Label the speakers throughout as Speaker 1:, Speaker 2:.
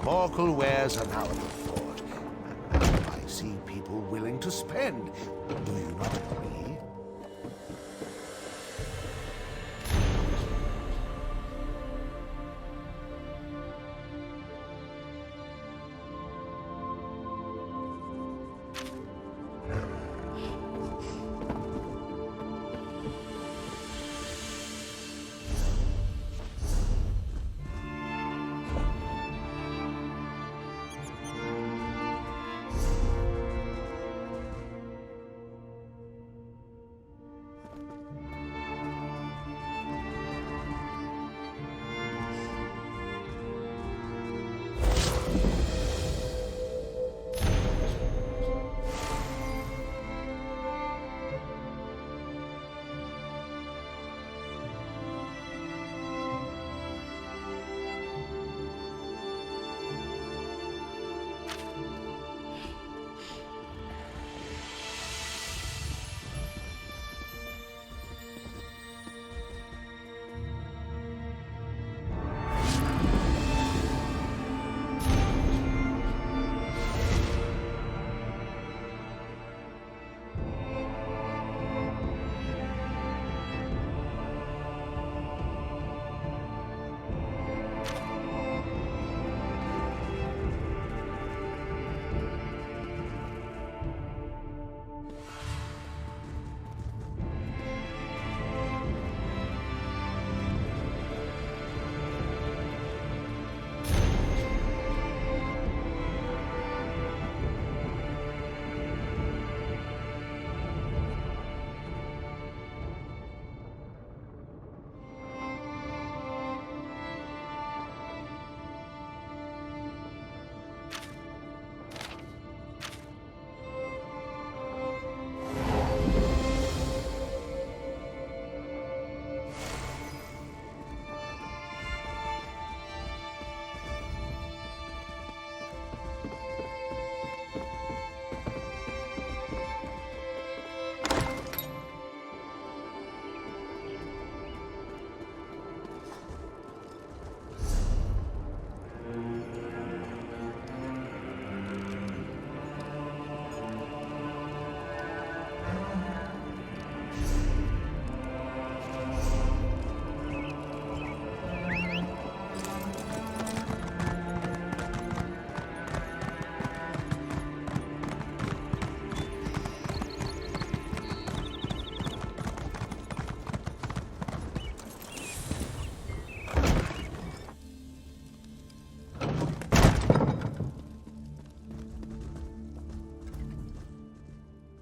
Speaker 1: Morkul wares are now at the fort. And I see people willing to spend. Do you not agree?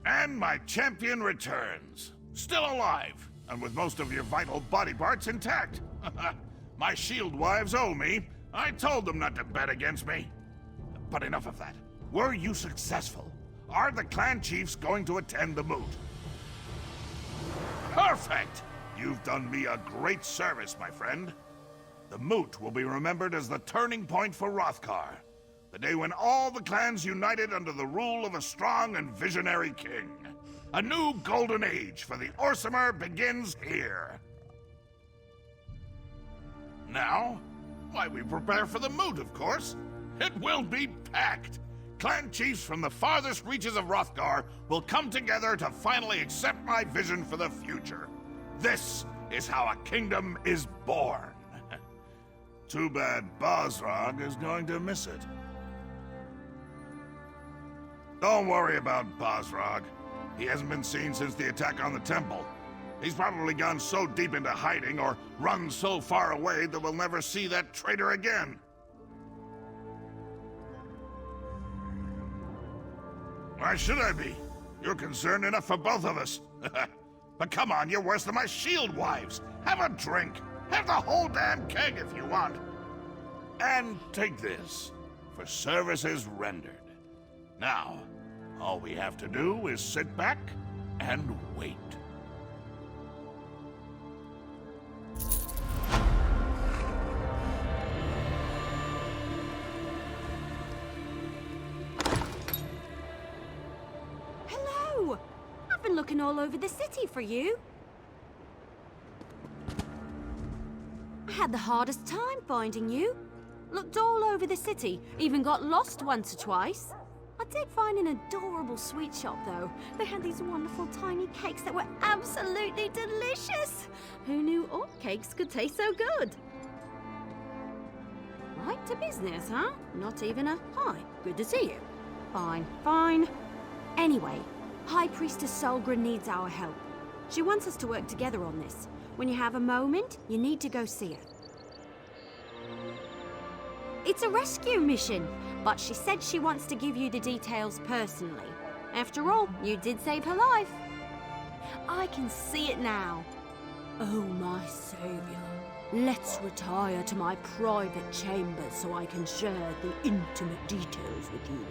Speaker 2: And my champion returns. Still alive, and with most of your vital body parts intact. My shield wives owe me. I told them not to bet against me. But enough of that. Were you successful? Are the clan chiefs going to attend the moot? Perfect! You've done me a great service, my friend. The moot will be remembered as the turning point for Wrothgar. The day when all the clans united under the rule of a strong and visionary king. A new golden age for the Orcimer begins here. Now, why, we prepare for the moot, of course. It will be packed. Clan chiefs from the farthest reaches of Wrothgar will come together to finally accept my vision for the future. This is how a kingdom is born. Too bad Bagrakh is going to miss it. Don't worry about Bagrakh. He hasn't been seen since the attack on the temple. He's probably gone so deep into hiding or run so far away that we'll never see that traitor again. Why should I be? You're concerned enough for both of us. But come on, you're worse than my shield wives. Have a drink. Have the whole damn keg if you want. And take this for services rendered. Now, all we have to do is sit back and wait.
Speaker 3: Hello! I've been looking all over the city for you. I had the hardest time finding you. Looked all over the city, even got lost once or twice. I did find an adorable sweet shop, though. They had these wonderful tiny cakes that were absolutely delicious. Who knew orc cakes could taste so good? Right to business, huh? Not even a hi, good to see you. Fine, fine. Anyway, High Priestess Solgra needs our help. She wants us to work together on this. When you have a moment, you need to go see her. It's a rescue mission, but she said she wants to give you the details personally. After all, you did save her life. I can see it now. Oh, my savior. Let's retire to my private chambers so I can share the intimate details with you.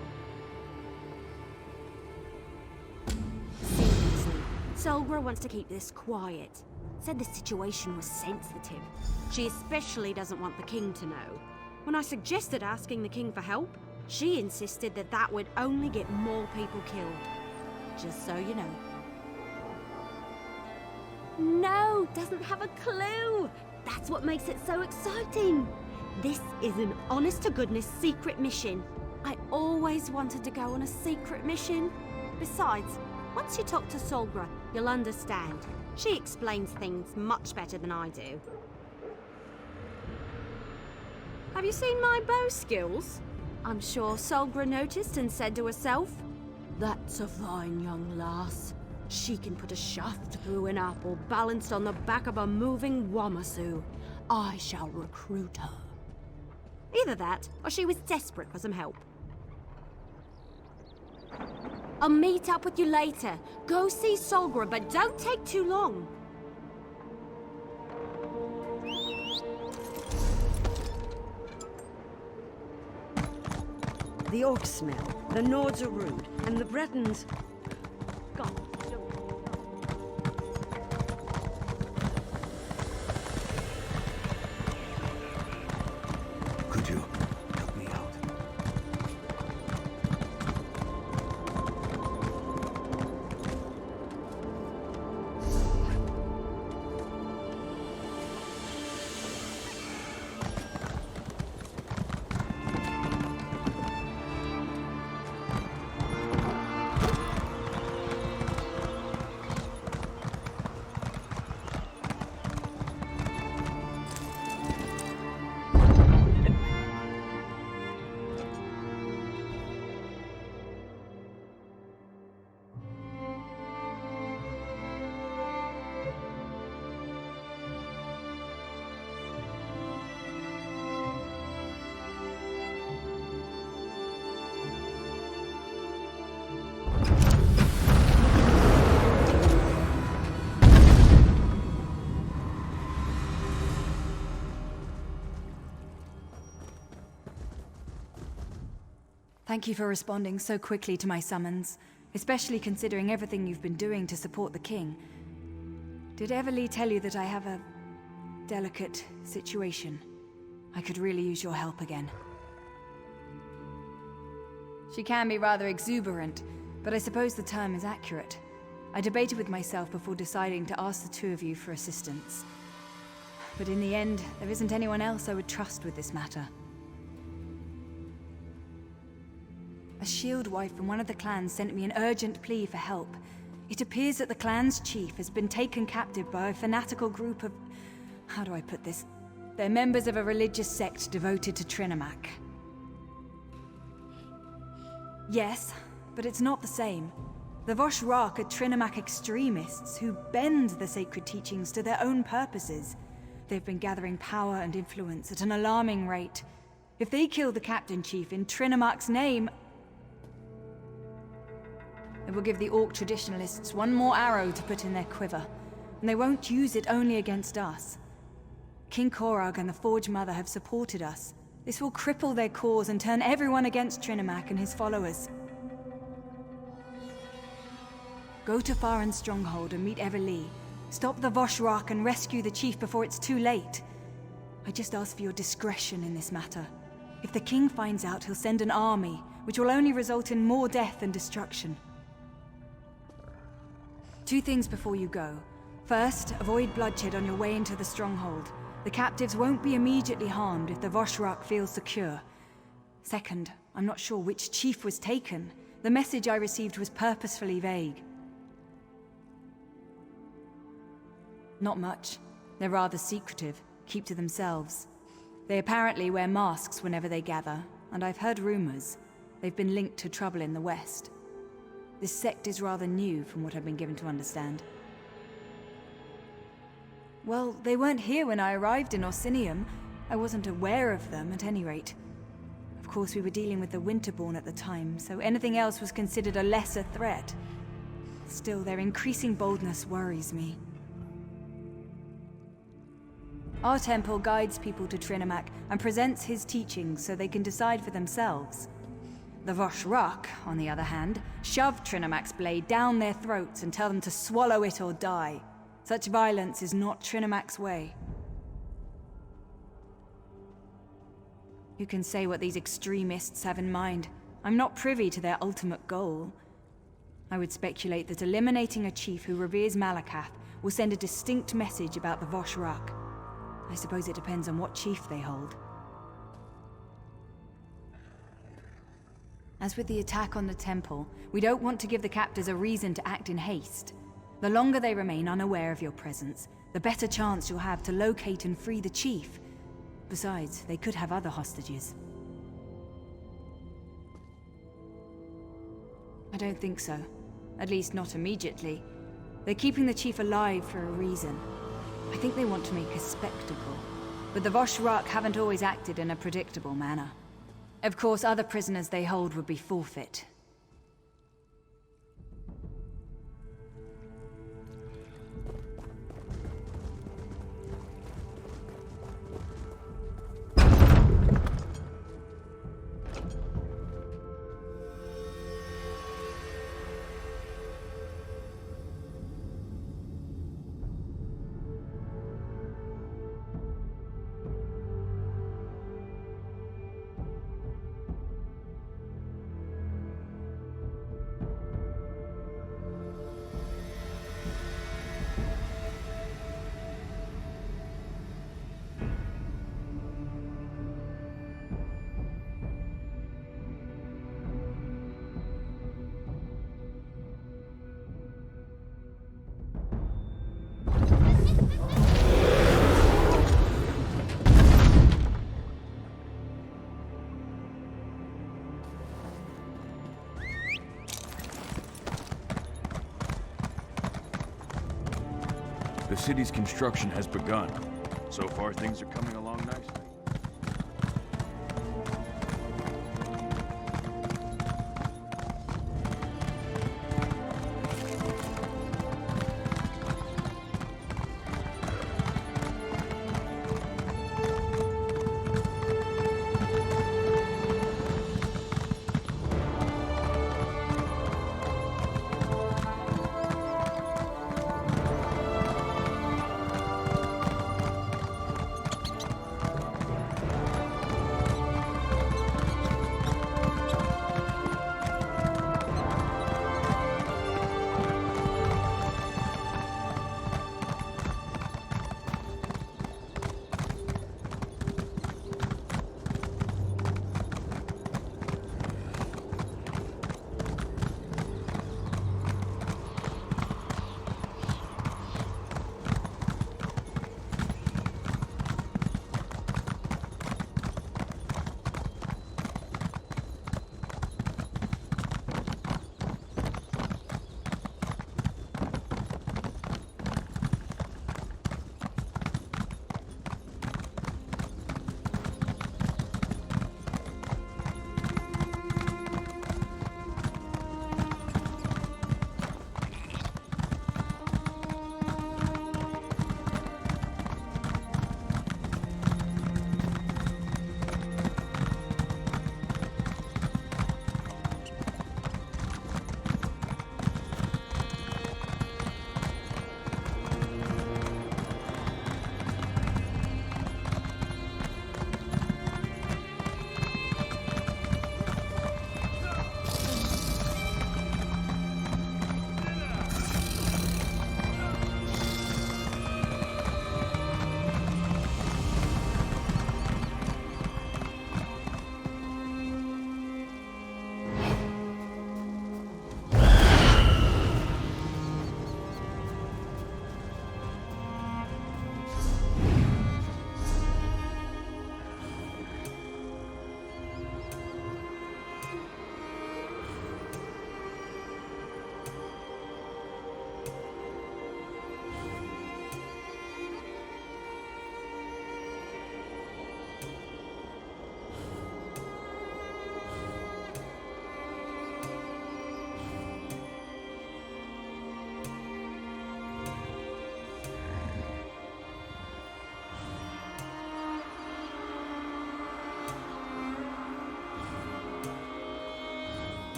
Speaker 3: Seriously, Solgra wants to keep this quiet. Said the situation was sensitive. She especially doesn't want the king to know. When I suggested asking the king for help, she insisted that that would only get more people killed. Just so you know. No, doesn't have a clue. That's what makes it so exciting. This is an honest-to-goodness secret mission. I always wanted to go on a secret mission. Besides, once you talk to Solgra, you'll understand. She explains things much better than I do. Have you seen my bow skills? I'm sure Solgra noticed and said to herself, "That's a fine young lass. She can put a shaft through an apple balanced on the back of a moving Wamasu. I shall recruit her." Either that, or she was desperate for some help. I'll meet up with you later. Go see Solgra, but don't take too long.
Speaker 4: The Orcs smell, the Nords are rude, and the Bretons... God,
Speaker 1: Could you help me out?
Speaker 5: Thank you for responding so quickly to my summons, especially considering everything you've been doing to support the king. Did Everly tell you that I have a delicate situation? I could really use your help again. She can be rather exuberant, but I suppose the term is accurate. I debated with myself before deciding to ask the two of you for assistance. But in the end, there isn't anyone else I would trust with this matter. A shield wife from one of the clans sent me an urgent plea for help. It appears that the clan's chief has been taken captive by a fanatical group of... how do I put this? They're members of a religious sect devoted to Trinimac. Yes, but it's not the same. The Wrothgar are Trinimac extremists who bend the sacred teachings to their own purposes. They've been gathering power and influence at an alarming rate. If they kill the captain chief in Trinimac's name... it will give the Orc traditionalists one more arrow to put in their quiver, and they won't use it only against us. King Korag and the Forge Mother have supported us. This will cripple their cause and turn everyone against Trinimac and his followers. Go to Faren's stronghold and meet Everly. Stop the Wrothgar and rescue the chief before it's too late. I just ask for your discretion in this matter. If the king finds out, he'll send an army, which will only result in more death and destruction. 2 things before you go. First, avoid bloodshed on your way into the stronghold. The captives won't be immediately harmed if the Voshrak feels secure. Second, I'm not sure which chief was taken. The message I received was purposefully vague. Not much. They're rather secretive, keep to themselves. They apparently wear masks whenever they gather, and I've heard rumors. They've been linked to trouble in the West. This sect is rather new from what I've been given to understand. Well, they weren't here when I arrived in Orsinium. I wasn't aware of them, at any rate. Of course, we were dealing with the Winterborn at the time, so anything else was considered a lesser threat. Still, their increasing boldness worries me. Our temple guides people to Trinimac and presents his teachings so they can decide for themselves. The Voshrak, on the other hand, shove Trinimac's blade down their throats and tell them to swallow it or die. Such violence is not Trinimac's way. Who can say what these extremists have in mind? I'm not privy to their ultimate goal. I would speculate that eliminating a chief who reveres Malakath will send a distinct message about the Voshrak. I suppose it depends on what chief they hold. As with the attack on the temple, we don't want to give the captors a reason to act in haste. The longer they remain unaware of your presence, the better chance you'll have to locate and free the chief. Besides, they could have other hostages. I don't think so. At least not immediately. They're keeping the chief alive for a reason. I think they want to make a spectacle. But the Voshrak haven't always acted in a predictable manner. Of course, other prisoners they hold would be forfeit.
Speaker 6: The city's construction has begun. So far, things are coming along nicely.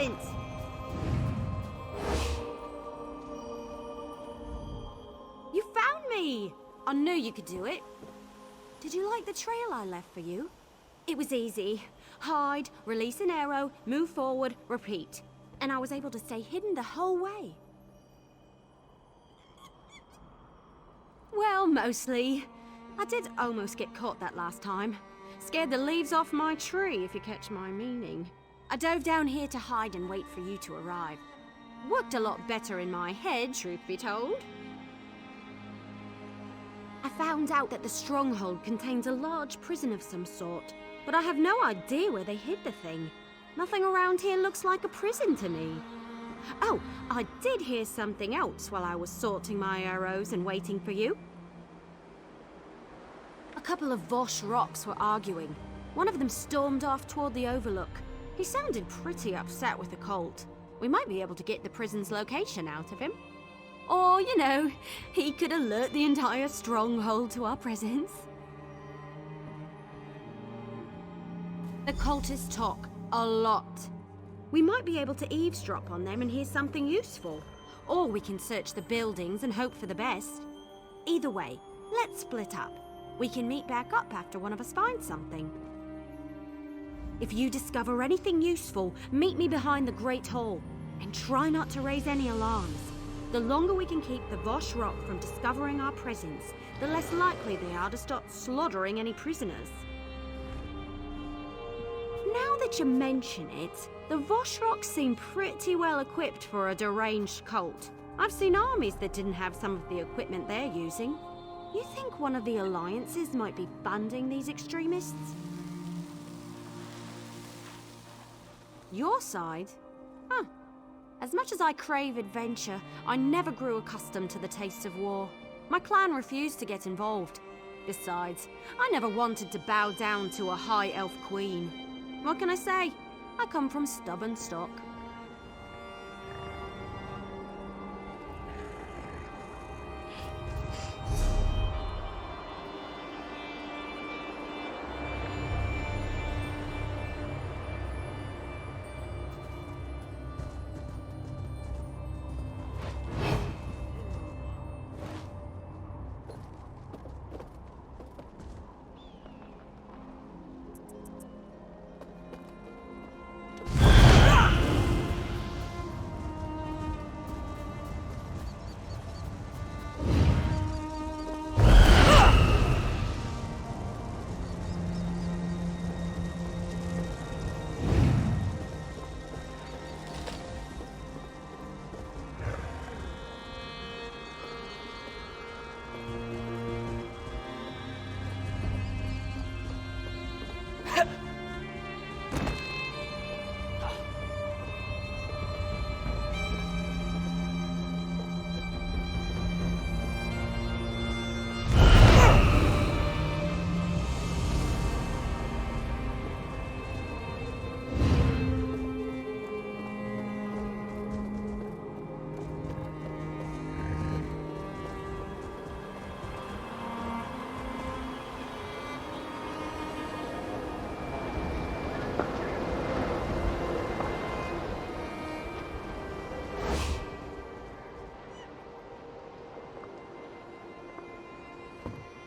Speaker 3: presents. You found me! I knew you could do it. Did you like the trail I left for you? It was easy. Hide, release an arrow, move forward, repeat. And I was able to stay hidden the whole way. Well, mostly. I did almost get caught that last time. Scared the leaves off my tree, if you catch my meaning. I dove down here to hide and wait for you to arrive. Worked a lot better in my head, truth be told. I found out that the stronghold contains a large prison of some sort, but I have no idea where they hid the thing. Nothing around here looks like a prison to me. Oh, I did hear something else while I was sorting my arrows and waiting for you. A couple of Vosh rocks were arguing. One of them stormed off toward the overlook. He sounded pretty upset with the cult. We might be able to get the prison's location out of him. Or, you know, he could alert the entire stronghold to our presence. The cultists talk a lot. We might be able to eavesdrop on them and hear something useful. Or we can search the buildings and hope for the best. Either way, let's split up. We can meet back up after one of us finds something. If you discover anything useful, meet me behind the Great Hall. And try not to raise any alarms. The longer we can keep the Vosh Rock from discovering our presence, the less likely they are to start slaughtering any prisoners. Now that you mention it, the Vosh Rocks seem pretty well equipped for a deranged cult. I've seen armies that didn't have some of the equipment they're using. You think one of the alliances might be funding these extremists? Your side? Huh. As much as I crave adventure, I never grew accustomed to the taste of war. My clan refused to get involved. Besides, I never wanted to bow down to a high elf queen. What can I say? I come from stubborn stock.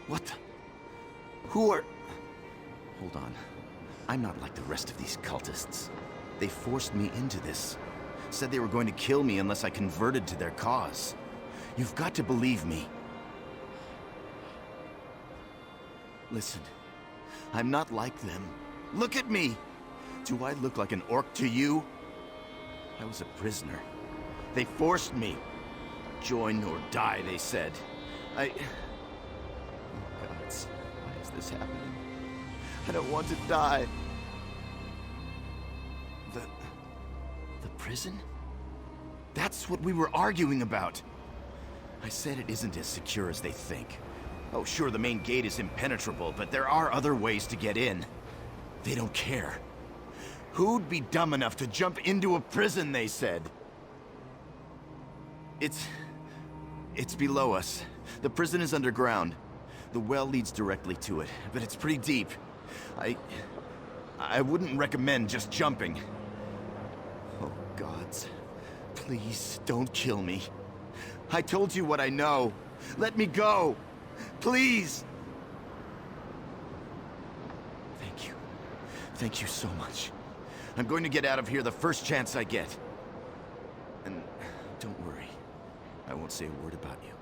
Speaker 7: What the? Who are... Hold on. I'm not like the rest of these cultists. They forced me into this. Said they were going to kill me unless I converted to their cause. You've got to believe me. Listen, I'm not like them. Look at me! Do I look like an orc to you? I was a prisoner. They forced me. Join or die, they said. Oh gods, why is this happening? I don't want to die. The prison? That's what we were arguing about. I said it isn't as secure as they think. Oh, sure, the main gate is impenetrable, but there are other ways to get in. They don't care. Who'd be dumb enough to jump into a prison, they said? It's below us. The prison is underground. The well leads directly to it, but it's pretty deep. I wouldn't recommend just jumping. Oh Gods, please don't kill me. I told you what I know. Let me go. Please. Thank you. Thank you so much. I'm going to get out of here the first chance I get. And don't worry. I won't say a word about you.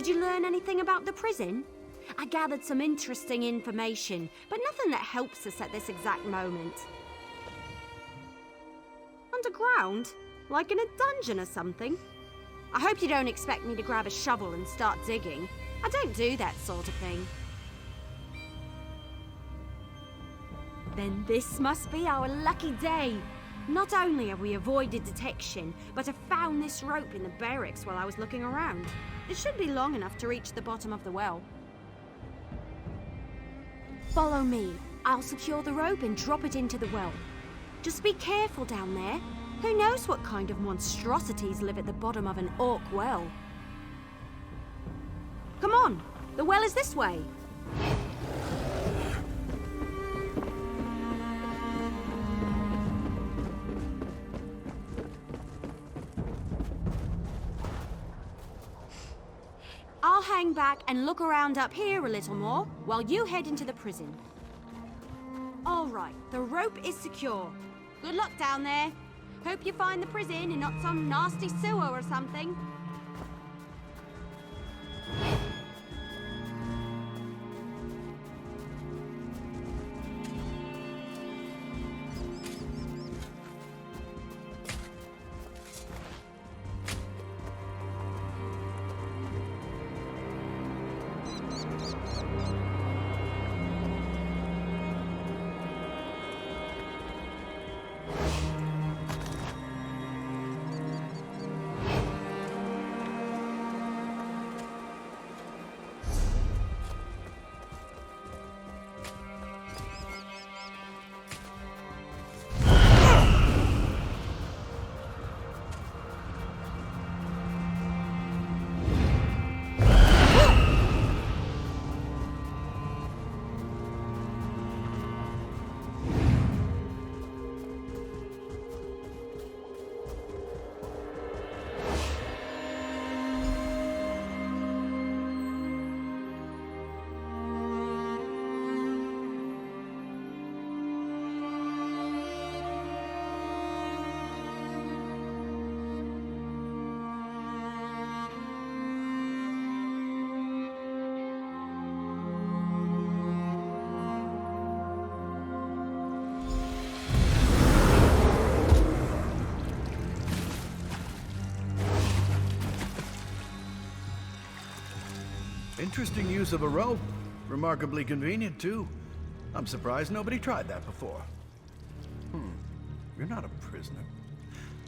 Speaker 3: Did you learn anything about the prison? I gathered some interesting information, but nothing that helps us at this exact moment. Underground? Like in a dungeon or something? I hope you don't expect me to grab a shovel and start digging. I don't do that sort of thing. Then this must be our lucky day. Not only have we avoided detection, but have found this rope in the barracks while I was looking around. It should be long enough to reach the bottom of the well. Follow me. I'll secure the rope and drop it into the well. Just be careful down there. Who knows what kind of monstrosities live at the bottom of an orc well? Come on, the well is this way. I'll hang back and look around up here a little more while you head into the prison. All right, the rope is secure. Good luck down there. Hope you find the prison and not some nasty sewer or something.
Speaker 8: Interesting use of a rope. Remarkably convenient, too. I'm surprised nobody tried that before. You're not a prisoner.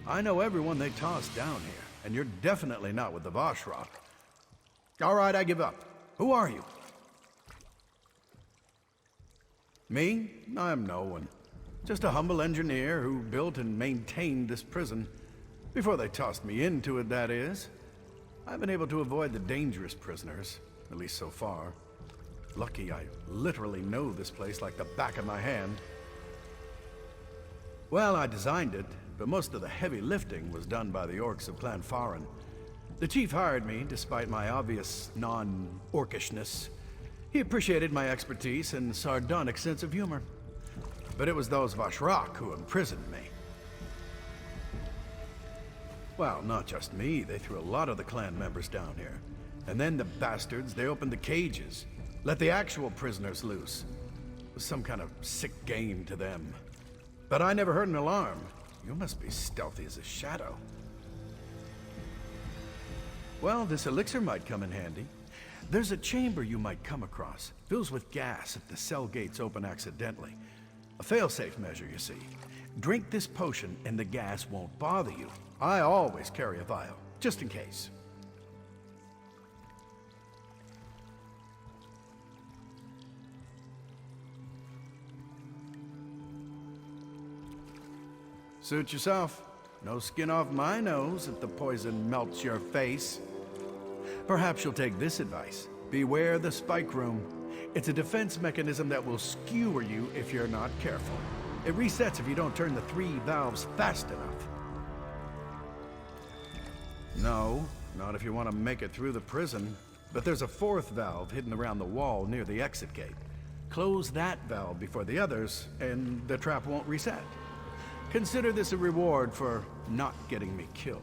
Speaker 8: I know everyone they tossed down here, and you're definitely not with the Varshrock. All right, I give up. Who are you? Me? I'm no one. Just a humble engineer who built and maintained this prison. Before they tossed me into it, that is. I've been able to avoid the dangerous prisoners, at least so far. Lucky I literally know this place like the back of my hand. Well, I designed it, but most of the heavy lifting was done by the Orcs of Clan Farin. The chief hired me, despite my obvious non-orcishness. He appreciated my expertise and sardonic sense of humor. But it was those Varshrock who imprisoned me. Well, not just me. They threw a lot of the clan members down here. And then the bastards, they opened the cages. Let the actual prisoners loose. It was some kind of sick game to them. But I never heard an alarm. You must be stealthy as a shadow. Well, this elixir might come in handy. There's a chamber you might come across. Fills with gas if the cell gates open accidentally. A failsafe measure, you see. Drink this potion and the gas won't bother you. I always carry a vial, just in case. Suit yourself. No skin off my nose if the poison melts your face. Perhaps you'll take this advice. Beware the spike room. It's a defense mechanism that will skewer you if you're not careful. It resets if you don't turn the 3 valves fast enough. No, not if you want to make it through the prison. But there's a 4th valve hidden around the wall near the exit gate. Close that valve before the others, and the trap won't reset. Consider this a reward for not getting me killed.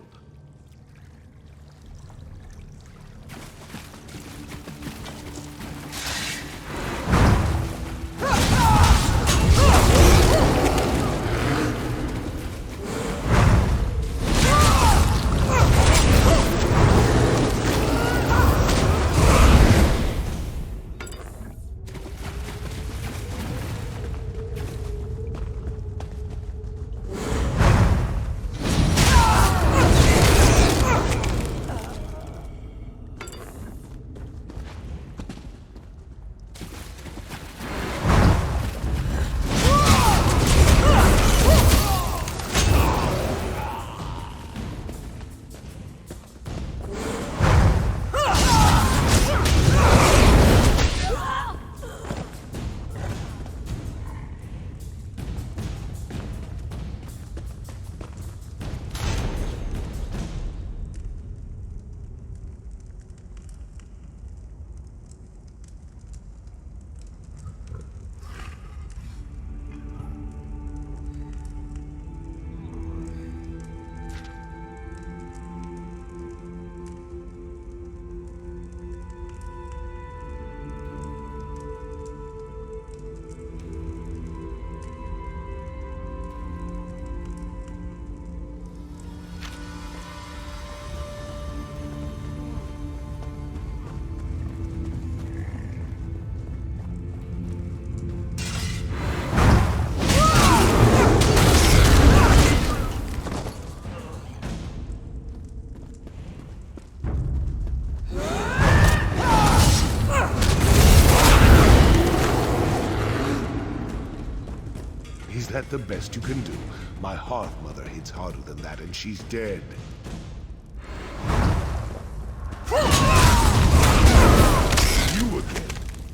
Speaker 9: Is that the best you can do? My Hearth Mother hits harder than that, and she's dead. You again.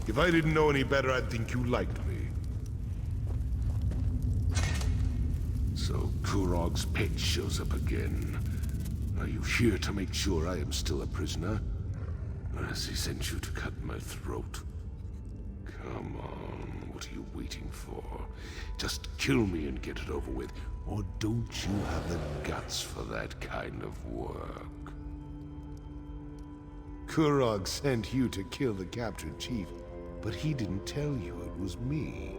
Speaker 9: If I didn't know any better, I'd think you liked me. So Kurog's pet shows up again. Are you here to make sure I am still a prisoner? Or has he sent you to cut my throat? Come on, what are you waiting for? Just kill me and get it over with. Or don't you have the guts for that kind of work? Kurog sent you to kill the captured chief, but he didn't tell you it was me.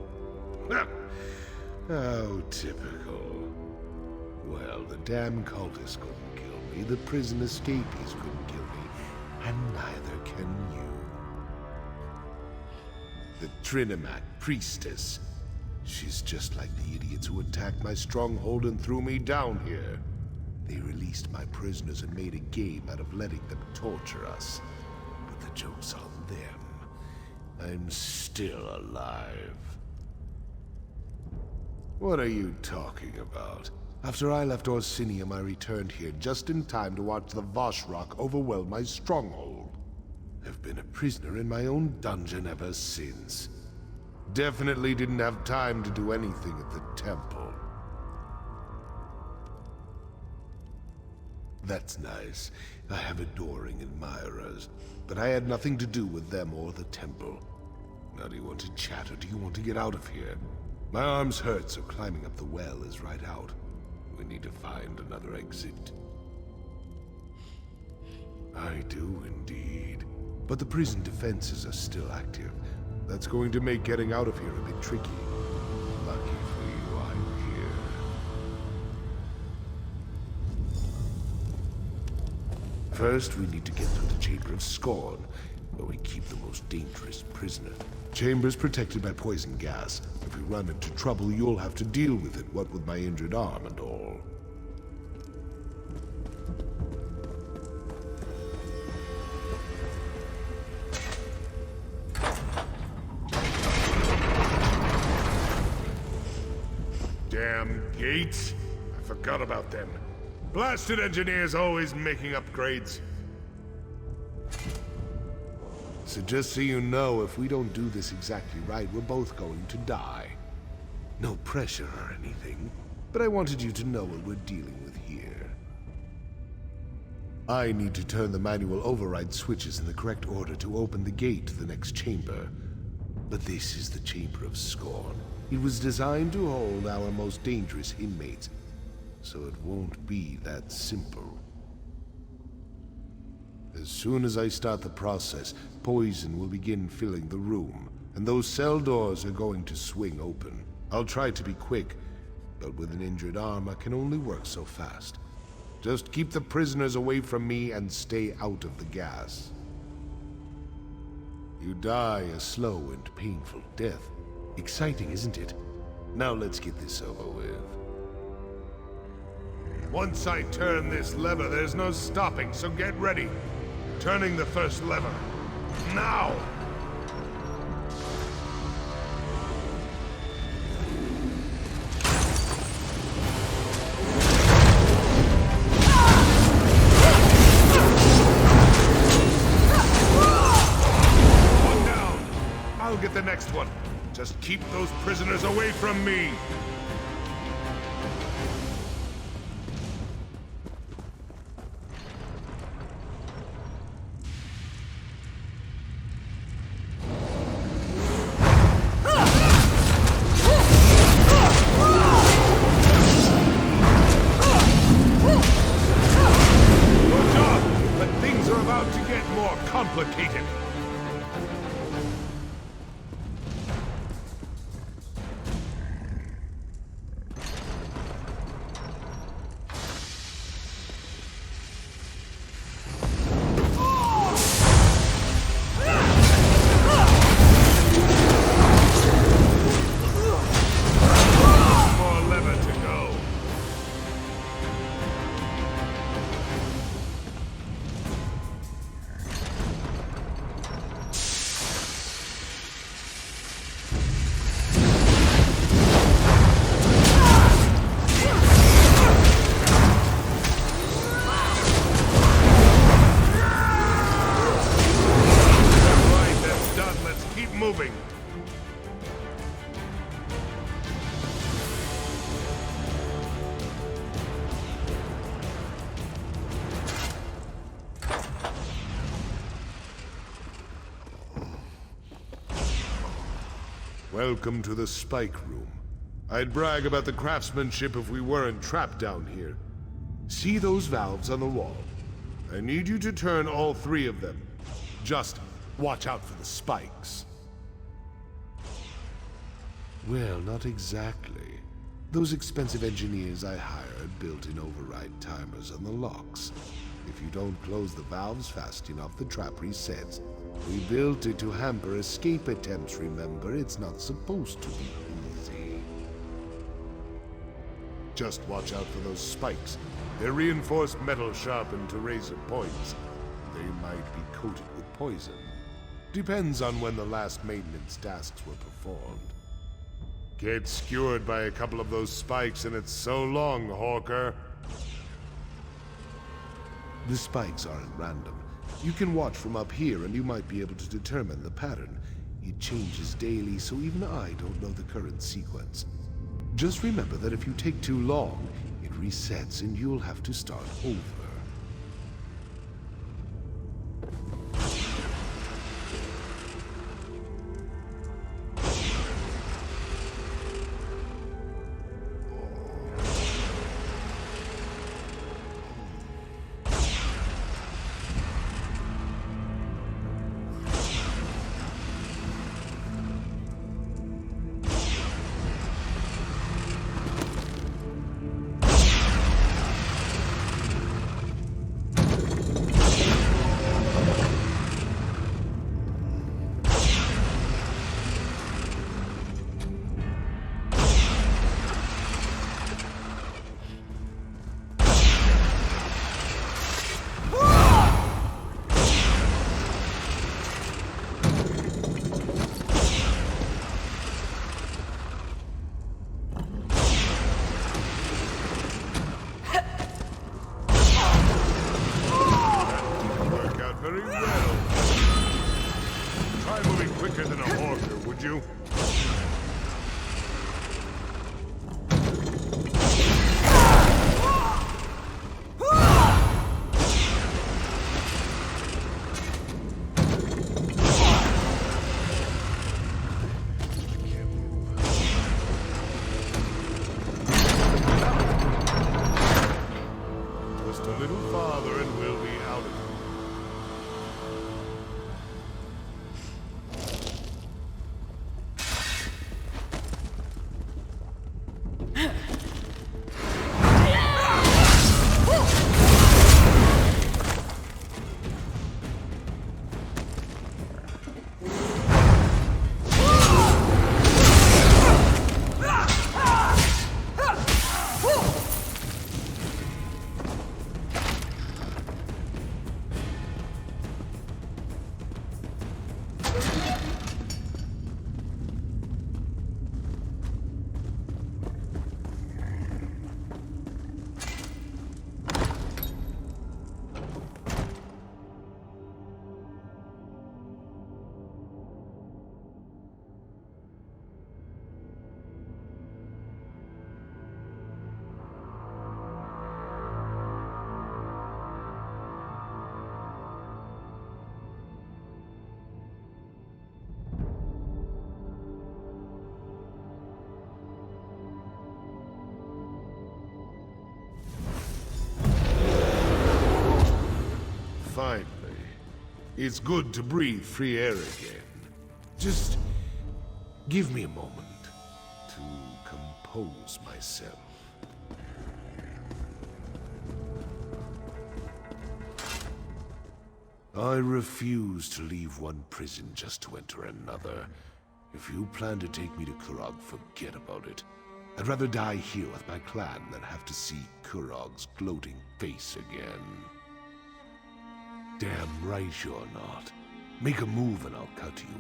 Speaker 9: How typical. Well, the damn cultists couldn't kill me, the prison escapees couldn't kill me, and neither can you. The Trinimac priestess. She's just like the idiots who attacked my stronghold and threw me down here. They released my prisoners and made a game out of letting them torture us. But the joke's on them. I'm still alive. What are you talking about? After I left Orsinium, I returned here just in time to watch the Wrothgar overwhelm my stronghold. I've been a prisoner in my own dungeon ever since. Definitely didn't have time to do anything at the temple. That's nice. I have adoring admirers, but I had nothing to do with them or the temple. Now do you want to chat or do you want to get out of here? My arms hurt, so climbing up the well is right out. We need to find another exit. I do indeed. But the prison defenses are still active. That's going to make getting out of here a bit tricky. Lucky for you, I'm here. First, we need to get to the Chamber of Scorn, where we keep the most dangerous prisoner. Chamber's protected by poison gas. If we run into trouble, you'll have to deal with it, what with my injured arm and all. Damn gates! I forgot about them. Blasted engineers always making upgrades. So just so you know, if we don't do this exactly right, we're both going to die. No pressure or anything, but I wanted you to know what we're dealing with here. I need to turn the manual override switches in the correct order to open the gate to the next chamber. But this is the Chamber of Scorn. It was designed to hold our most dangerous inmates, so it won't be that simple. As soon as I start the process, poison will begin filling the room, and those cell doors are going to swing open. I'll try to be quick, but with an injured arm, I can only work so fast. Just keep the prisoners away from me and stay out of the gas. You die a slow and painful death. Exciting, isn't it? Now let's get this over with. Once I turn this lever, there's no stopping, so get ready. Turning the first lever. Now! One down. I'll get the next one. Just keep those prisoners away from me. Complicated. More lever to go. Moving. Welcome to the Spike Room. I'd brag about the craftsmanship if we weren't trapped down here. See those valves on the wall? I need you to turn all 3 of them. Just watch out for the spikes. Well, not exactly. Those expensive engineers I hired built in override timers on the locks. If you don't close the valves fast enough, the trap resets. We built it to hamper escape attempts, remember? It's not supposed to be easy. Just watch out for those spikes. They're reinforced metal sharpened to razor points. They might be coated with poison. Depends on when the last maintenance tasks were performed. Get skewered by a couple of those spikes and it's so long, Hawker. The spikes aren't random. You can watch from up here and you might be able to determine the pattern. It changes daily, so even I don't know the current sequence. Just remember that if you take too long, it resets and you'll have to start over. Finally. It's good to breathe free air again. Just give me a moment to compose myself. I refuse to leave one prison just to enter another. If you plan to take me to Kurog, forget about it. I'd rather die here with my clan than have to see Kurog's gloating face again. Damn right you're not. Make a move and I'll cut you.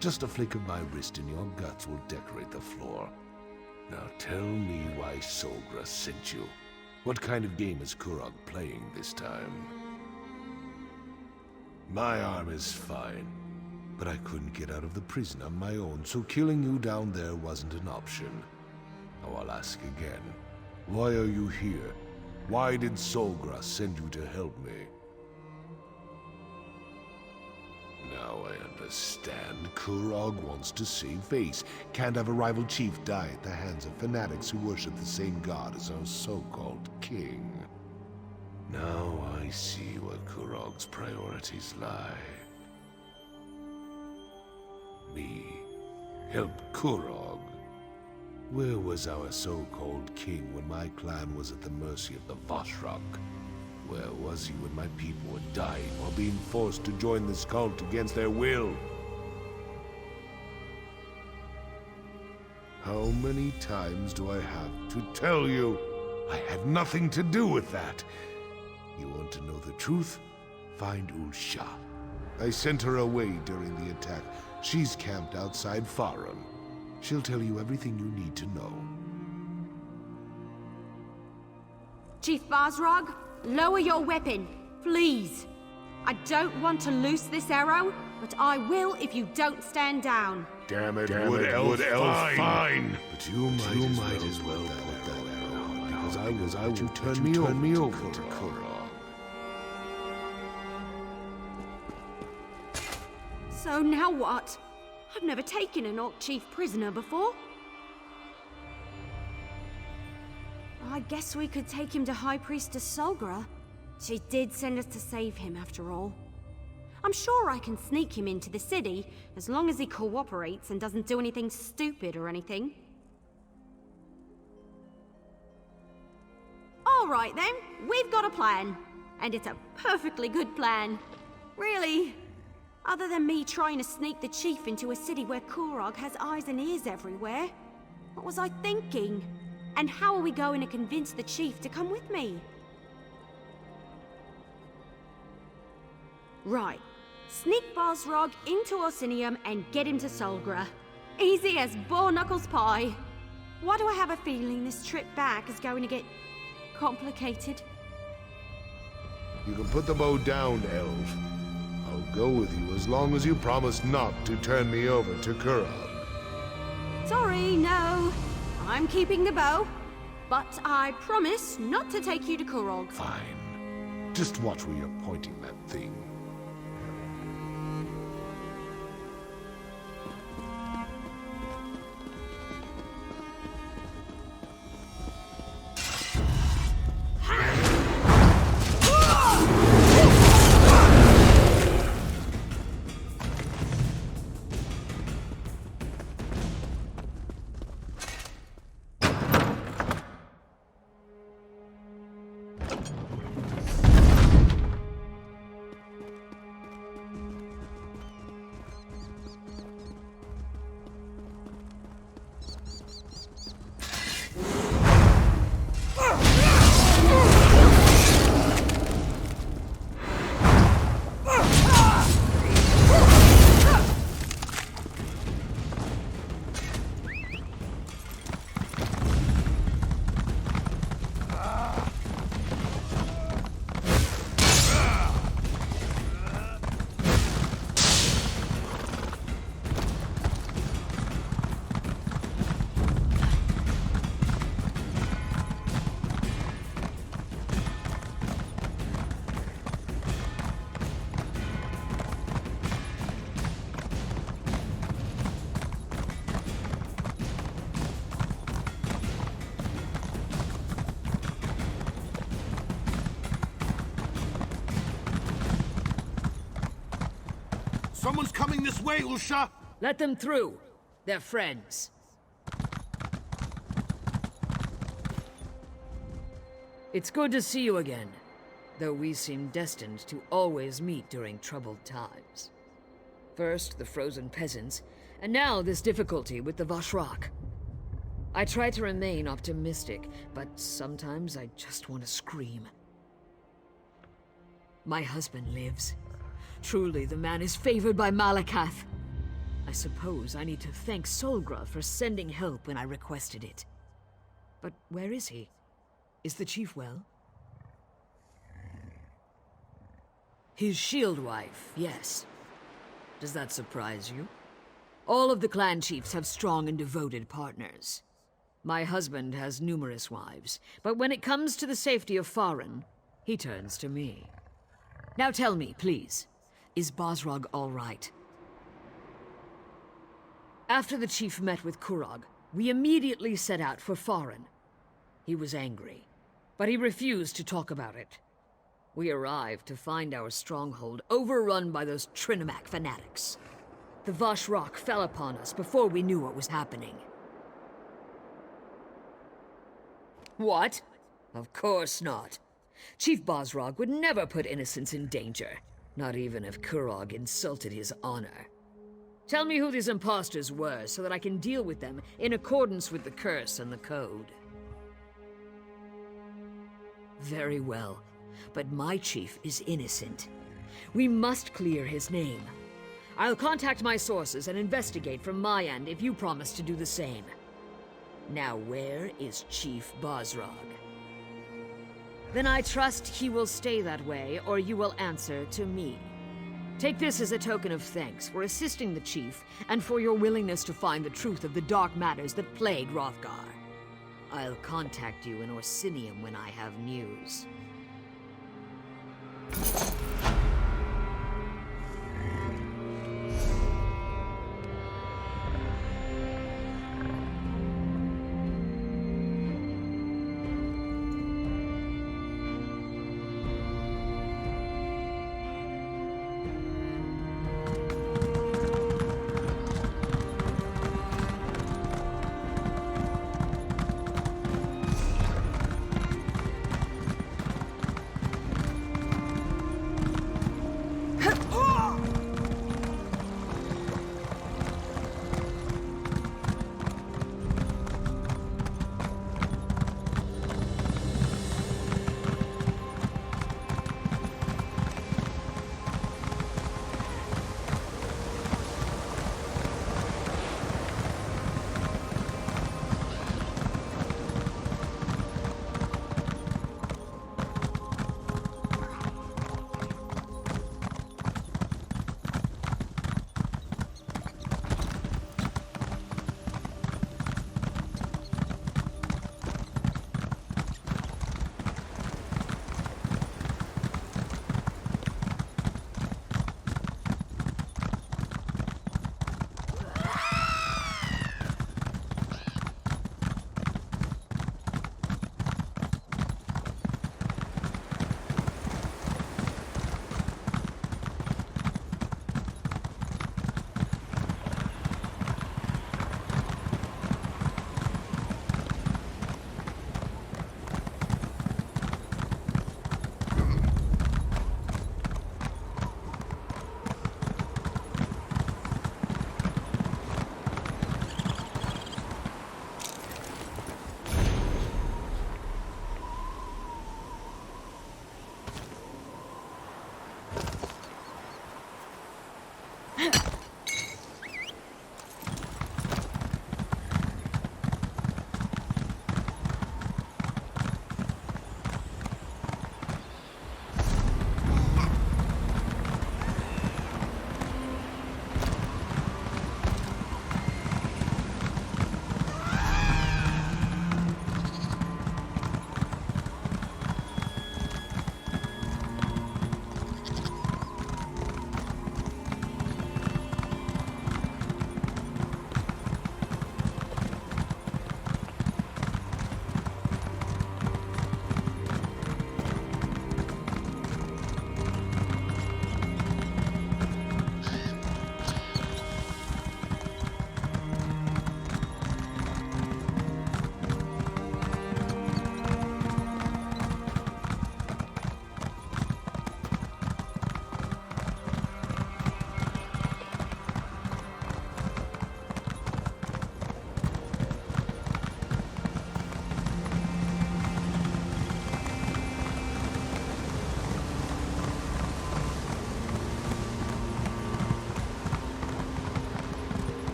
Speaker 9: Just a flick of my wrist and your guts will decorate the floor. Now tell me why Solgra sent you. What kind of game is Kurog playing this time? My arm is fine, but I couldn't get out of the prison on my own, so killing you down there wasn't an option. Now I'll ask again. Why are you here? Why did Solgra send you to help me? Now I understand. Kurog wants to save face. Can't have a rival chief die at the hands of fanatics who worship the same god as our so-called king. Now I see where Kurog's priorities lie. Me. Help Kurog. Where was our so-called king when my clan was at the mercy of the Vashrak? Where was he when my people were dying or being forced to join this cult against their will? How many times do I have to tell you? I had nothing to do with that. You want to know the truth? Find Bjoulsae. I sent her away during the attack. She's camped outside Farum. She'll tell you everything you need to know.
Speaker 3: Chief Bazrog, lower your weapon, please. I don't want to loose this arrow, but I will if you don't stand down.
Speaker 9: Damn it, Wood Elf, fine. But you might as well put that arrow on, because I will turn me over to Kurog.
Speaker 3: So now what? I've never taken an Orc chief prisoner before. I guess we could take him to High Priestess Solgra. She did send us to save him, after all. I'm sure I can sneak him into the city, as long as he cooperates and doesn't do anything stupid or anything. All right then, we've got a plan. And it's a perfectly good plan. Really. Other than me trying to sneak the chief into a city where Kurog has eyes and ears everywhere. What was I thinking? And how are we going to convince the chief to come with me? Right. Sneak Bazrog into Orsinium and get him to Solgra. Easy as Boar-Knuckles pie. Why do I have a feeling this trip back is going to get complicated?
Speaker 9: You can put the bow down, Elf. I'll go with you as long as you promise not to turn me over to Kurog.
Speaker 3: Sorry, no. I'm keeping the bow. But I promise not to take you to Kurog.
Speaker 9: Fine. Just watch where you're pointing that thing.
Speaker 10: Someone's coming this way, Bjoulsae!
Speaker 11: Let them through. They're friends. It's good to see you again, though we seem destined to always meet during troubled times. First, the frozen peasants, and now this difficulty with the Vashrak. I try to remain optimistic, but sometimes I just want to scream. My husband lives. Truly, the man is favored by Malakath. I suppose I need to thank Solgra for sending help when I requested it. But where is he? Is the chief well? His shield wife, yes. Does that surprise you? All of the clan chiefs have strong and devoted partners. My husband has numerous wives, but when it comes to the safety of Farum, he turns to me. Now tell me, please. Is Bazrog all right? After the chief met with Kurog, we immediately set out for Farum. He was angry, but he refused to talk about it. We arrived to find our stronghold overrun by those Trinimac fanatics. The Vashrak fell upon us before we knew what was happening. What? Of course not. Chief Bagrakh would never put innocents in danger, not even if Kurog insulted his honor. Tell me who these imposters were, so that I can deal with them in accordance with the curse and the code. Very well, but my chief is innocent. We must clear his name. I'll contact my sources and investigate from my end if you promise to do the same. Now where is Chief Bagrakh? Then I trust he will stay that way, or you will answer to me. Take this as a token of thanks for assisting the chief, and for your willingness to find the truth of the dark matters that plague Wrothgar. I'll contact you in Orsinium when I have news.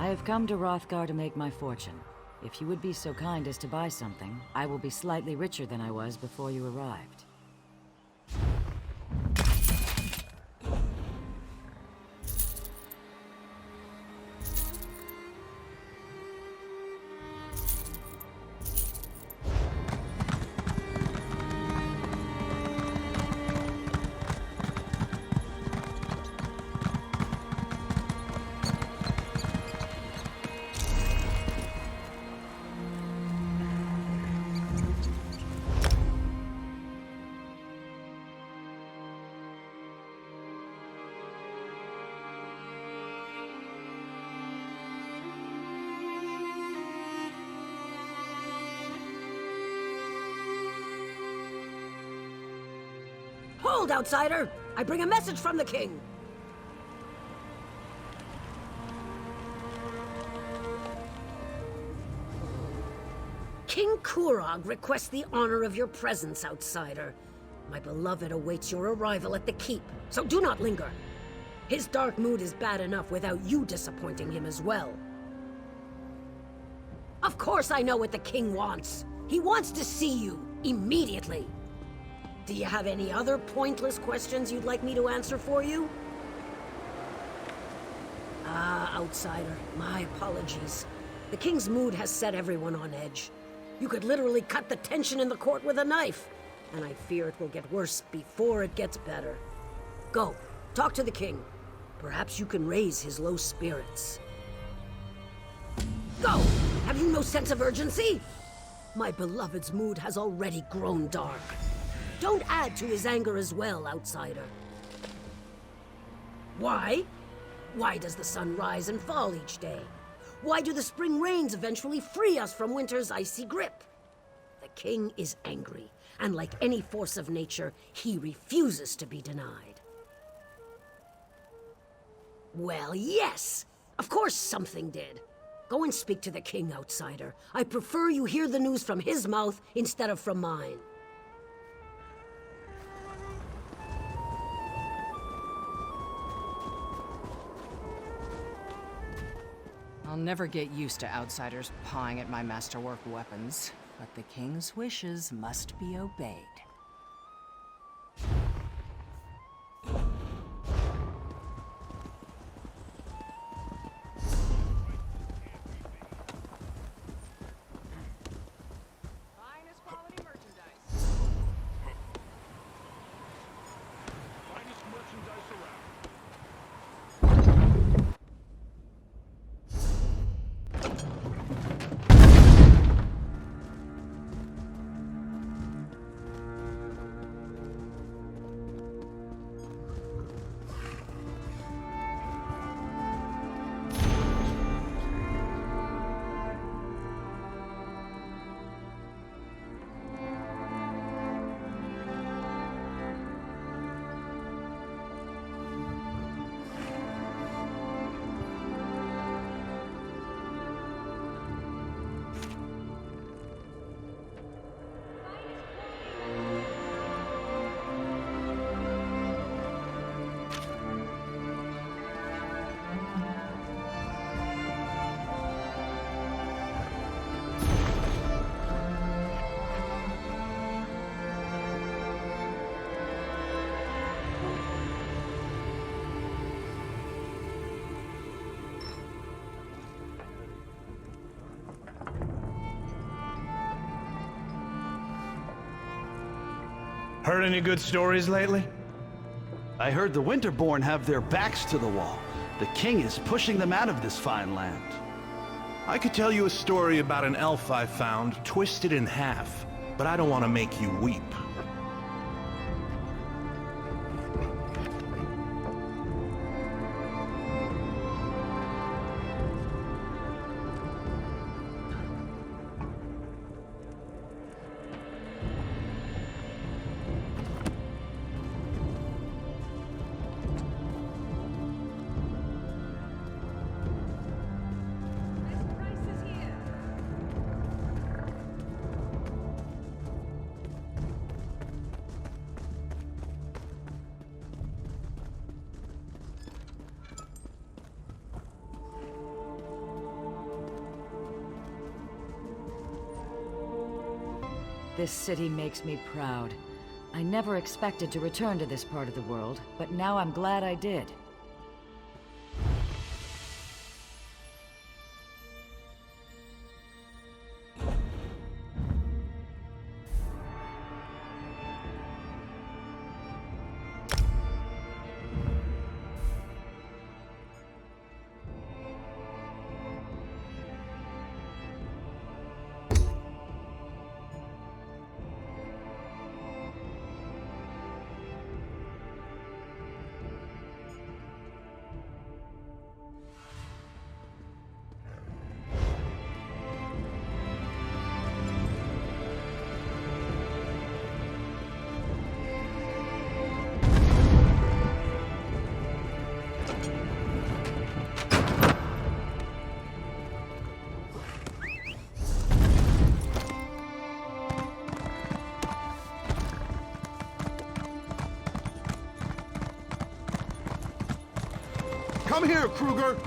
Speaker 12: I have come to Wrothgar to make my fortune. If you would be so kind as to buy something, I will be slightly richer than I was before you arrived.
Speaker 13: Hold, outsider! I bring a message from the king! King Kurog requests the honor of your presence, outsider. My beloved awaits your arrival at the keep, so do not linger. His dark mood is bad enough without you disappointing him as well. Of course I know what the king wants. He wants to see you, immediately. Do you have any other pointless questions you'd like me to answer for you? Ah, outsider, my apologies. The king's mood has set everyone on edge. You could literally cut the tension in the court with a knife, and I fear it will get worse before it gets better. Go, talk to the king. Perhaps you can raise his low spirits. Go! Have you no sense of urgency? My beloved's mood has already grown dark. Don't add to his anger as well, outsider. Why? Why does the sun rise and fall each day? Why do the spring rains eventually free us from winter's icy grip? The king is angry, and like any force of nature, he refuses to be denied. Well, yes! Of course something did. Go and speak to the king, outsider. I prefer you hear the news from his mouth instead of from mine.
Speaker 14: I'll never get used to outsiders pawing at my masterwork weapons, but the king's wishes must be obeyed.
Speaker 15: Heard any good stories lately? I heard the Winterborn have their backs to the wall. The king is pushing them out of this fine land. I could tell you a story about an elf I found, twisted in half, but I don't want to make you weep.
Speaker 12: This city makes me proud. I never expected to return to this part of the world, but now I'm glad I did.
Speaker 10: Come here, Kruger!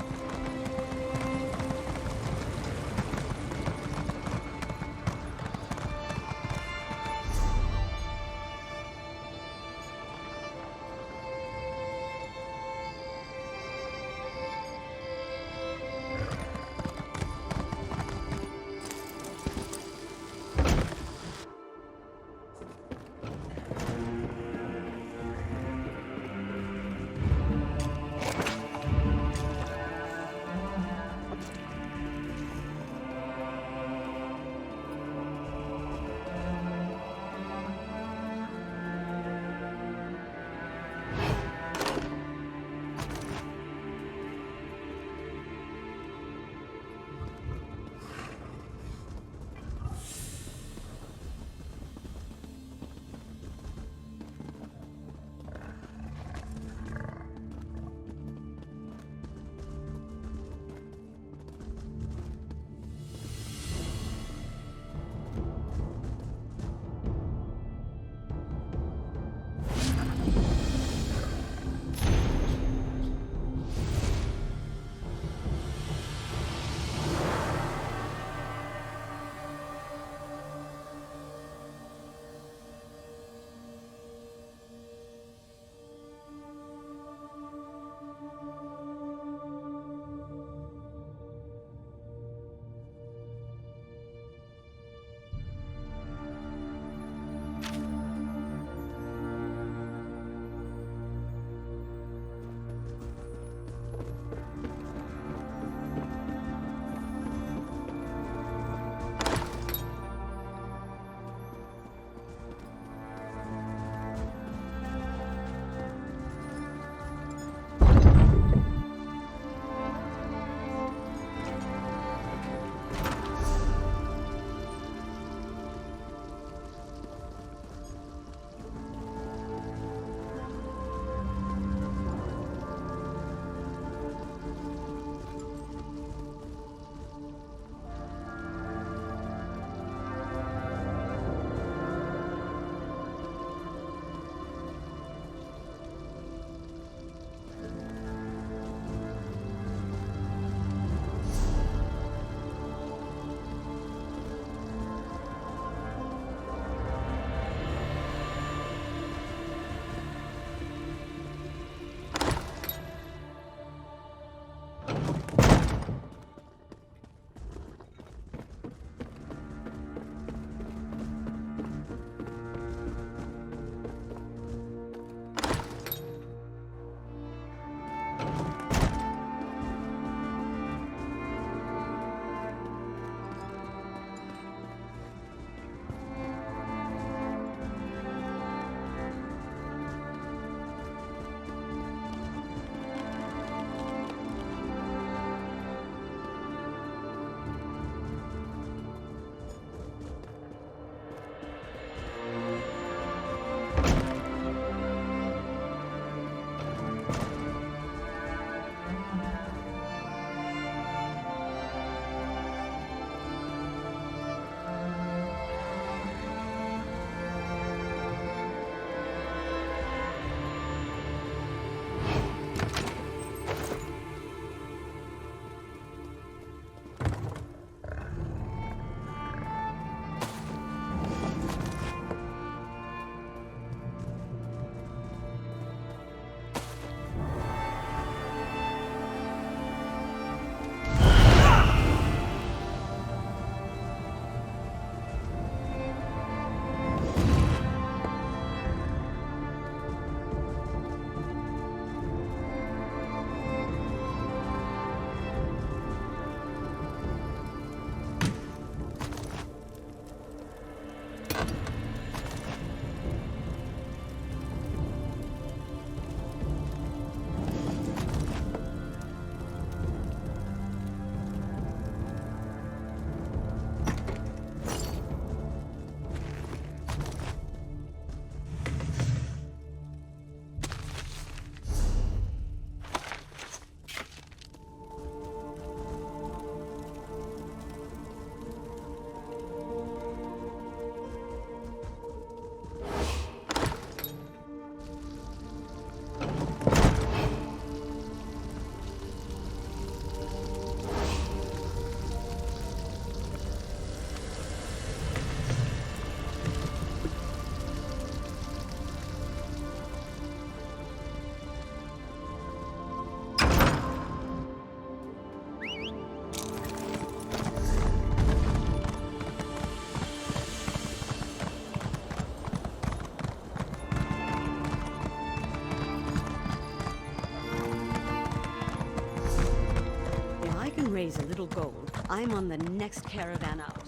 Speaker 4: raise a little gold, I'm on the next caravan out.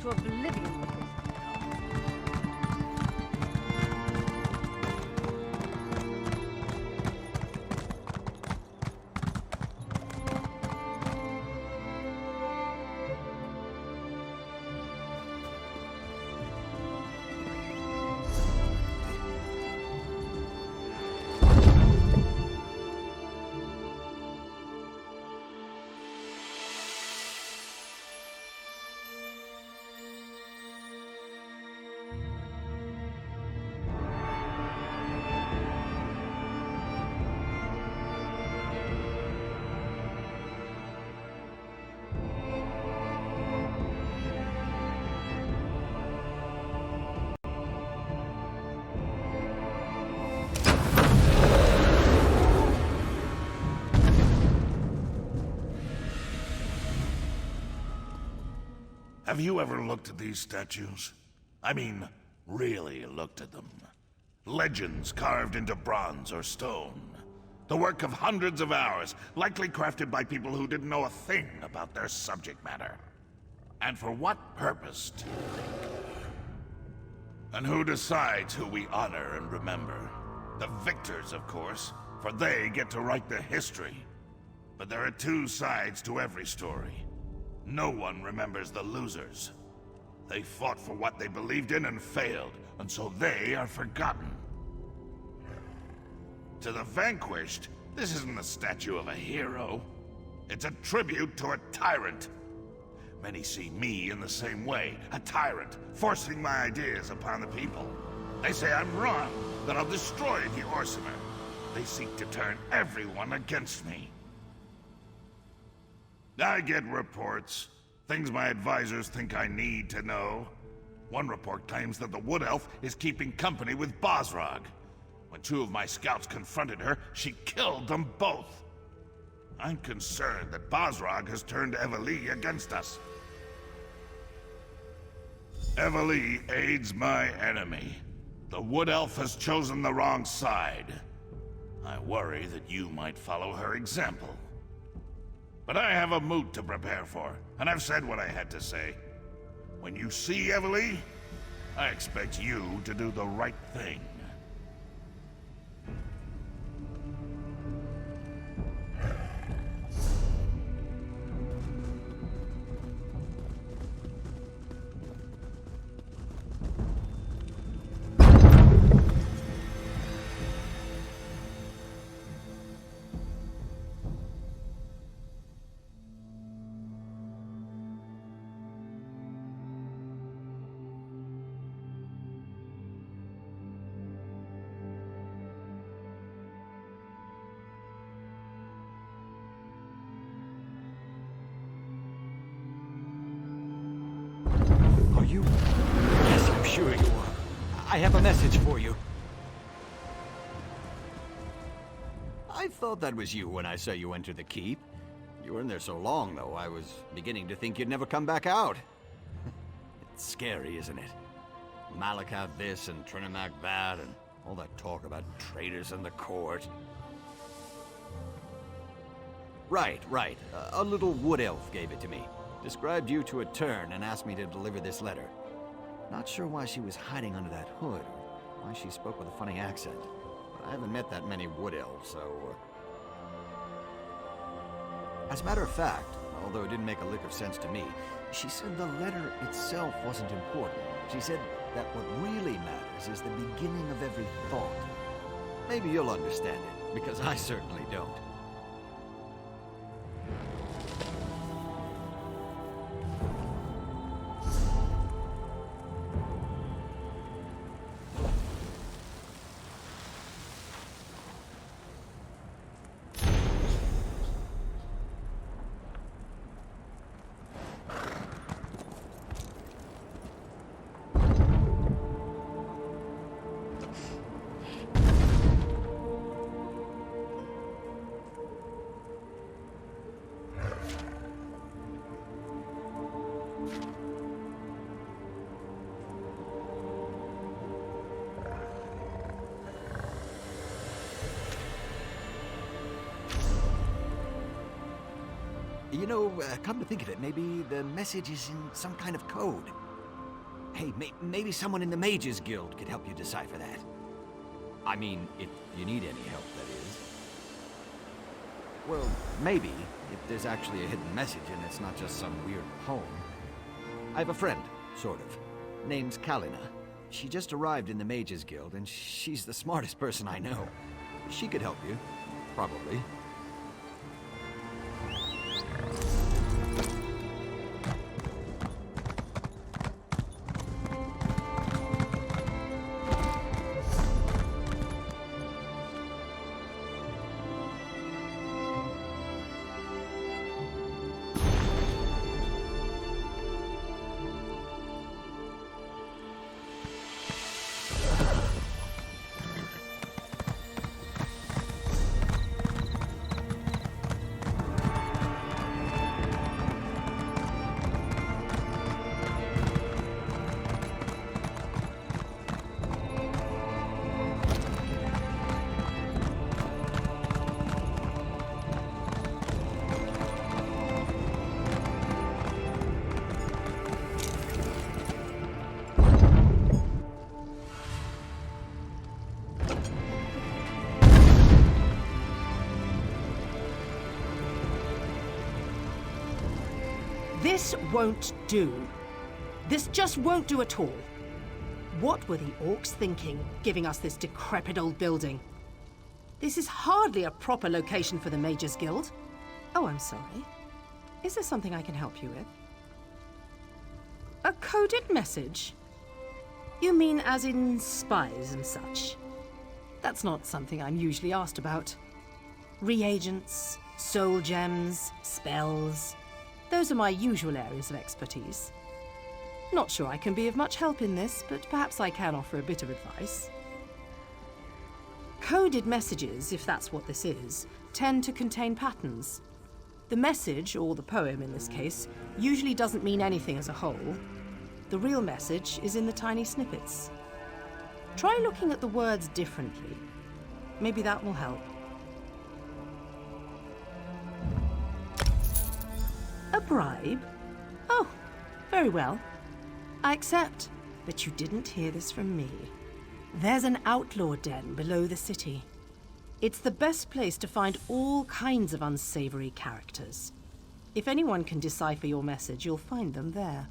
Speaker 4: To oblivion with this.
Speaker 2: Have you ever looked at these statues? I mean, really looked at them. Legends carved into bronze or stone. The work of hundreds of hours, likely crafted by people who didn't know a thing about their subject matter. And for what purpose, do you think? And who decides who we honor and remember? The victors, of course, for they get to write the history. But there are two sides to every story. No one remembers the losers. They fought for what they believed in and failed, and so they are forgotten. To the vanquished, this isn't a statue of a hero. It's a tribute to a tyrant. Many see me in the same way, a tyrant, forcing my ideas upon the people. They say I'm wrong, that I'll destroy the Orcimer. They seek to turn everyone against me. I get reports, things my advisors think I need to know. One report claims that the Wood Elf is keeping company with Bagrakh. When two of my scouts confronted her, she killed them both. I'm concerned that Bagrakh has turned Eveli against us. Eveli aids my enemy. The Wood Elf has chosen the wrong side. I worry that you might follow her example. But I have a moot to prepare for, and I've said what I had to say. When you see Eveli, I expect you to do the right thing.
Speaker 16: You? Yes, I'm sure you are. I have a message for you. I thought that was you when I saw you enter the keep. You were in there so long, though, I was beginning to think you'd never come back out. It's scary, isn't it? Malakath this and Trinimac that, and all that talk about traitors in the court. Right. A little wood elf gave it to me. Described you to a turn and asked me to deliver this letter. Not sure why she was hiding under that hood, or why she spoke with a funny accent. But I haven't met that many wood elves, so... As a matter of fact, although it didn't make a lick of sense to me, she said the letter itself wasn't important. She said that what really matters is the beginning of every thought. Maybe you'll understand it, because I certainly don't. You know, come to think of it, maybe the message is in some kind of code. Hey, maybe someone in the Mages Guild could help you decipher that. I mean, if you need any help, that is. Well, maybe, if there's actually a hidden message and it's not just some weird poem. I have a friend, sort of. Name's Kalina. She just arrived in the Mages Guild, and she's the smartest person I know. She could help you, probably.
Speaker 17: This won't do. This just won't do at all. What were the orcs thinking, giving us this decrepit old building? This is hardly a proper location for the Mages Guild. Oh, I'm sorry. Is there something I can help you with? A coded message? You mean as in spies and such? That's not something I'm usually asked about. Reagents, soul gems, spells. Those are my usual areas of expertise. Not sure I can be of much help in this, but perhaps I can offer a bit of advice. Coded messages, if that's what this is, tend to contain patterns. The message, or the poem in this case, usually doesn't mean anything as a whole. The real message is in the tiny snippets. Try looking at the words differently. Maybe that will help. A bribe? Oh, very well. I accept, but you didn't hear this from me. There's an outlaw den below the city. It's the best place to find all kinds of unsavory characters. If anyone can decipher your message, you'll find them there.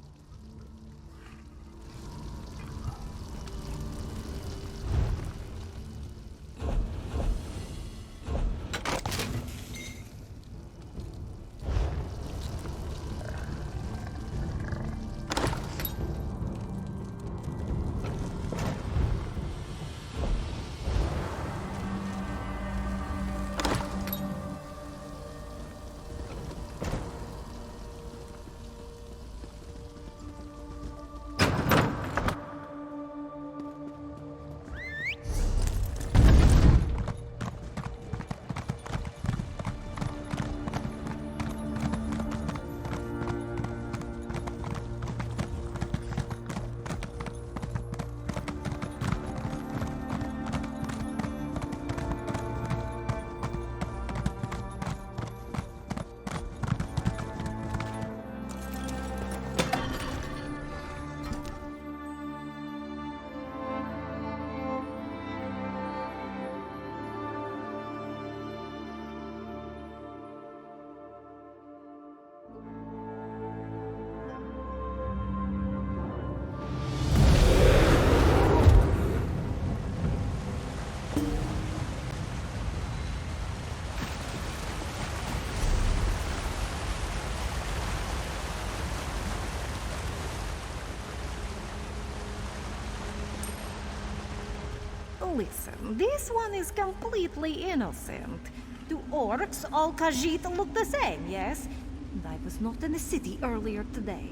Speaker 18: Listen, this one is completely innocent. Do orcs all Khajiit look the same, yes? And I was not in the city earlier today.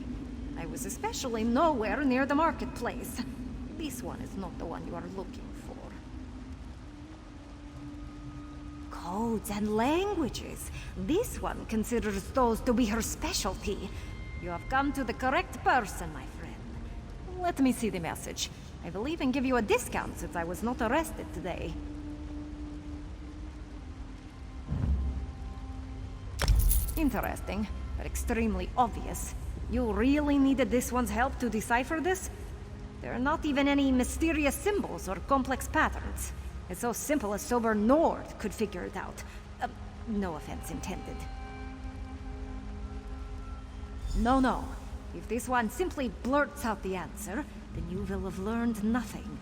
Speaker 18: I was especially nowhere near the marketplace. This one is not the one you are looking for. Codes and languages. This one considers those to be her specialty. You have come to the correct person, my friend. Let me see the message. I will even give you a discount since I was not arrested today. Interesting, but extremely obvious. You really needed this one's help to decipher this? There are not even any mysterious symbols or complex patterns. It's so simple a sober Nord could figure it out. No offense intended. No. If this one simply blurts out the answer, then you will have learned nothing.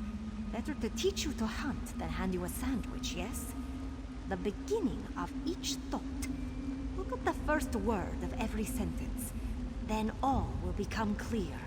Speaker 18: Better to teach you to hunt than hand you a sandwich, yes? The beginning of each thought. Look at the first word of every sentence. Then all will become clear.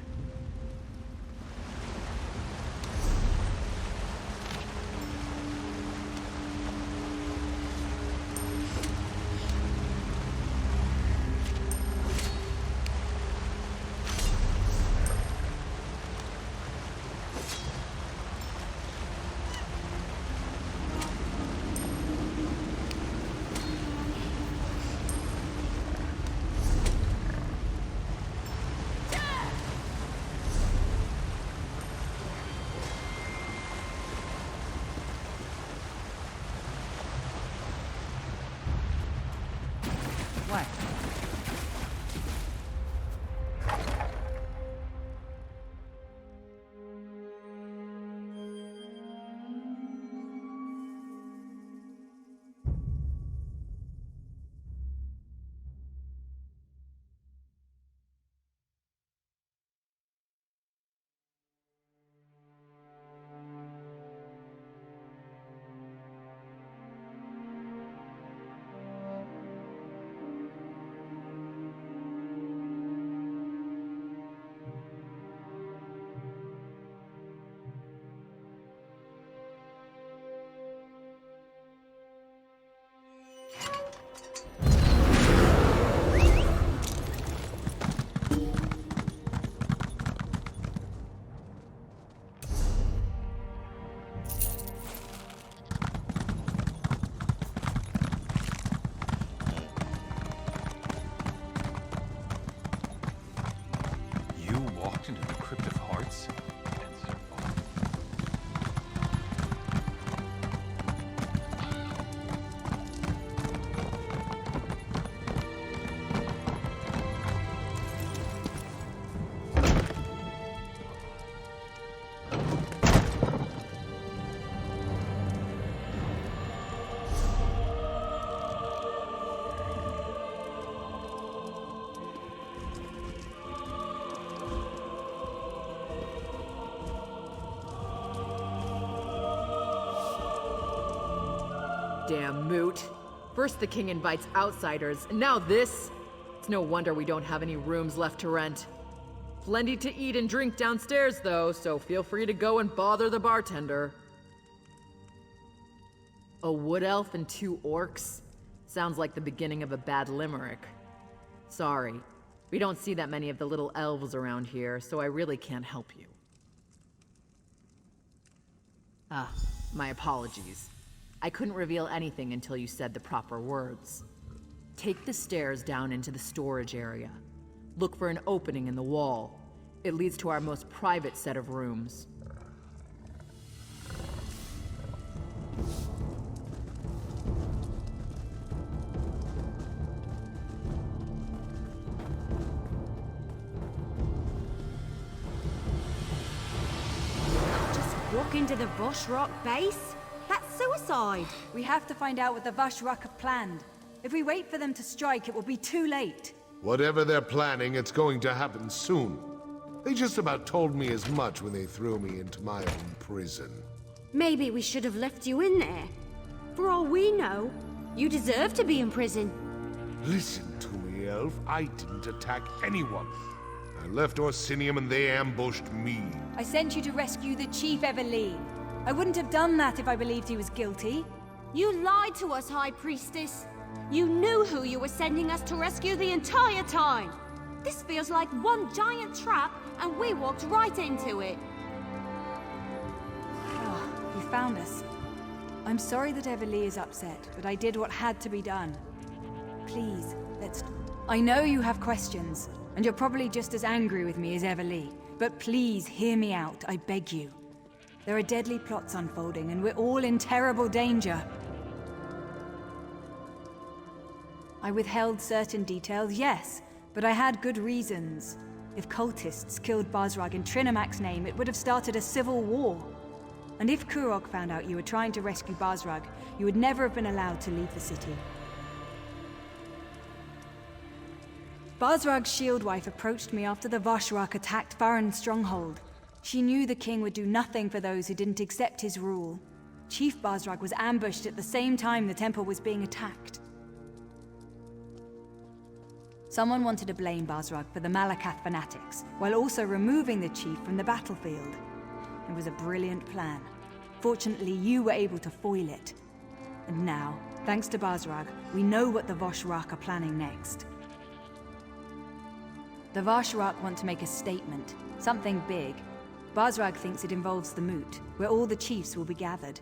Speaker 19: Damn moot. First the king invites outsiders, and now this? It's no wonder we don't have any rooms left to rent. Plenty to eat and drink downstairs, though, so feel free to go and bother the bartender. A wood elf and 2 orcs? Sounds like the beginning of a bad limerick. Sorry, we don't see that many of the little elves around here, so I really can't help you. Ah, my apologies. I couldn't reveal anything until you said the proper words. Take the stairs down into the storage area. Look for an opening in the wall. It leads to our most private set of rooms.
Speaker 3: Just walk into the Bjoulsae base? That's suicide!
Speaker 5: We have to find out what the Bjoulsae have planned. If we wait for them to strike, it will be too late.
Speaker 9: Whatever they're planning, it's going to happen soon. They just about told me as much when they threw me into my own prison.
Speaker 3: Maybe we should have left you in there. For all we know, you deserve to be in prison.
Speaker 9: Listen to me, Elf. I didn't attack anyone. I left Orsinium and they ambushed me.
Speaker 5: I sent you to rescue the Chief Everlee. I wouldn't have done that if I believed he was guilty.
Speaker 3: You lied to us, High Priestess. You knew who you were sending us to rescue the entire time. This feels like one giant trap, and we walked right into it.
Speaker 5: Oh, you found us. I'm sorry that Everlee is upset, but I did what had to be done. Please, let's... I know you have questions, and you're probably just as angry with me as Everlee, but please hear me out, I beg you. There are deadly plots unfolding, and we're all in terrible danger. I withheld certain details, yes, but I had good reasons. If cultists killed Bagrakh in Trinamac's name, it would have started a civil war. And if Kurog found out you were trying to rescue Bagrakh, you would never have been allowed to leave the city. Bagrakh's shield wife approached me after the Vashrak attacked Farron's stronghold. She knew the king would do nothing for those who didn't accept his rule. Chief Bagrakh was ambushed at the same time the temple was being attacked. Someone wanted to blame Bagrakh for the Malakath fanatics, while also removing the chief from the battlefield. It was a brilliant plan. Fortunately, you were able to foil it. And now, thanks to Bagrakh, we know what the Vashrak are planning next. The Vashrak want to make a statement, something big. Bagrakh thinks it involves the Moot, where all the chiefs will be gathered.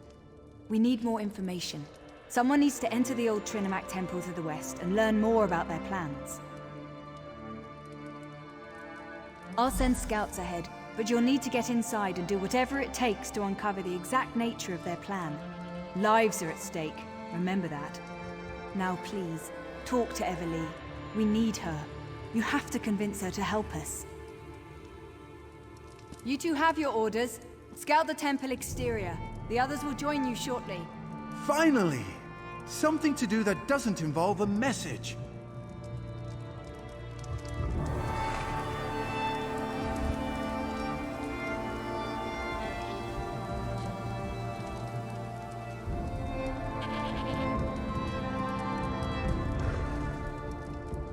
Speaker 5: We need more information. Someone needs to enter the old Trinamac temple to the west and learn more about their plans. I'll send scouts ahead, but you'll need to get inside and do whatever it takes to uncover the exact nature of their plan. Lives are at stake, remember that. Now please, talk to Everlee. We need her. You have to convince her to help us. You two have your orders. Scout the temple exterior. The others will join you shortly.
Speaker 10: Finally! Something to do that doesn't involve a message.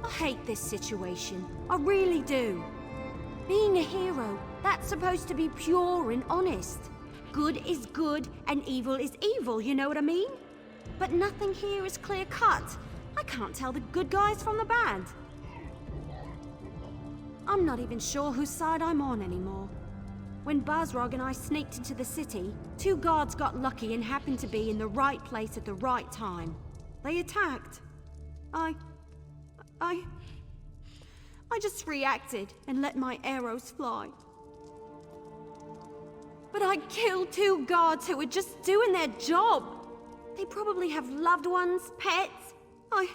Speaker 3: I hate this situation. I really do. Being a hero, that's supposed to be pure and honest. Good is good and evil is evil, you know what I mean? But nothing here is clear-cut. I can't tell the good guys from the bad. I'm not even sure whose side I'm on anymore. When Bagrakh and I sneaked into the city, 2 guards got lucky and happened to be in the right place at the right time. They attacked. I just reacted and let my arrows fly. But I killed 2 guards who were just doing their job. They probably have loved ones, pets. I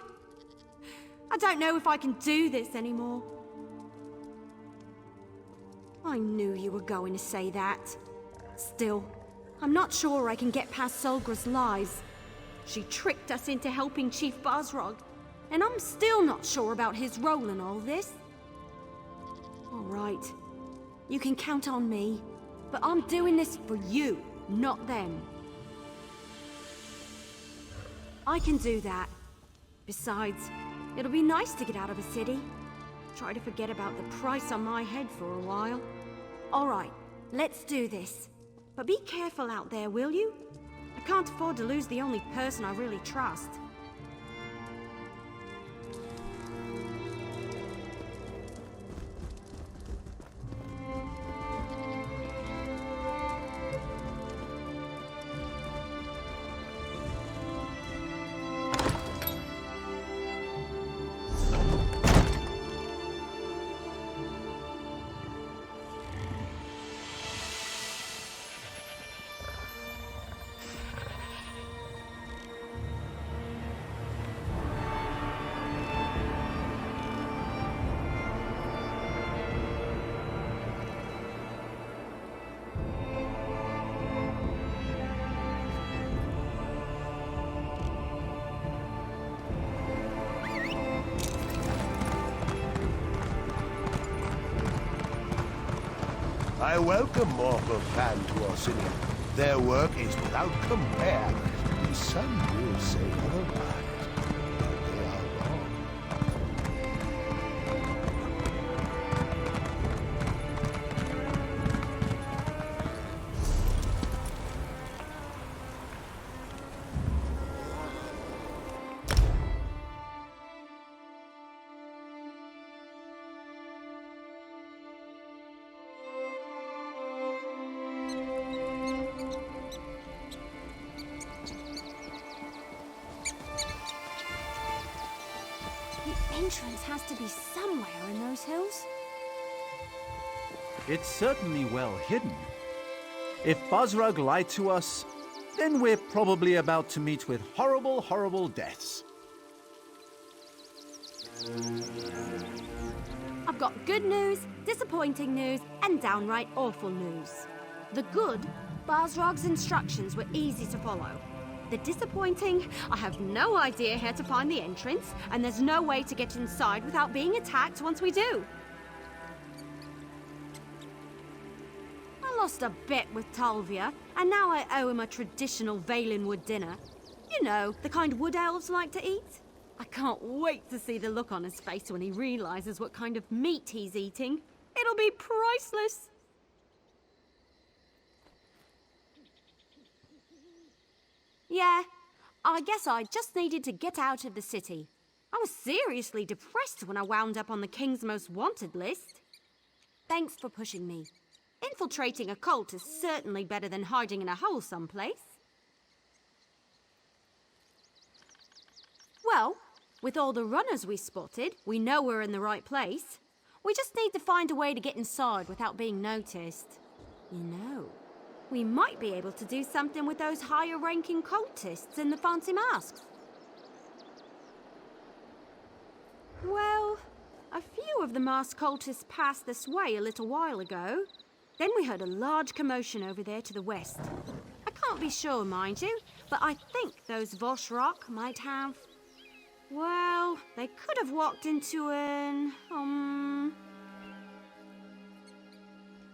Speaker 3: don't know if I can do this anymore. I knew you were going to say that. Still, I'm not sure I can get past Solgra's lies. She tricked us into helping Chief Bagrakh, and I'm still not sure about his role in all this. All right, you can count on me, but I'm doing this for you, not them. I can do that. Besides, it'll be nice to get out of the city. Try to forget about the price on my head for a while. All right, let's do this. But be careful out there, will you? I can't afford to lose the only person I really trust.
Speaker 1: I welcome Morkul Clan to Orsinium. Their work is without compare. The sun will say otherwise, but they are wrong.
Speaker 3: Entrance has to be somewhere in those hills.
Speaker 10: It's certainly well hidden. If Bagrakh lied to us, then we're probably about to meet with horrible, horrible deaths.
Speaker 3: I've got good news, disappointing news, and downright awful news. The good, Bazrog's instructions were easy to follow. The disappointing, I have no idea how to find the entrance, and there's no way to get inside without being attacked once we do. I lost a bet with Talvia, and now I owe him a traditional Valenwood dinner. You know, the kind wood elves like to eat. I can't wait to see the look on his face when he realizes what kind of meat he's eating. It'll be priceless. Yeah, I guess I just needed to get out of the city. I was seriously depressed when I wound up on the King's Most Wanted list. Thanks for pushing me. Infiltrating a cult is certainly better than hiding in a hole someplace. Well, with all the runners we spotted, we know we're in the right place. We just need to find a way to get inside without being noticed. You know, we might be able to do something with those higher-ranking cultists in the fancy masks. Well, a few of the masked cultists passed this way a little while ago. Then we heard a large commotion over there to the west. I can't be sure, mind you, but I think those Wrothgar might have... Well, they could have walked into an...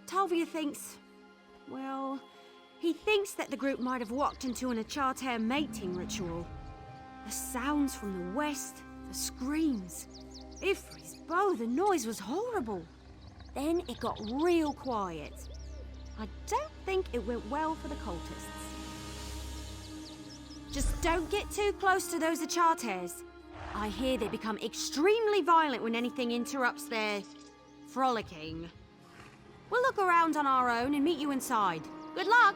Speaker 3: Talvia thinks... Well, he thinks that the group might have walked into an Acharter mating ritual. The sounds from the west, the screams. Ifri's bow, the noise was horrible. Then it got real quiet. I don't think it went well for the cultists. Just don't get too close to those Acharters. I hear they become extremely violent when anything interrupts their frolicking. We'll look around on our own and meet you inside. Good luck!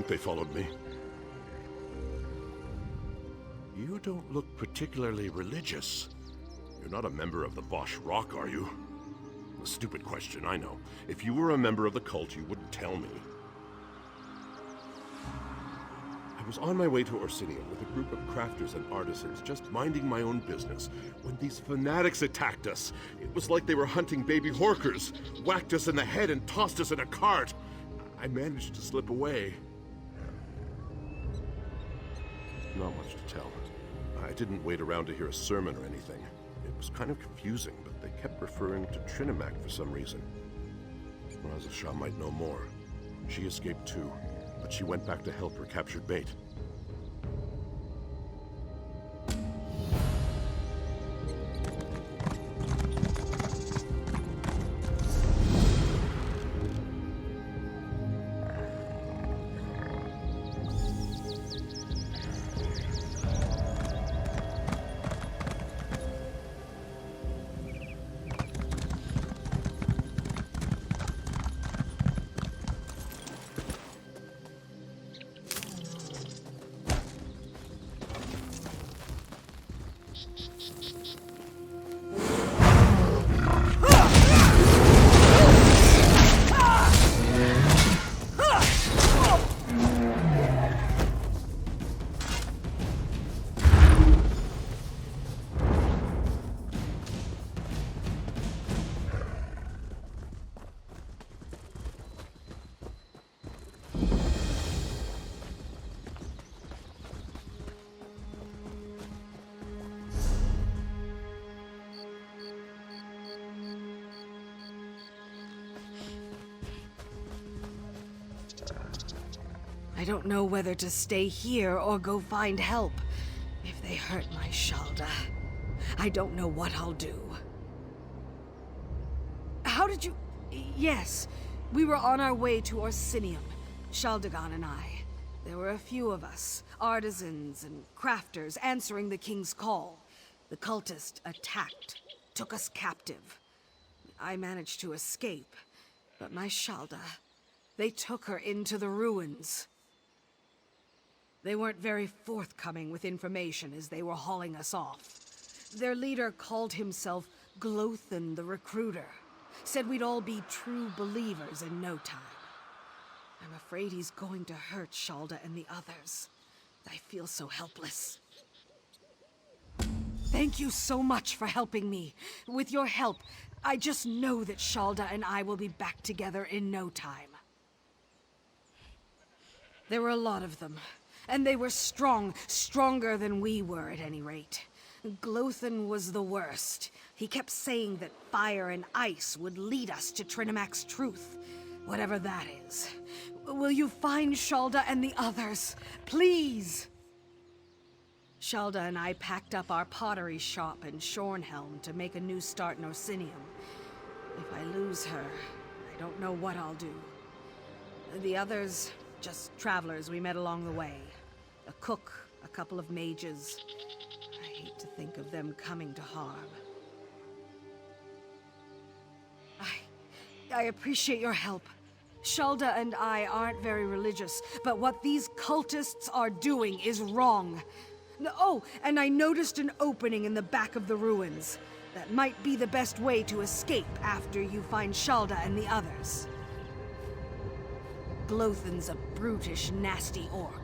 Speaker 9: They followed me. You don't look particularly religious. You're not a member of the Bjoulsae, are you? A stupid question, I know. If you were a member of the cult, you wouldn't tell me. I was on my way to Orsinium with a group of crafters and artisans, just minding my own business, when these fanatics attacked us. It was like they were hunting baby horkers, whacked us in the head and tossed us in a cart. I managed to slip away. Not much to tell. I didn't wait around to hear a sermon or anything. It was kind of confusing, but they kept referring to Trinimac for some reason. Razasha might know more. She escaped too, but she went back to help her captured bait.
Speaker 5: I don't know whether to stay here or go find help. If they hurt my Shalda, I don't know what I'll do. How did you... Yes, we were on our way to Orsinium, Shaldagon and I. There were a few of us, artisans and crafters, answering the king's call. The cultist attacked, took us captive.
Speaker 14: I managed to escape, but my Shalda, they took her into the ruins. They weren't very forthcoming with information as they were hauling us off. Their leader called himself Glothan the Recruiter. Said we'd all be true believers in no time. I'm afraid he's going to hurt Shalda and the others. I feel so helpless. Thank you so much for helping me. With your help, I just know that Shalda and I will be back together in no time. There were a lot of them, and they were strong, stronger than we were at any rate. Glothan was the worst. He kept saying that fire and ice would lead us to Trinamac's truth, whatever that is. Will you find Shalda and the others, please? Shalda and I packed up our pottery shop in Shornhelm to make a new start in Orsinium. If I lose her, I don't know what I'll do. The others, just travelers we met along the way. A cook, a couple of mages. I hate to think of them coming to harm. I appreciate your help. Shalda and I aren't very religious, but what these cultists are doing is wrong. Oh, and I noticed an opening in the back of the ruins. That might be the best way to escape after you find Shalda and the others. Glothan's a brutish, nasty orc.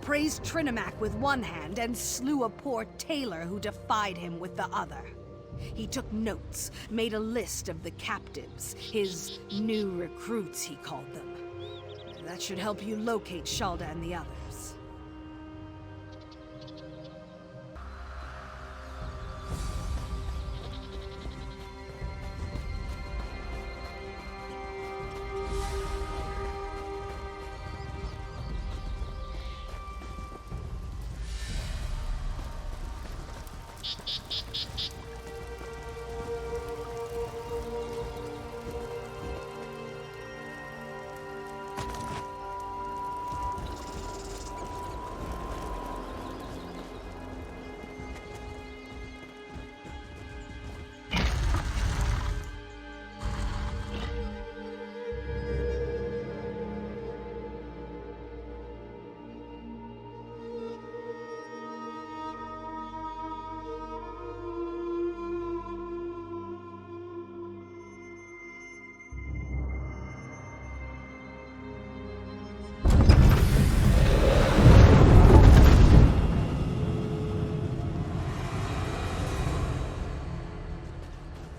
Speaker 14: Praised Trinamac with one hand and slew a poor tailor who defied him with the other. He took notes, made a list of the captives, his new recruits, he called them. That should help you locate Shalda and the others.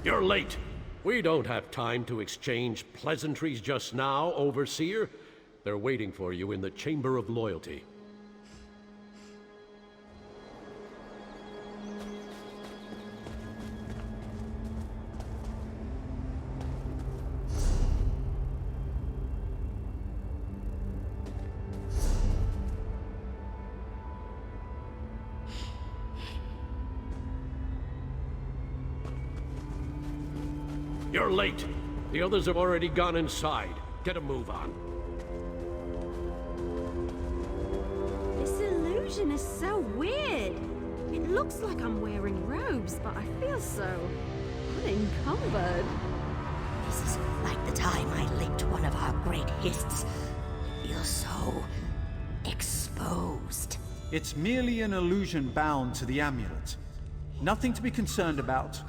Speaker 20: You're late. We don't have time to exchange pleasantries just now, Overseer. They're waiting for you in the Chamber of Loyalty. You're late. The others have already gone inside. Get a move on.
Speaker 3: This illusion is so weird. It looks like I'm wearing robes, but I feel so unencumbered.
Speaker 21: This is like the time I licked one of our great hists. I feel so exposed.
Speaker 10: It's merely an illusion bound to the amulet. Nothing to be concerned about.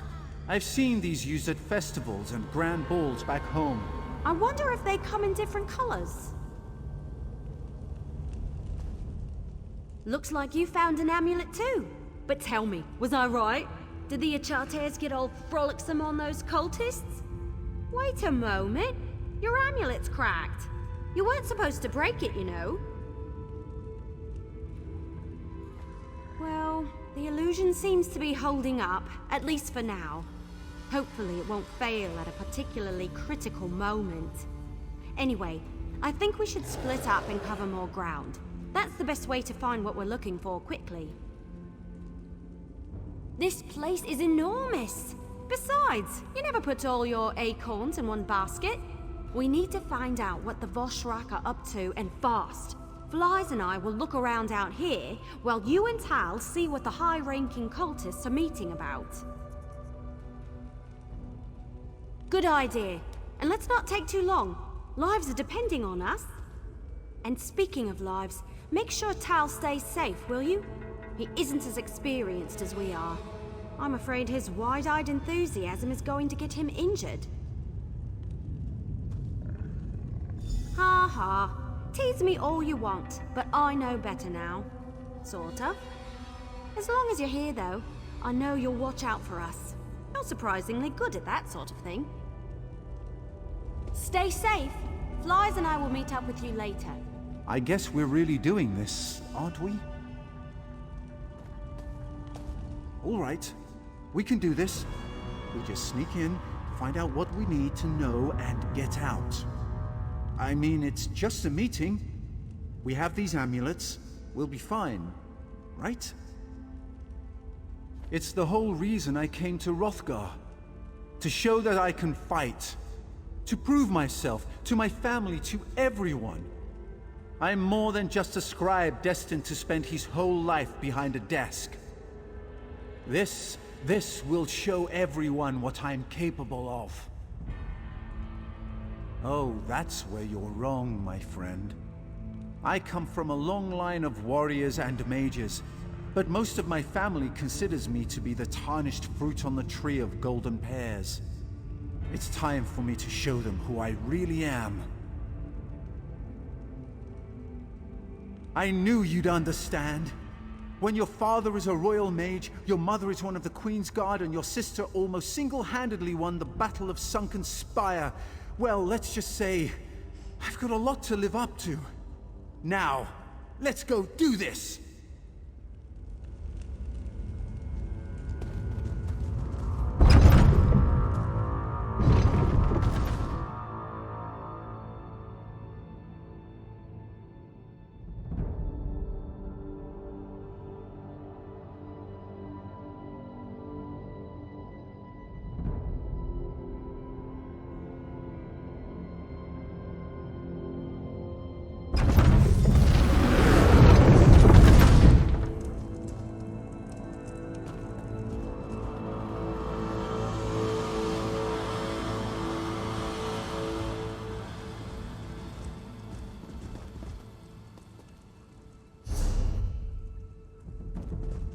Speaker 10: I've seen these used at festivals and grand balls back home.
Speaker 3: I wonder if they come in different colors. Looks like you found an amulet too. But tell me, was I right? Did the Achates get all frolicsome on those cultists? Wait a moment. Your amulet's cracked. You weren't supposed to break it, you know. Well, the illusion seems to be holding up, at least for now. Hopefully it won't fail at a particularly critical moment. Anyway, I think we should split up and cover more ground. That's the best way to find what we're looking for quickly. This place is enormous! Besides, you never put all your acorns in one basket. We need to find out what the Voshrak are up to, and fast. Flies and I will look around out here, while you and Tal see what the high-ranking cultists are meeting about. Good idea. And let's not take too long. Lives are depending on us. And speaking of lives, make sure Tal stays safe, will you? He isn't as experienced as we are. I'm afraid his wide-eyed enthusiasm is going to get him injured. Ha ha. Tease me all you want, but I know better now. Sort of. As long as you're here, though, I know you'll watch out for us. You're surprisingly good at that sort of thing. Stay safe. Flies and I will meet up with you later.
Speaker 10: I guess we're really doing this, aren't we? All right. We can do this. We just sneak in, find out what we need to know, and get out. I mean, it's just a meeting. We have these amulets. We'll be fine, right? It's the whole reason I came to Wrothgar. To show that I can fight. To prove myself, to my family, to everyone. I'm more than just a scribe destined to spend his whole life behind a desk. This will show everyone what I'm capable of. Oh, that's where you're wrong, my friend. I come from a long line of warriors and mages, but most of my family considers me to be the tarnished fruit on the tree of golden pears. It's time for me to show them who I really am. I knew you'd understand. When your father is a royal mage, your mother is one of the Queen's Guard, and your sister almost single-handedly won the Battle of Sunken Spire, well, let's just say, I've got a lot to live up to. Now, let's go do this!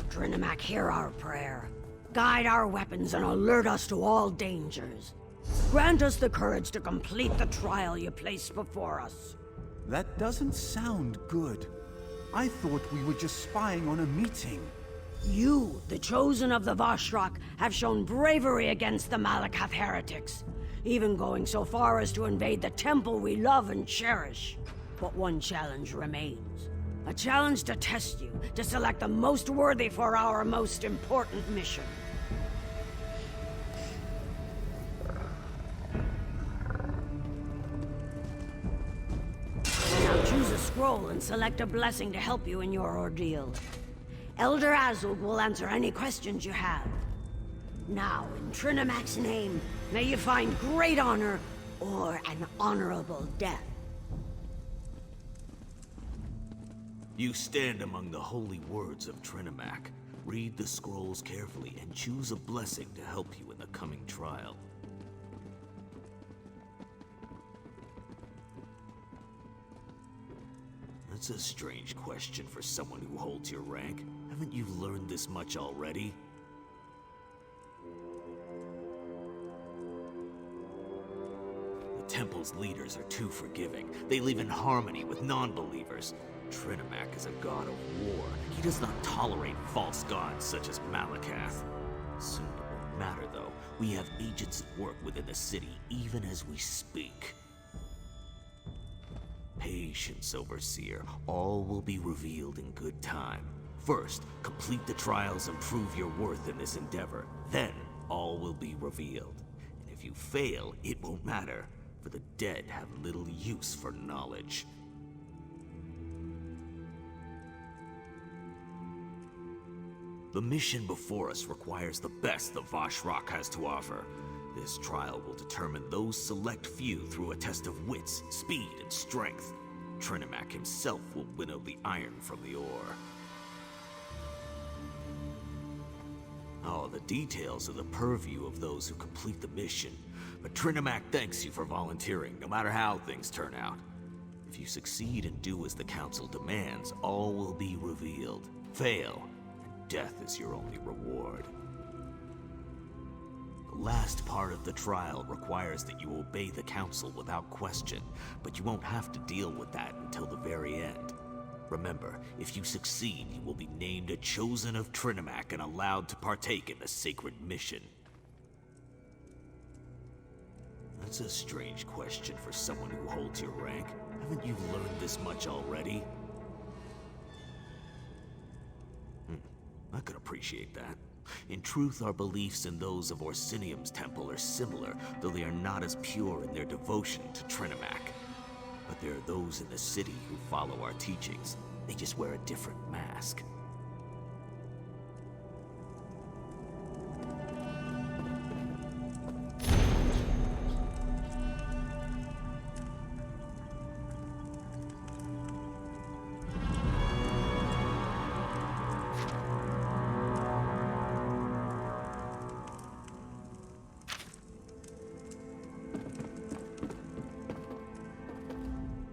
Speaker 13: Trinimac, hear our prayer. Guide our weapons and alert us to all dangers. Grant us the courage to complete the trial you placed before us.
Speaker 10: That doesn't sound good. I thought we were just spying on a meeting.
Speaker 13: You, the chosen of the Vashrak, have shown bravery against the Malakath heretics, even going so far as to invade the temple we love and cherish. But one challenge remains. A challenge to test you, to select the most worthy for our most important mission. Now choose a scroll and select a blessing to help you in your ordeal. Elder Azul will answer any questions you have. Now, in Trinimac's name, may you find great honor or an honorable death.
Speaker 6: You stand among the holy words of Trinimac. Read the scrolls carefully and choose a blessing to help you in the coming trial. That's a strange question for someone who holds your rank. Haven't you learned this much already? The Temple's leaders are too forgiving. They live in harmony with non-believers. Trinimac is a god of war. He does not tolerate false gods such as Malakath. Soon it won't matter, though. We have agents at work within the city, even as we speak. Patience, Overseer. All will be revealed in good time. First, complete the trials and prove your worth in this endeavor. Then, all will be revealed. And if you fail, it won't matter, for the dead have little use for knowledge. The mission before us requires the best the Vashrak has to offer. This trial will determine those select few through a test of wits, speed, and strength. Trinimac himself will winnow the iron from the ore. Oh, the details are the purview of those who complete the mission. but Trinimac thanks you for volunteering, no matter how things turn out. If you succeed and do as the Council demands, all will be revealed. Fail, and death is your only reward. The last part of the trial requires that you obey the Council without question, but you won't have to deal with that until the very end. Remember, if you succeed, you will be named a Chosen of Trinimac and allowed to partake in the sacred mission. That's a strange question for someone who holds your rank. Haven't you learned this much already? I could appreciate that. In truth, our beliefs and those of Orsinium's temple are similar, though they are not as pure in their devotion to Trinimac. But there are those in the city who follow our teachings. They just wear a different mask.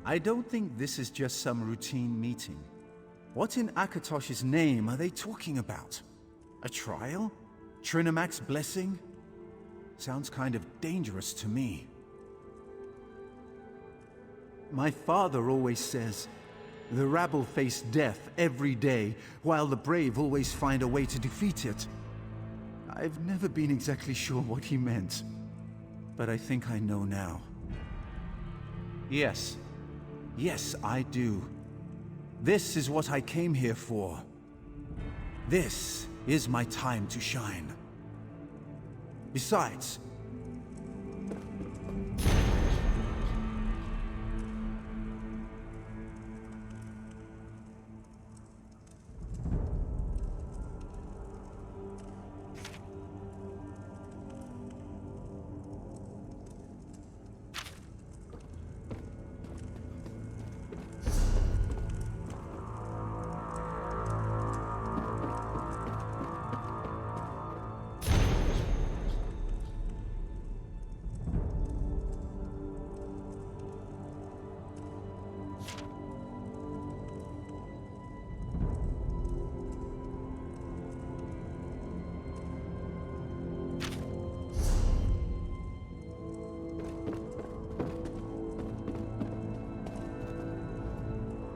Speaker 10: I don't think this is just some routine meeting. What in Akatosh's name are they talking about? A trial? Trinimac's blessing? Sounds kind of dangerous to me. My father always says, the rabble face death every day, while the brave always find a way to defeat it. I've never been exactly sure what he meant, but I think I know now. Yes. Yes, I do. This is what I came here for. This is my time to shine. Besides,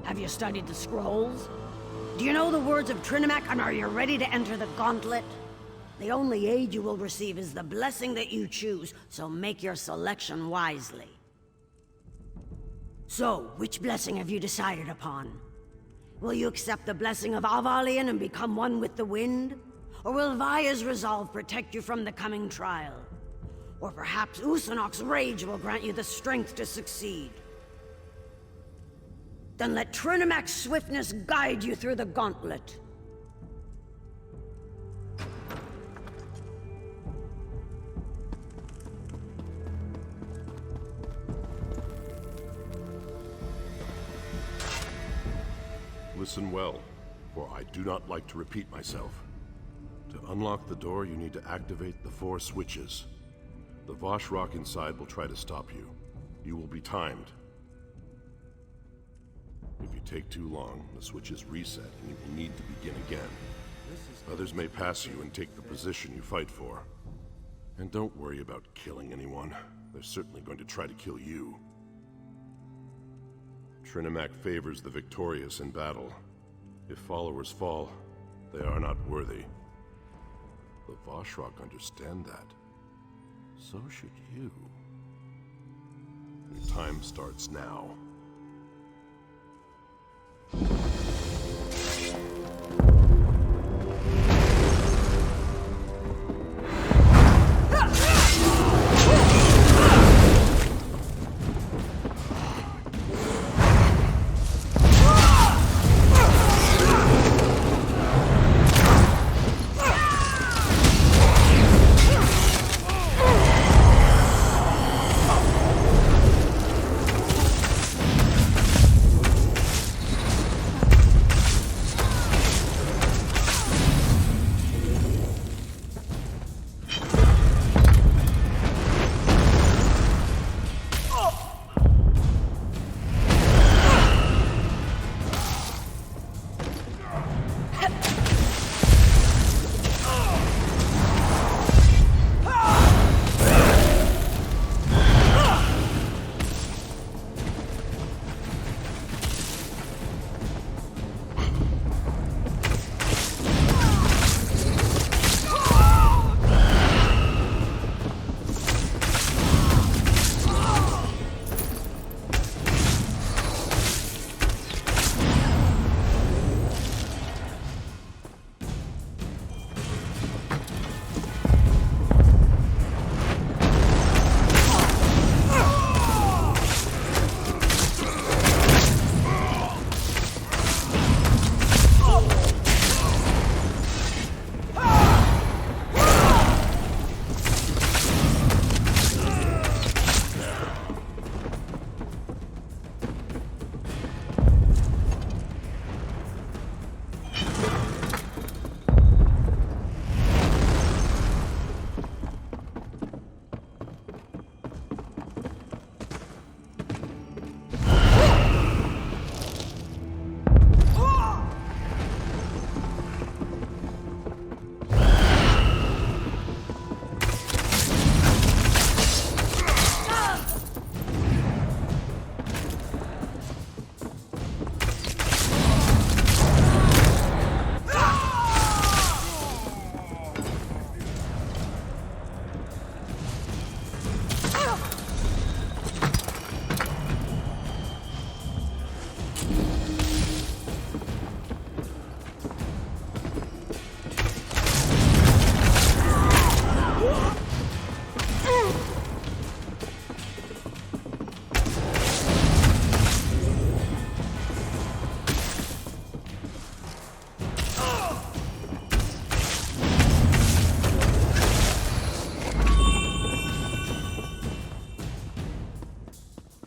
Speaker 13: Have you studied the scrolls? Do you know the words of Trinimac, and are you ready to enter the gauntlet? The only aid you will receive is the blessing that you choose, so make your selection wisely. So, which blessing have you decided upon? Will you accept the blessing of Avalion and become one with the wind? Or will Vaya's resolve protect you from the coming trial? Or perhaps Usanok's rage will grant you the strength to succeed? Then let Trinimac's swiftness guide you through the gauntlet.
Speaker 9: Listen well, for I do not like to repeat myself. To unlock the door, you need to activate the 4 switches. The Vosh rock inside will try to stop you. You will be timed. If you take too long, the switches reset and you will need to begin again. Others may pass you and take the position you fight for. And don't worry about killing anyone. They're certainly going to try to kill you. Trinimac favors the victorious in battle. If followers fall, they are not worthy. The Voshrock understand that. So should you. Your time starts now.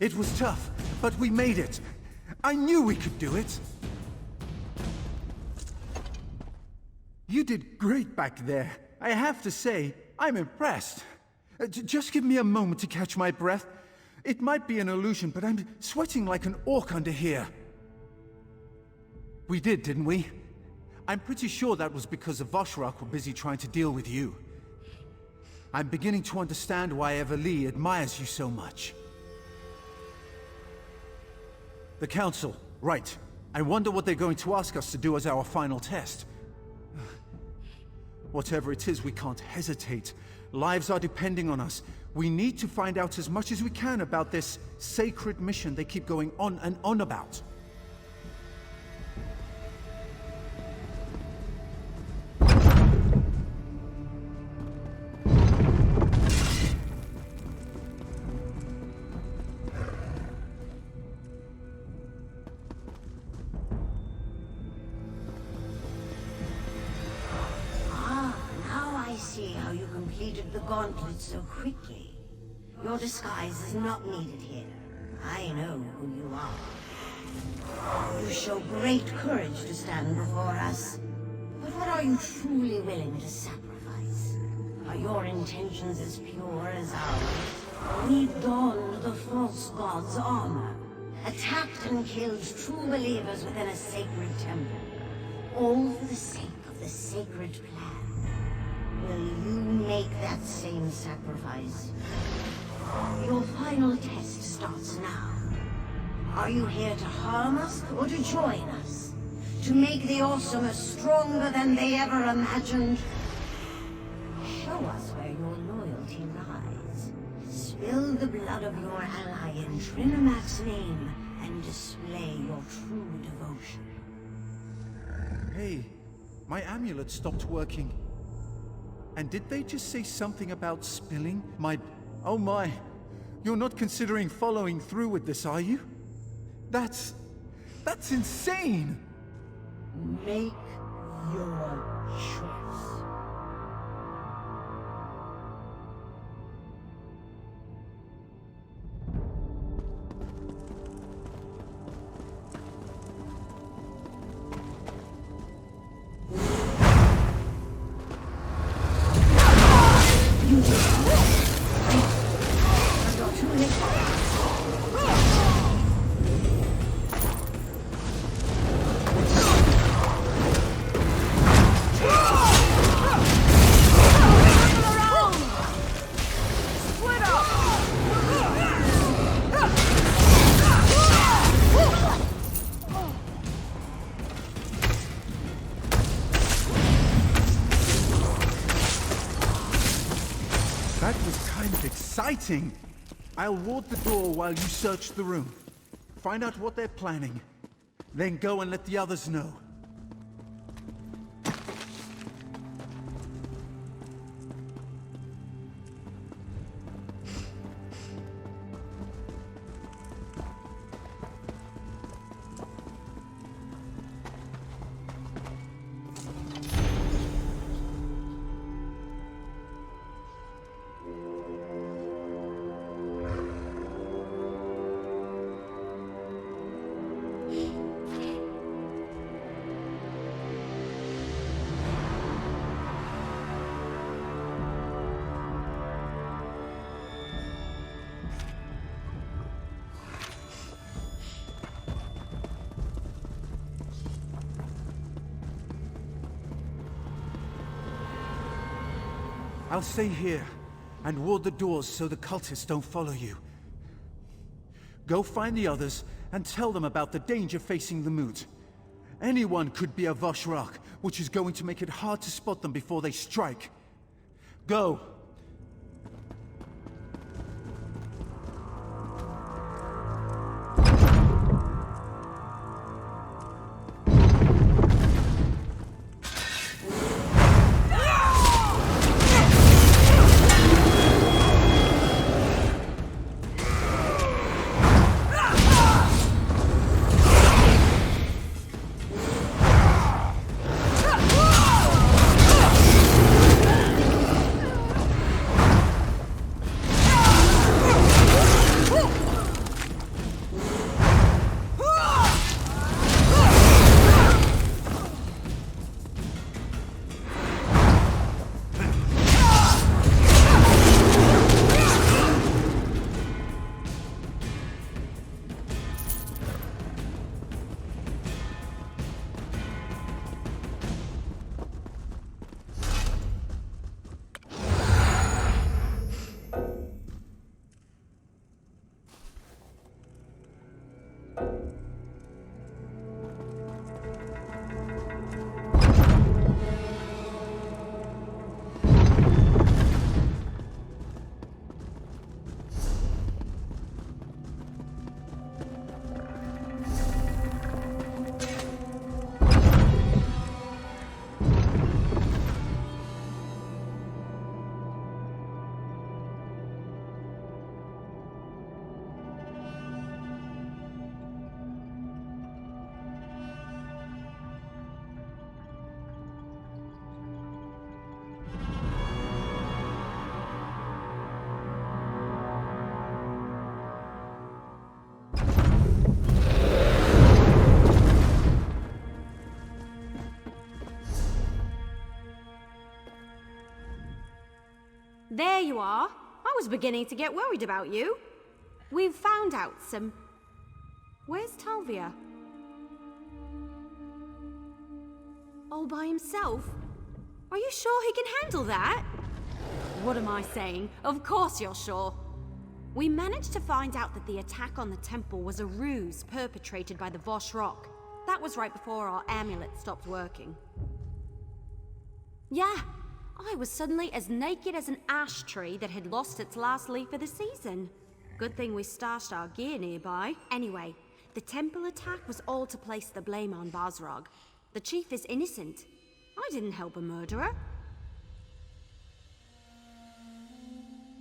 Speaker 10: It was tough, but we made it. I knew we could do it. You did great back there. I have to say, I'm impressed. Just give me a moment to catch my breath. It might be an illusion, but I'm sweating like an orc under here. We did, didn't we? I'm pretty sure that was because the Wrothgar were busy trying to deal with you. I'm beginning to understand why Everlee admires you so much. The Council, right. I wonder what they're going to ask us to do as our final test. Whatever it is, we can't hesitate. Lives are depending on us. We need to find out as much as we can about this sacred mission they keep going on and on about.
Speaker 21: The gauntlet so quickly. Your disguise is not needed here. I know who you are. You show great courage to stand before us. But what are you truly willing to sacrifice? Are your intentions as pure as ours? We donned the false god's armor, attacked and killed true believers within a sacred temple, all for the sake of the sacred plan. Will you make that same sacrifice? Your final test starts now. Are you here to harm us or to join us? To make the Awesomers stronger than they ever imagined? Show us where your loyalty lies. Spill the blood of your ally in Trinamac's name and display your true devotion.
Speaker 10: Hey, my amulet stopped working. And did they just say something about spilling my... Oh my, you're not considering following through with this, are you? That's insane!
Speaker 21: Make your choice.
Speaker 10: Exciting! I'll ward the door while you search the room. Find out what they're planning. Then go and let the others know. I'll stay here and ward the doors so the cultists don't follow you. Go find the others and tell them about the danger facing the moot. Anyone could be a Wrothgar, which is going to make it hard to spot them before they strike. Go!
Speaker 3: you are. I was beginning to get worried about you. We've found out some... Where's Talvia? All by himself? Are you sure he can handle that? What am I saying? Of course you're sure. We managed to find out that the attack on the temple was a ruse perpetrated by the Vosh Rock. That was right before our amulet stopped working. Yeah, I was suddenly as naked as an ash tree that had lost its last leaf of the season. Good thing we stashed our gear nearby. Anyway, the temple attack was all to place the blame on Bagrakh. The chief is innocent. I didn't help a murderer.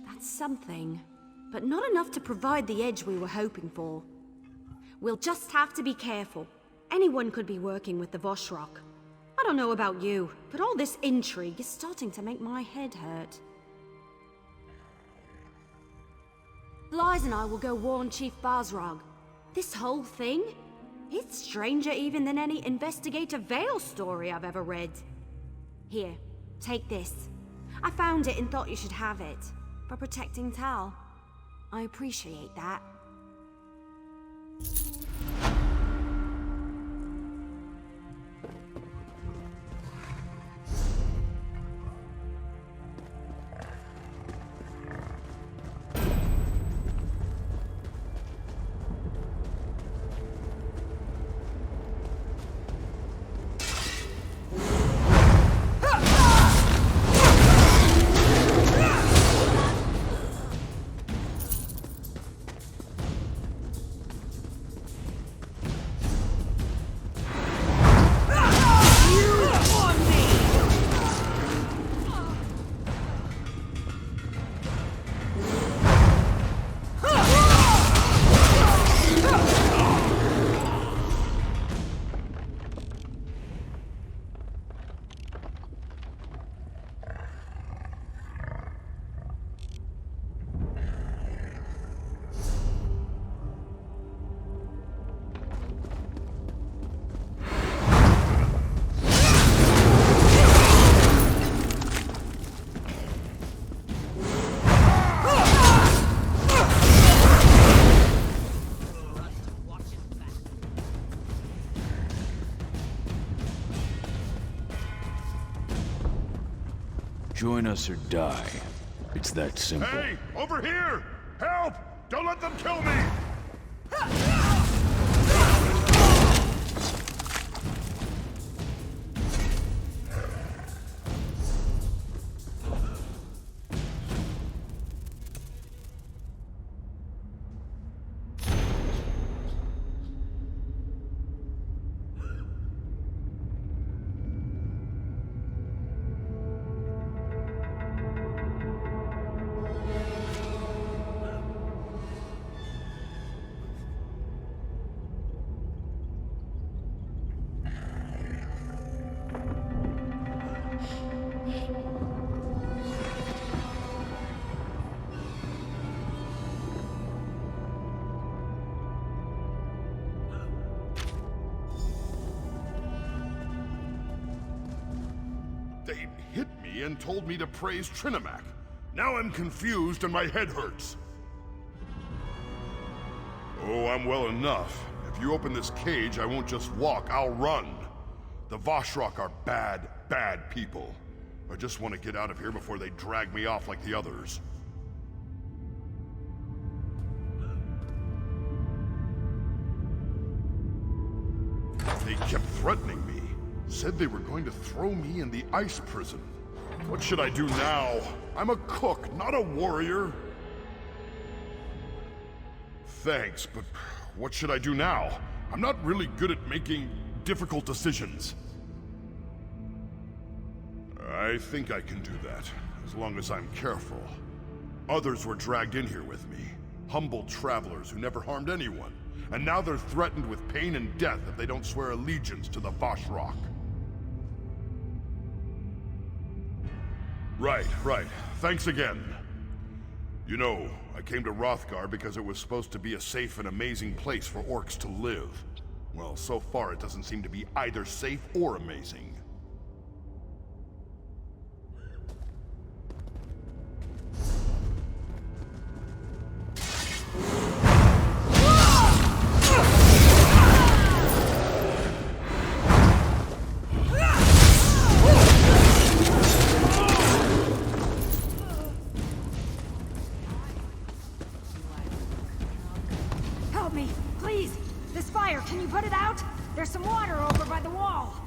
Speaker 3: That's something, but not enough to provide the edge we were hoping for. We'll just have to be careful. Anyone could be working with the Vosh Rock. I don't know about you, but all this intrigue is starting to make my head hurt. Blythe and I will go warn Chief Bagrakh. This whole thing? It's stranger even than any Investigator Vale story I've ever read. Here, take this. I found it and thought you should have it. For protecting Tal. I appreciate that.
Speaker 7: Join us or die. It's that simple.
Speaker 2: Hey! Over here! Help! Don't let them kill me! They hit me and told me to praise Trinimac. Now I'm confused and my head hurts. Oh, I'm well enough. If you open this cage, I won't just walk, I'll run. The Voshrok are bad, bad people. I just want to get out of here before they drag me off like the others. They kept threatening me. Said they were going to throw me in the ice prison. What should I do now? I'm a cook, not a warrior. Thanks, but what should I do now? I'm not really good at making difficult decisions. I think I can do that, as long as I'm careful. Others were dragged in here with me. Humble travelers who never harmed anyone. And now they're threatened with pain and death if they don't swear allegiance to the Voshrok. Right. Thanks again. You know, I came to Wrothgar because it was supposed to be a safe and amazing place for orcs to live. Well, so far it doesn't seem to be either safe or amazing.
Speaker 8: help me, please! This fire, can you put it out? There's some water over by the wall.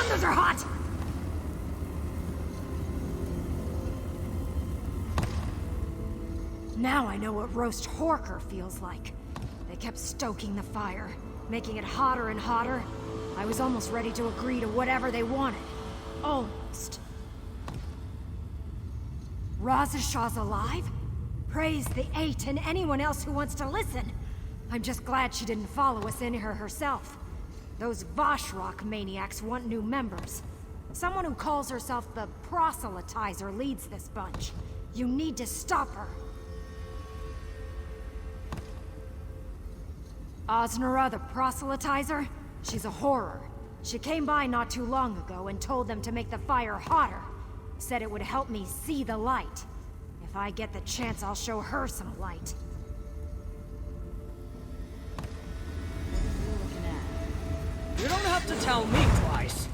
Speaker 8: Those are hot! Now I know what roast Horker feels like. They kept stoking the fire, making it hotter and hotter. I was almost ready to agree to whatever they wanted. Almost. Razashaw's alive? Praise the Eight and anyone else who wants to listen. I'm just glad she didn't follow us in here herself. Those Vashrock maniacs want new members. Someone who calls herself the Proselytizer leads this bunch. You need to stop her. Osnora, the Proselytizer? She's a horror. She came by not too long ago and told them to make the fire hotter. Said it would help me see the light. If I get the chance, I'll show her some light.
Speaker 22: You don't have to tell me twice.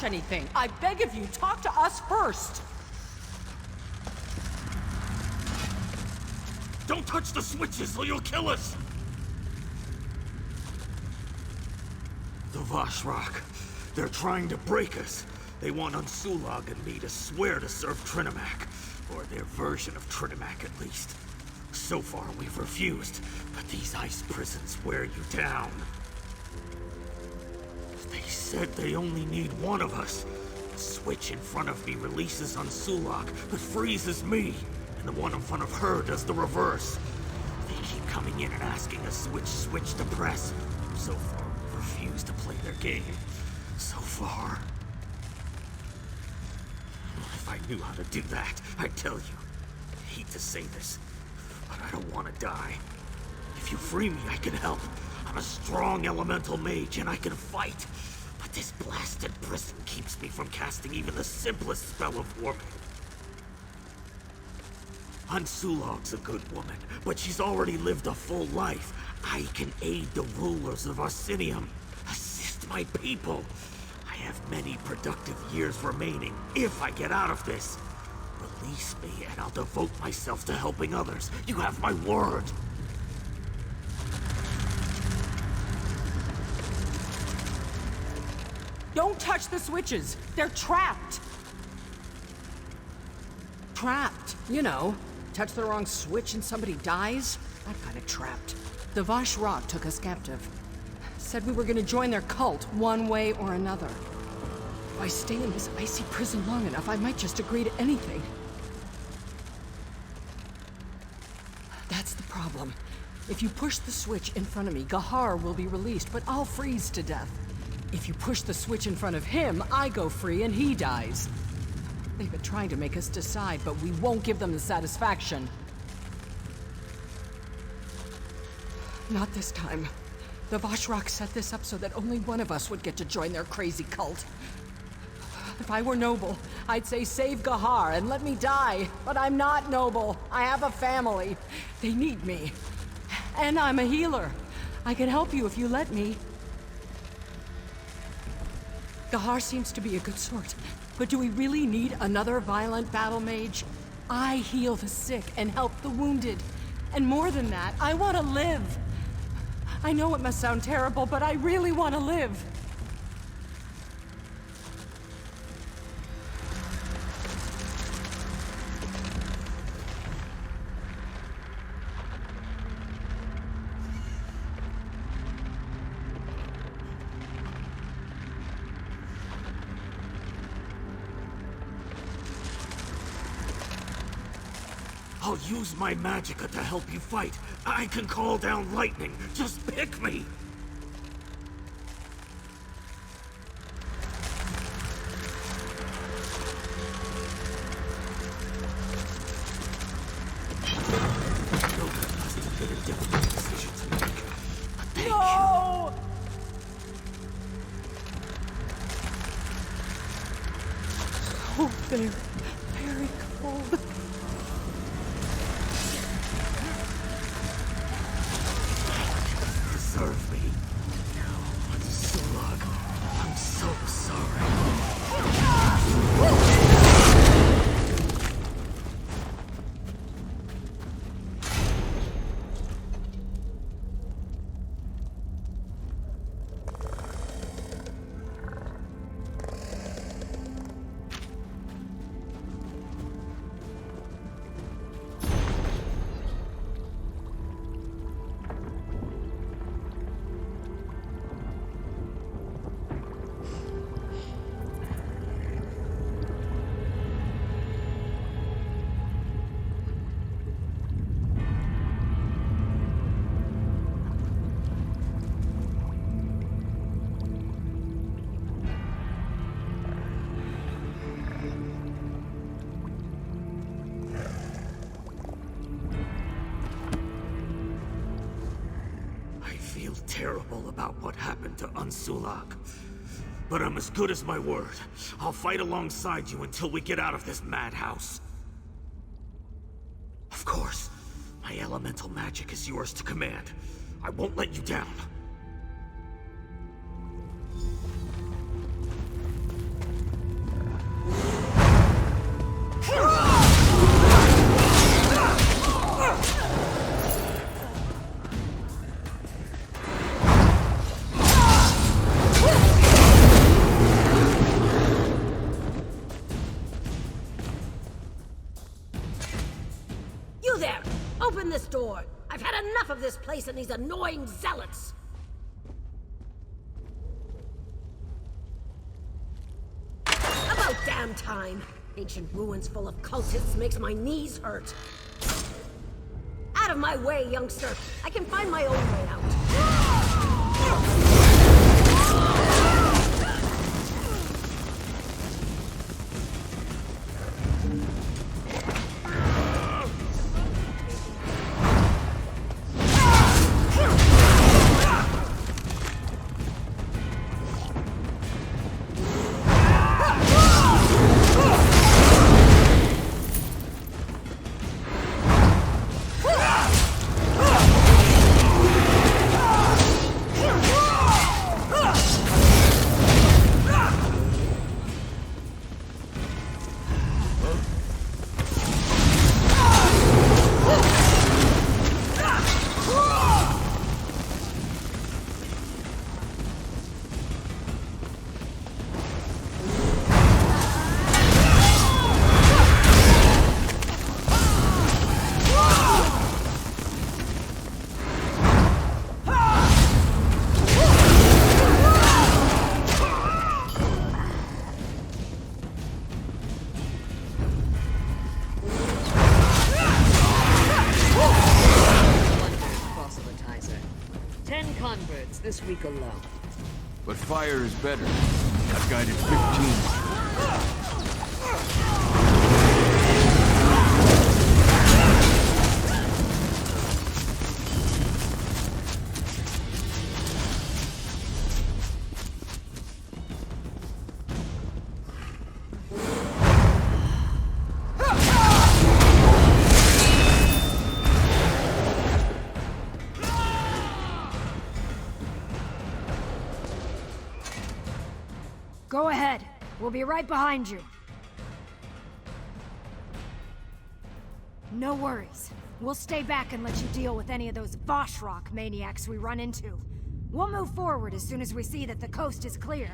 Speaker 17: Anything. I beg of you, talk to us first.
Speaker 6: Don't touch the switches or you'll kill us! The Vashrock. They're trying to break us. They want Unsulag and me to swear to serve Trinimac. Or their version of Trinimac, at least. So far, we've refused. But these ice prisons wear you down. They said they only need one of us. The switch in front of me releases Unsulag, but freezes me. And the one in front of her does the reverse. They keep coming in and asking us which switch to press. So far, we've refused to play their game. So far. If I knew how to do that, I'd tell you. I hate to say this, but I don't want to die. If you free me, I can help. I'm a strong elemental mage, and I can fight. But this blasted prison keeps me from casting even the simplest spell of warming. Unsulag's a good woman, but she's already lived a full life. I can aid the rulers of Orsinium, assist my people. I have many productive years remaining, if I get out of this. Release me, and I'll devote myself to helping others. You have my word.
Speaker 17: Don't touch the switches! They're trapped! Trapped. You know, touch the wrong switch and somebody dies? That kind of trapped. The Wrothgar took us captive. Said we were gonna join their cult one way or another. If I stay in this icy prison long enough, I might just agree to anything. That's the problem. If you push the switch in front of me, Gahar will be released, but I'll freeze to death. If you push the switch in front of him, I go free and he dies. They've been trying to make us decide, but we won't give them the satisfaction. Not this time. The Wrothgar set this up so that only one of us would get to join their crazy cult. If I were noble, I'd say save Gahar and let me die. But I'm not noble. I have a family. They need me. And I'm a healer. I can help you if you let me. Gahar seems to be a good sort, but do we really need another violent battle mage? I heal the sick and help the wounded. And more than that, I want to live. I know it must sound terrible, but I really want to live.
Speaker 6: I'll use my magicka to help you fight. I can call down lightning. Just pick me.
Speaker 17: No! So very, very cold.
Speaker 6: Serve me. Sulak, I'm so sorry. Terrible about what happened to Unsulak. But I'm as good as my word. I'll fight alongside you until we get out of this madhouse. Of course, my elemental magic is yours to command. I won't let you down.
Speaker 13: I've had enough of this place and these annoying zealots! About damn time! Ancient ruins full of cultists makes my knees hurt. Out of my way, youngster! I can find my own way out.
Speaker 11: converts this week alone.
Speaker 7: But fire is better. I've guided 15.
Speaker 8: Go ahead. We'll be right behind you. No worries. We'll stay back and let you deal with any of those Voshrock maniacs we run into. We'll move forward as soon as we see that the coast is clear.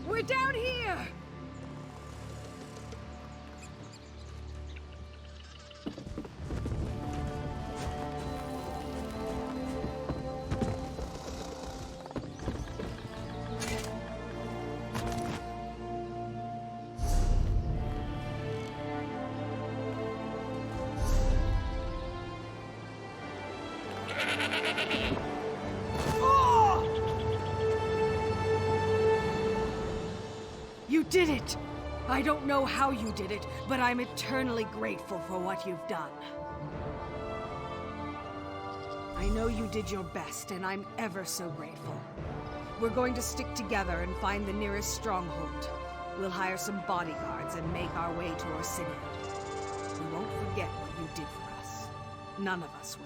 Speaker 14: We're down here! You did it! I don't know how you did it, but I'm eternally grateful for what you've done. I know you did your best, and I'm ever so grateful. We're going to stick together and find the nearest stronghold. We'll hire some bodyguards and make our way to Orsinium. We won't forget what you did for us. None of us will.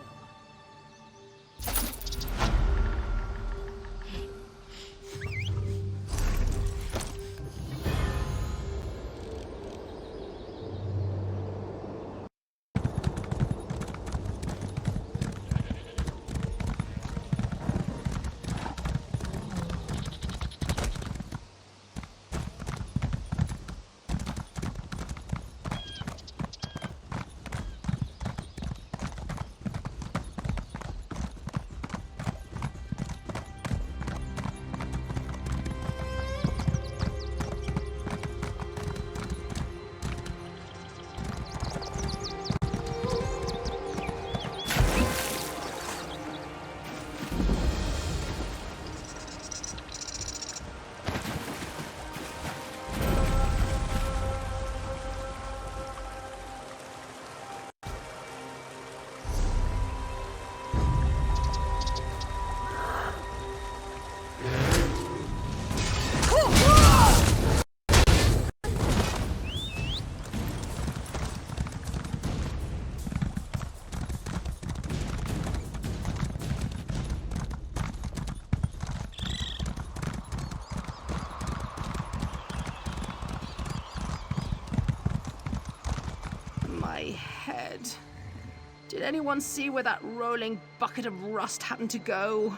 Speaker 17: Did anyone see where that rolling bucket of rust happened to go?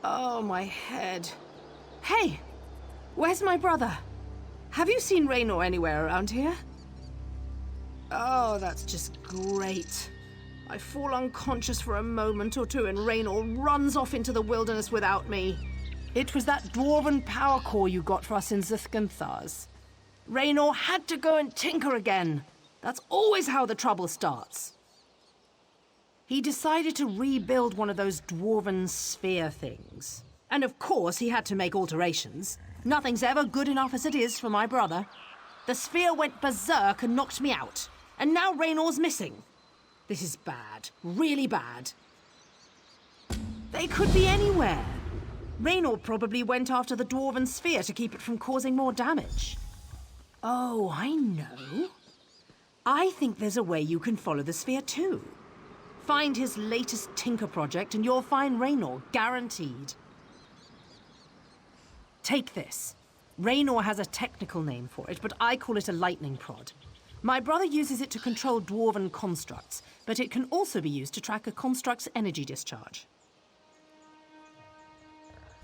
Speaker 17: Oh, my head. Hey! Where's my brother? Have you seen Raynor anywhere around here? Oh, that's just great. I fall unconscious for a moment or two and Raynor runs off into the wilderness without me. It was that dwarven power core you got for us in Zithganthars. Raynor had to go and tinker again. That's always how the trouble starts. He decided to rebuild one of those dwarven sphere things. And of course he had to make alterations. Nothing's ever good enough as it is for my brother. The sphere went berserk and knocked me out. And now Raynor's missing. This is bad. Really bad. They could be anywhere. Raynor probably went after the dwarven sphere to keep it from causing more damage. Oh, I know. I think there's a way you can follow the sphere too. Find his latest tinker project and you'll find Raynor, guaranteed. Take this. Raynor has a technical name for it, but I call it a lightning prod. My brother uses it to control dwarven constructs, but it can also be used to track a construct's energy discharge.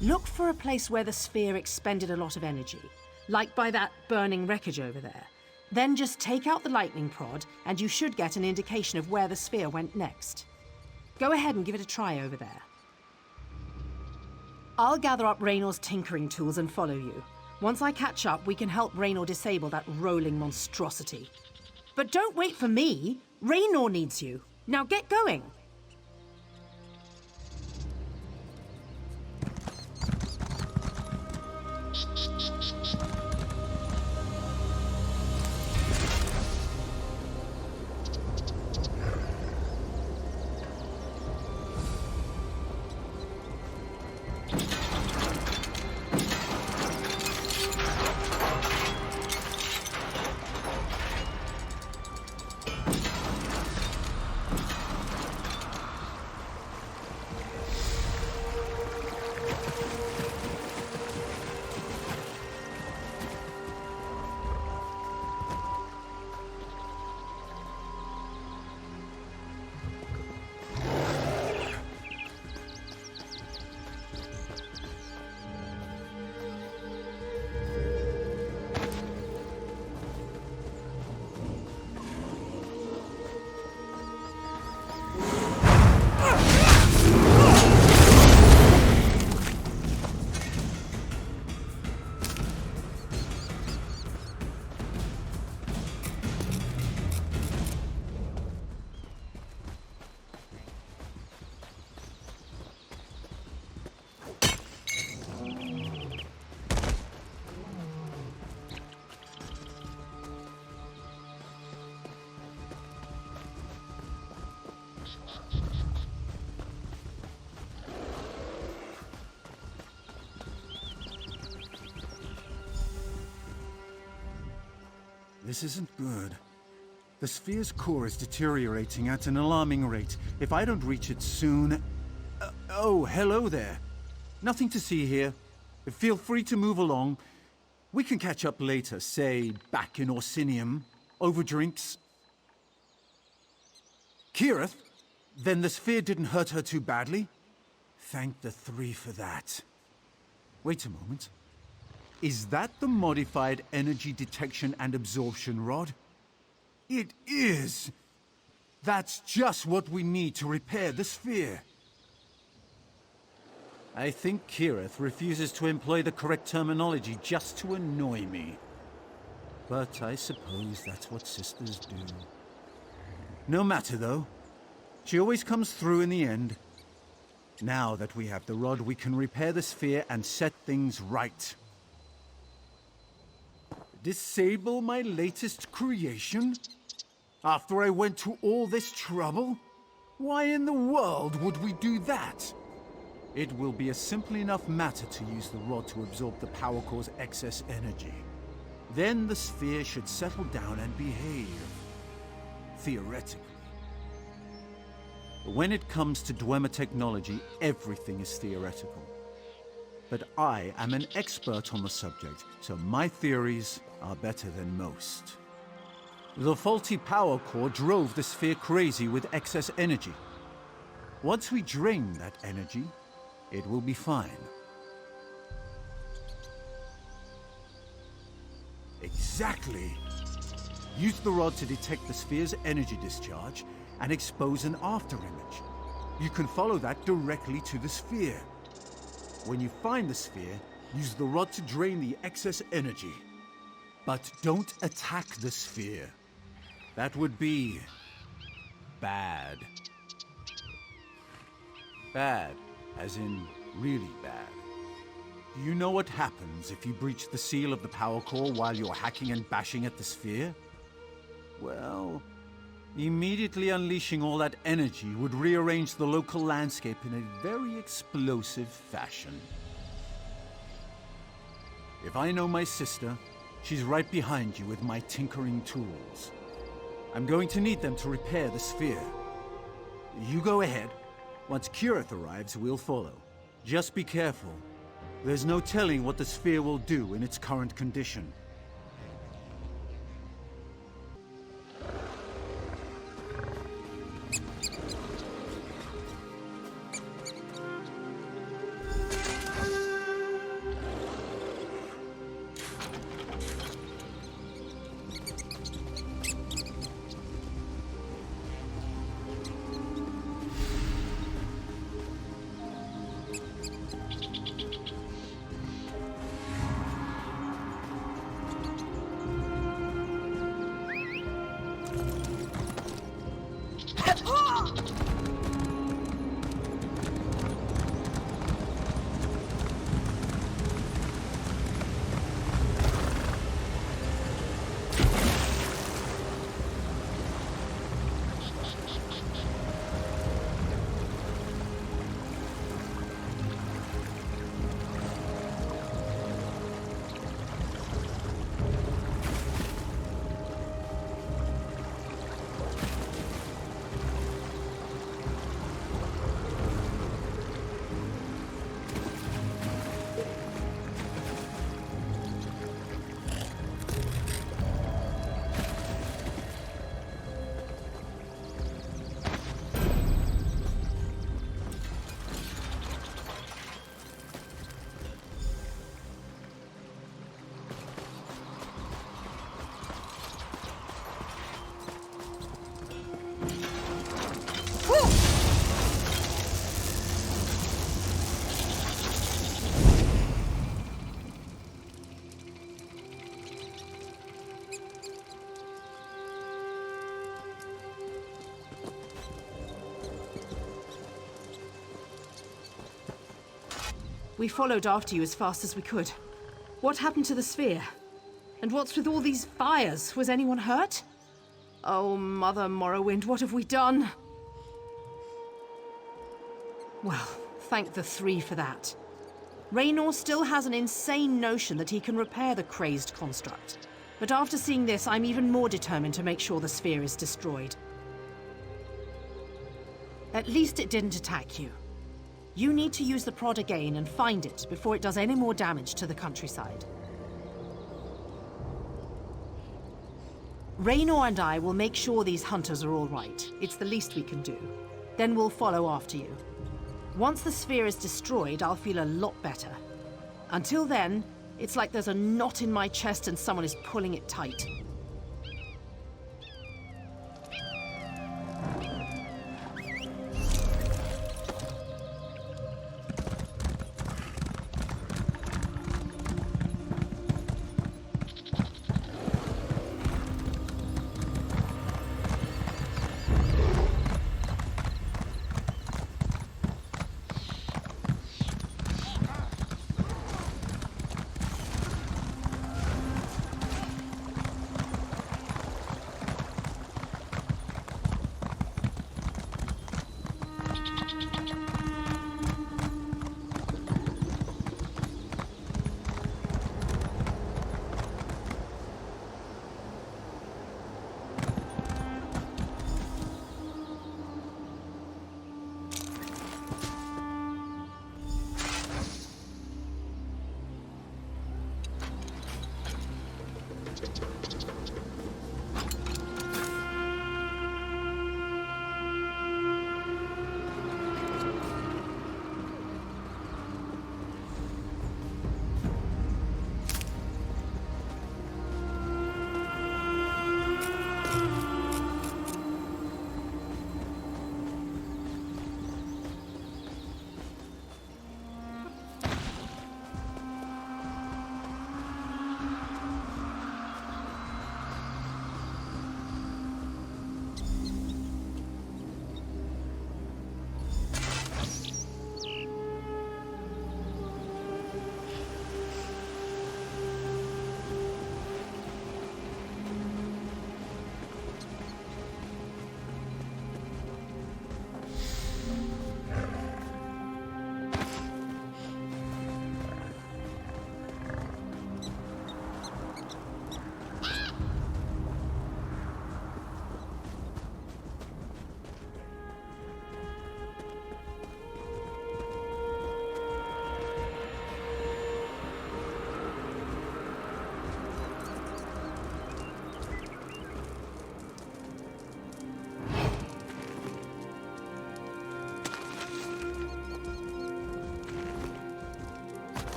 Speaker 17: Look for a place where the sphere expended a lot of energy, like by that burning wreckage over there. Then just take out the lightning prod, and you should get an indication of where the sphere went next. Go ahead and give it a try over there. I'll gather up Raynor's tinkering tools and follow you. Once I catch up, we can help Raynor disable that rolling monstrosity. But don't wait for me! Raynor needs you. Now get going!
Speaker 10: This isn't good. The sphere's core is deteriorating at an alarming rate. If I don't reach it soon... oh, hello there. Nothing to see here. Feel free to move along. We can catch up later, say, back in Orsinium, over drinks. Kirith? Then the sphere didn't hurt her too badly? Thank the three for that. Wait a moment. Is that the modified energy detection and absorption rod? It is! That's just what we need to repair the sphere. I think Kirith refuses to employ the correct terminology just to annoy me. But I suppose that's what sisters do. No matter, though. She always comes through in the end. Now that we have the rod, we can repair the sphere and set things right. Disable my latest creation? After I went to all this trouble? Why in the world would we do that? It will be a simple enough matter to use the rod to absorb the power core's excess energy. Then the sphere should settle down and behave. Theoretically. When it comes to Dwemer technology, everything is theoretical. But I am an expert on the subject, so my theories are better than most. The faulty power core drove the sphere crazy with excess energy. Once we drain that energy, it will be fine. Exactly! Use the rod to detect the sphere's energy discharge and expose an afterimage. You can follow that directly to the sphere. When you find the sphere, use the rod to drain the excess energy. But don't attack the sphere. That would be bad. Bad, as in really bad. Do you know what happens if you breach the seal of the power core while you're hacking and bashing at the sphere? Well, immediately unleashing all that energy would rearrange the local landscape in a very explosive fashion. If I know my sister, she's right behind you with my tinkering tools. I'm going to need them to repair the sphere. You go ahead. Once Kurith arrives, we'll follow. Just be careful. There's no telling what the sphere will do in its current condition.
Speaker 17: We followed after you as fast as we could. What happened to the sphere? And what's with all these fires? Was anyone hurt? Oh, Mother Morrowind, what have we done? Well, thank the three for that. Raynor still has an insane notion that he can repair the crazed construct. But after seeing this, I'm even more determined to make sure the sphere is destroyed. At least it didn't attack you. You need to use the prod again and find it before it does any more damage to the countryside. Raynor and I will make sure these hunters are all right. It's the least we can do. Then we'll follow after you. Once the sphere is destroyed, I'll feel a lot better. Until then, it's like there's a knot in my chest and someone is pulling it tight.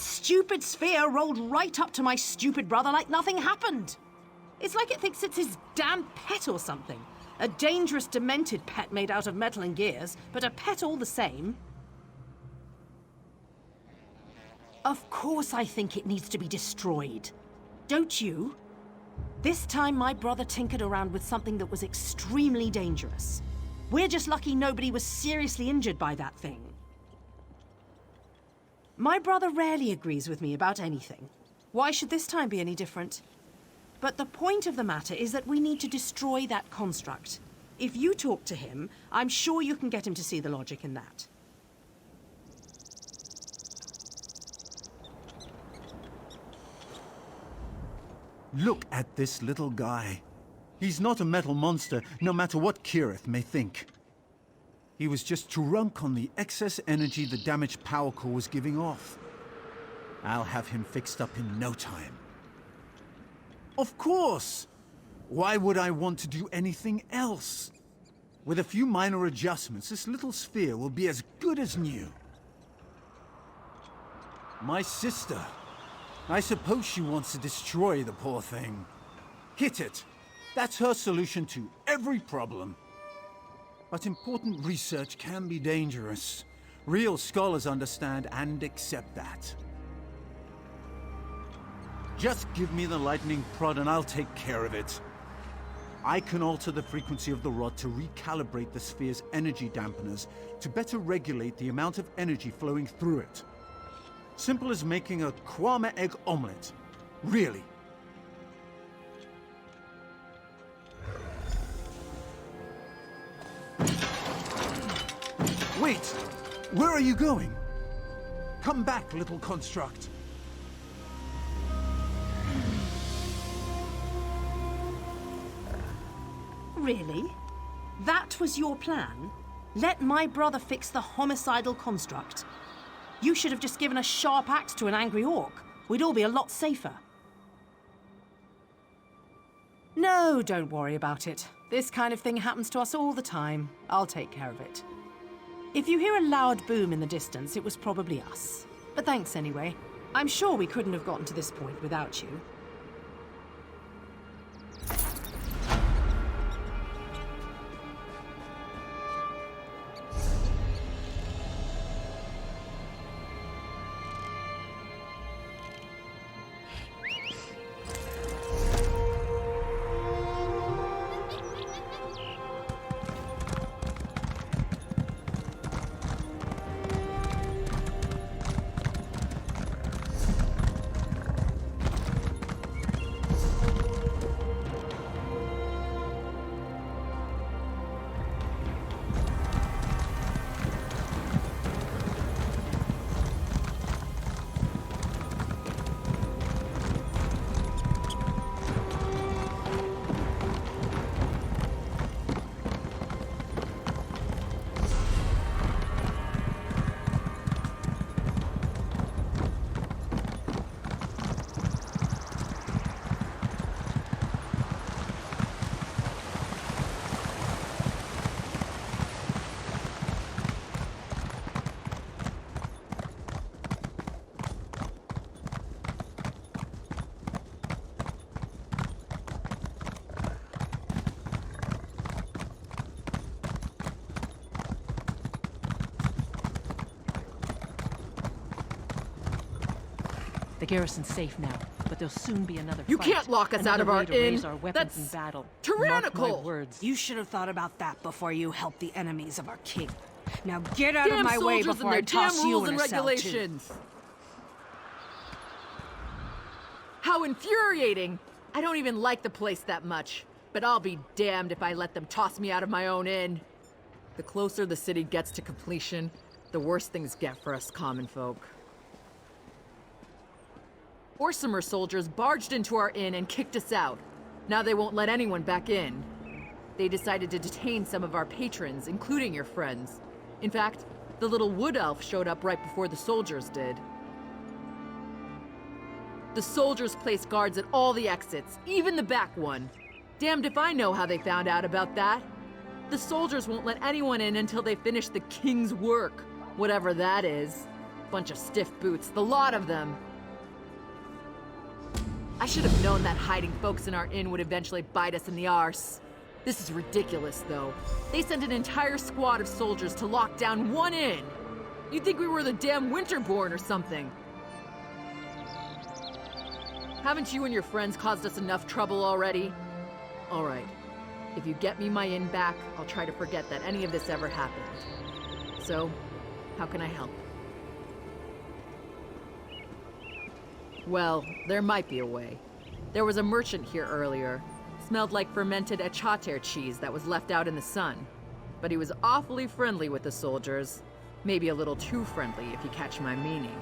Speaker 17: stupid sphere rolled right up to my stupid brother like nothing happened. It's like it thinks it's his damn pet or something. A dangerous, demented pet made out of metal and gears, but a pet all the same. Of course I think it needs to be destroyed. Don't you? This time my brother tinkered around with something that was extremely dangerous. We're just lucky nobody was seriously injured by that thing. My brother rarely agrees with me about anything. Why should this time be any different? But the point of the matter is that we need to destroy that construct. If you talk to him, I'm sure you can get him to see the logic in that.
Speaker 10: Look at this little guy. He's not a metal monster, no matter what Kirith may think. He was just drunk on the excess energy the damaged power core was giving off. I'll have him fixed up in no time. Of course! Why would I want to do anything else? With a few minor adjustments, this little sphere will be as good as new. My sister. I suppose she wants to destroy the poor thing. Hit it. That's her solution to every problem. But important research can be dangerous. Real scholars understand and accept that. Just give me the lightning prod and I'll take care of it. I can alter the frequency of the rod to recalibrate the sphere's energy dampeners to better regulate the amount of energy flowing through it. Simple as making a kwame egg omelette. Really. Wait! Where are you going? Come back, little construct.
Speaker 17: Really? That was your plan? Let my brother fix the homicidal construct? You should have just given a sharp axe to an angry orc. We'd all be a lot safer. No, don't worry about it. This kind of thing happens to us all the time. I'll take care of it. If you hear a loud boom in the distance, it was probably us. But thanks anyway. I'm sure we couldn't have gotten to this point without you.
Speaker 12: The garrison's safe now, but there'll soon be another
Speaker 19: You
Speaker 12: fight.
Speaker 19: can't lock us out of our inn!
Speaker 12: Our weapons in
Speaker 19: That's
Speaker 12: battle.
Speaker 19: tyrannical!
Speaker 12: Mark my words.
Speaker 14: You should have thought about that before you helped the enemies of our king. Now get out
Speaker 19: Damn
Speaker 14: of my way
Speaker 19: soldiers
Speaker 14: before
Speaker 19: and
Speaker 14: I
Speaker 19: their
Speaker 14: toss
Speaker 19: damn
Speaker 14: you
Speaker 19: rules
Speaker 14: in
Speaker 19: and
Speaker 14: a cell, too.
Speaker 19: regulations! How infuriating! I don't even like the place that much, but I'll be damned if I let them toss me out of my own inn. The closer the city gets to completion, the worse things get for us common folk. Orsimer soldiers barged into our inn and kicked us out. Now they won't let anyone back in. They decided to detain some of our patrons, including your friends. In fact, the little wood elf showed up right before the soldiers did. The soldiers placed guards at all the exits, even the back one. Damned if I know how they found out about that. The soldiers won't let anyone in until they finish the king's work, whatever that is. Bunch of stiff boots, the lot of them. I should have known that hiding folks in our inn would eventually bite us in the arse. This is ridiculous, though. They sent an entire squad of soldiers to lock down one inn. You'd think we were the damn Winterborn or something. Haven't you and your friends caused us enough trouble already? All right. If you get me my inn back, I'll try to forget that any of this ever happened. So, how can I help? Well, there might be a way. There was a merchant here earlier. Smelled like fermented echater cheese that was left out in the sun. But he was awfully friendly with the soldiers. Maybe a little too friendly, if you catch my meaning.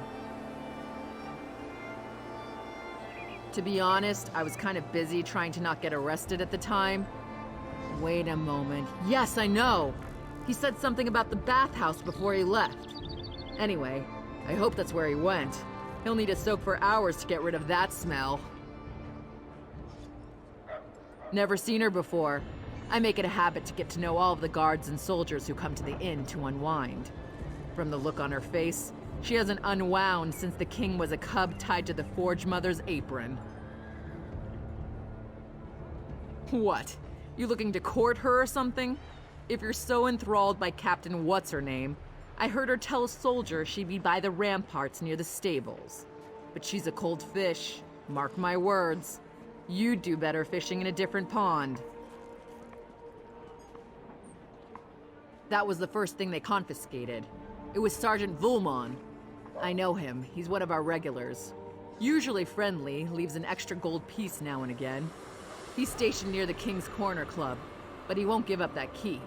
Speaker 19: To be honest, I was kind of busy trying to not get arrested at the time. Wait a moment. Yes, I know! He said something about the bathhouse before he left. Anyway, I hope that's where he went. He'll need to soak for hours to get rid of that smell. Never seen her before. I make it a habit to get to know all of the guards and soldiers who come to the inn to unwind. From the look on her face, she hasn't unwound since the king was a cub tied to the Forge Mother's apron. What? You looking to court her or something? If you're so enthralled by Captain What's-Her-Name, I heard her tell a soldier she'd be by the ramparts near the stables. But she's a cold fish, mark my words. You'd do better fishing in a different pond. That was the first thing they confiscated. It was Sergeant Vulmon. I know him. He's one of our regulars. Usually friendly, leaves an extra gold piece now and again. He's stationed near the King's Corner Club, but he won't give up that key.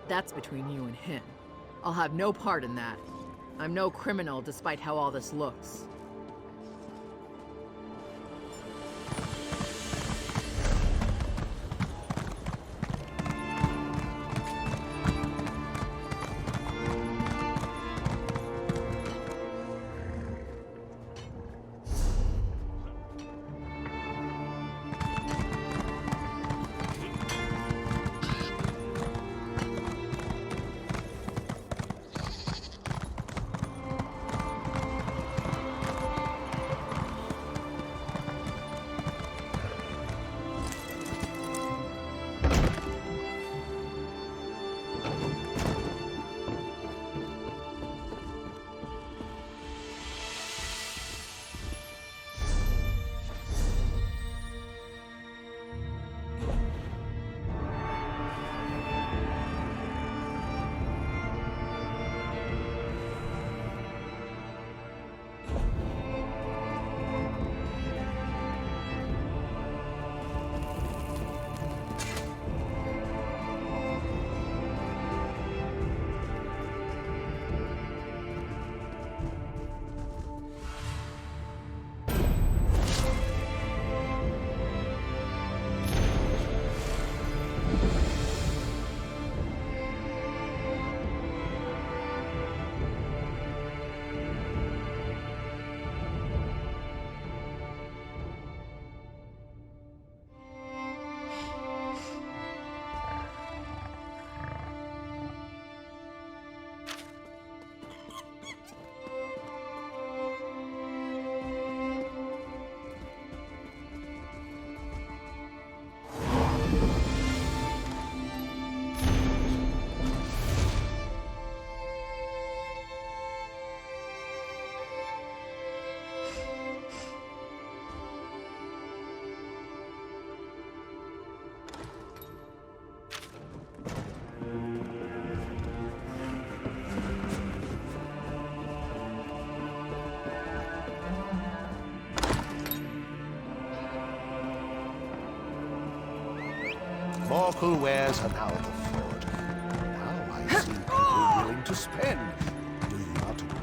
Speaker 19: That's between you and him. I'll have no part in that. I'm no criminal despite how all this looks.
Speaker 1: Morkul wares are now the fort. Now I see people willing to spend. Do you not agree?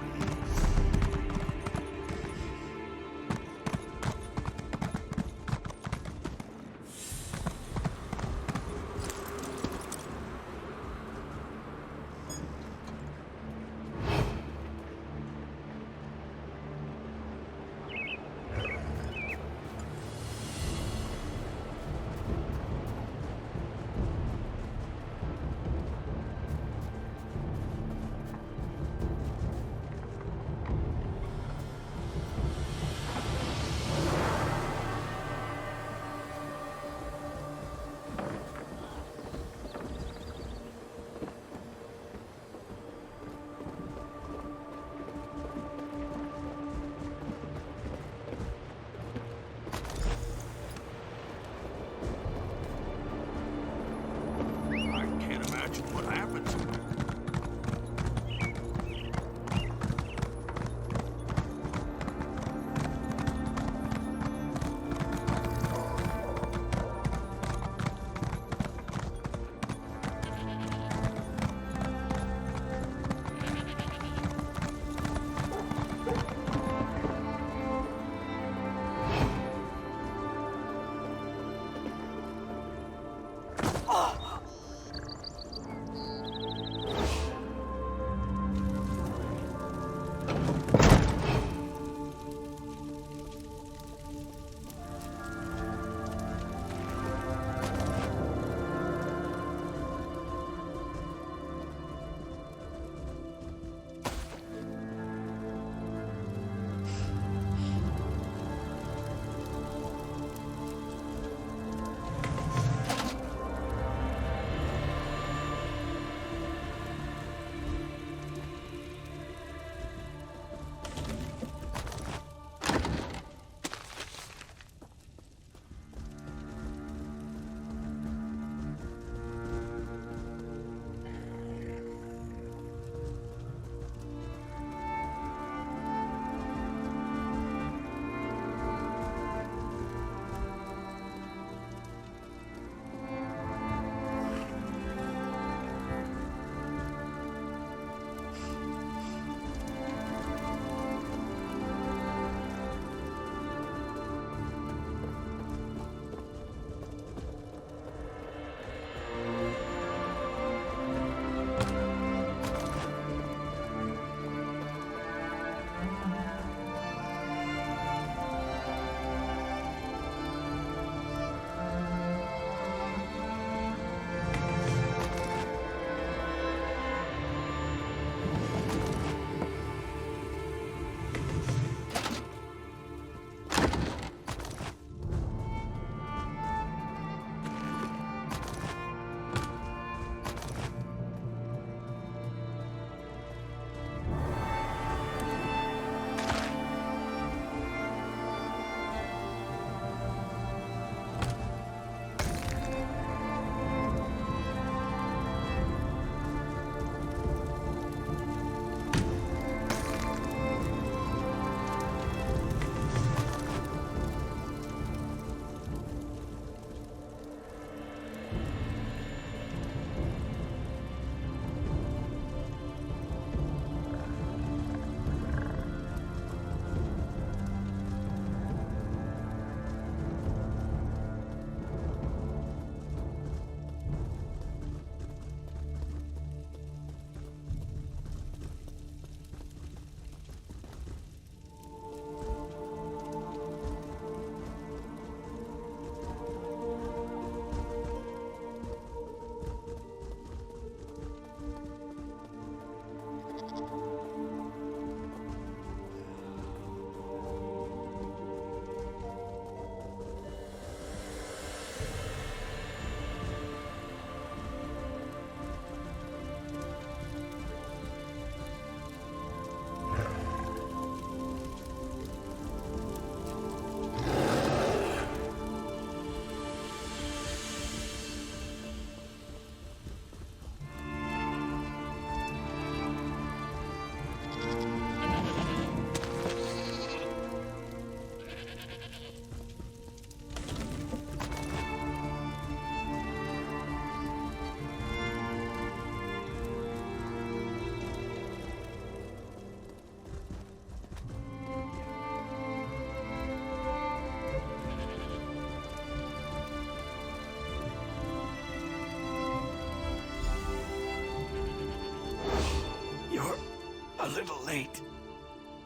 Speaker 16: little late.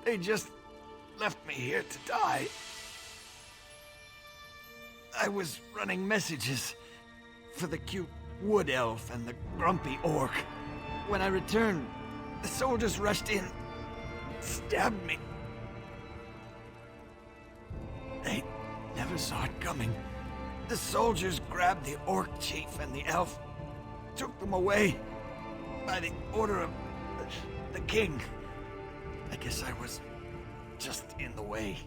Speaker 16: They just left me here to die. I was running messages for the cute wood elf and the grumpy orc. When I returned, the soldiers rushed in, stabbed me. They never saw it coming. The soldiers grabbed the orc chief and the elf, took them away by the order of the king. I guess I was just in the way.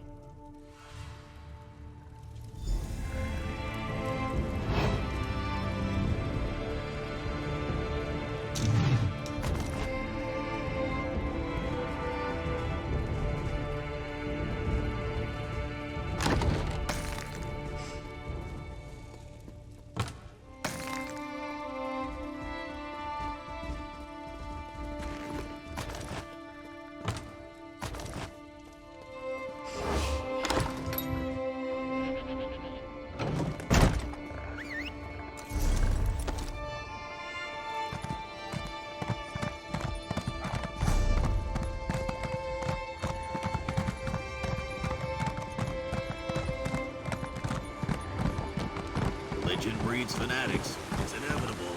Speaker 6: Religion breeds fanatics. It's inevitable.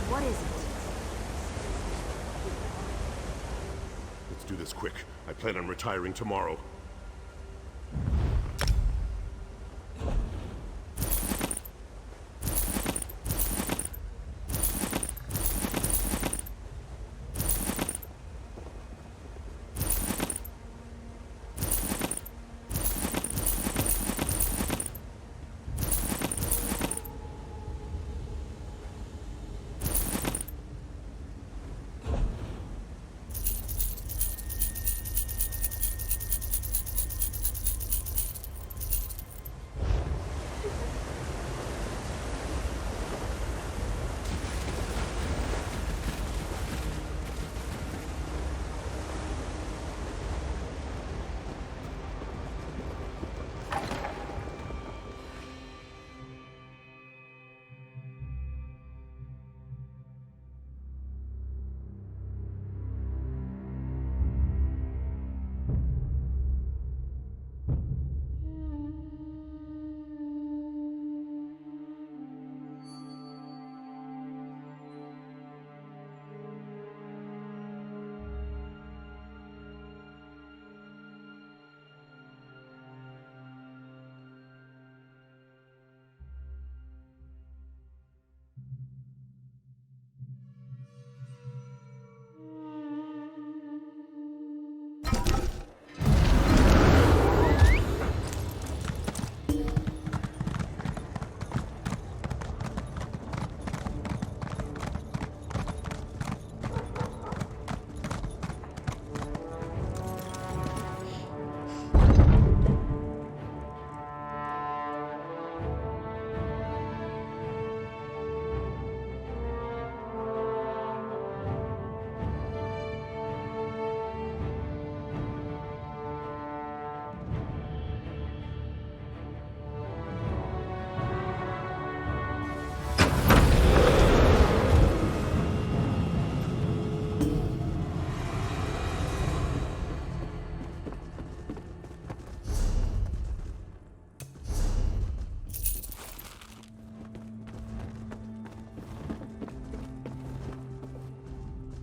Speaker 3: What is it?
Speaker 11: Let's do this quick. I plan on retiring tomorrow.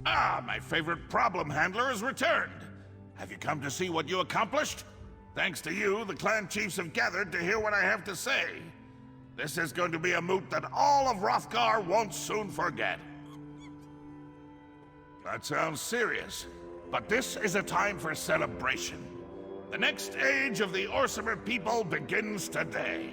Speaker 2: Ah, my favorite problem handler has returned. Have you come to see what you accomplished? Thanks to you, the clan chiefs have gathered to hear what I have to say. This is going to be a moot that all of Wrothgar won't soon forget. That sounds serious, but this is a time for celebration. The next age of the Orcimer people begins today.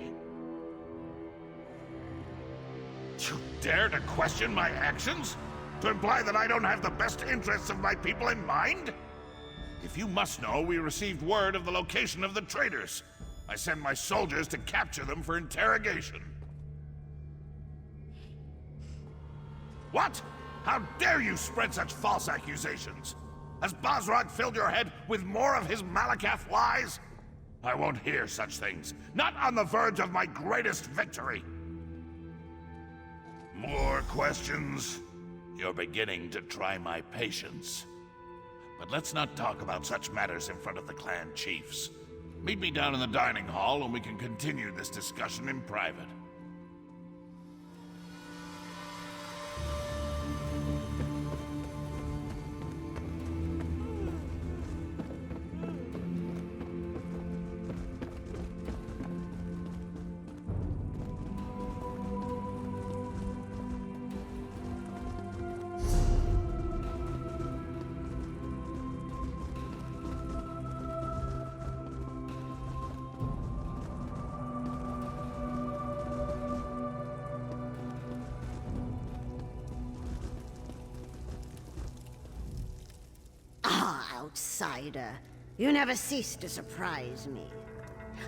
Speaker 2: You dare to question my actions? To imply that I don't have the best interests of my people in mind? If you must know, we received word of the location of the traitors. I sent my soldiers to capture them for interrogation. What? How dare you spread such false accusations? Has Bagrakh filled your head with more of his Malakath lies? I won't hear such things. Not on the verge of my greatest victory. More questions? You're beginning to try my patience. But let's not talk about such matters in front of the clan chiefs. Meet me down in the dining hall and we can continue this discussion in private.
Speaker 21: Outsider. You never cease to surprise me.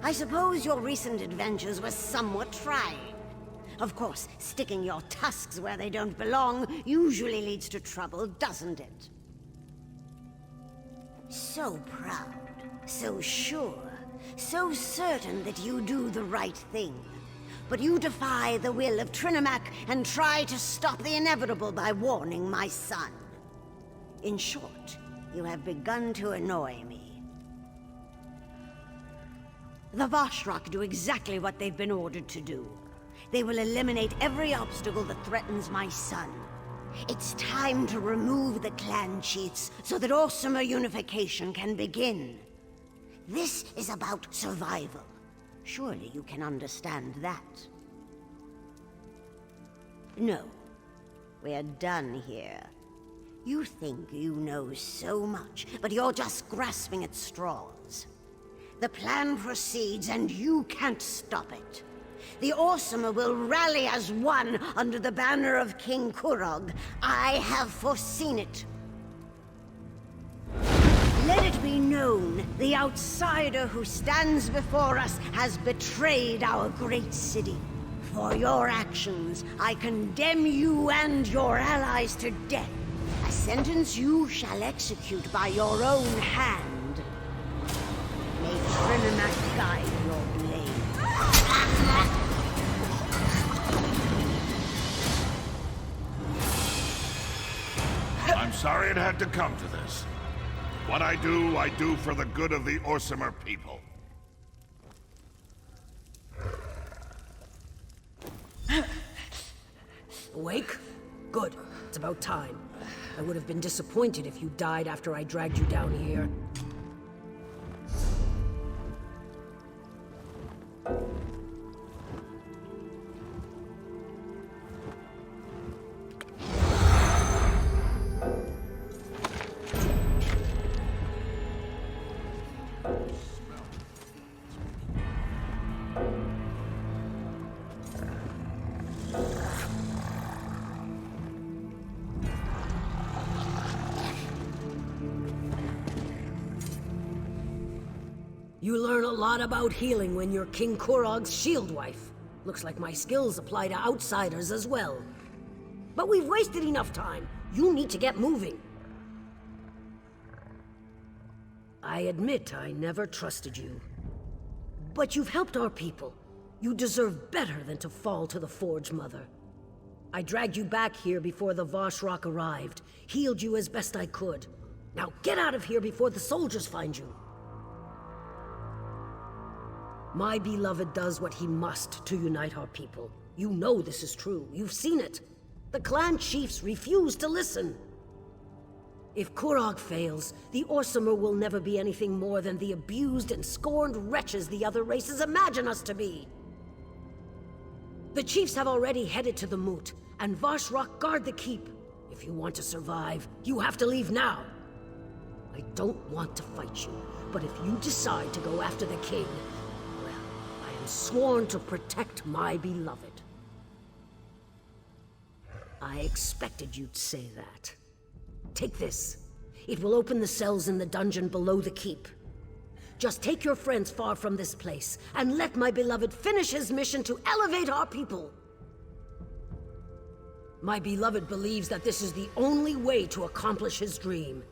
Speaker 21: I suppose your recent adventures were somewhat trying. Of course, sticking your tusks where they don't belong usually leads to trouble, doesn't it? So proud, so sure, so certain that you do the right thing. But you defy the will of Trinimac and try to stop the inevitable by warning my son. In short, you have begun to annoy me. The Vashrak do exactly what they've been ordered to do. They will eliminate every obstacle that threatens my son. It's time to remove the clan chiefs so that Orcimer unification can begin. This is about survival. Surely you can understand that. No. We're done here. You think you know so much, but you're just grasping at straws. The plan proceeds, and you can't stop it. The Orcimer will rally as one under the banner of King Kurog. I have foreseen it. Let it be known, the outsider who stands before us has betrayed our great city. For your actions, I condemn you and your allies to death. A sentence you shall execute by your own hand. May Trinimac guide your blade.
Speaker 2: I'm sorry it had to come to this. What I do for the good of the Orcimer people.
Speaker 13: Awake? Good. It's about time. I would have been disappointed if you died after I dragged you down here. You learn a lot about healing when you're King Kurog's shield wife. Looks like my skills apply to outsiders as well. But we've wasted enough time. You need to get moving. I admit I never trusted you. But you've helped our people. You deserve better than to fall to the Forge Mother. I dragged you back here before the Vashrak arrived, healed you as best I could. Now get out of here before the soldiers find you. My beloved does what he must to unite our people. You know this is true. You've seen it. The clan chiefs refuse to listen. If Kurog fails, the Orsimer will never be anything more than the abused and scorned wretches the other races imagine us to be. The chiefs have already headed to the moot, and Vashrock guard the keep. If you want to survive, you have to leave now. I don't want to fight you, but if you decide to go after the king, well, I am sworn to protect my beloved. I expected you'd say that. Take this. It will open the cells in the dungeon below the keep. Just take your friends far from this place, and let my beloved finish his mission to elevate our people. My beloved believes that this is the only way to accomplish his dream.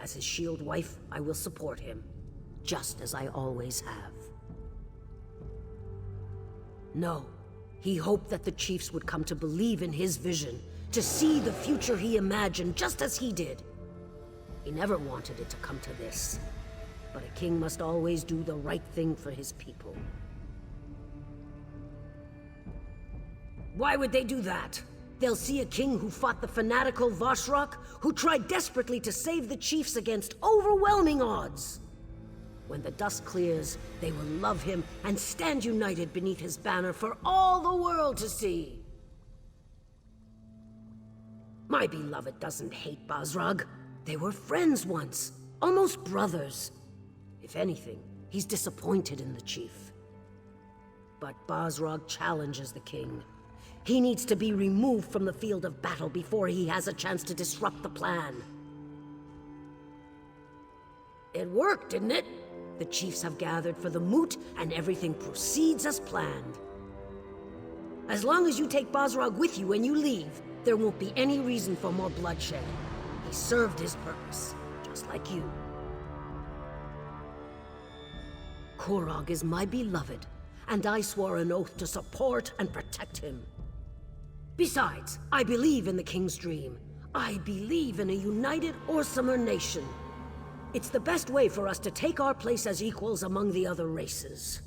Speaker 13: As his shield wife, I will support him, just as I always have. No, he hoped that the chiefs would come to believe in his vision, to see the future he imagined just as he did. He never wanted it to come to this. But a king must always do the right thing for his people. Why would they do that? They'll see a king who fought the fanatical Vashrock, who tried desperately to save the chiefs against overwhelming odds. When the dust clears, they will love him and stand united beneath his banner for all the world to see. My beloved doesn't hate Bazrag. They were friends once, almost brothers. If anything, he's disappointed in the chief. But Bazrag challenges the king. He needs to be removed from the field of battle before he has a chance to disrupt the plan. It worked, didn't it? The chiefs have gathered for the moot, and everything proceeds as planned. As long as you take Bazrag with you when you leave, there won't be any reason for more bloodshed. He served his purpose, just like you. Kurog is my beloved, and I swore an oath to support and protect him. Besides, I believe in the king's dream. I believe in a united Orsimer nation. It's the best way for us to take our place as equals among the other races.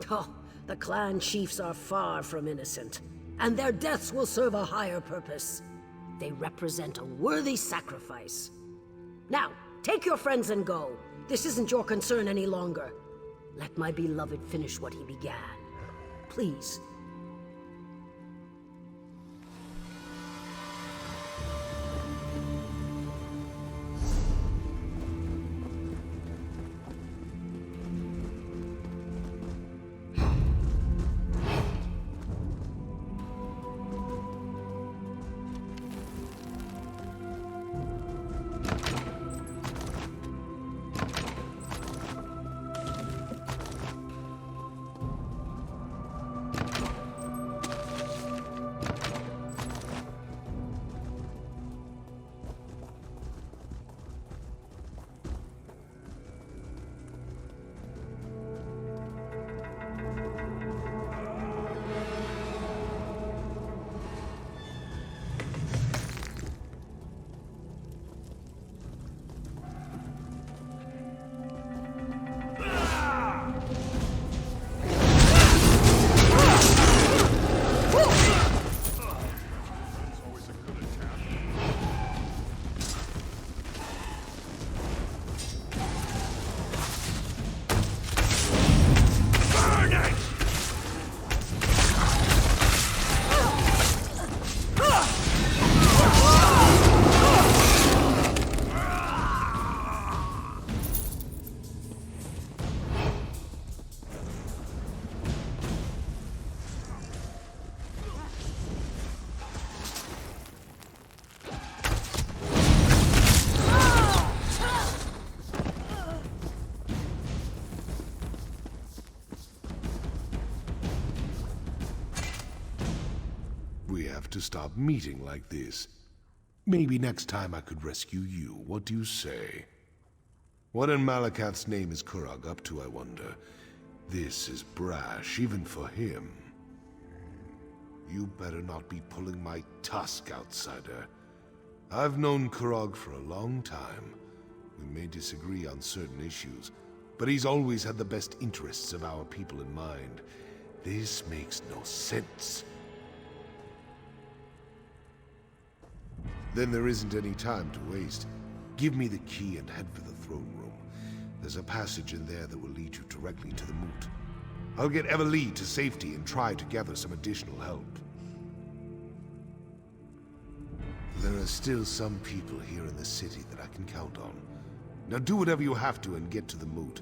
Speaker 13: Oh, the clan chiefs are far from innocent, and their deaths will serve a higher purpose. They represent a worthy sacrifice. Now, take your friends and go. This isn't your concern any longer. Let my beloved finish what he began. Please.
Speaker 1: To stop meeting like this. Maybe next time I could rescue you. What do you say? What in Malakath's name is Kurog up to, I wonder? This is brash, even for him. You better not be pulling my tusk, outsider. I've known Kurog for a long time. We may disagree on certain issues, but he's always had the best interests of our people in mind. This makes no sense. Then there isn't any time to waste. Give me the key and head for the throne room. There's a passage in there that will lead you directly to the moot. I'll get Everlee to safety and try to gather some additional help. There are still some people here in the city that I can count on. Now do whatever you have to and get to the moot.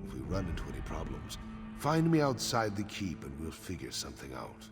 Speaker 1: If we run into any problems, find me outside the keep and we'll figure something out.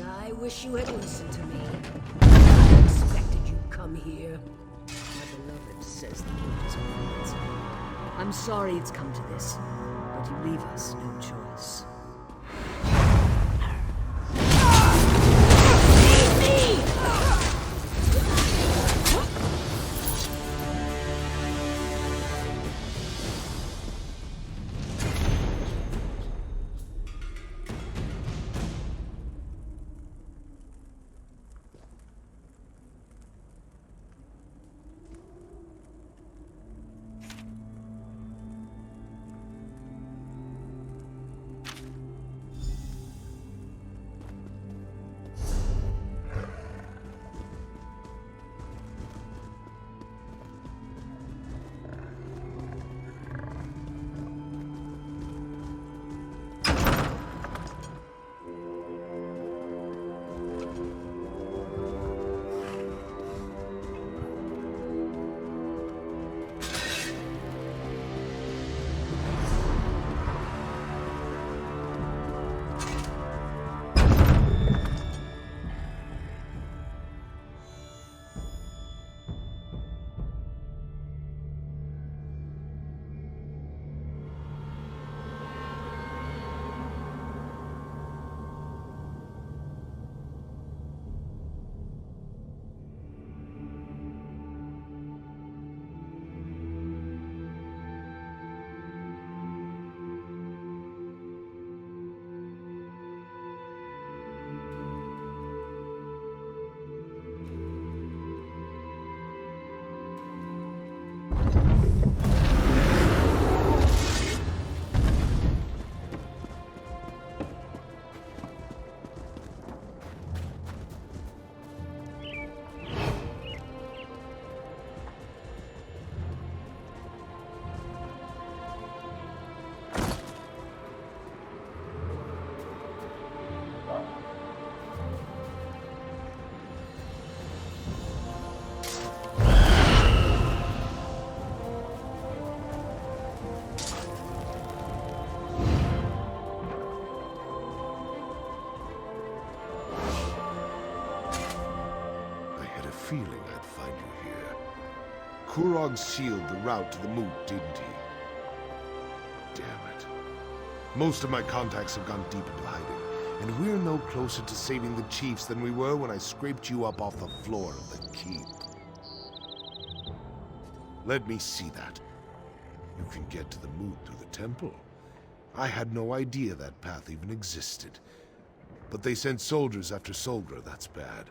Speaker 13: I wish you had listened to me. I expected you'd come here. My beloved says the moot is ours. I'm sorry it's come to this, but you leave us no choice.
Speaker 1: Feeling I'd find you here. Kurog sealed the route to the moot, didn't he? Damn it. Most of my contacts have gone deep into hiding, and we're no closer to saving the chiefs than we were when I scraped you up off the floor of the keep. Let me see that. You can get to the moot through the temple. I had no idea that path even existed. But they sent soldiers after Solgra, that's bad.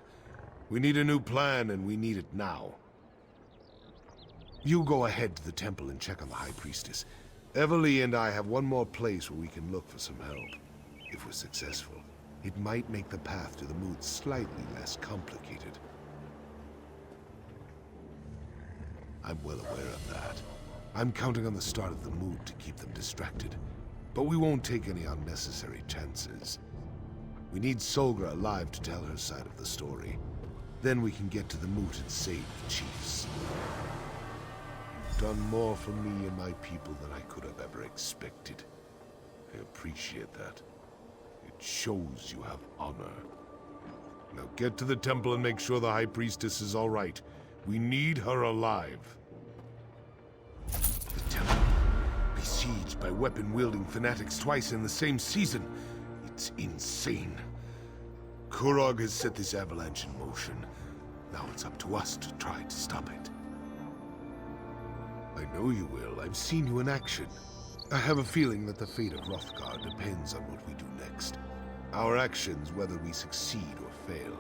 Speaker 1: We need a new plan, and we need it now. You go ahead to the temple and check on the High Priestess. Everlee and I have one more place where we can look for some help. If we're successful, it might make the path to the moot slightly less complicated. I'm well aware of that. I'm counting on the start of the moot to keep them distracted. But we won't take any unnecessary chances. We need Solgra alive to tell her side of the story. Then we can get to the moot and save the chiefs. You've done more for me and my people than I could have ever expected. I appreciate that. It shows you have honor. Now get to the temple and make sure the High Priestess is all right. We need her alive. The temple, besieged by weapon-wielding fanatics twice in the same season. It It's insane. Kurog has set this avalanche in motion. Now it's up to us to try to stop it. I know you will. I've seen you in action. I have a feeling that the fate of Wrothgar depends on what we do next. Our actions, whether we succeed or fail,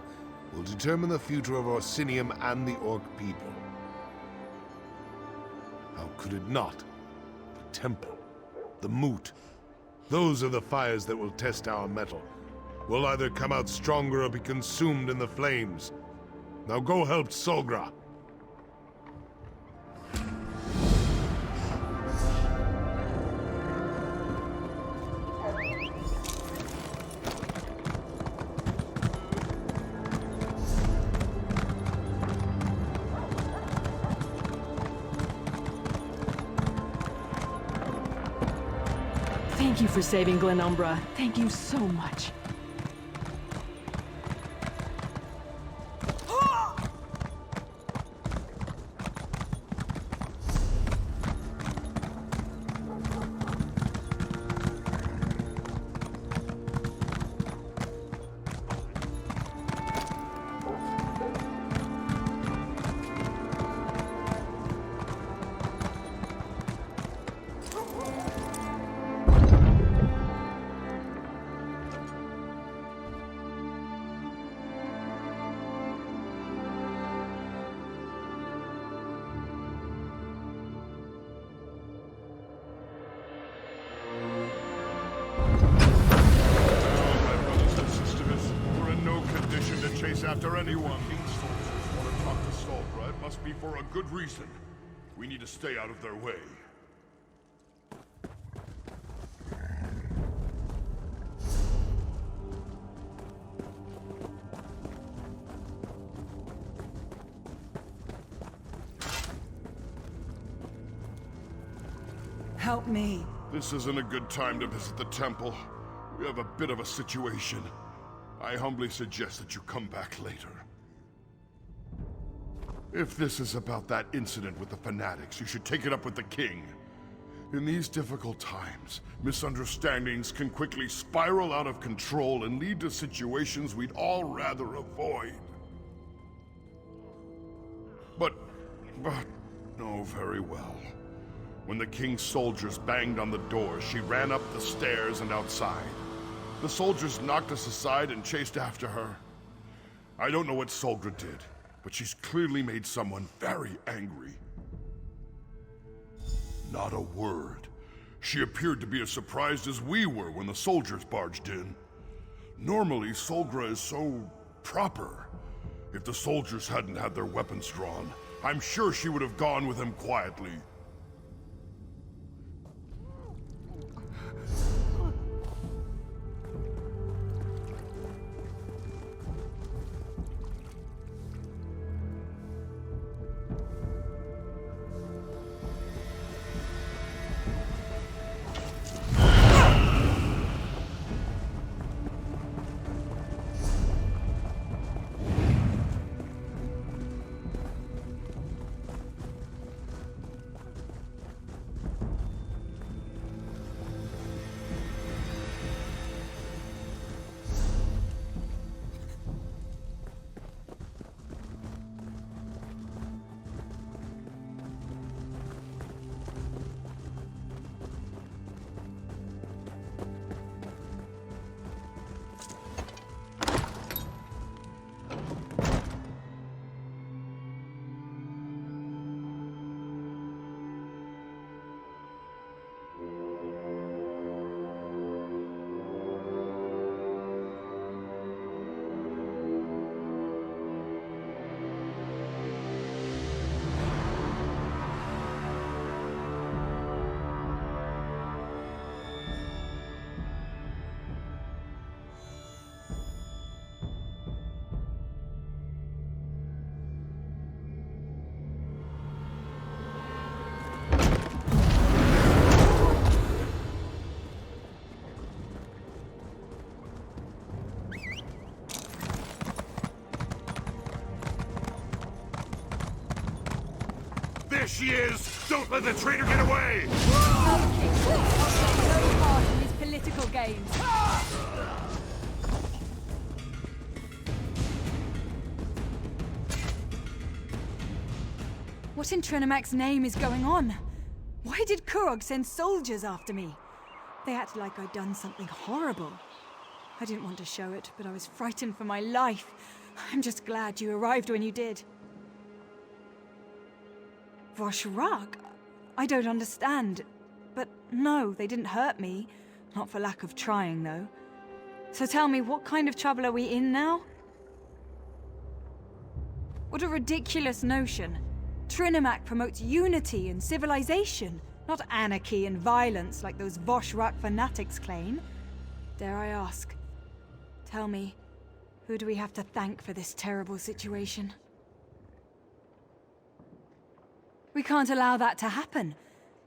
Speaker 1: will determine the future of Orsinium and the Orc people. How could it not? The Temple, the Moot. Those are the fires that will test our mettle. We'll either come out stronger or be consumed in the flames. Now go help Solgra.
Speaker 17: Thank you for saving Glenumbra. Thank you so much.
Speaker 2: After anyone. King's soldiers want to talk to Solgra, it must be for a good reason. We need to stay out of their way.
Speaker 5: Help me.
Speaker 2: This isn't a good time to visit the temple. We have a bit of a situation. I humbly suggest that you come back later. If this is about that incident with the fanatics, you should take it up with the king. In these difficult times, misunderstandings can quickly spiral out of control and lead to situations we'd all rather avoid. But, no, very well. When the king's soldiers banged on the door, she ran up the stairs and outside. The soldiers knocked us aside and chased after her. I don't know what Solgra did, but she's clearly made someone very angry. Not a word. She appeared to be as surprised as we were when the soldiers barged in. Normally, Solgra is so proper. If the soldiers hadn't had their weapons drawn, I'm sure she would have gone with him quietly. There she is! Don't let the traitor get away!
Speaker 5: No part in these political games. What in Trinamac's name is going on? Why did Kurog send soldiers after me? They acted like I'd done something horrible. I didn't want to show it, but I was frightened for my life. I'm just glad you arrived when you did. Voshrak? I don't understand. But no, they didn't hurt me. Not for lack of trying, though. So tell me, what kind of trouble are we in now? What a ridiculous notion. Trinamac promotes unity and civilization, not anarchy and violence like those Voshrak fanatics claim. Dare I ask? Tell me, who do we have to thank for this terrible situation? We can't allow that to happen.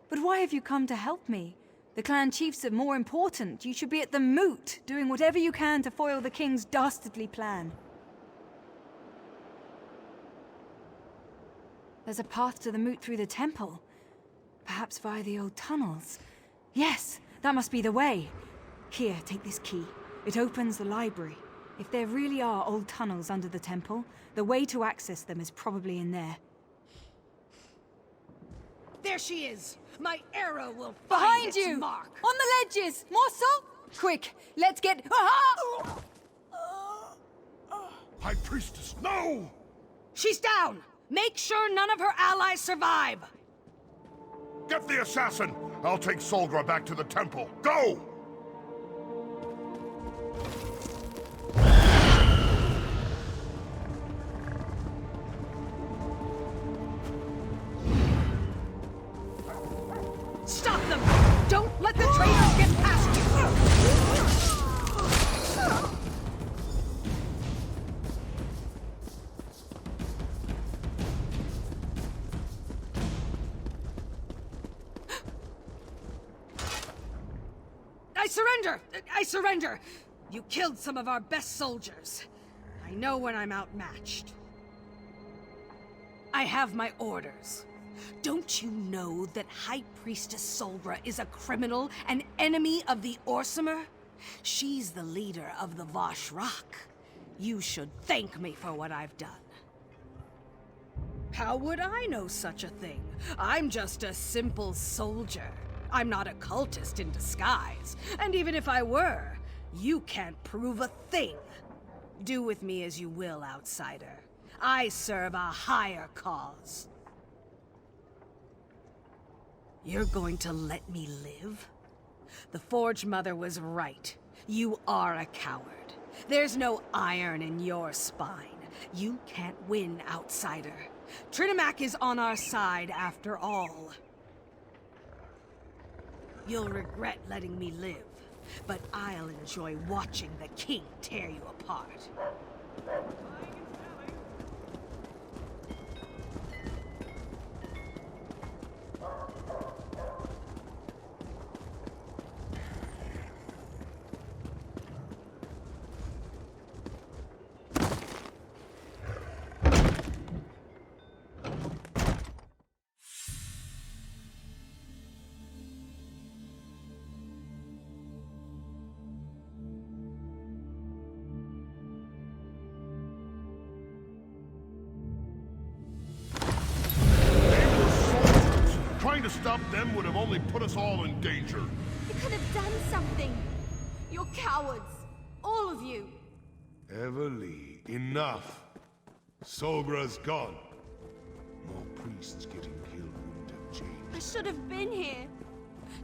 Speaker 5: But why have you come to help me? The clan chiefs are more important. You should be at the moot, doing whatever you can to foil the king's dastardly plan. There's a path to the moot through the temple. Perhaps via the old tunnels. Yes, that must be the way. Here, take this key. It opens the library. If there really are old tunnels under the temple, the way to access them is probably in there.
Speaker 14: There she is! My arrow will find
Speaker 5: Behind
Speaker 14: its
Speaker 5: you!
Speaker 14: mark!
Speaker 5: On the ledges! More salt! Quick, let's get... Aha!
Speaker 2: High Priestess, no!
Speaker 14: She's down! Make sure none of her allies survive!
Speaker 2: Get the assassin! I'll take Solgra back to the temple. Go!
Speaker 14: Stop them! Don't let the traitors get past you! I surrender! I surrender! You killed some of our best soldiers. I know when I'm outmatched. I have my orders. Don't you know that High Priestess Solgra is a criminal, an enemy of the Orsimer? She's the leader of the Voshrak. You should thank me for what I've done. How would I know such a thing? I'm just a simple soldier. I'm not a cultist in disguise. And even if I were, you can't prove a thing. Do with me as you will, outsider. I serve a higher cause. You're going to let me live? The Forge Mother was right. You are a coward. There's no iron in your spine. You can't win, outsider. Trinamac is on our side after all. You'll regret letting me live, but I'll enjoy watching the king tear you apart.
Speaker 2: Trying to stop them would have only put us all in danger.
Speaker 3: You could have done something. You're cowards. All of you.
Speaker 1: Everly, enough. Solgra's gone. More priests getting killed wouldn't have changed.
Speaker 3: I should have been here.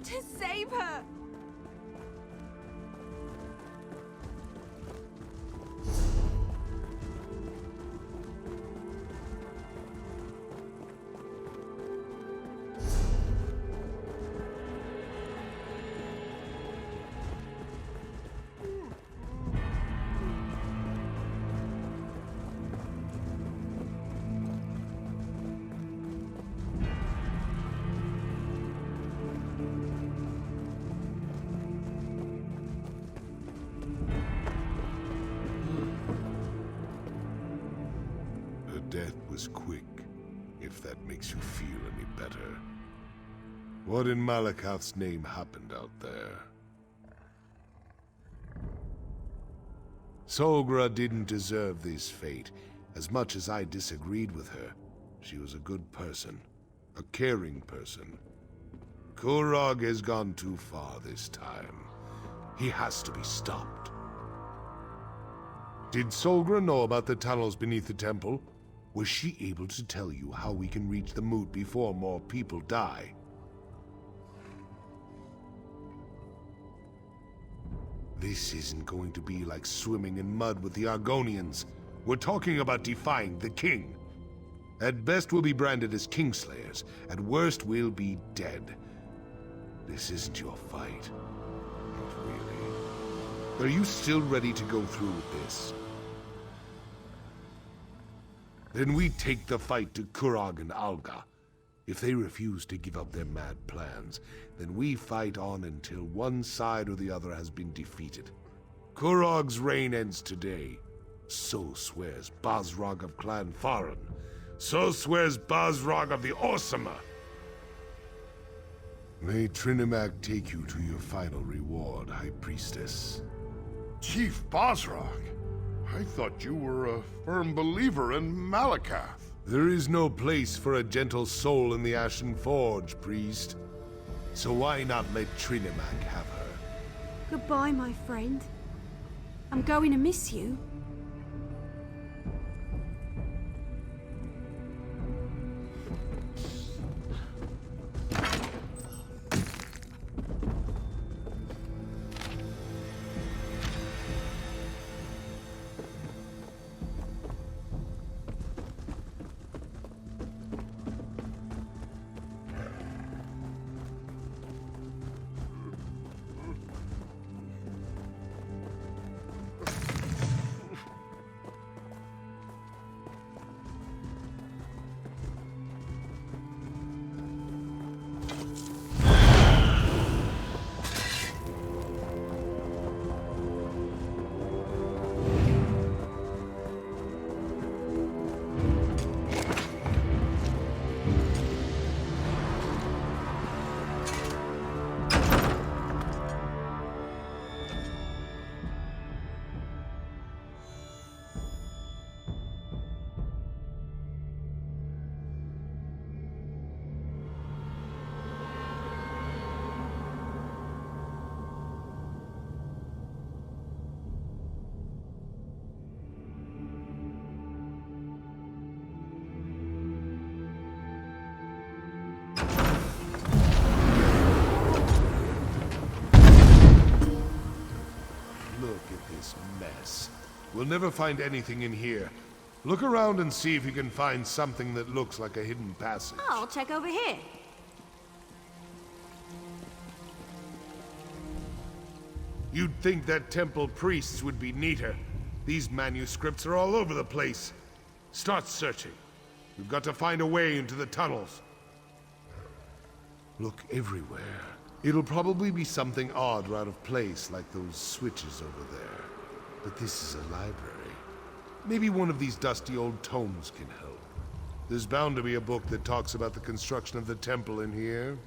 Speaker 3: To save her.
Speaker 1: Death was quick, if that makes you feel any better. What in Malakath's name happened out there? Solgra didn't deserve this fate, as much as I disagreed with her. She was a good person, a caring person. Kurog has gone too far this time. He has to be stopped. Did Solgra know about the tunnels beneath the temple? Was she able to tell you how we can reach the moot before more people die? This isn't going to be like swimming in mud with the Argonians. We're talking about defying the king. At best, we'll be branded as Kingslayers. At worst, we'll be dead. This isn't your fight. Not really. Are you still ready to go through with this? Then we take the fight to Kurog and Alga. If they refuse to give up their mad plans, then we fight on until one side or the other has been defeated. Kurog's reign ends today. So swears Bagrakh of Clan Faran. So swears Bagrakh of the Orsinium. May Trinimac take you to your final reward, High Priestess.
Speaker 2: Chief Bagrakh? I thought you were a firm believer in Malakath.
Speaker 1: There is no place for a gentle soul in the Ashen Forge, priest. So why not let Trinimac have her?
Speaker 3: Goodbye, my friend. I'm going to miss you.
Speaker 1: Mess. We'll never find anything in here. Look around and see if you can find something that looks like a hidden passage.
Speaker 3: I'll check over here.
Speaker 1: You'd think that temple priests would be neater. These manuscripts are all over the place. Start searching. We've got to find a way into the tunnels. Look everywhere. It'll probably be something odd or out of place, like those switches over there. But this is a library. Maybe one of these dusty old tomes can help. There's bound to be a book that talks about the construction of the temple in here.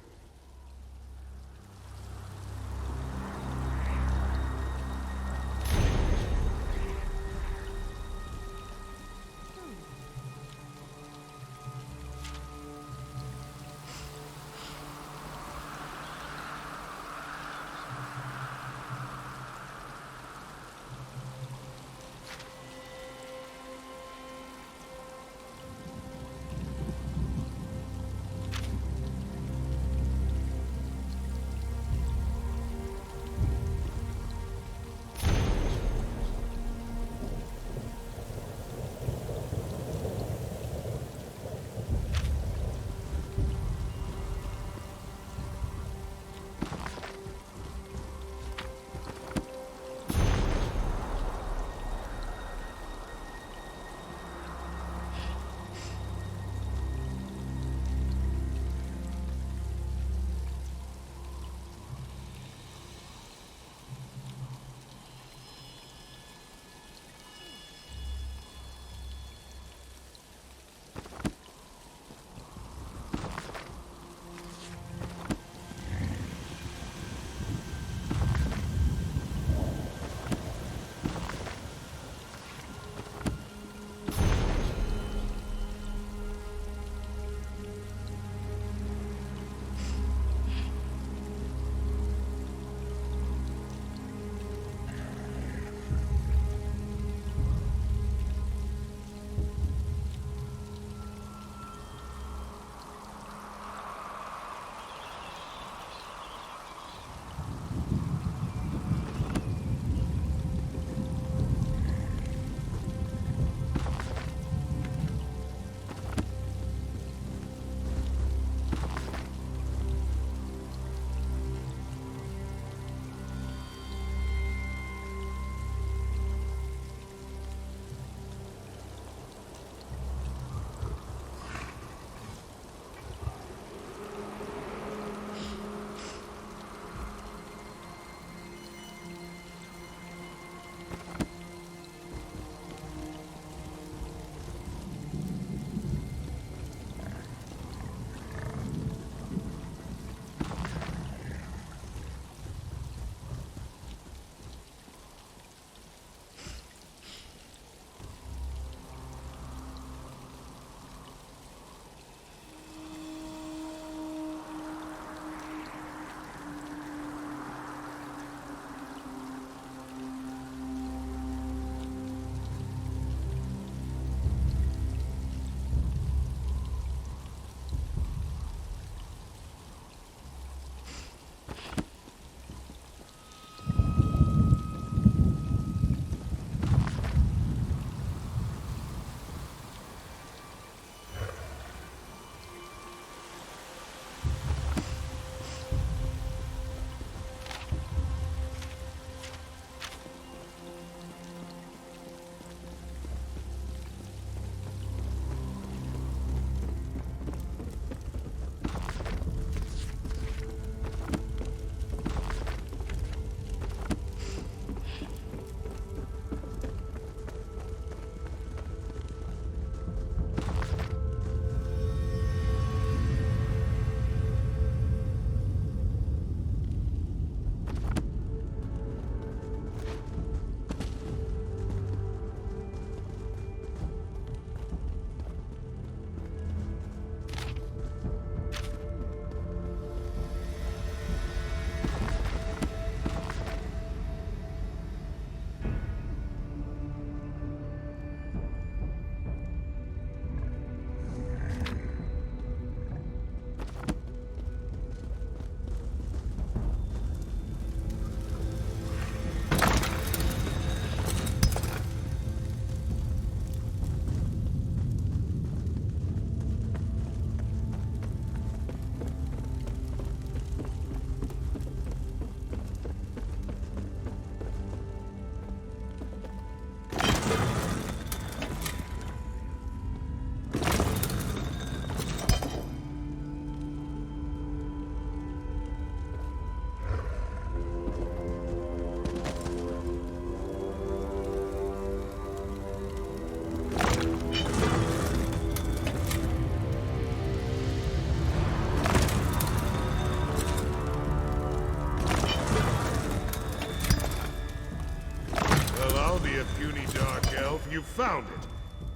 Speaker 1: found it.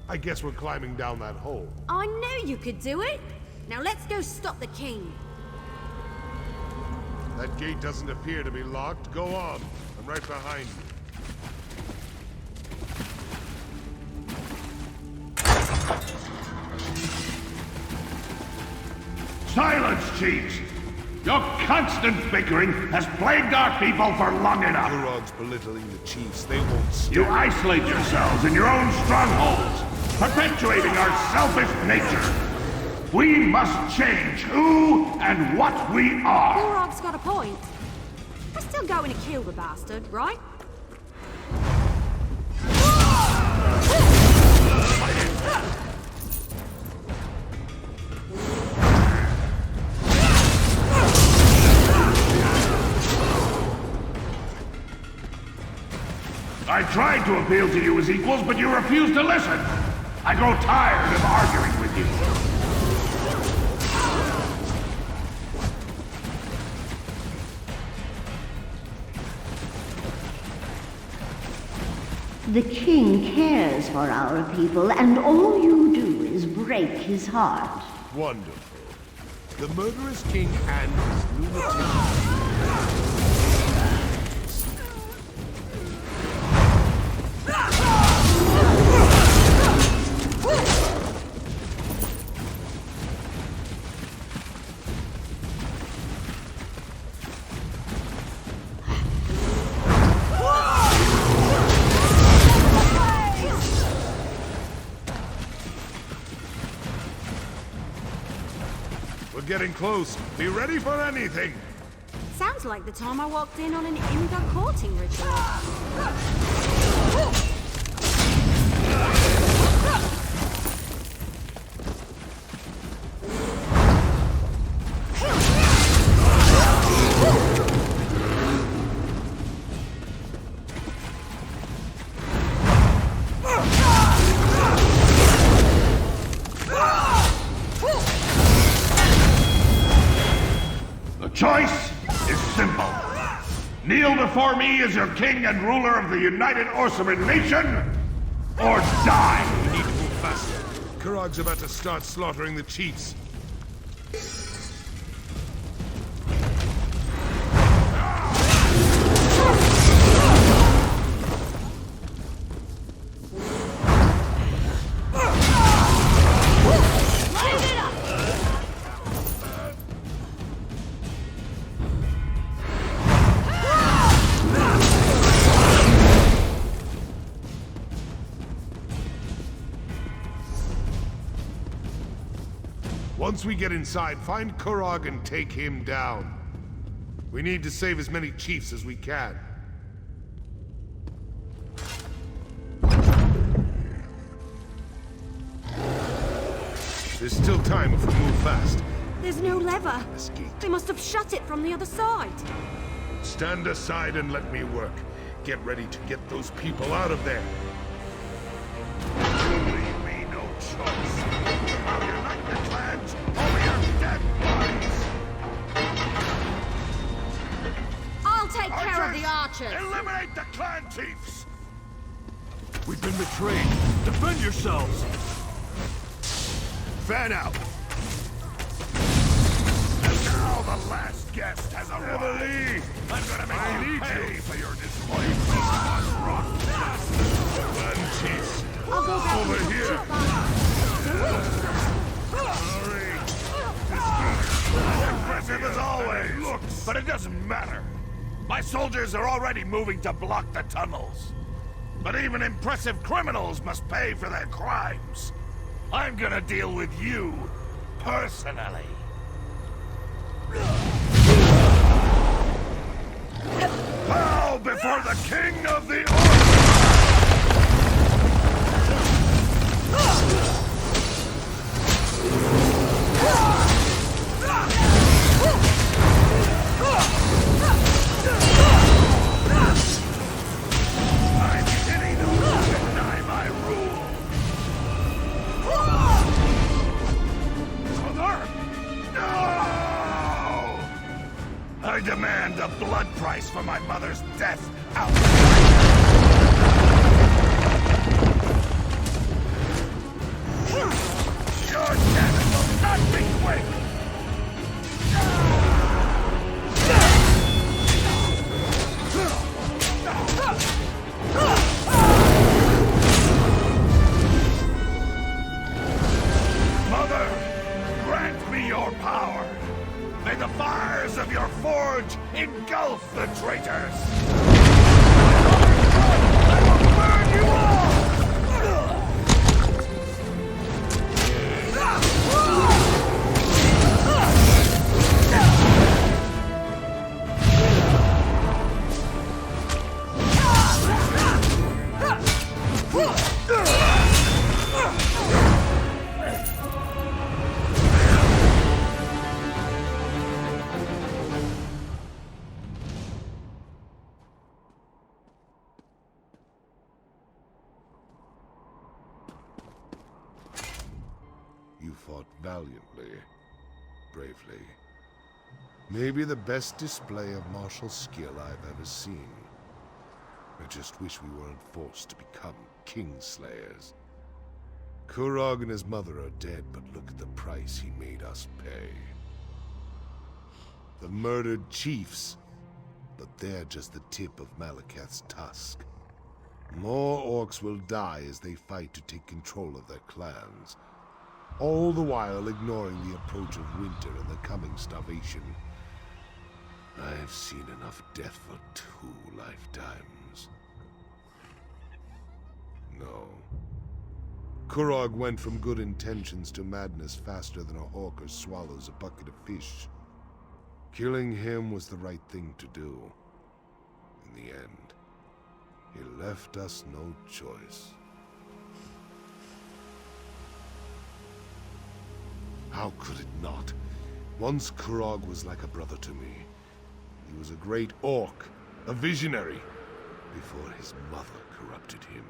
Speaker 1: I guess we're climbing down that hole.
Speaker 3: I knew you could do it. Now let's go stop the king.
Speaker 1: That gate doesn't appear to be locked. Go on. I'm right behind you.
Speaker 2: Silence, chiefs! Your constant bickering has plagued our people for long enough.
Speaker 1: Kurog's belittling the chiefs. They won't stop.
Speaker 2: You isolate yourselves in your own strongholds, perpetuating our selfish nature. We must change who and what we are.
Speaker 3: Kurog's got a point. We're still going to kill the bastard, right?
Speaker 2: I tried to appeal to you as equals, but you refused to listen. I grow tired of arguing with you.
Speaker 21: The king cares for our people, and all you do is break his heart.
Speaker 1: Wonderful. The murderous king and his lunatic... We're getting close. Be ready for anything.
Speaker 3: Sounds like the time I walked in on an Imga courting ritual.
Speaker 2: The choice is simple. Kneel before me as your king and ruler of the United Orcish Nation, or die!
Speaker 1: We need to move faster. Kurog's about to start slaughtering the chiefs. Once we get inside, find Kurog and take him down. We need to save as many chiefs as we can. There's still time if we move fast.
Speaker 3: There's no lever. They must have shut it from the other side.
Speaker 1: Stand aside and let me work. Get ready to get those people out of there.
Speaker 2: You leave me no choice. I'll unite the clans over your dead bodies.
Speaker 3: I'll take care of the archers.
Speaker 2: Eliminate the clan chiefs.
Speaker 11: We've been betrayed. Defend yourselves. Fan out.
Speaker 2: And now the last guest has arrived.
Speaker 1: Emily!
Speaker 2: I'm gonna make you pay for your disappointment.
Speaker 1: Clan chiefs.
Speaker 3: I'll go back
Speaker 1: over
Speaker 3: and
Speaker 1: here.
Speaker 2: Impressive as always, but it doesn't matter. My soldiers are already moving to block the tunnels. But even impressive criminals must pay for their crimes. I'm gonna deal with you, personally. Bow before the king of the Orcs! I pity those who deny my rule. Mother! No! I demand a blood price for my mother's death out. the traitors! I will burn you all!
Speaker 1: You fought valiantly, bravely. Maybe the best display of martial skill I've ever seen. I just wish we weren't forced to become kingslayers. Kurog and his mother are dead, but look at the price he made us pay. The murdered chiefs, but they're just the tip of Malakath's tusk. More orcs will die as they fight to take control of their clans, all the while ignoring the approach of winter and the coming starvation. I've seen enough death for 2 lifetimes. No. Kurog went from good intentions to madness faster than a hawker swallows a bucket of fish. Killing him was the right thing to do. In the end, he left us no choice. How could it not? Once Kurog was like a brother to me. He was a great orc, a visionary, before his mother corrupted him.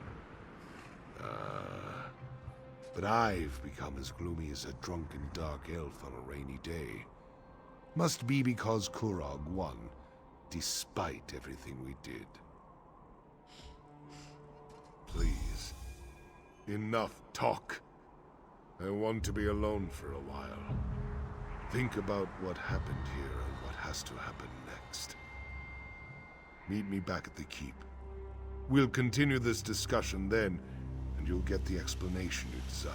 Speaker 1: But I've become as gloomy as a drunken dark elf on a rainy day. Must be because Kurog won, despite everything we did. Please, enough talk. I want to be alone for a while. Think about what happened here and what has to happen next. Meet me back at the keep. We'll continue this discussion then, and you'll get the explanation you desire.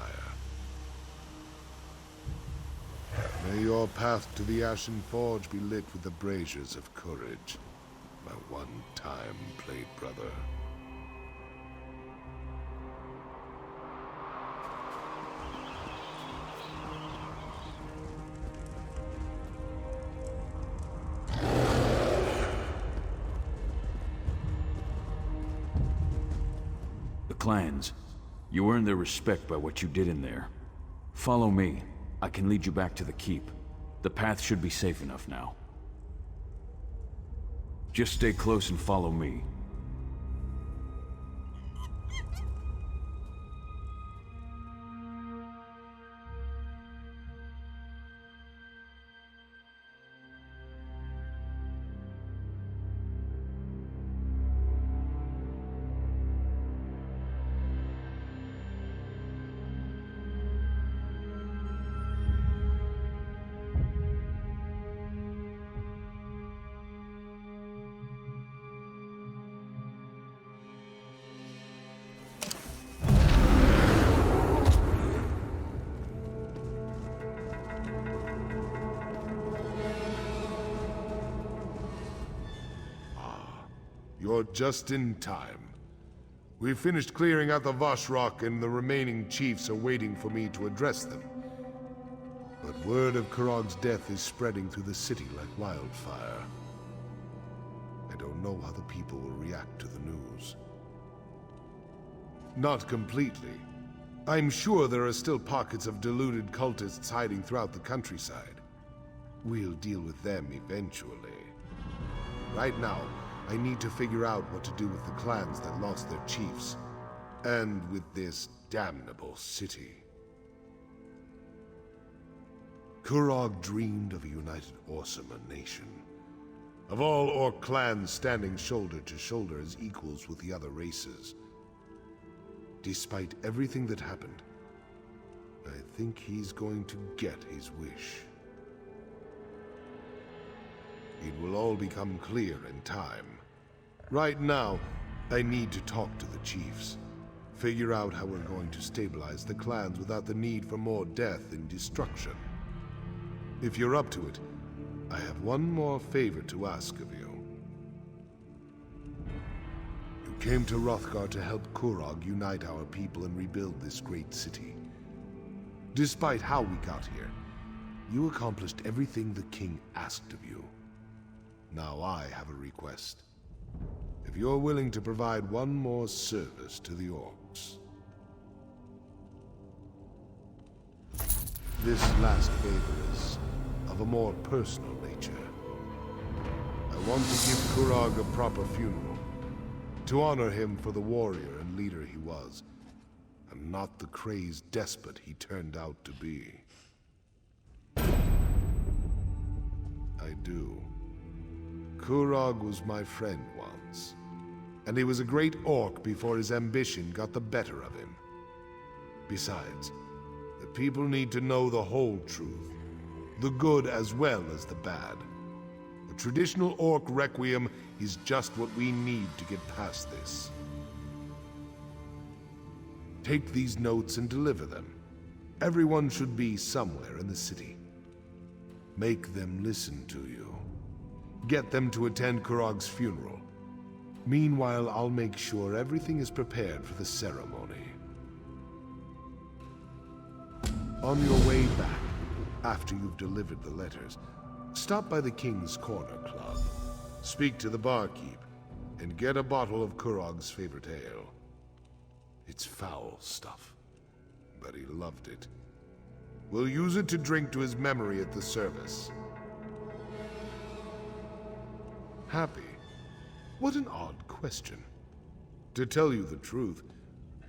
Speaker 1: May your path to the Ashen Forge be lit with the braziers of courage, my one-time blade brother.
Speaker 7: Clans. You earned their respect by what you did in there. Follow me. I can lead you back to the keep. The path should be safe enough now. Just stay close and follow me.
Speaker 1: You're just in time. We've finished clearing out the Vashrock, and the remaining chiefs are waiting for me to address them. But word of Kurog's death is spreading through the city like wildfire. I don't know how the people will react to the news. Not completely. I'm sure there are still pockets of deluded cultists hiding throughout the countryside. We'll deal with them eventually. Right now, I need to figure out what to do with the clans that lost their chiefs, and with this damnable city. Kurog dreamed of a united Orcish nation, of all Orc clans standing shoulder to shoulder as equals with the other races. Despite everything that happened, I think he's going to get his wish. It will all become clear in time. Right now, I need to talk to the chiefs. Figure out how we're going to stabilize the clans without the need for more death and destruction. If you're up to it, I have one more favor to ask of you. came to Wrothgar to help Kurog unite our people and rebuild this great city. Despite how we got here, you accomplished everything the king asked of you. Now I have a request. If you're willing to provide one more service to the Orcs. This last favor is of a more personal nature. I want to give Kurog a proper funeral, to honor him for the warrior and leader he was, and not the crazed despot he turned out to be. I do. Kurog was my friend once, and he was a great orc before his ambition got the better of him. Besides, the people need to know the whole truth, the good as well as the bad. A traditional orc requiem is just what we need to get past this. Take these notes and deliver them. Everyone should be somewhere in the city. Make them listen to you. Get them to attend Kurog's funeral. Meanwhile, I'll make sure everything is prepared for the ceremony. On your way back, after you've delivered the letters, stop by the King's Corner Club. Speak to the barkeep, and get a bottle of Kurog's favorite ale. It's foul stuff, but he loved it. We'll use it to drink to his memory at the service. Happy? What an odd question. To tell you the truth,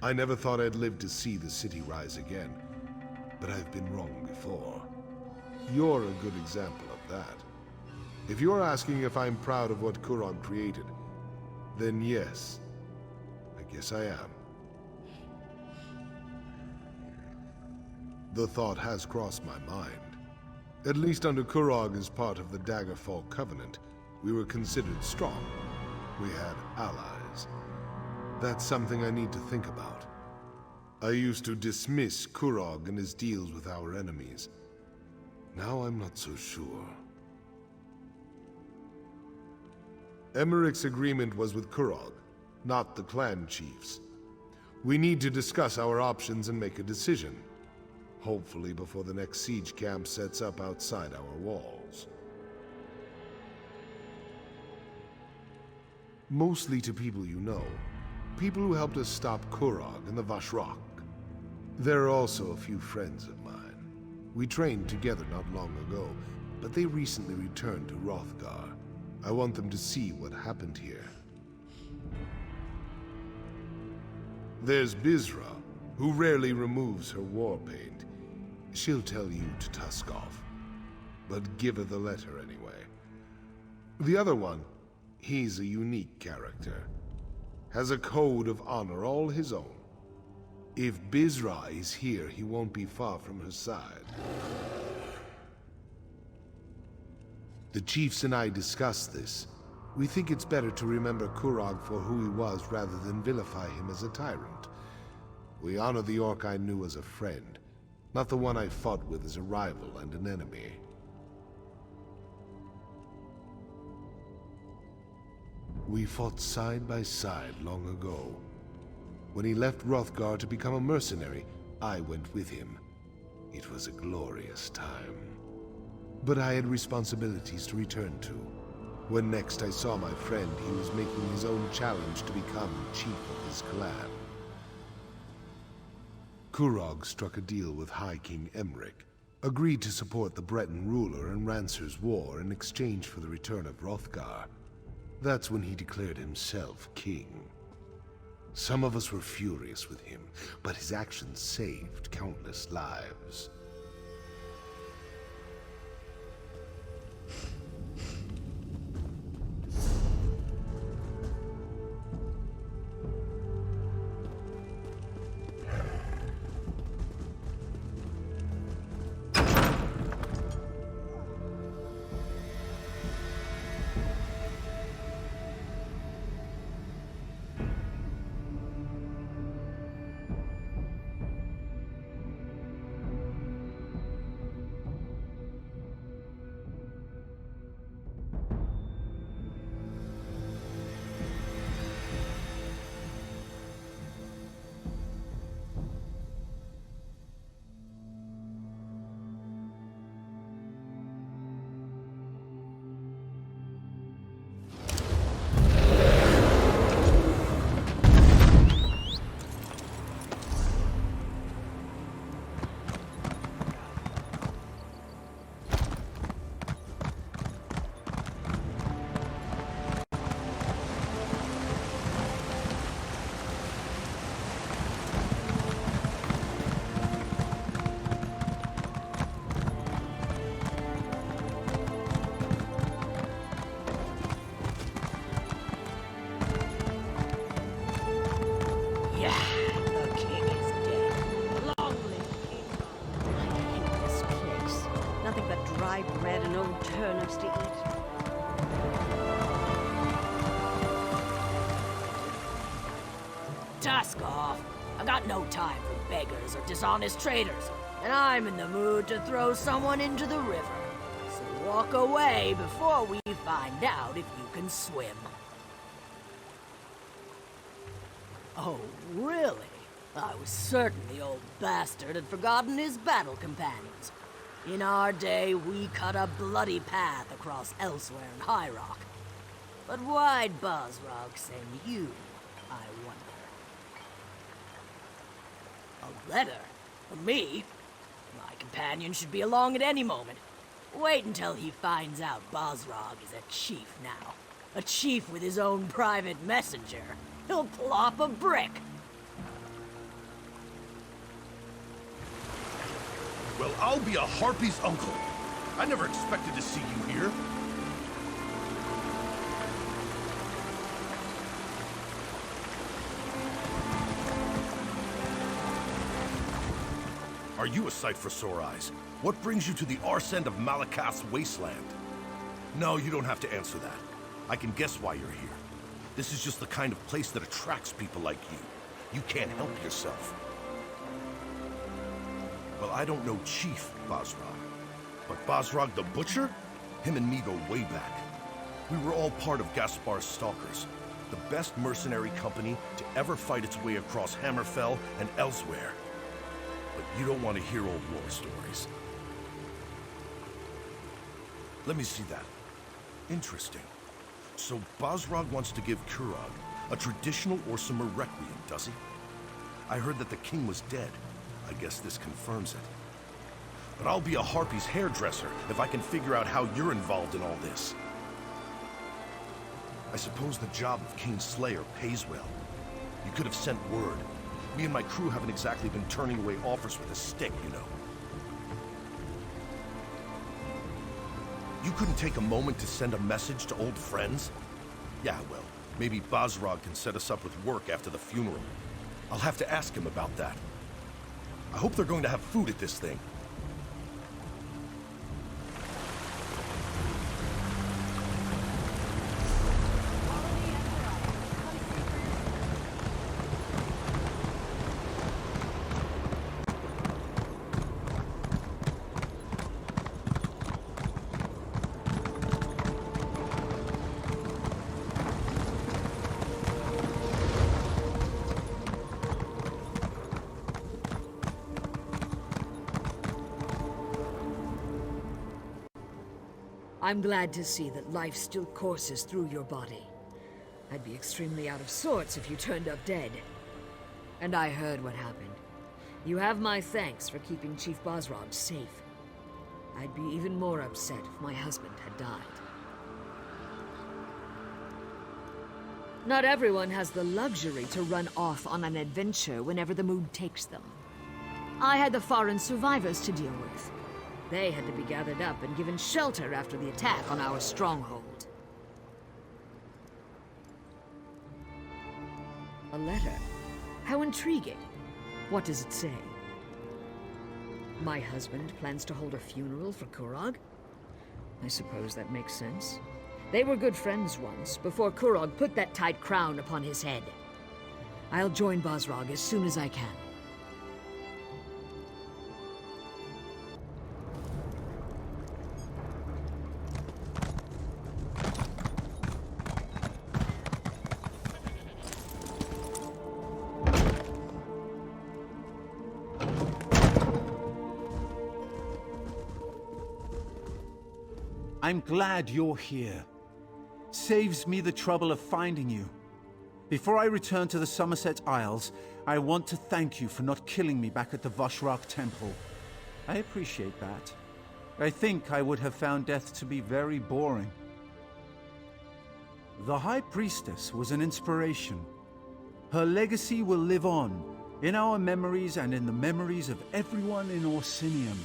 Speaker 1: I never thought I'd live to see the city rise again, but I've been wrong before. You're a good example of that. If you're asking if I'm proud of what Kurog created, then yes, I guess I am. The thought has crossed my mind. At least under Kurog as part of the Daggerfall Covenant, we were considered strong. We had allies. That's something I need to think about. I used to dismiss Kurog and his deals with our enemies. Now I'm not so sure. Emmerich's agreement was with Kurog, not the clan chiefs. We need to discuss our options and make a decision. Hopefully before the next siege camp sets up outside our walls. Mostly to people you know. People who helped us stop Kurog and the Vashrak. There are also a few friends of mine. We trained together not long ago, but they recently returned to Wrothgar. I want them to see what happened here. There's Bizra, who rarely removes her war paint. She'll tell you to tusk off, but give her the letter anyway. The other one, he's a unique character. Has a code of honor all his own. If Bizra is here, he won't be far from her side. The chiefs and I discussed this. We think it's better to remember Kurog for who he was rather than vilify him as a tyrant. We honor the orc I knew as a friend, not the one I fought with as a rival and an enemy. We fought side by side long ago. When he left Wrothgar to become a mercenary, I went with him. It was a glorious time. But I had responsibilities to return to. When next I saw my friend, he was making his own challenge to become chief of his clan. Kurog struck a deal with High King Emmerich, agreed to support the Breton ruler and Rancer's war in exchange for the return of Wrothgar. That's when he declared himself king. Some of us were furious with him, but his actions saved countless lives.
Speaker 4: rye bread and old turnips to eat.
Speaker 15: Tusk off. I got no time for beggars or dishonest traders, and I'm in the mood to throw someone into the river. So walk away before we find out if you can swim. Oh, really? I was certain the old bastard had forgotten his battle companions. In our day, we cut a bloody path across elsewhere in High Rock. But why'd Bagrakh send you, I wonder? A letter? For me? My companion should be along at any moment. Wait until he finds out Bagrakh is a chief now. A chief with his own private messenger. He'll plop a brick.
Speaker 11: Well, I'll be a harpy's uncle. I never expected to see you here. Are you a sight for sore eyes? What brings you to the arse end of Malakath's wasteland? No, you don't have to answer that. I can guess why you're here. This is just the kind of place that attracts people like you. You can't help yourself. Well, I don't know Chief Bagrakh, but Bagrakh the Butcher? Him and me go way back. We were all part of Gaspar's Stalkers, the best mercenary company to ever fight its way across Hammerfell and elsewhere. But you don't want to hear old war stories. Let me see that. Interesting. So Bagrakh wants to give Kurog a traditional Orsimer requiem, does he? I heard that the king was dead. I guess this confirms it. But I'll be a harpy's hairdresser if I can figure out how you're involved in all this. I suppose the job of King's Slayer pays well. You could have sent word. Me and my crew haven't exactly been turning away offers with a stick, you know. You couldn't take a moment to send a message to old friends? Yeah, well, maybe Bagrakh can set us up with work after the funeral. I'll have to ask him about that. I hope they're going to have food at this thing.
Speaker 15: I'm glad to see that life still courses through your body. I'd be extremely out of sorts if you turned up dead. And I heard what happened. You have my thanks for keeping Chief Bagrakh safe. I'd be even more upset if my husband had died. Not everyone has the luxury to run off on an adventure whenever the mood takes them. I had the foreign survivors to deal with. They had to be gathered up and given shelter after the attack on our stronghold. A letter? How intriguing. What does it say? My husband plans to hold a funeral for Kurog? I suppose that makes sense. They were good friends once, before Kurog put that tight crown upon his head. I'll join Bagrakh as soon as I can.
Speaker 10: I'm glad you're here. Saves me the trouble of finding you. Before I return to the Somerset Isles, I want to thank you for not killing me back at the Vashrak Temple. I appreciate that. I think I would have found death to be very boring. The High Priestess was an inspiration. Her legacy will live on, in our memories and in the memories of everyone in Orsinium.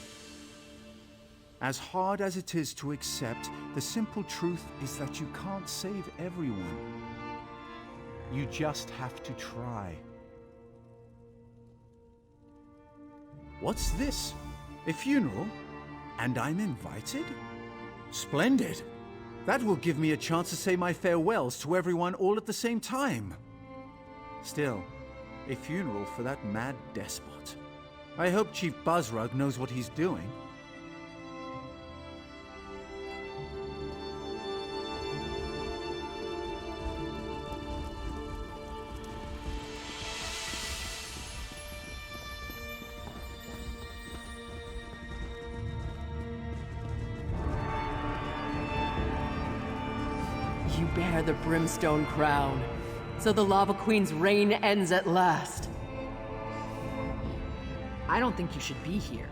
Speaker 10: As hard as it is to accept, the simple truth is that you can't save everyone. You just have to try. What's this? A funeral? And I'm invited? Splendid. That will give me a chance to say my farewells to everyone all at the same time. Still, a funeral for that mad despot. I hope Chief Bjoulsae knows what he's doing.
Speaker 18: You bear the brimstone crown, so the Lava Queen's reign ends at last.
Speaker 19: I don't think you should be here.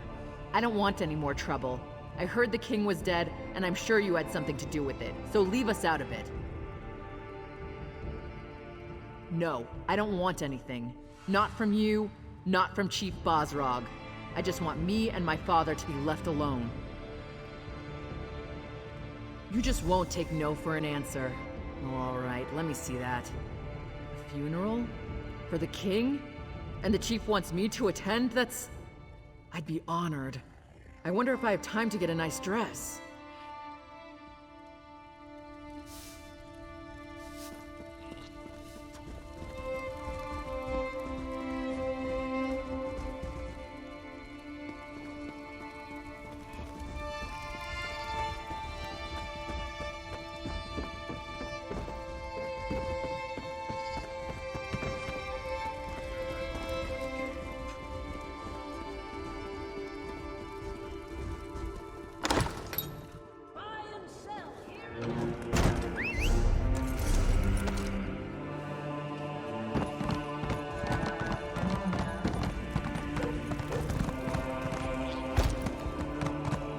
Speaker 19: I don't want any more trouble. I heard the king was dead, and I'm sure you had something to do with it, so leave us out of it. No, I don't want anything. Not from you, not from Chief Bjoulsae. I just want me and my father to be left alone. You just won't take no for an answer. All right, let me see that. A funeral? For the king? And the chief wants me to attend? I'd be honored. I wonder if I have time to get a nice dress.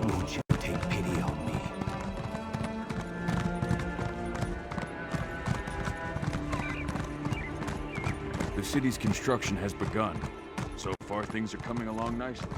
Speaker 10: Won't you take pity on me?
Speaker 7: The city's construction has begun. So far, things are coming along nicely.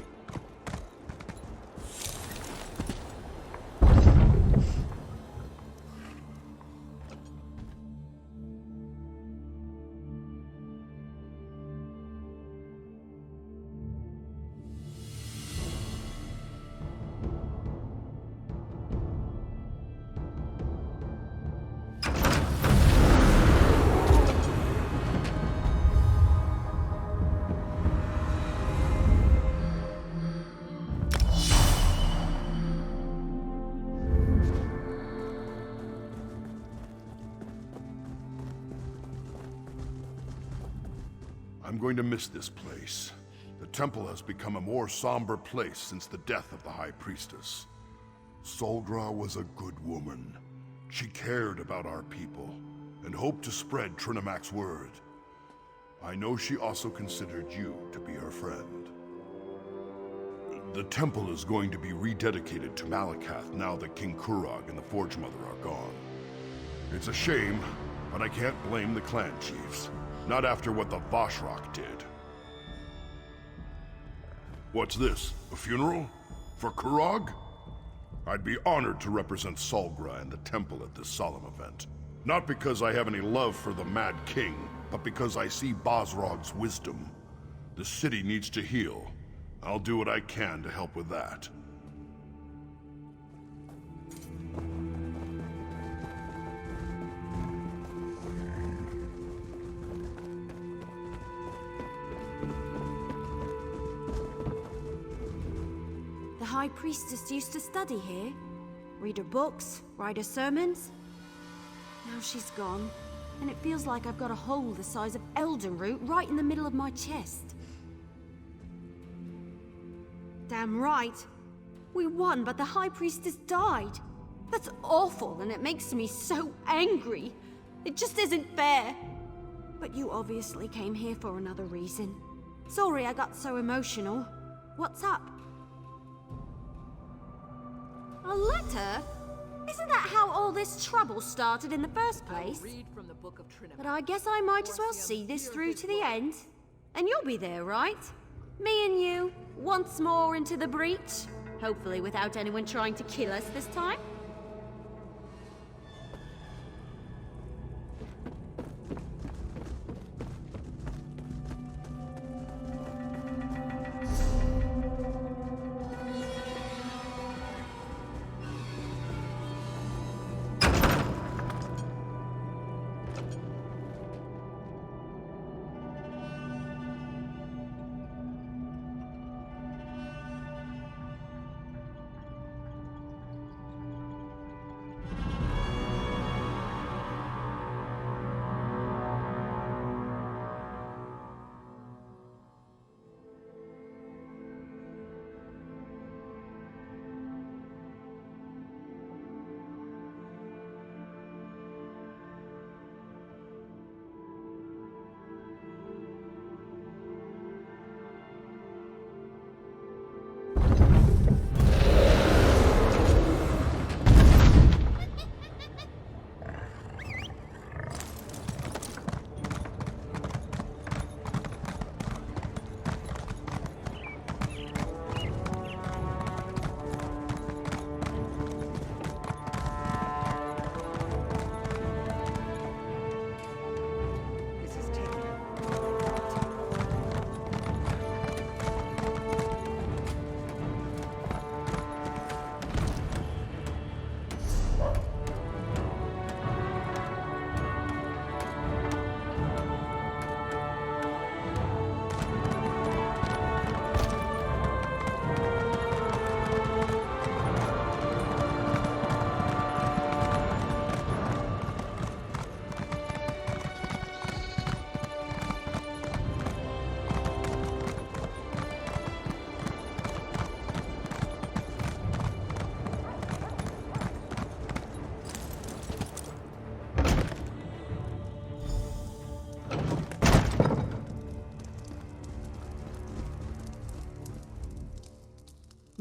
Speaker 11: I'm going to miss this place. The temple has become a more somber place since the death of the High Priestess. Solgra was a good woman. She cared about our people, and hoped to spread Trinamac's word. I know she also considered you to be her friend. The temple is going to be rededicated to Malakath now that King Kurog and the Forge Mother are gone. It's a shame, but I can't blame the clan chiefs. Not after what the Vashrak did. What's this? A funeral? For Kurog? I'd be honored to represent Solgra and the temple at this solemn event. Not because I have any love for the Mad King, but because I see Bosrog's wisdom. The city needs to heal. I'll do what I can to help with that.
Speaker 3: The High Priestess used to study here. Read her books, write her sermons. Now she's gone, and it feels like I've got a hole the size of Eldenroot right in the middle of my chest. Damn right. We won, but the High Priestess died. That's awful, and it makes me so angry. It just isn't fair. But you obviously came here for another reason. Sorry I got so emotional. What's up? A letter? Isn't that how all this trouble started in the first place? But I guess I might as well see this through to the end. And you'll be there, right? Me and you, once more into the breach. Hopefully without anyone trying to kill us this time.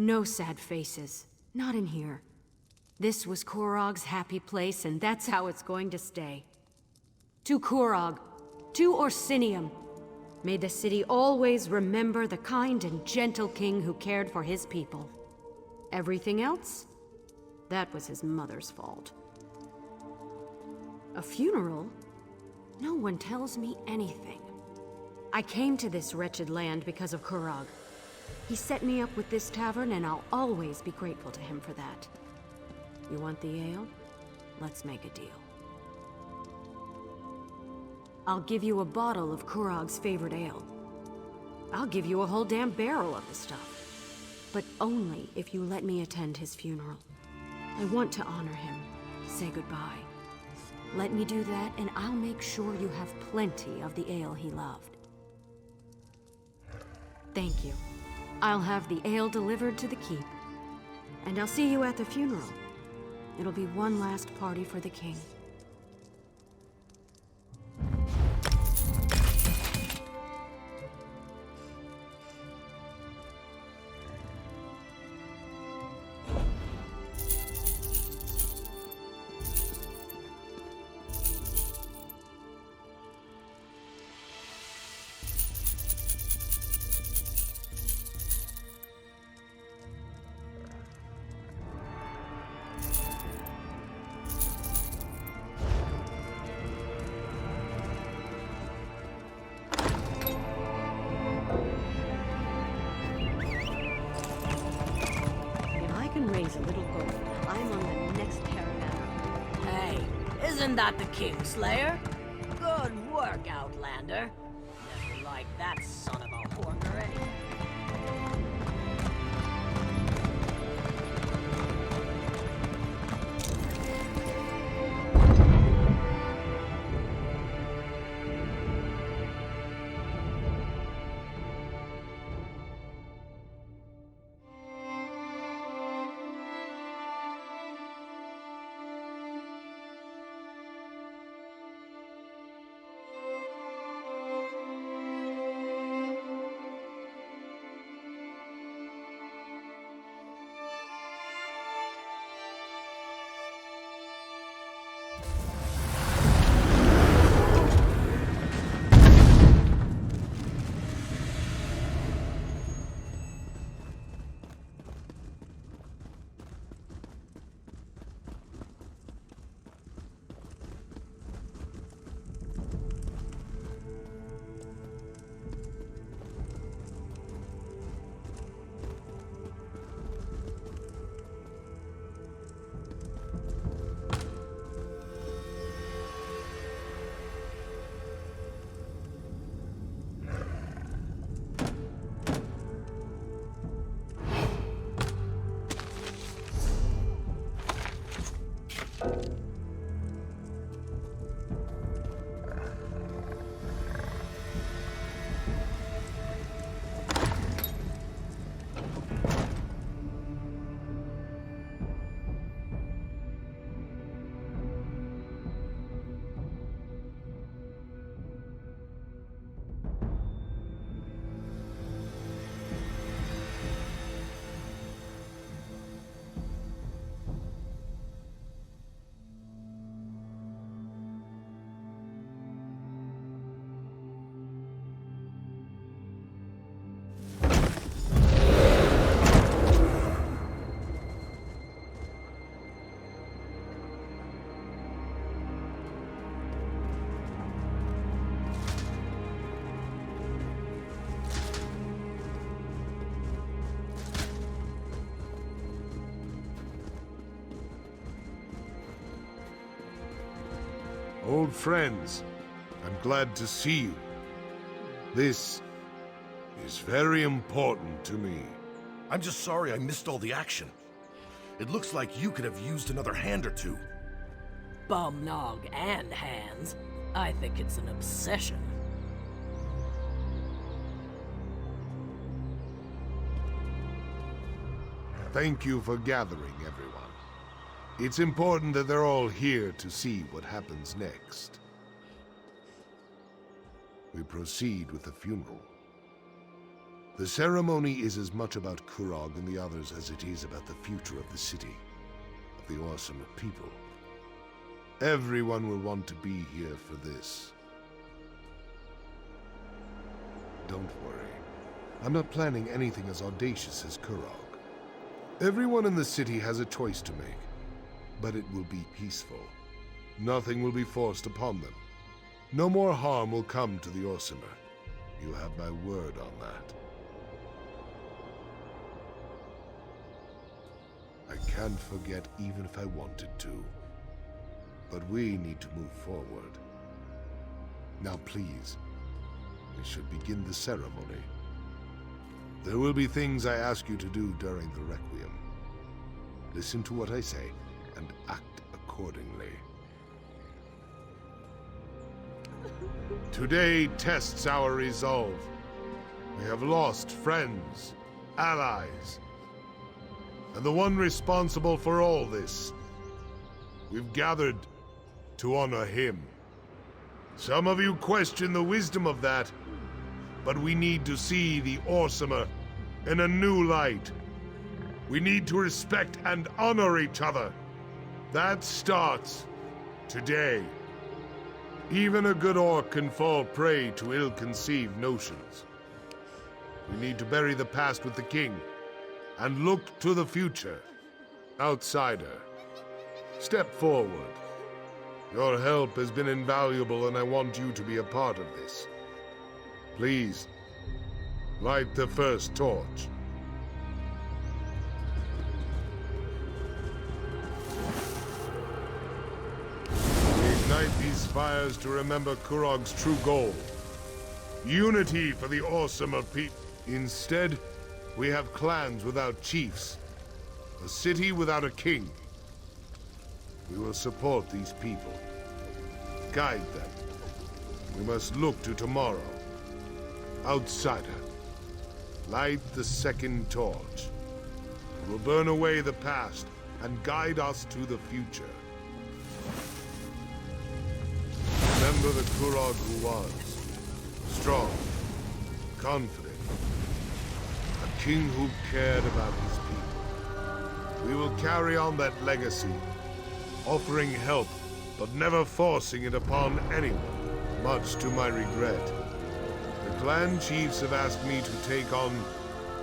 Speaker 3: No sad faces. Not in here. This was Korog's happy place, and that's how it's going to stay. To Korog, to Orsinium. May the city always remember the kind and gentle king who cared for his people. Everything else? That was his mother's fault. A funeral? No one tells me anything. I came to this wretched land because of Korog. He set me up with this tavern, and I'll always be grateful to him for that. You want the ale? Let's make a deal. I'll give you a bottle of Korog's favorite ale. I'll give you a whole damn barrel of the stuff. But only if you let me attend his funeral. I want to honor him, say goodbye. Let me do that, and I'll make sure you have plenty of the ale he loved. Thank you. I'll have the ale delivered to the keep. And I'll see you at the funeral. It'll be one last party for the king.
Speaker 13: Raise a little gold. I'm on the next caravan.
Speaker 9: Hey, isn't that the Kingslayer? Good work, Outlander. Never liked that son of a hoarder anyway.
Speaker 1: Old friends, I'm glad to see you. This is very important to me.
Speaker 11: I'm just sorry I missed all the action. It looks like you could have used another hand or two.
Speaker 9: Bum nog and hands. I think it's an obsession.
Speaker 1: Thank you for gathering, everyone. It's important that they're all here to see what happens next. We proceed with the funeral. The ceremony is as much about Kurog and the others as it is about the future of the city, of the Orcimer people. Everyone will want to be here for this. Don't worry. I'm not planning anything as audacious as Kurog. Everyone in the city has a choice to make, but it will be peaceful. Nothing will be forced upon them. No more harm will come to the Orcimer. You have my word on that. I can't forget even if I wanted to. But we need to move forward. Now please, we should begin the ceremony. There will be things I ask you to do during the Requiem. Listen to what I say, and act accordingly. Today tests our resolve. We have lost friends, allies, and the one responsible for all this. We've gathered to honor him. Some of you question the wisdom of that, but we need to see the Orcimer in a new light. We need to respect and honor each other. That starts today. Even a good orc can fall prey to ill-conceived notions. We need to bury the past with the king and look to the future. Outsider, step forward. Your help has been invaluable, and I want you to be a part of this. Please, light the first torch. We ignite these fires to remember Kurog's true goal. Unity for the Orcimer people. Instead, we have clans without chiefs. A city without a king. We will support these people. Guide them. We must look to tomorrow. Outsider, light the second torch. It will burn away the past and guide us to the future. Remember the Kurog who was. Strong, confident. A king who cared about his people. We will carry on that legacy, offering help, but never forcing it upon anyone, much to my regret. The clan chiefs have asked me to take on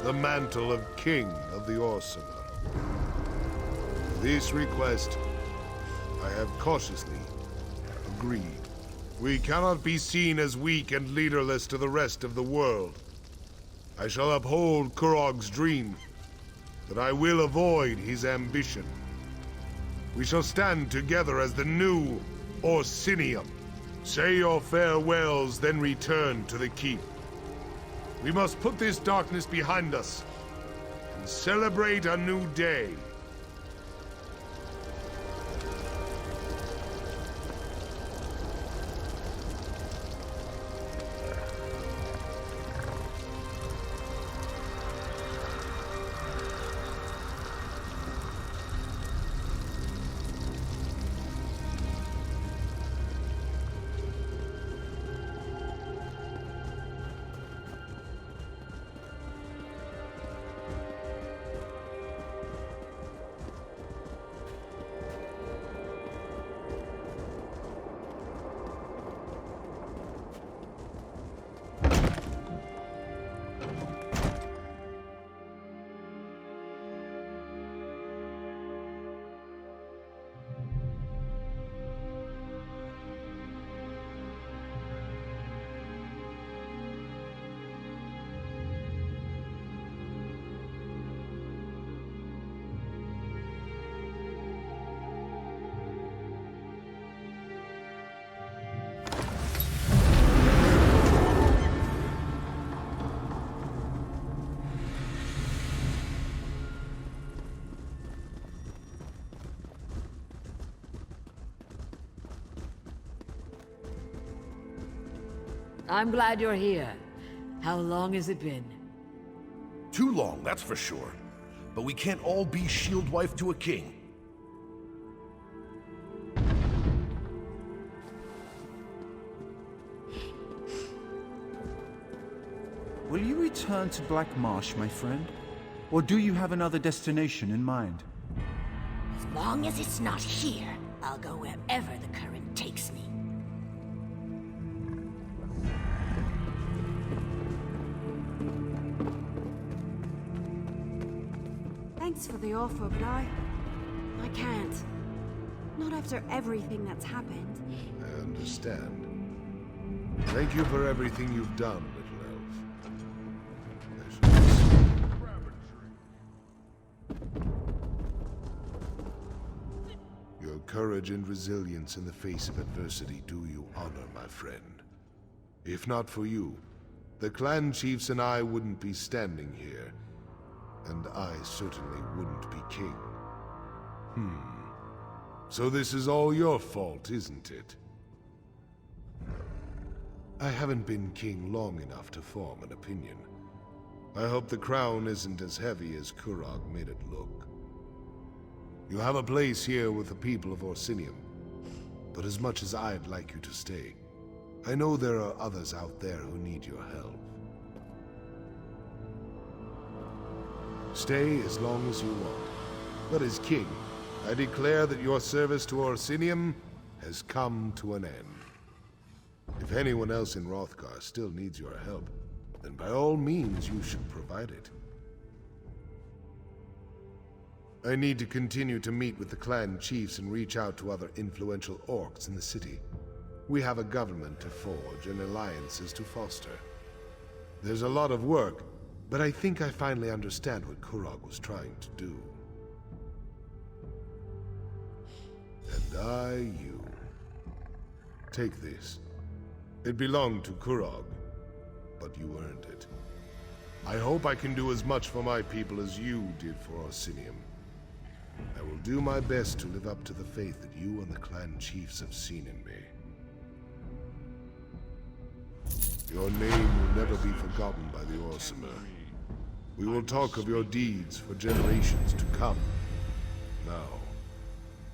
Speaker 1: the mantle of King of the Orcimer. To this request, I have cautiously agreed. We cannot be seen as weak and leaderless to the rest of the world. I shall uphold Kurog's dream, but I will avoid his ambition. We shall stand together as the new Orsinium. Say your farewells, then return to the keep. We must put this darkness behind us and celebrate a new day.
Speaker 12: I'm glad you're here. How long has it been?
Speaker 11: Too long, that's for sure. But we can't all be shield wife to a king.
Speaker 10: will you return to Black Marsh, my friend? Or do you have another destination in mind?
Speaker 9: As long as it's not here, I'll go wherever the current takes me.
Speaker 3: Thanks for the offer, but I can't. Not after everything that's happened.
Speaker 1: I understand. Thank you for everything you've done, little elf. Your courage and resilience in the face of adversity do you honor, my friend. If not for you, the clan chiefs and I wouldn't be standing here. And I certainly wouldn't be king. So this is all your fault, isn't it? I haven't been king long enough to form an opinion. I hope the crown isn't as heavy as Kurog made it look. You have a place here with the people of Orsinium, but as much as I'd like you to stay, I know there are others out there who need your help. Stay as long as you want, but as king, I declare that your service to Orsinium has come to an end. If anyone else in Wrothgar still needs your help, then by all means you should provide it. I need to continue to meet with the clan chiefs and reach out to other influential orcs in the city. We have a government to forge and alliances to foster. There's a lot of work, but I think I finally understand what Kurog was trying to do. And you. Take this. It belonged to Kurog, but you earned it. I hope I can do as much for my people as you did for Orsinium. I will do my best to live up to the faith that you and the clan chiefs have seen in me. Your name will never be forgotten by the Orsimer. We will talk of your deeds for generations to come. Now,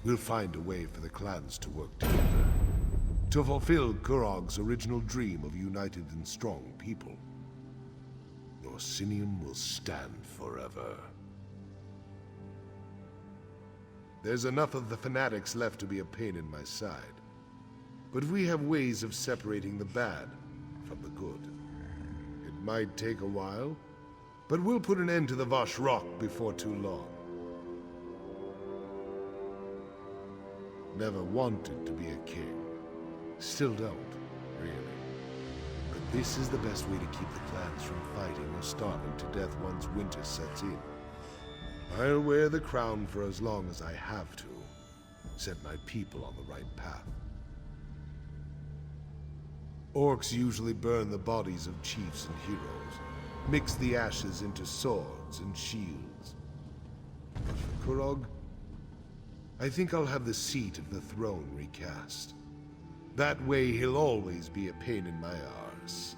Speaker 1: we'll find a way for the clans to work together, to fulfill Kurog's original dream of united and strong people. Orsinium will stand forever. There's enough of the fanatics left to be a pain in my side, but we have ways of separating the bad from the good. It might take a while, but we'll put an end to the Varshrock before too long. Never wanted to be a king. Still don't, really. But this is the best way to keep the clans from fighting or starving to death once winter sets in. I'll wear the crown for as long as I have to. Set my people on the right path. Orcs usually burn the bodies of chiefs and heroes, mix the ashes into swords and shields. But for Kurog, I think I'll have the seat of the throne recast. That way he'll always be a pain in my arse.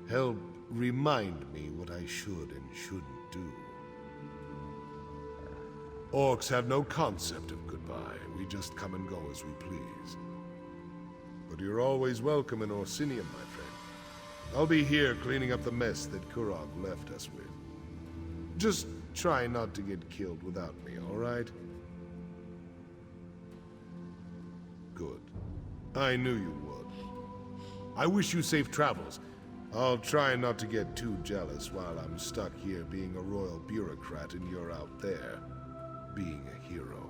Speaker 1: Help remind me what I should and shouldn't do. Orcs have no concept of goodbye. We just come and go as we please. But you're always welcome in Orsinium, my friend. I'll be here cleaning up the mess that Kurog left us with. Just try not to get killed without me, all right? Good. I knew you would. I wish you safe travels. I'll try not to get too jealous while I'm stuck here being a royal bureaucrat and you're out there being a hero.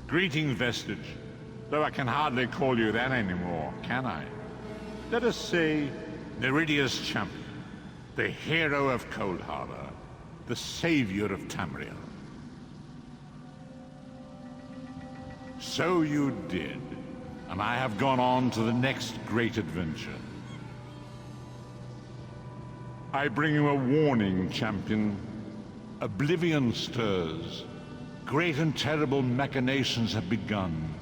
Speaker 2: Greeting, Vestige. Though I can hardly call you that anymore, can I? Let us say, Neridia's champion, the hero of Cold Harbor, the savior of Tamriel. So you did, and I have gone on to the next great adventure. I bring you a warning, champion. Oblivion stirs. Great and terrible machinations have begun.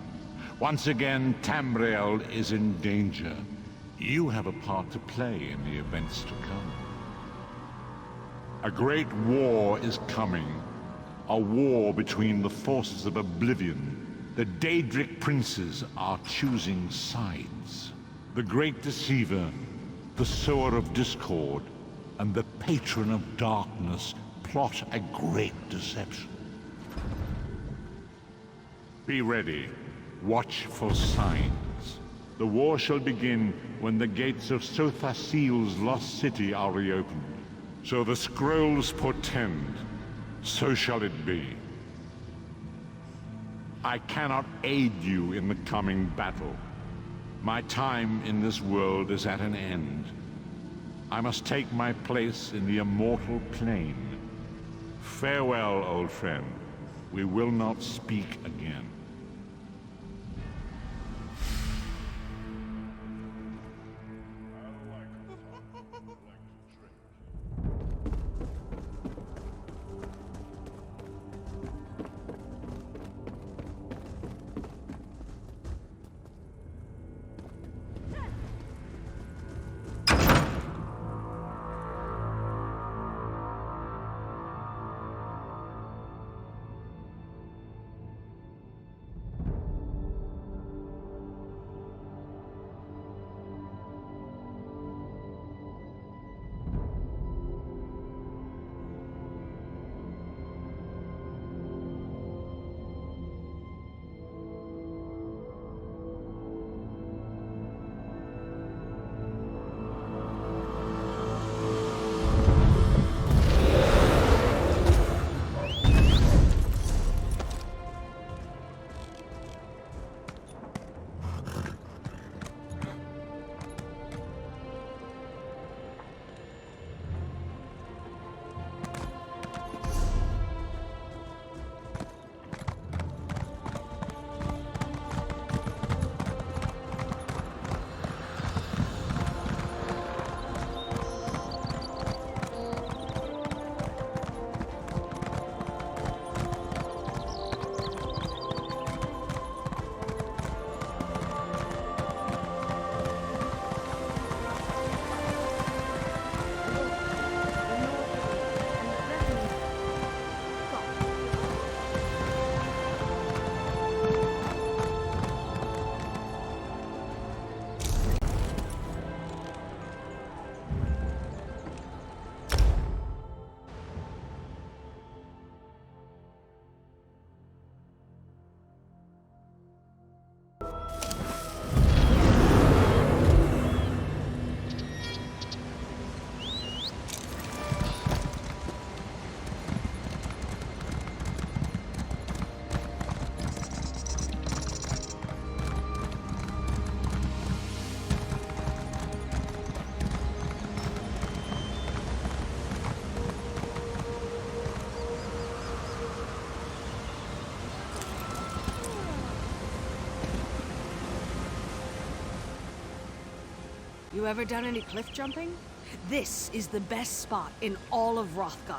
Speaker 2: Once again, Tamriel is in danger. You have a part to play in the events to come.
Speaker 20: A great war is coming. A war between the forces of oblivion. The Daedric princes are choosing sides. The Great Deceiver, the Sower of Discord, and the Patron of Darkness plot a great deception. Be ready. Watch for signs. The war shall begin when the gates of Sothasil's lost city are reopened. So the scrolls portend, so shall it be. I cannot aid you in the coming battle. My time in this world is at an end. I must take my place in the immortal plane. Farewell, old friend. We will not speak again.
Speaker 14: You ever done any cliff jumping? This is the best spot in all of Wrothgar.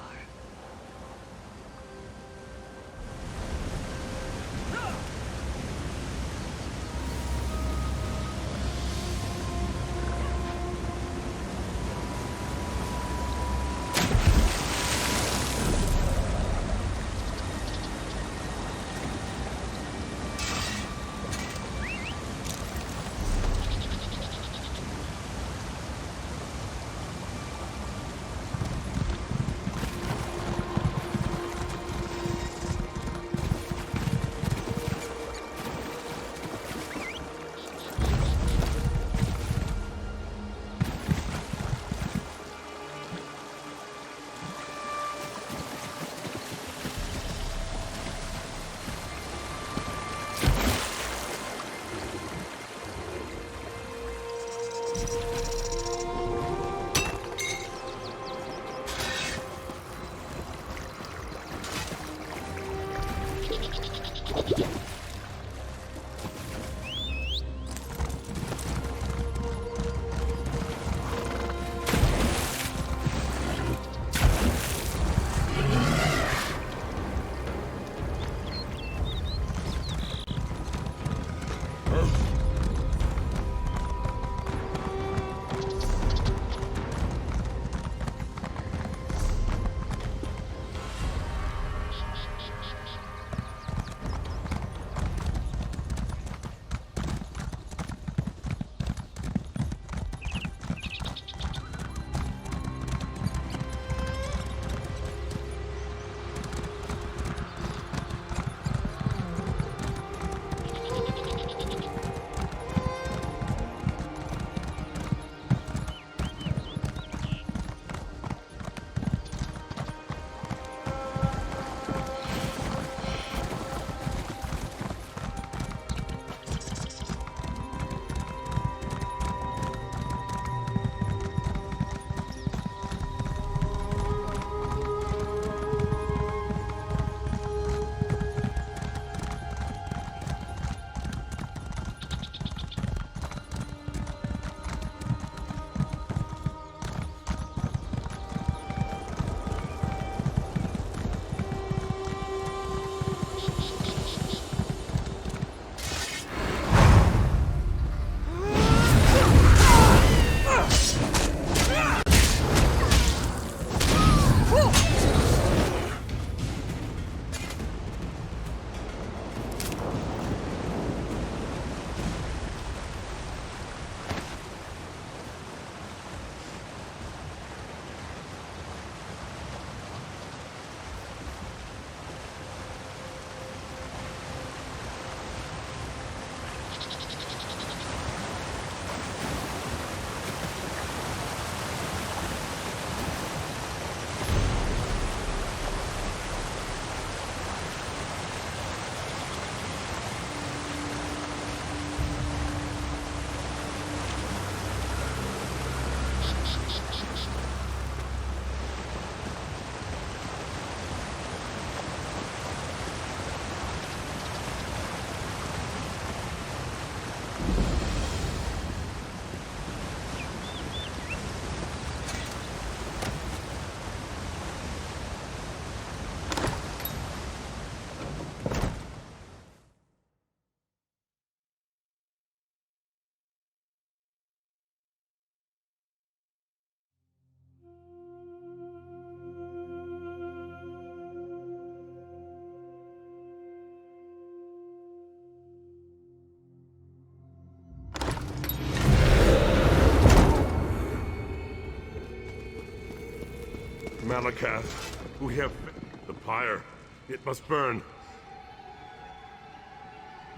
Speaker 8: Malakath, we have... The pyre. It must burn.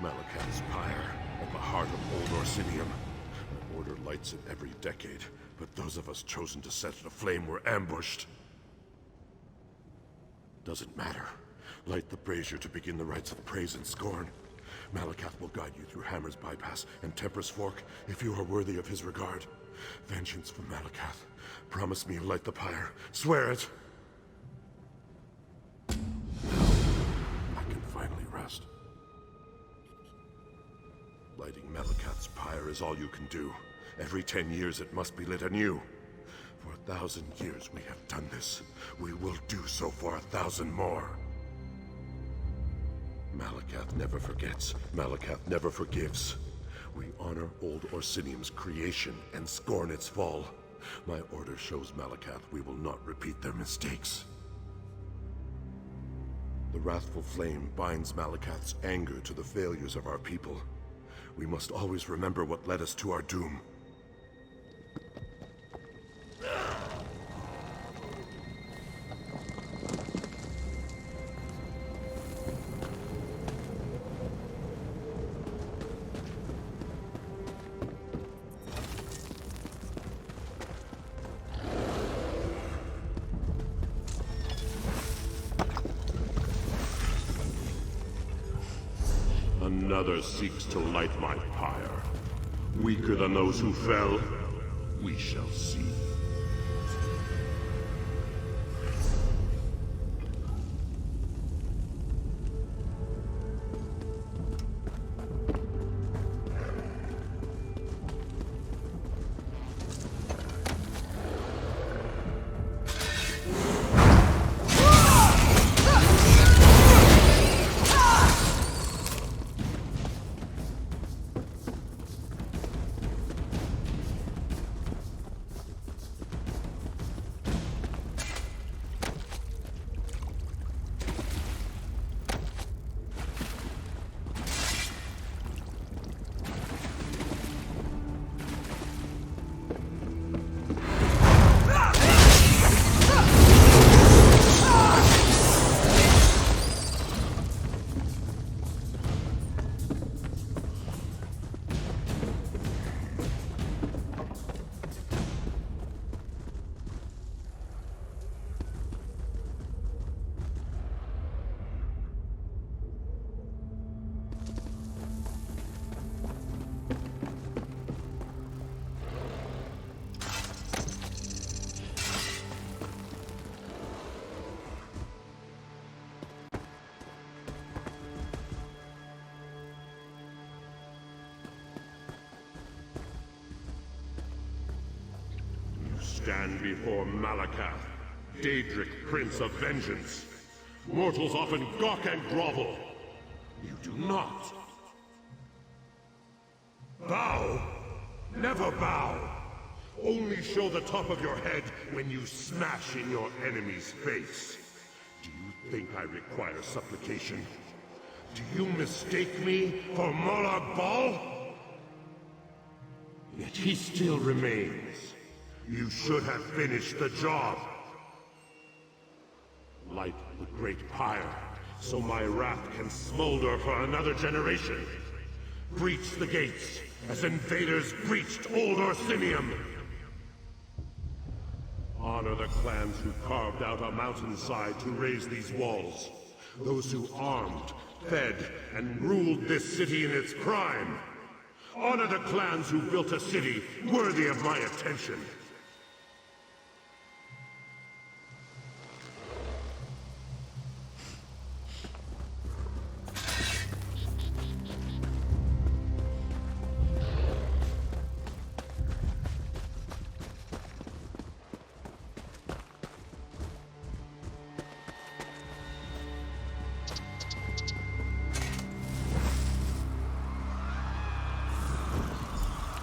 Speaker 8: Malakath's pyre, at the heart of Old Orsinium. The Order lights it every decade, but those of us chosen to set it aflame were ambushed. Doesn't matter. Light the brazier to begin the rites of praise and scorn. Malakath will guide you through Hammer's Bypass and Temper's Fork if you are worthy of his regard. Vengeance from Malakath. Promise me you'll light the pyre. Swear it! I can finally rest. Lighting Malakath's pyre is all you can do. Every 10 years it must be lit anew. For 1,000 years we have done this. We will do so for 1,000 more. Malakath never forgets. Malakath never forgives. We honor Old Orsinium's creation and scorn its fall. My order shows Malakath we will not repeat their mistakes. The wrathful flame binds Malakath's anger to the failures of our people. We must always remember what led us to our doom. Another seeks to light my pyre. Weaker than those who fell, we shall see. Stand before Malakath, Daedric Prince of Vengeance. Mortals often gawk and grovel. You do not. Bow? Never bow. Only show the top of your head when you smash in your enemy's face. Do you think I require supplication? Do you mistake me for Molag Bal? Yet he still remains. You should have finished the job. Light the great pyre, so my wrath can smolder for another generation. Breach the gates, as invaders breached Old Orsinium. Honor the clans who carved out a mountainside to raise these walls. Those who armed, fed, and ruled this city in its prime. Honor the clans who built a city worthy of my attention.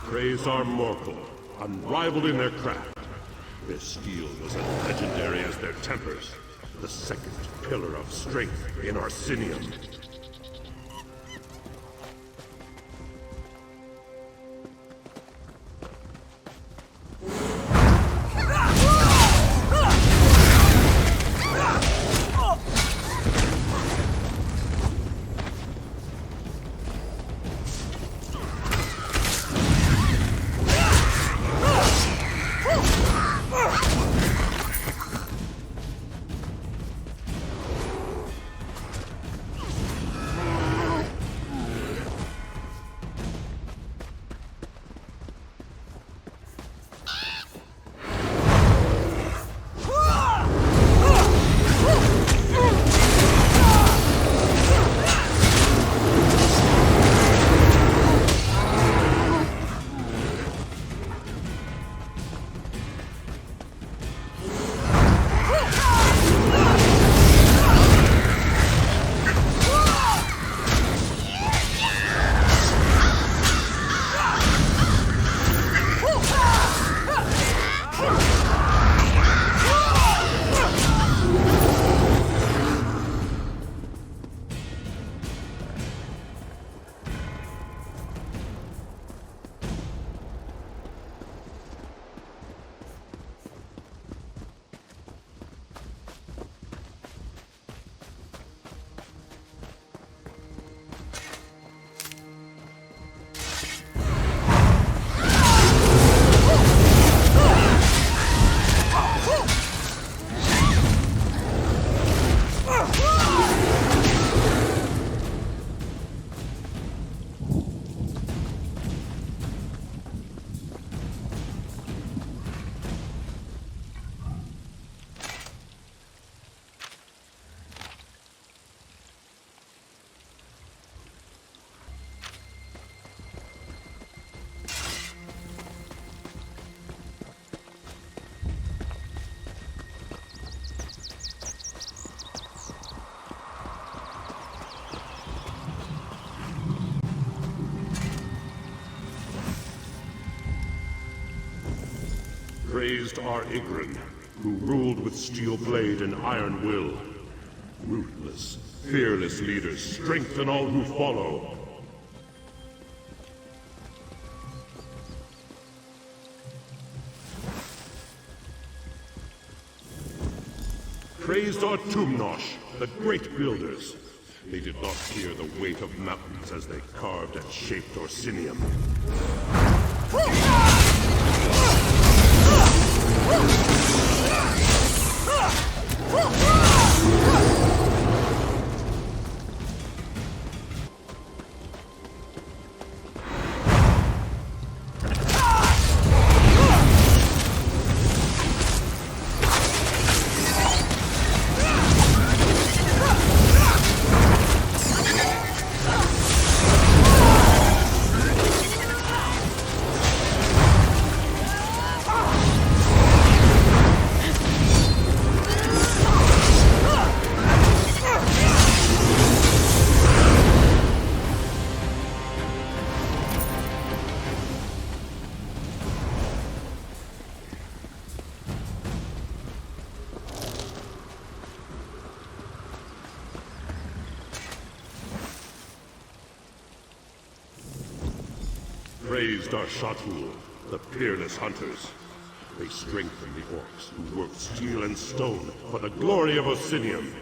Speaker 8: Praise our Morkul, unrivaled in their craft. Their steel was as legendary as their tempers, the second pillar of strength in Orsinium. Praised are Igron, who ruled with steel blade and iron will. Ruthless, fearless leaders strengthen all who follow. Praised are Tumnosh, the great builders. They did not fear the weight of mountains as they carved and shaped Orsinium. Praised are Shatul, the peerless hunters. They strengthen the orcs who work steel and stone for the glory of Orsinium.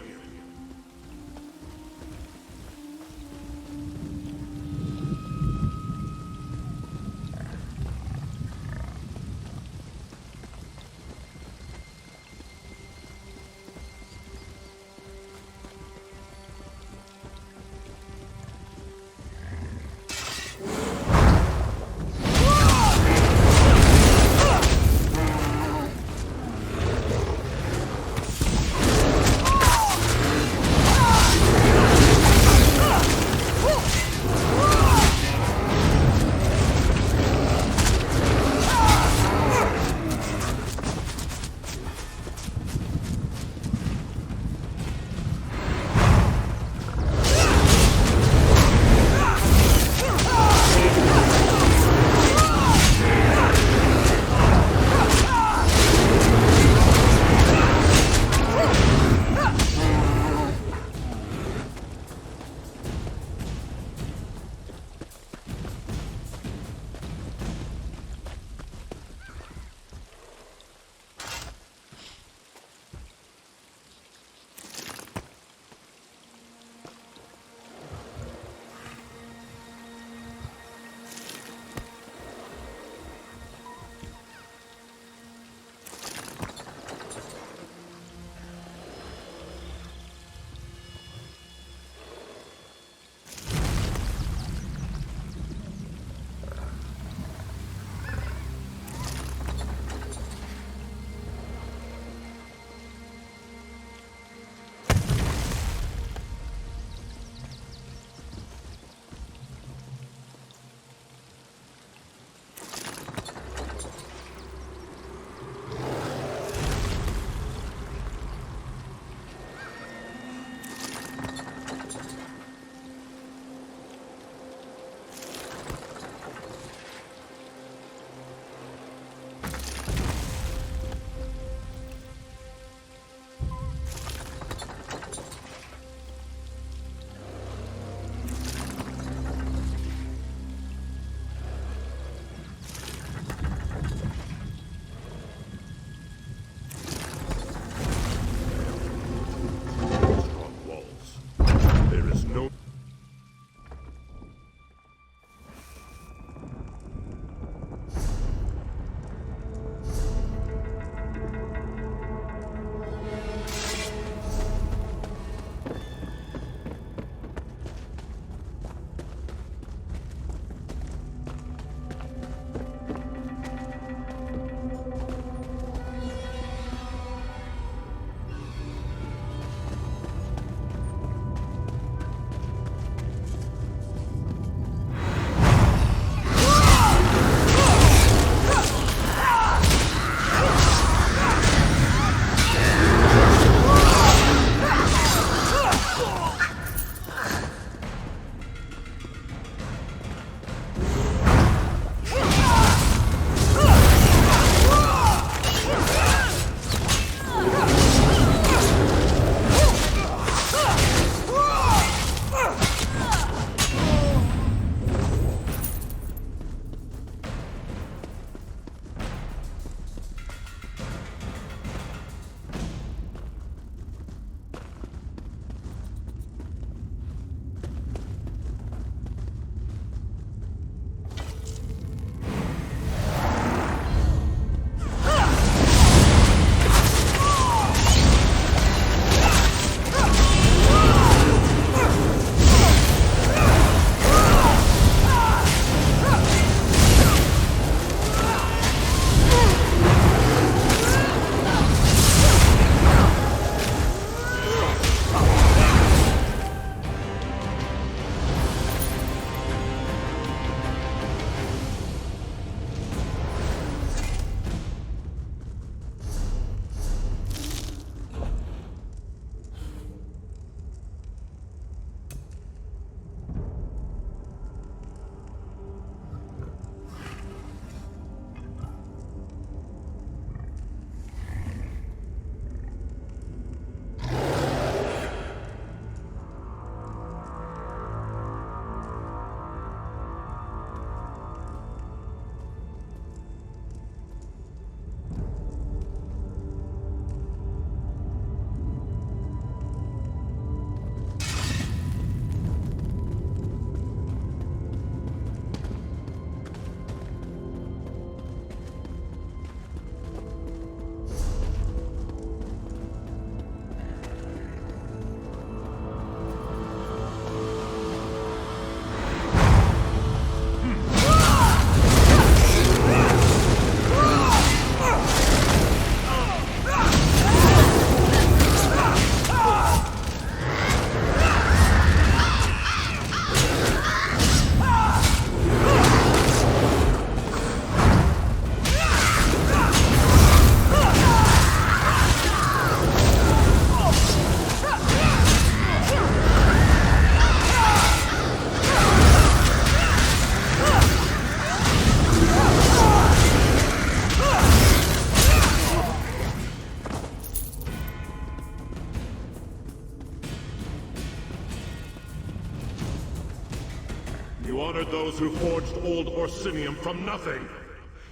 Speaker 8: You honored those who forged old Orsinium from nothing.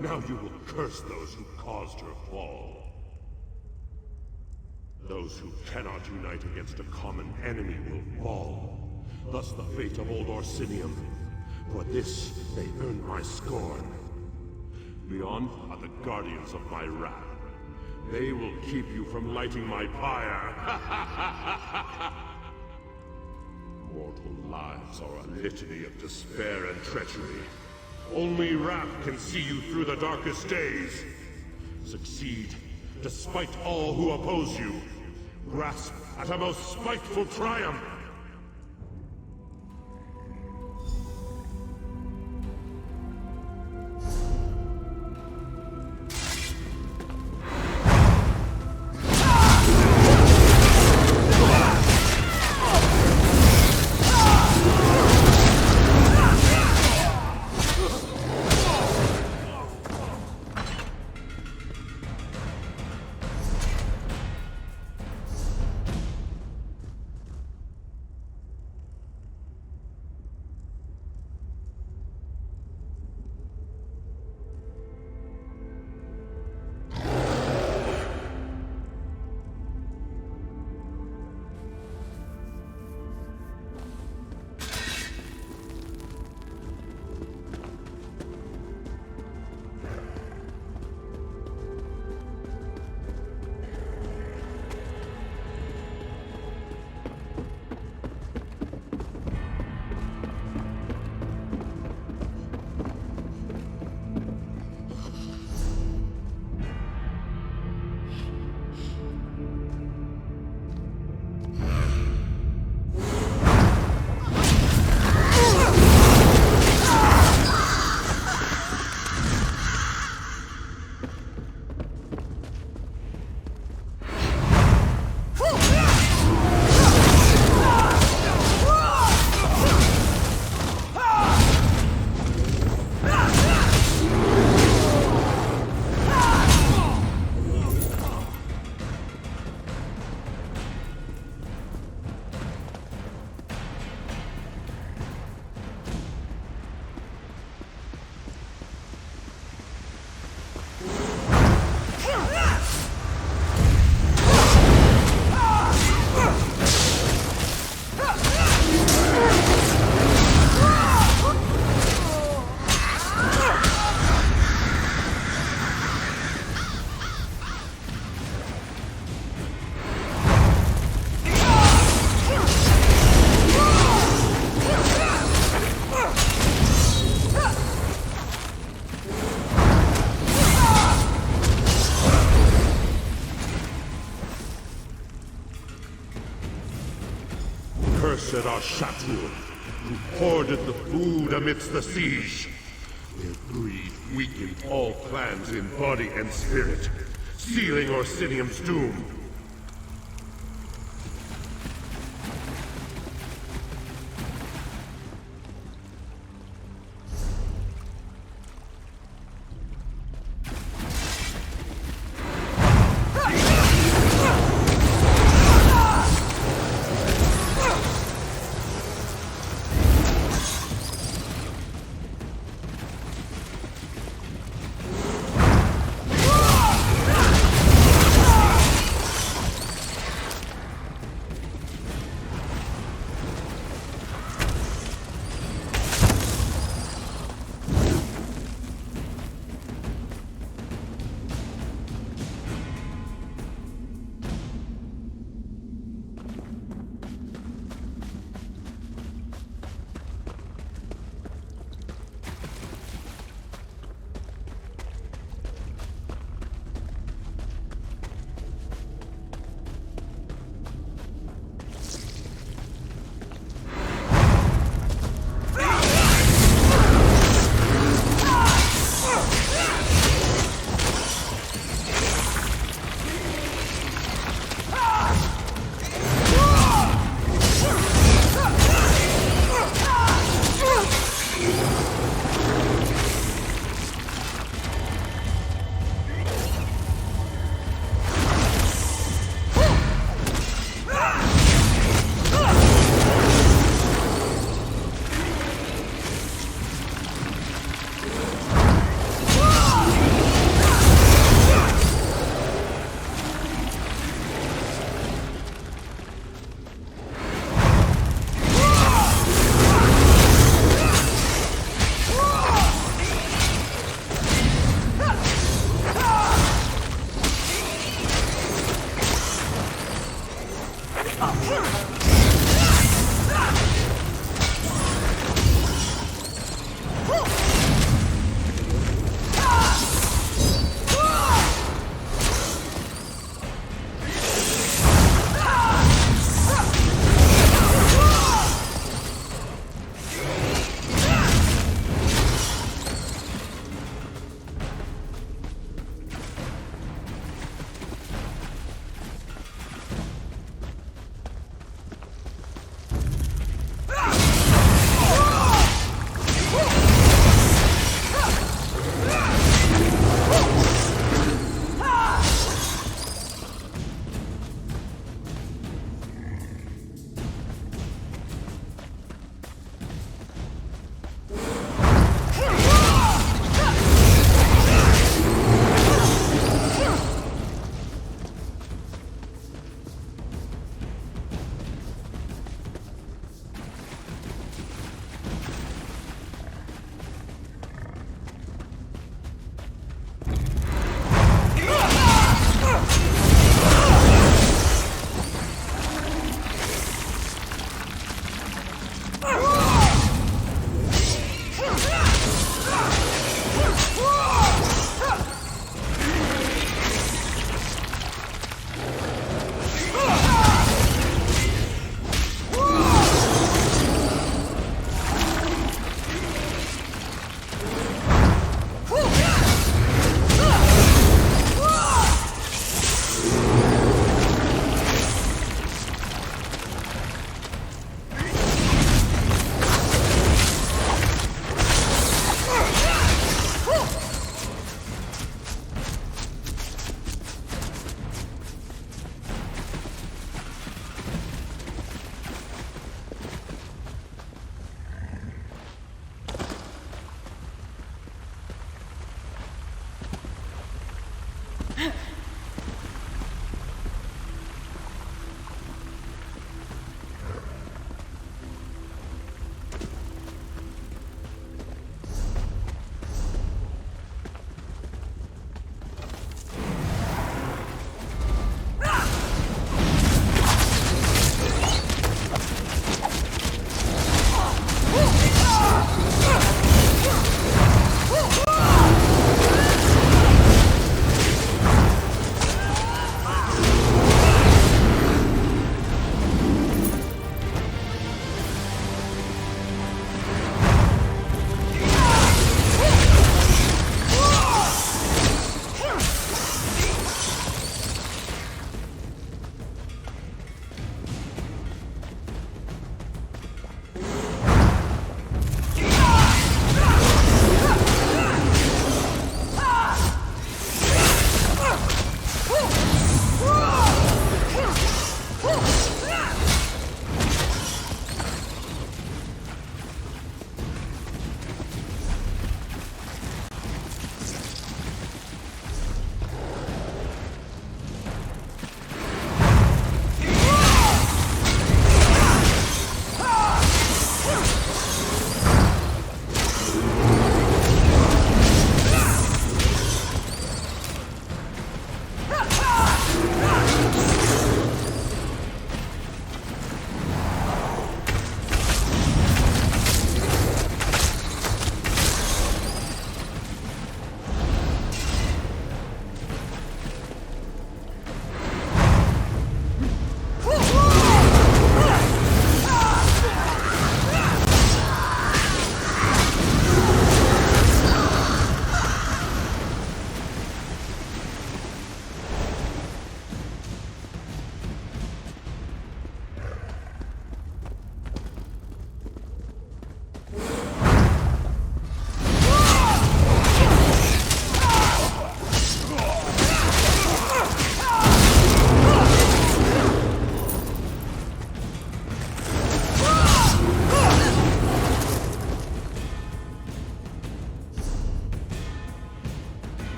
Speaker 8: Now you will curse those who caused her fall. Those who cannot unite against a common enemy will fall. Thus the fate of old Orsinium. For this, they earned my scorn. Beyond are the guardians of my wrath. They will keep you from lighting my pyre. Mortal lives are a litany of despair and treachery. Only wrath can see you through the darkest days. Succeed, despite all who oppose you. Grasp at a most spiteful triumph. Cursed are Shatul, who hoarded the food amidst the siege. Their greed weakened all clans in body and spirit, sealing Orsinium's doom.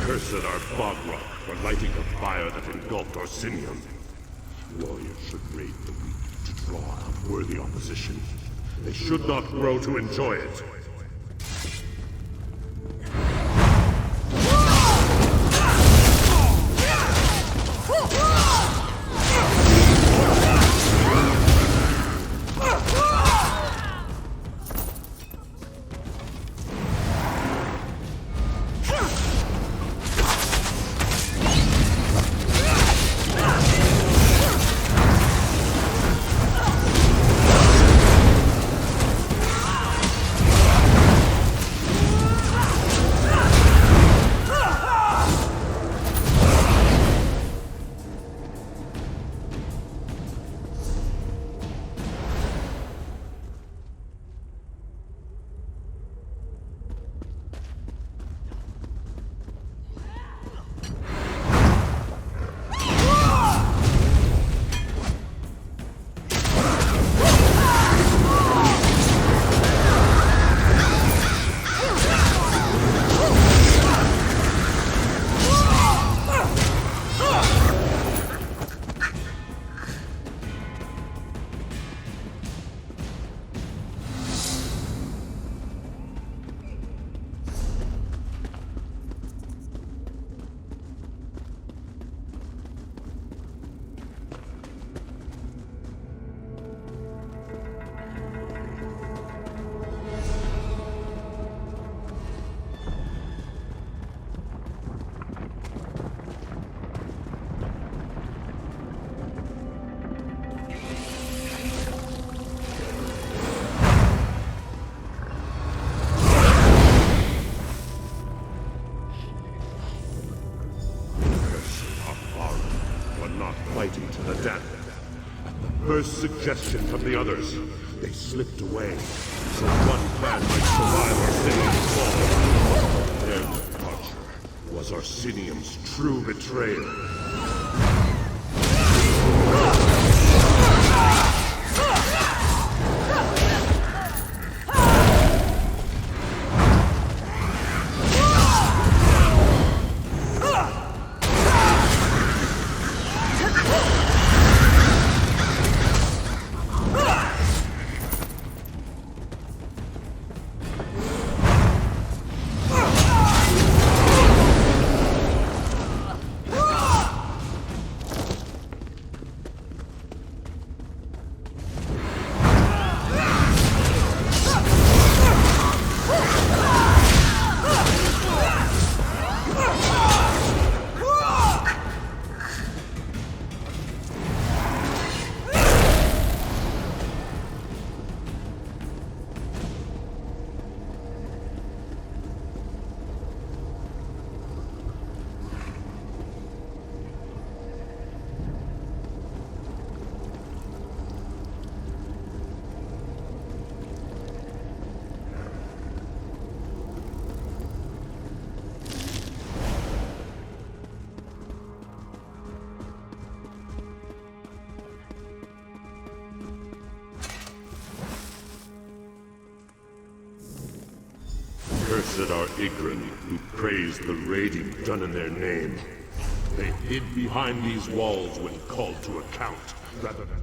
Speaker 8: Cursed are Bagrakh for lighting the fire that engulfed Orsinium. Warriors should raid the weak to draw out worthy opposition. They should not grow to enjoy it. First suggestion from the others. They slipped away, so one clan might survive Orsinium's fall. Their departure was Orsinium's true betrayal. Cursed are Igron, who praised the raiding done in their name. They hid behind these walls when called to account, rather than...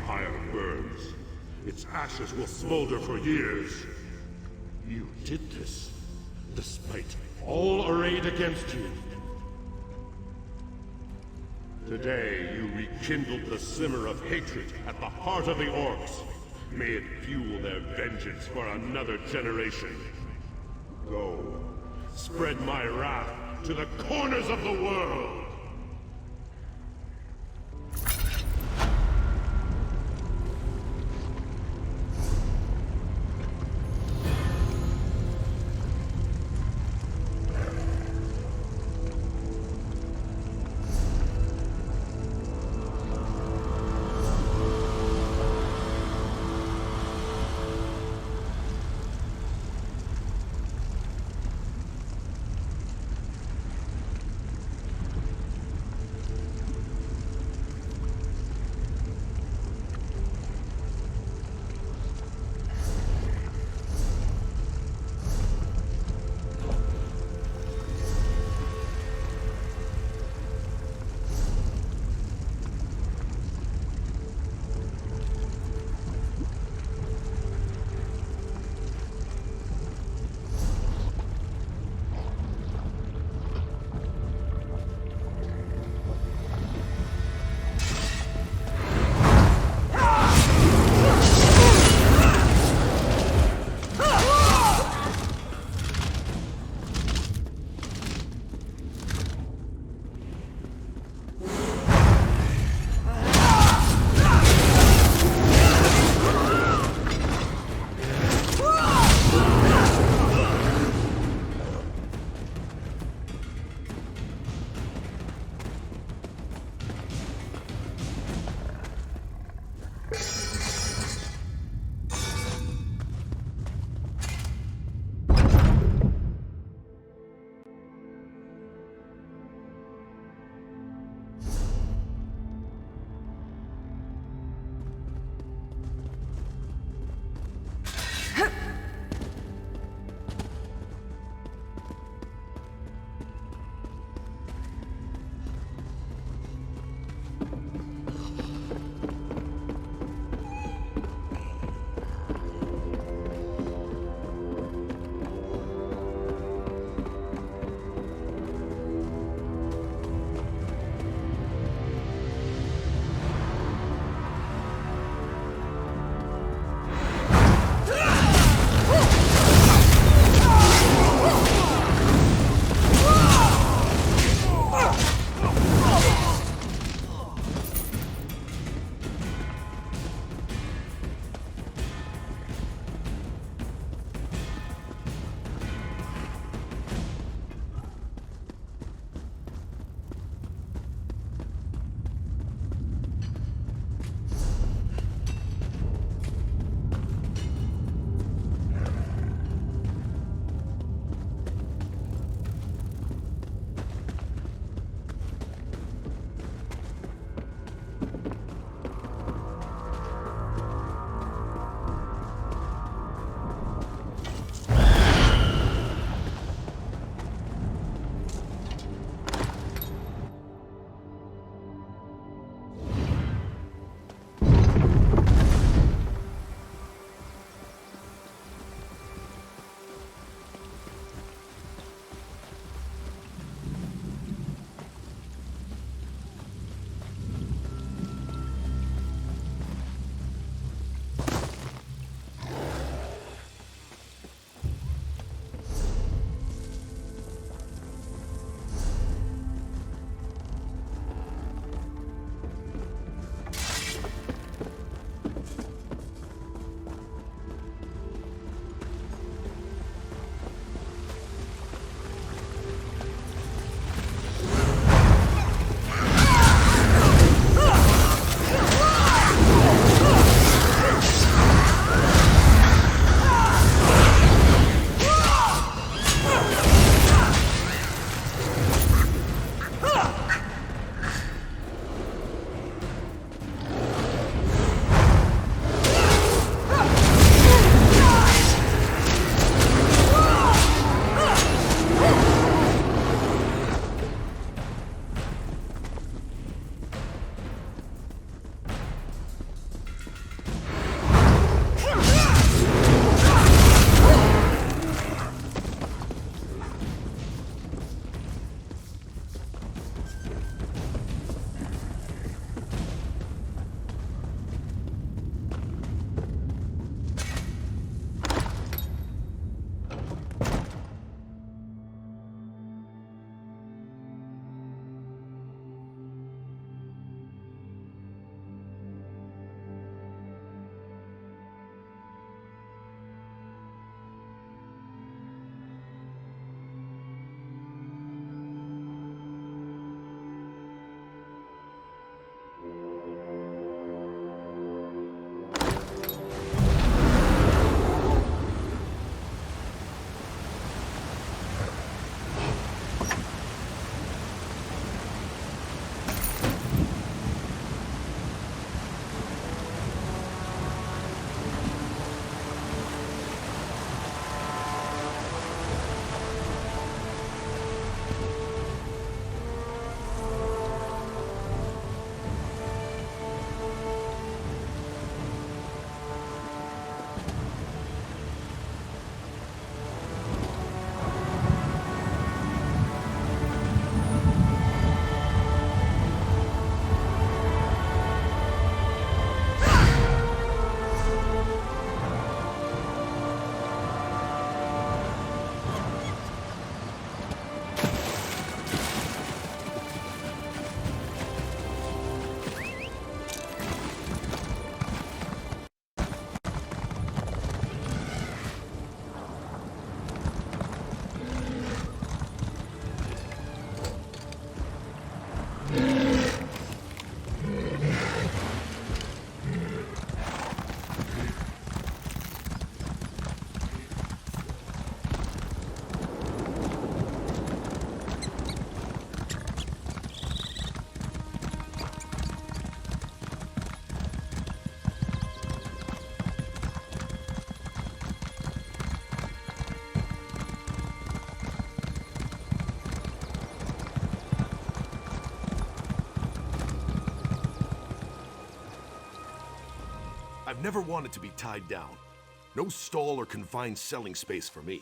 Speaker 8: Empire burns, its ashes will smolder for years. You did this, despite all arrayed against you. Today, you rekindled the simmer of hatred at the heart of the Orcs. May it fuel their vengeance for another generation. Go, spread my wrath to the corners of the world!
Speaker 11: I've never wanted to be tied down. No stall or confined selling space for me.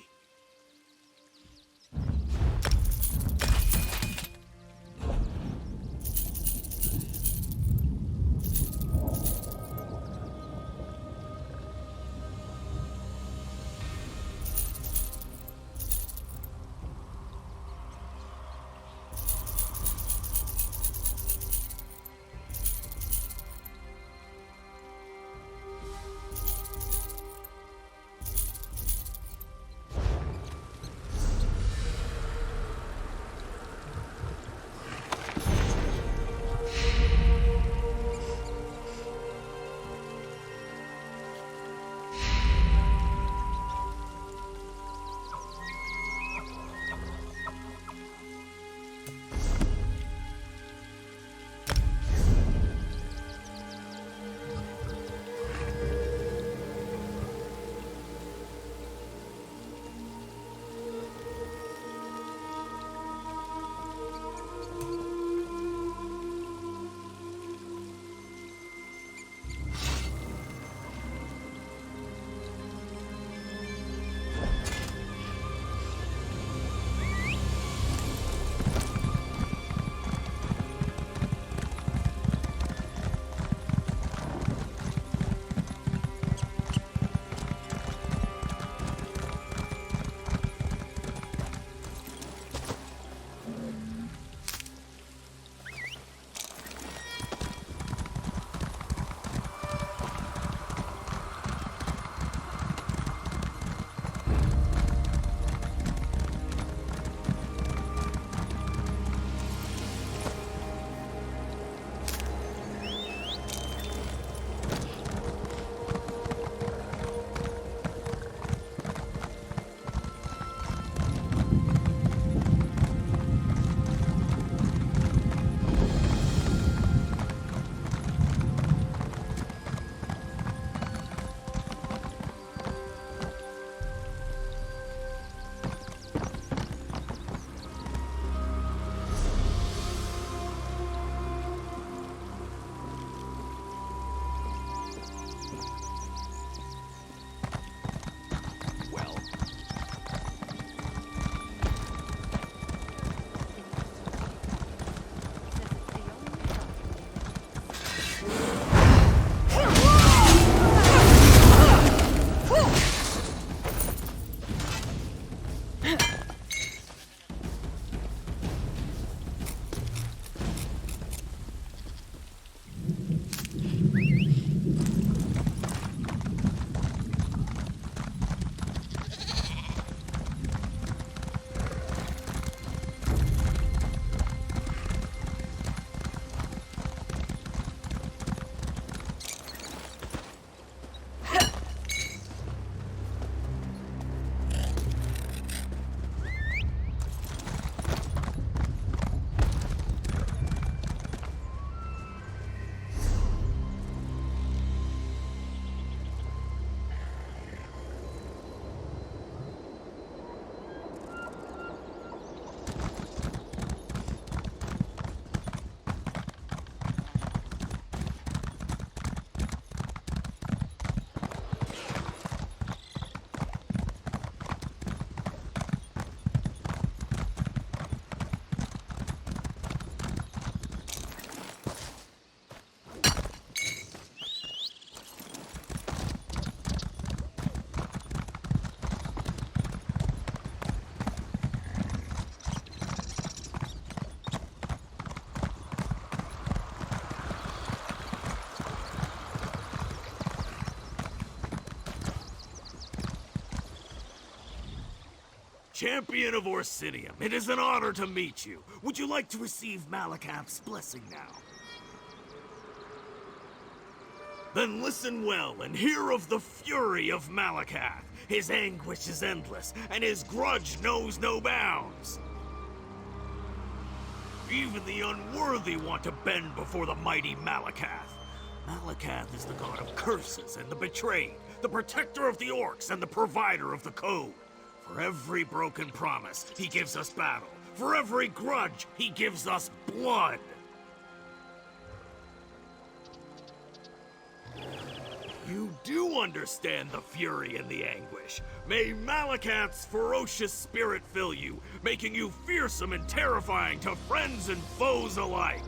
Speaker 6: Champion of Orsinium, it is an honor to meet you. Would you like to receive Malacath's blessing now? Then listen well and hear of the fury of Malacath. His anguish is endless, and his grudge knows no bounds. Even the unworthy want to bend before the mighty Malacath. Malacath is the god of curses and the betrayed, the protector of the orcs and the provider of the code. For every broken promise, he gives us battle. For every grudge, he gives us blood. You do understand the fury and the anguish. May Malakath's ferocious spirit fill you, making you fearsome and terrifying to friends and foes alike.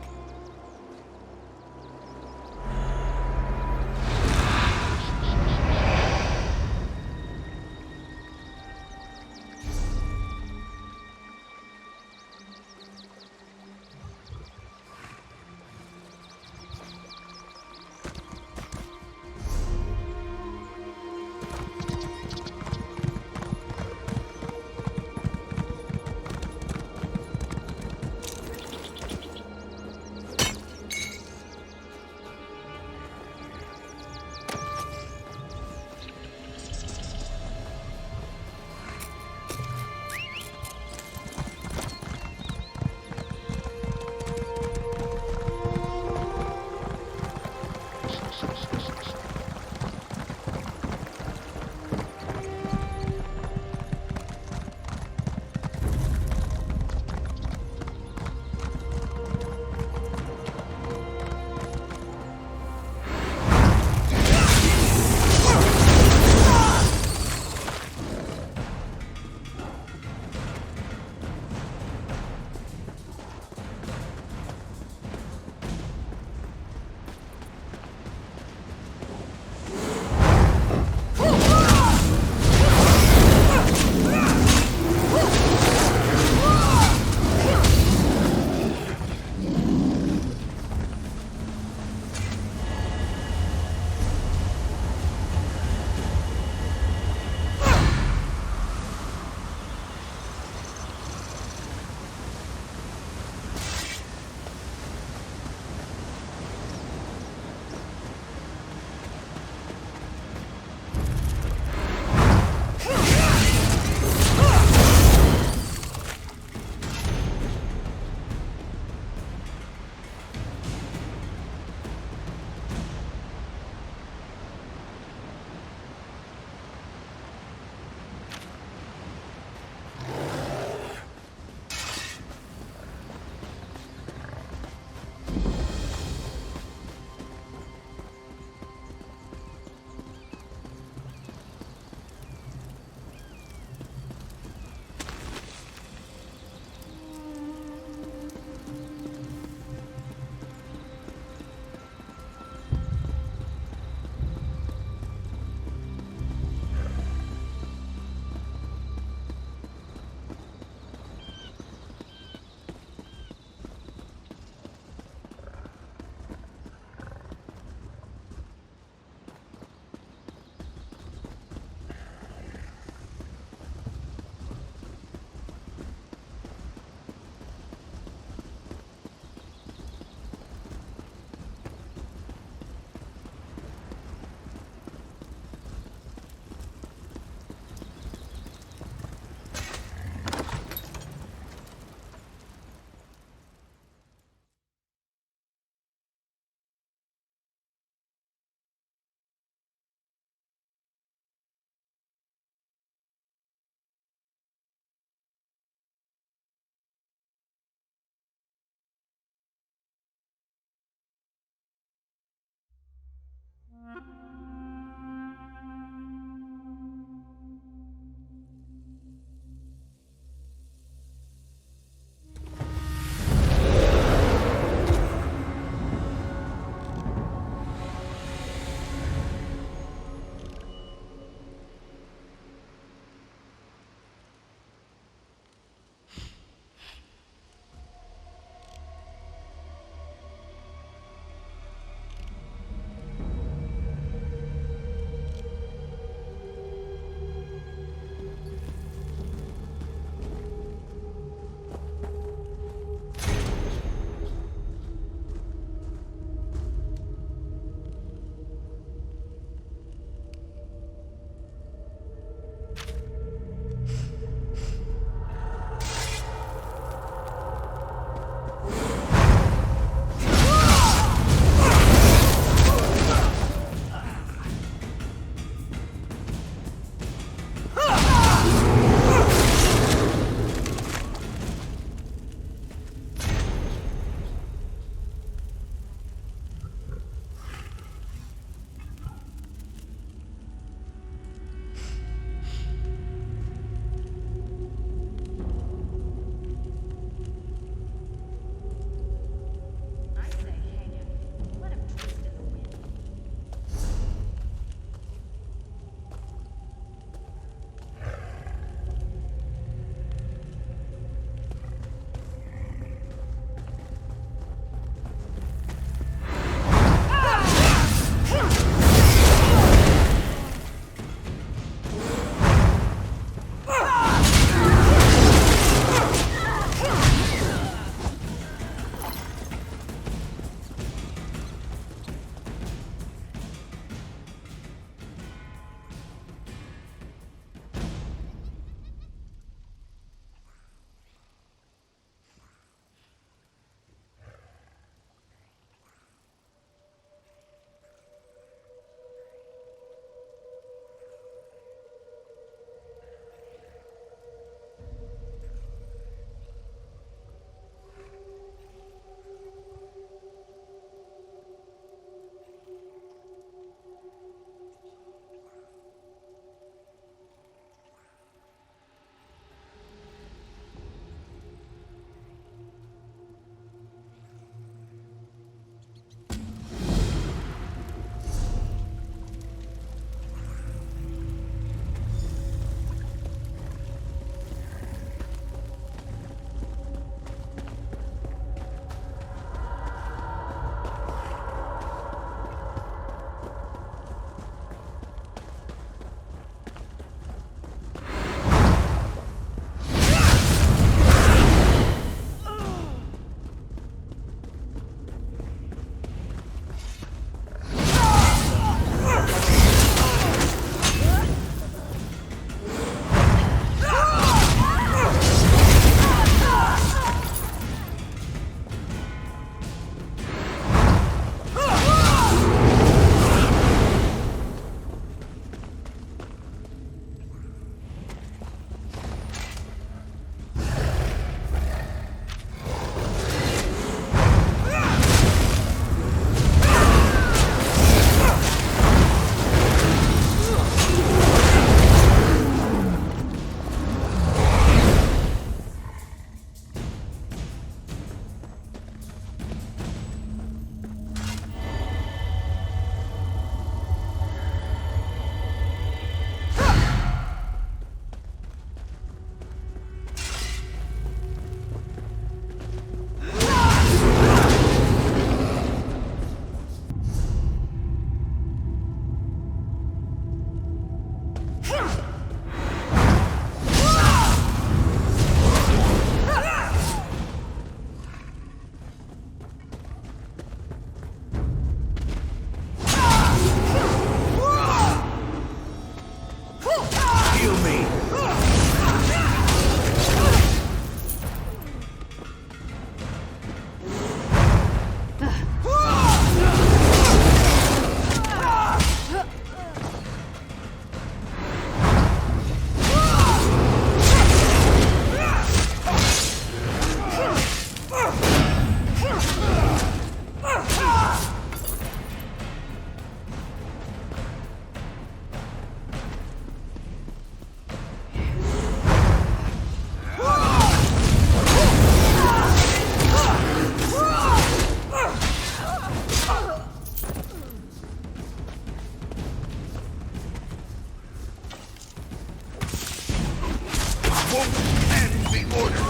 Speaker 2: won't end the order.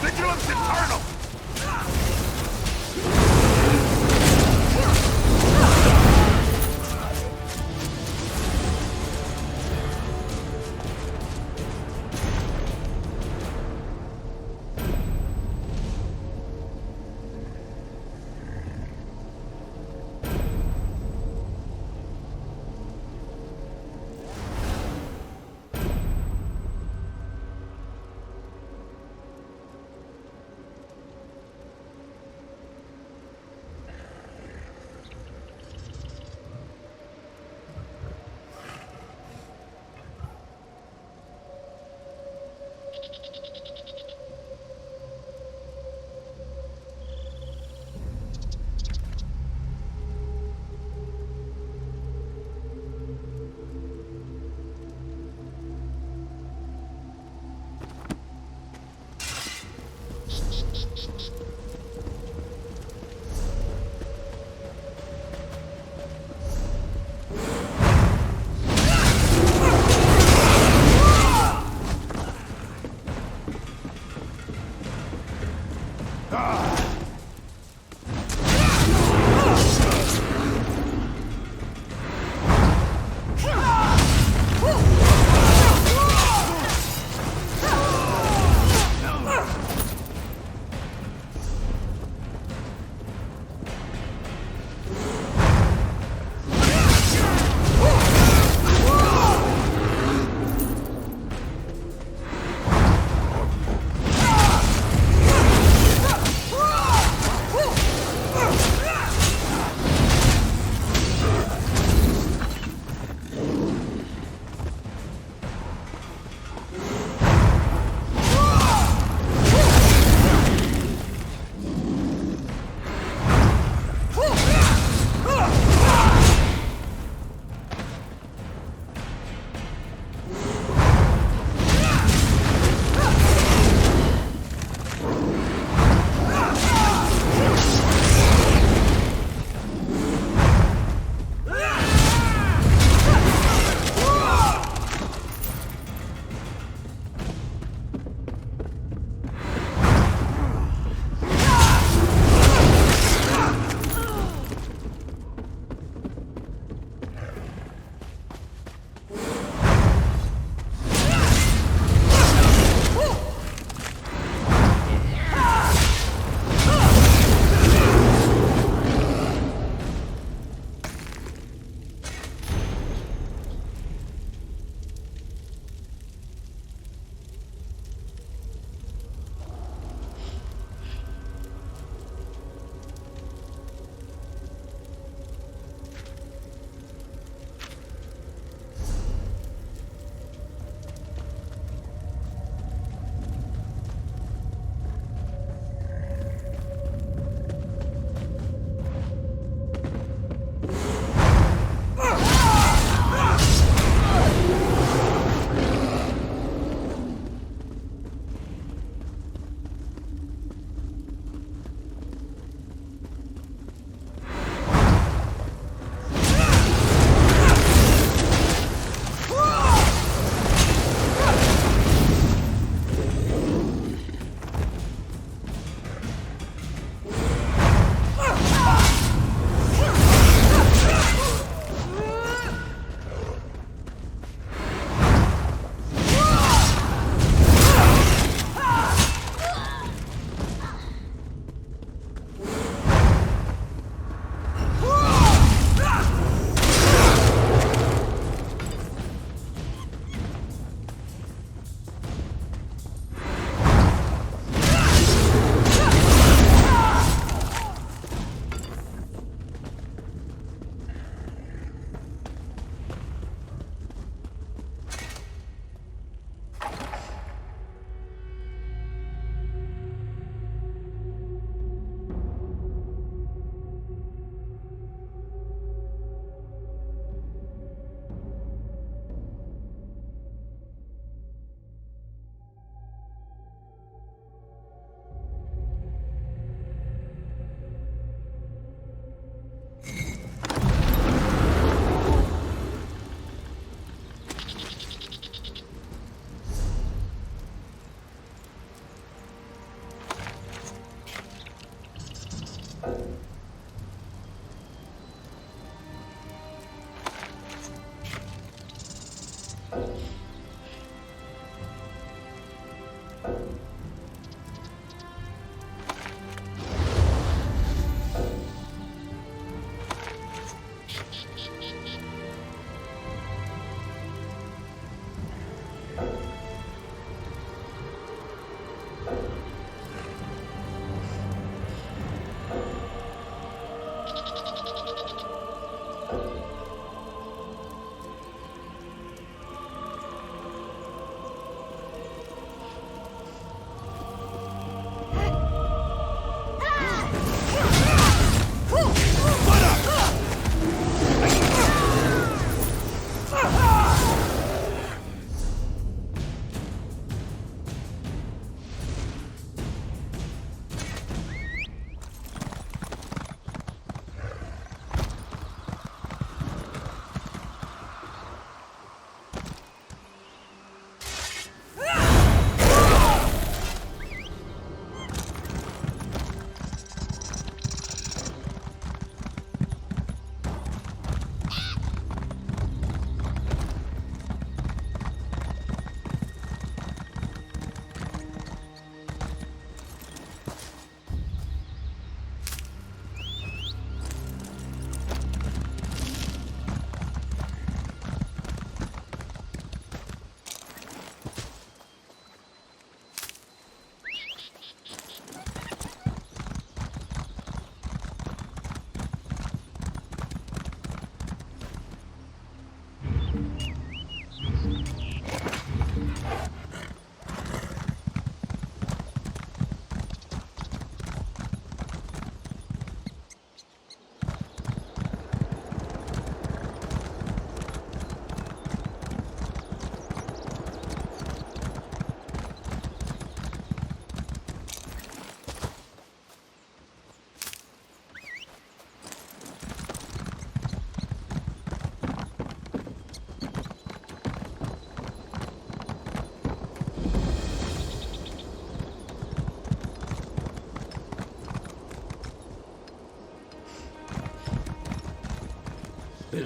Speaker 2: Vigilance eternal!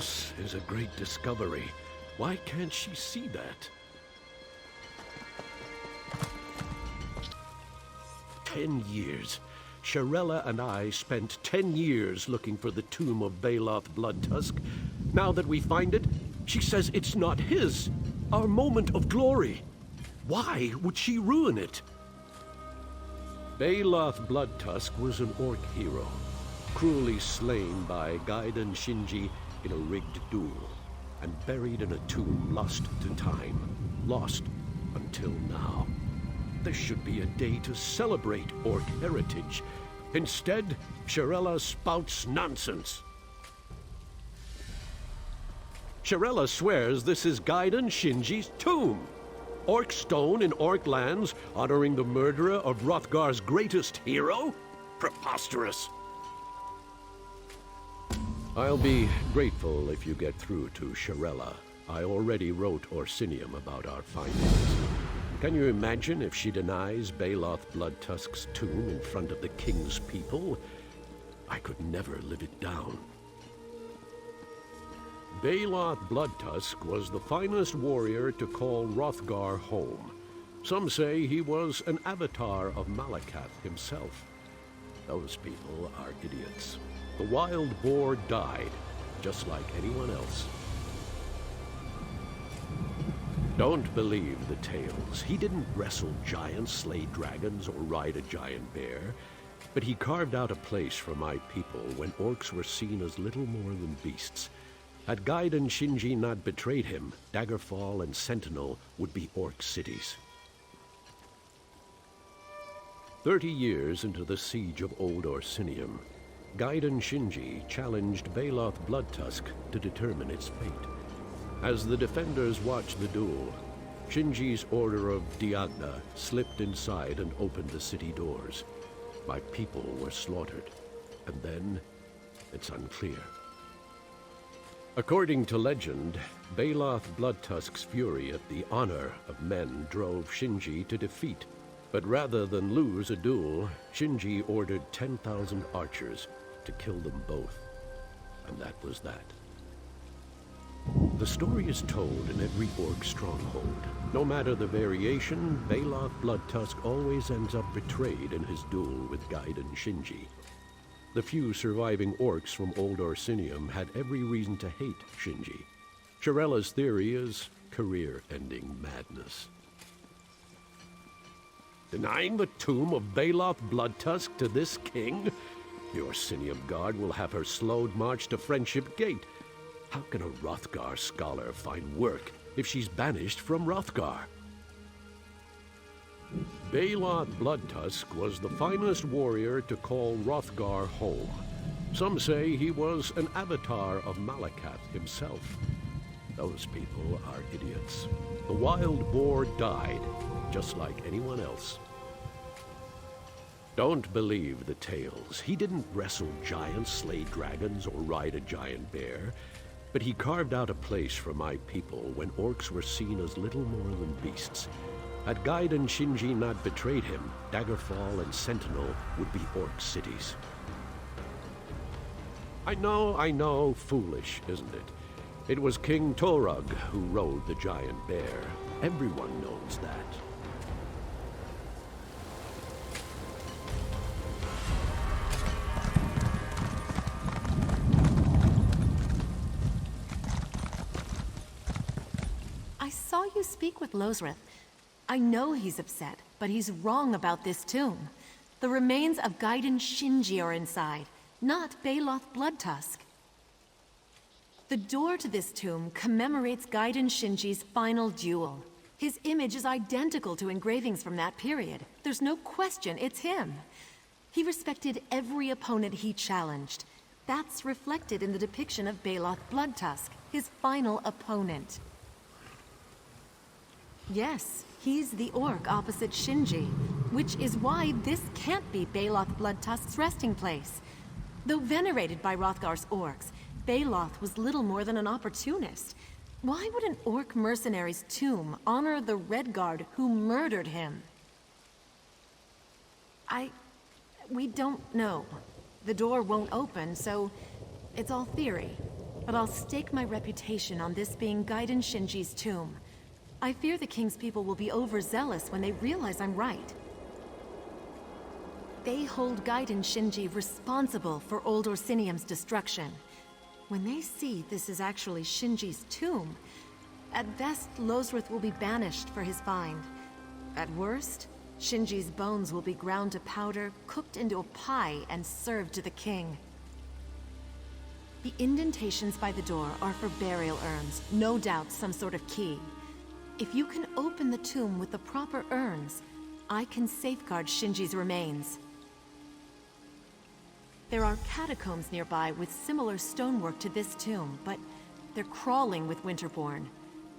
Speaker 16: This is a great discovery. Why can't she see that? 10 years. Shirella and I spent 10 years looking for the tomb of Baloth Bloodtusk. Now that we find it, she says it's not his. Our moment of glory. Why would she ruin it? Baloth Bloodtusk was an orc hero, cruelly slain by Gaiden Shinji in a rigged duel, and buried in a tomb lost to time, lost until now. This should be a day to celebrate orc heritage. Instead, Shirella spouts nonsense. Shirella swears this is Gaiden Shinji's tomb. Orc stone in orc lands, honoring the murderer of Wrothgar's greatest hero? Preposterous. I'll be grateful if you get through to Shirella. I already wrote Orsinium about our findings. Can you imagine if she denies Baloth Bloodtusk's tomb in front of the king's people? I could never live it down. Baloth Bloodtusk was the finest warrior to call Wrothgar home. Some say he was an avatar of Malakath himself. Those people are idiots. The wild boar died, just like anyone else. Don't believe the tales. He didn't wrestle giants, slay dragons, or ride a giant bear. But he carved out a place for my people when orcs were seen as little more than beasts. Had Gaiden Shinji not betrayed him, Daggerfall and Sentinel would be orc cities. 30 years into the siege of Old Orsinium, Gaiden Shinji challenged Baloth Bloodtusk to determine its fate. As the defenders watched the duel, Shinji's order of Diagna slipped inside and opened the city doors. My people were slaughtered, and then it's unclear. According to legend, Baloth Bloodtusk's fury at the honor of men drove Shinji to defeat. But rather than lose a duel, Shinji ordered 10,000 archers to kill them both. And that was that. The story is told in every orc stronghold. No matter the variation, Baloth Bloodtusk always ends up betrayed in his duel with Gaiden Shinji. The few surviving orcs from Old Orsinium had every reason to hate Shinji. Shirella's theory is career-ending madness. Denying the tomb of Baloth Bloodtusk to this king? The Orsinium Guard will have her slowed march to Friendship Gate. How can a Wrothgar scholar find work if she's banished from Wrothgar? Baloth Bloodtusk was the finest warrior to call Wrothgar home. Some say he was an avatar of Malakath himself. Those people are idiots. The wild boar died, just like anyone else. Don't believe the tales. He didn't wrestle giants, slay dragons, or ride a giant bear. But he carved out a place for my people when orcs were seen as little more than beasts. Had Gaiden Shinji not betrayed him, Daggerfall and Sentinel would be orc cities. I know, foolish, isn't it? It was King Torug who rode the giant bear. Everyone knows that.
Speaker 22: I saw you speak with Losrith. I know he's upset, but he's wrong about this tomb. The remains of Gaiden Shinji are inside, not Baloth Bloodtusk. The door to this tomb commemorates Gaiden Shinji's final duel. His image is identical to engravings from that period. There's no question it's him. He respected every opponent he challenged. That's reflected in the depiction of Baloth Bloodtusk, his final opponent. Yes, he's the orc opposite Shinji, which is why this can't be Baloth Bloodtusk's resting place. Though venerated by Wrothgar's orcs, Baloth was little more than an opportunist. Why would an orc mercenary's tomb honor the Redguard who murdered him? We don't know. The door won't open, so it's all theory. but I'll stake my reputation on this being Gaiden Shinji's tomb. I fear the King's people will be overzealous when they realize I'm right. They hold Gaiden Shinji responsible for Old Orsinium's destruction. When they see this is actually Shinji's tomb, at best, Losrith will be banished for his find. At worst, Shinji's bones will be ground to powder, cooked into a pie, and served to the king. The indentations by the door are for burial urns, no doubt some sort of key. If you can open the tomb with the proper urns, I can safeguard Shinji's remains. There are catacombs nearby with similar stonework to this tomb, but they're crawling with Winterborn.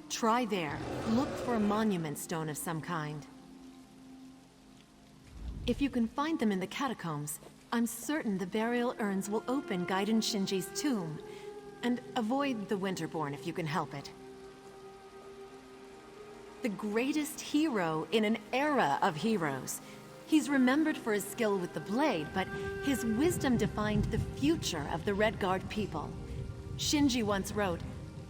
Speaker 22: Try there. Look for a monument stone of some kind. If you can find them in the catacombs, I'm certain the burial urns will open Gaiden Shinji's tomb. And avoid the Winterborn if you can help it. The greatest hero in an era of heroes. He's remembered for his skill with the blade, but his wisdom defined the future of the Redguard people. Shinji once wrote,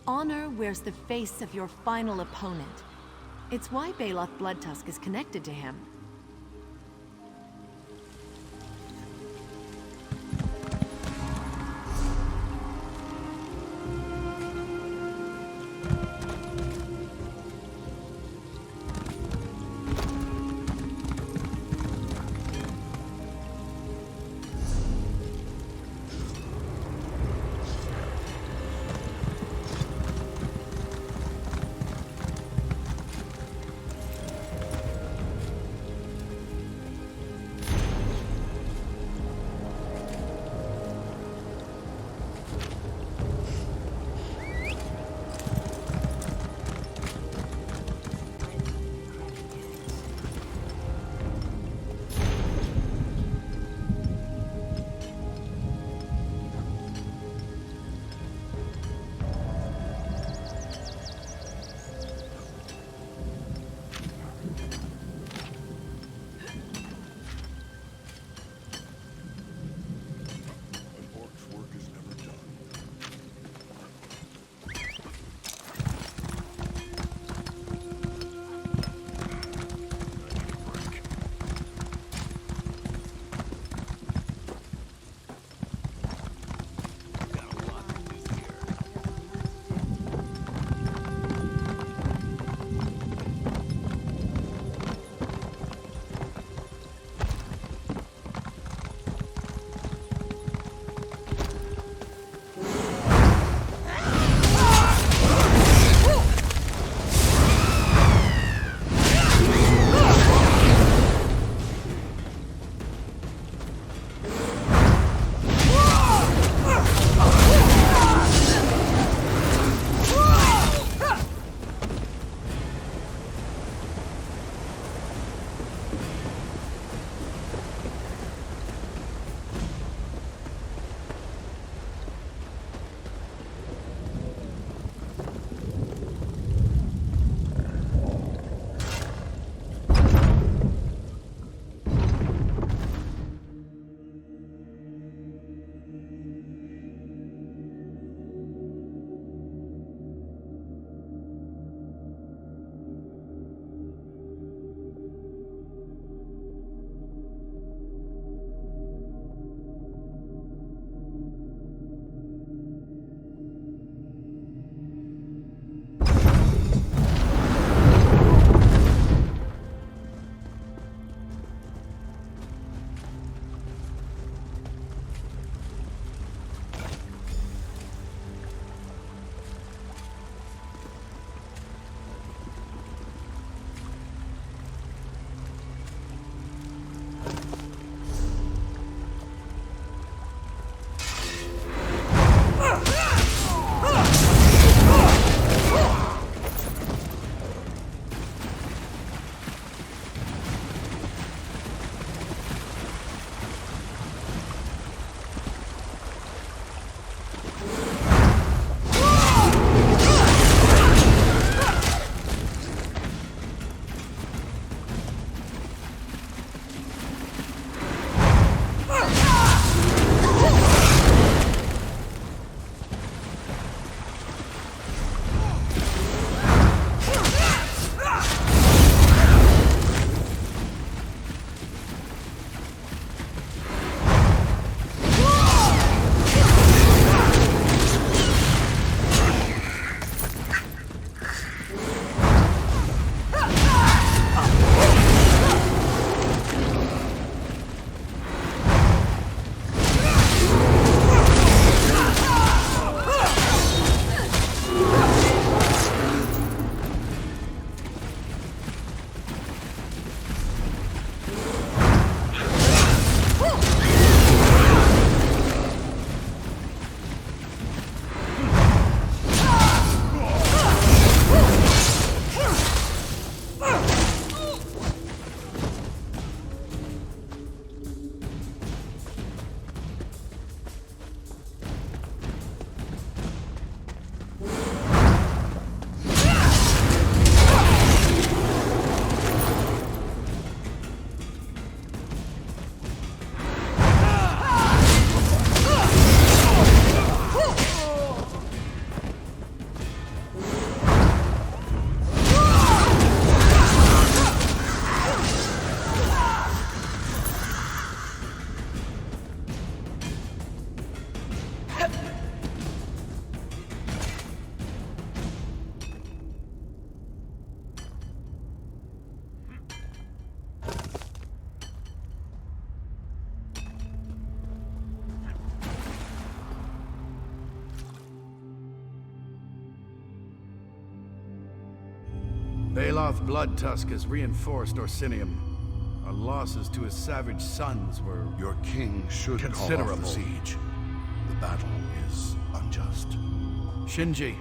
Speaker 22: "Honor wears the face of your final opponent." It's why Baloth Bloodtusk is connected to him.
Speaker 10: Baloth Bloodtusk has reinforced Orsinium. Our losses to his savage sons were
Speaker 11: Your king should
Speaker 10: considerable.
Speaker 11: call off the siege. The battle is unjust.
Speaker 10: Shinji,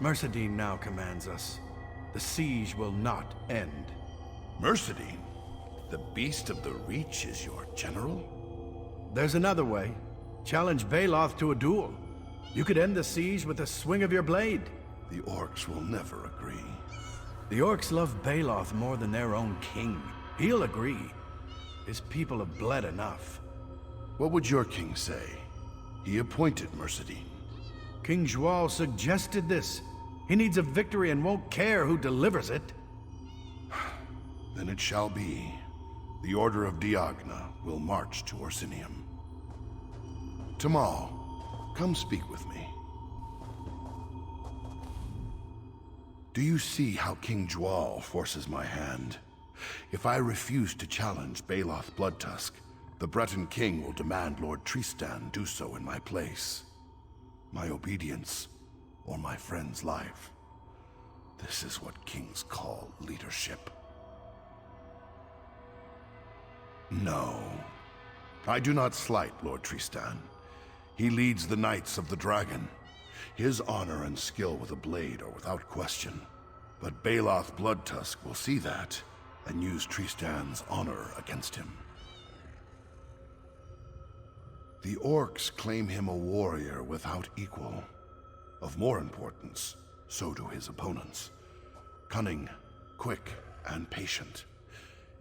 Speaker 10: Mercedine now commands us. The siege will not end.
Speaker 11: Mercedine? The Beast of the Reach is your general?
Speaker 10: There's another way. Challenge Baloth to a duel. You could end the siege with a swing of your blade.
Speaker 11: The orcs will never agree.
Speaker 10: The orcs love Baloth more than their own king. He'll agree. His people have bled enough.
Speaker 11: What would your king say? He appointed Mercedine.
Speaker 10: King Bjoulsae suggested this. He needs a victory and won't care who delivers it.
Speaker 11: Then it shall be. The Order of Diagna will march to Orsinium. Tamal, come speak with me. Do you see how King Bjoulsae forces my hand? If I refuse to challenge Baloth Bloodtusk, the Breton king will demand Lord Tristan do so in my place. My obedience, or my friend's life. This is what kings call leadership. No. I do not slight Lord Tristan. He leads the Knights of the Dragon. His honor and skill with a blade are without question. But Baloth Bloodtusk will see that, and use Tristan's honor against him. The orcs claim him a warrior without equal. Of more importance, so do his opponents. Cunning, quick, and patient.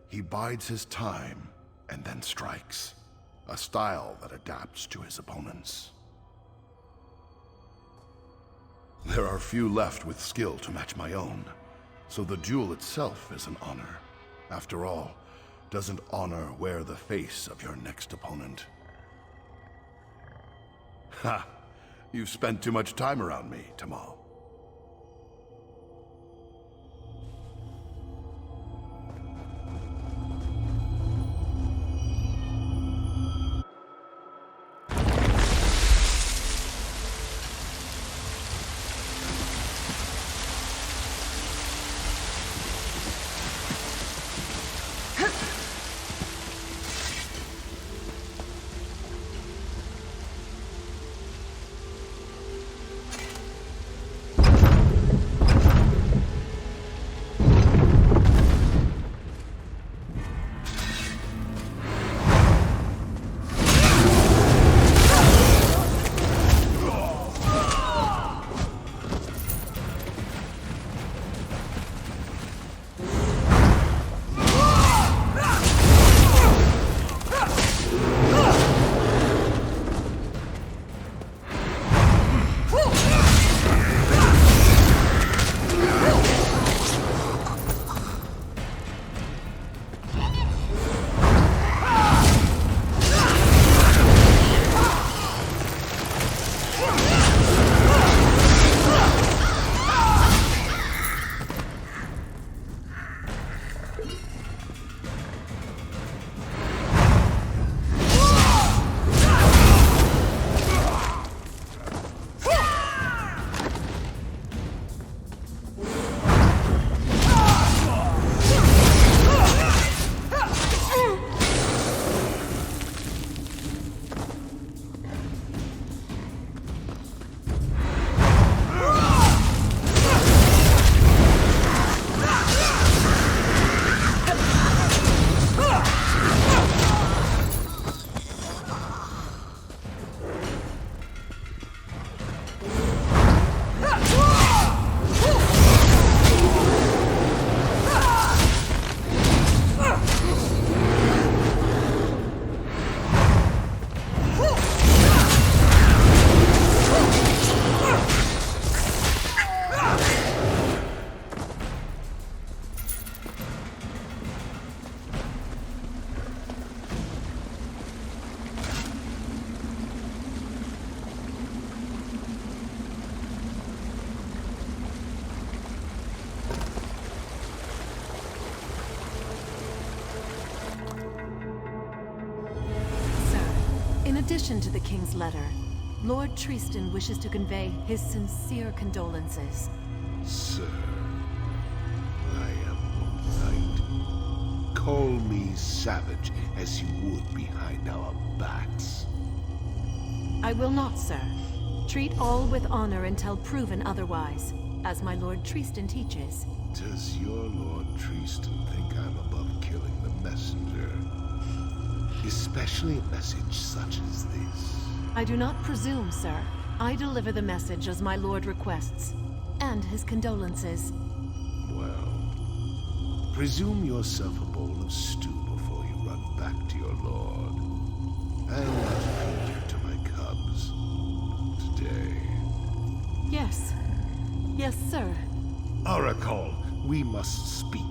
Speaker 11: He bides his time and then strikes. A style that adapts to his opponents. There are few left with skill to match my own, so the duel itself is an honor. After all, doesn't honor wear the face of your next opponent? Ha! You've spent too much time around me, Tamal.
Speaker 22: In addition to the King's letter, Lord Tristan wishes to convey his sincere condolences.
Speaker 1: Sir, Call me savage as you would behind our backs.
Speaker 22: I will not, sir. Treat all with honor until proven otherwise, as my Lord Tristan teaches.
Speaker 1: Does your Lord Tristan think I'm above killing the messenger? Especially a message such as this.
Speaker 22: I do not presume, sir. I deliver the message as my lord requests, and his condolences.
Speaker 1: Well, presume yourself a bowl of stew before you run back to your lord. I'll not feed you to my cubs today.
Speaker 22: Yes. Yes, sir.
Speaker 1: Oracle, we must speak.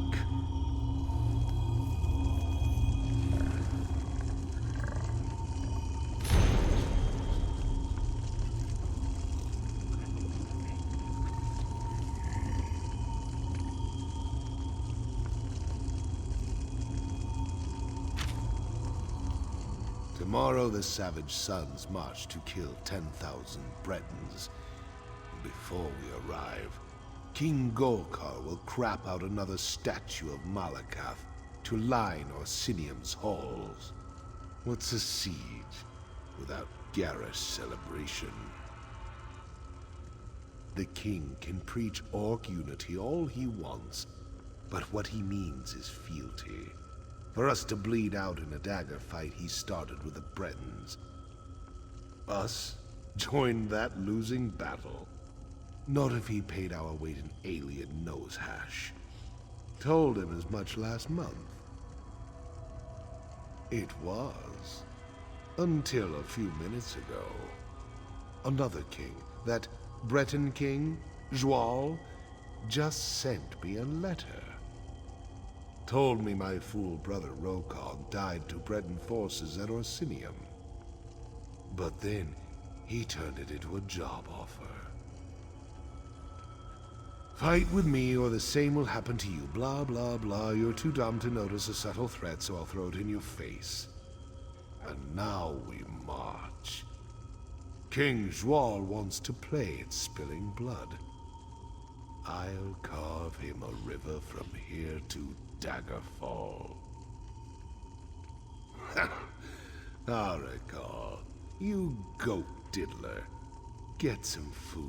Speaker 1: Tomorrow the savage sons march to kill 10,000 Bretons. Before we arrive, King Wrothgar will crap out another statue of Malakath to line Orsinium's halls. What's a siege without garish celebration? The king can preach Orc unity all he wants, but what he means is fealty. For us to bleed out in a dagger fight he started with the Bretons. Us join that losing battle. Not if he paid our weight in alien nose hash. Told him as much last month. It was. Until a few minutes ago. Another king, that Breton king, Bjoulsae, just sent me a letter. Told me my fool brother Wrothgar died to Breton forces at Orsinium. But then, he turned it into a job offer. Fight with me or the same will happen to you. Blah, blah, blah. You're too dumb to notice a subtle threat, so I'll throw it in your face. And now we march. King Bjoulsae wants to play at spilling blood. I'll carve him a river from here to Daggerfall. Oracle, you goat diddler. Get some food.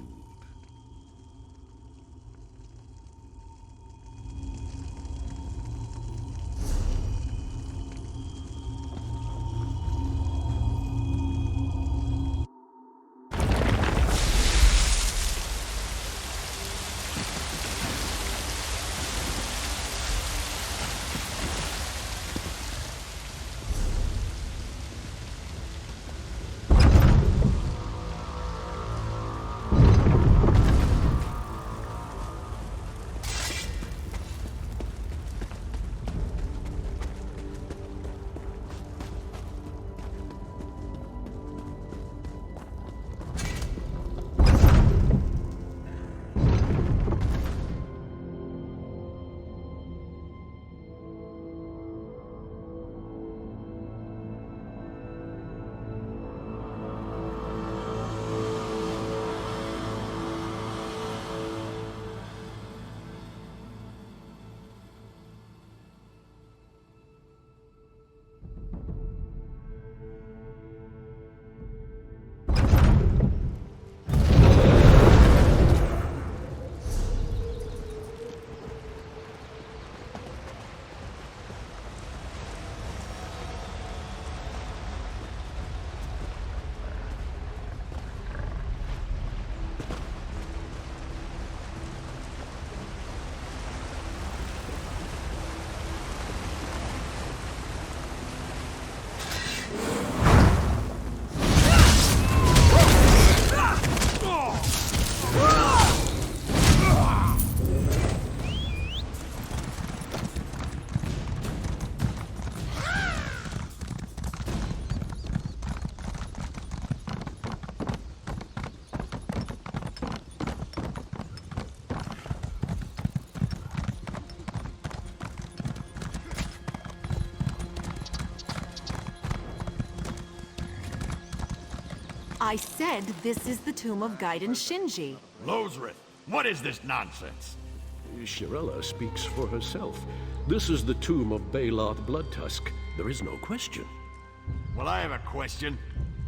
Speaker 22: I said this is the tomb of Gaiden Shinji.
Speaker 2: Losrith, what is this nonsense?
Speaker 16: Shirella speaks for herself. This is the tomb of Baloth Bloodtusk. There is no question.
Speaker 5: Well, I have a question.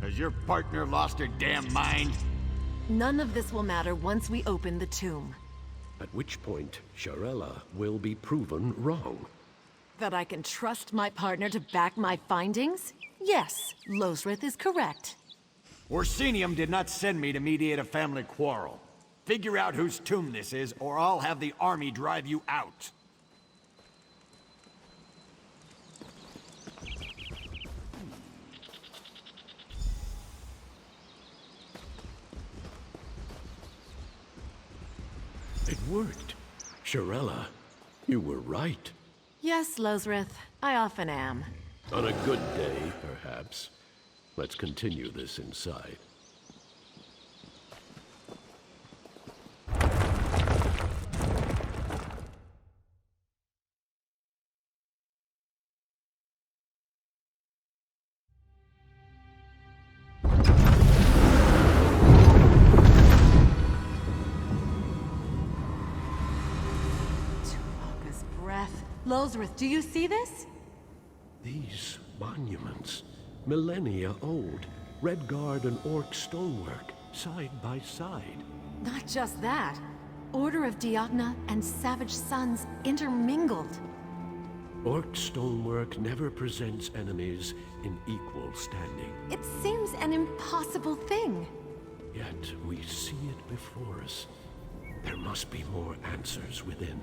Speaker 5: Has your partner lost her damn mind?
Speaker 22: None of this will matter once we open the tomb.
Speaker 16: At which point, Shirella will be proven wrong.
Speaker 22: That I can trust my partner to back my findings? Yes, Losrith is correct.
Speaker 5: Orsinium did not send me to mediate a family quarrel. Figure out whose tomb this is, or I'll have the army drive you out.
Speaker 16: It worked. Shirella, you were right.
Speaker 22: Yes, Losrith, I often am.
Speaker 16: On a good day, perhaps. Let's continue this inside.
Speaker 22: Losrith, do you see this?
Speaker 16: These monuments, millennia old, Redguard and Orc stonework, side by side.
Speaker 22: Not just that. Order of Diagna and Savage Sons intermingled.
Speaker 16: Orc stonework never presents enemies in equal standing.
Speaker 22: It seems an impossible thing.
Speaker 16: Yet we see it before us. There must be more answers within.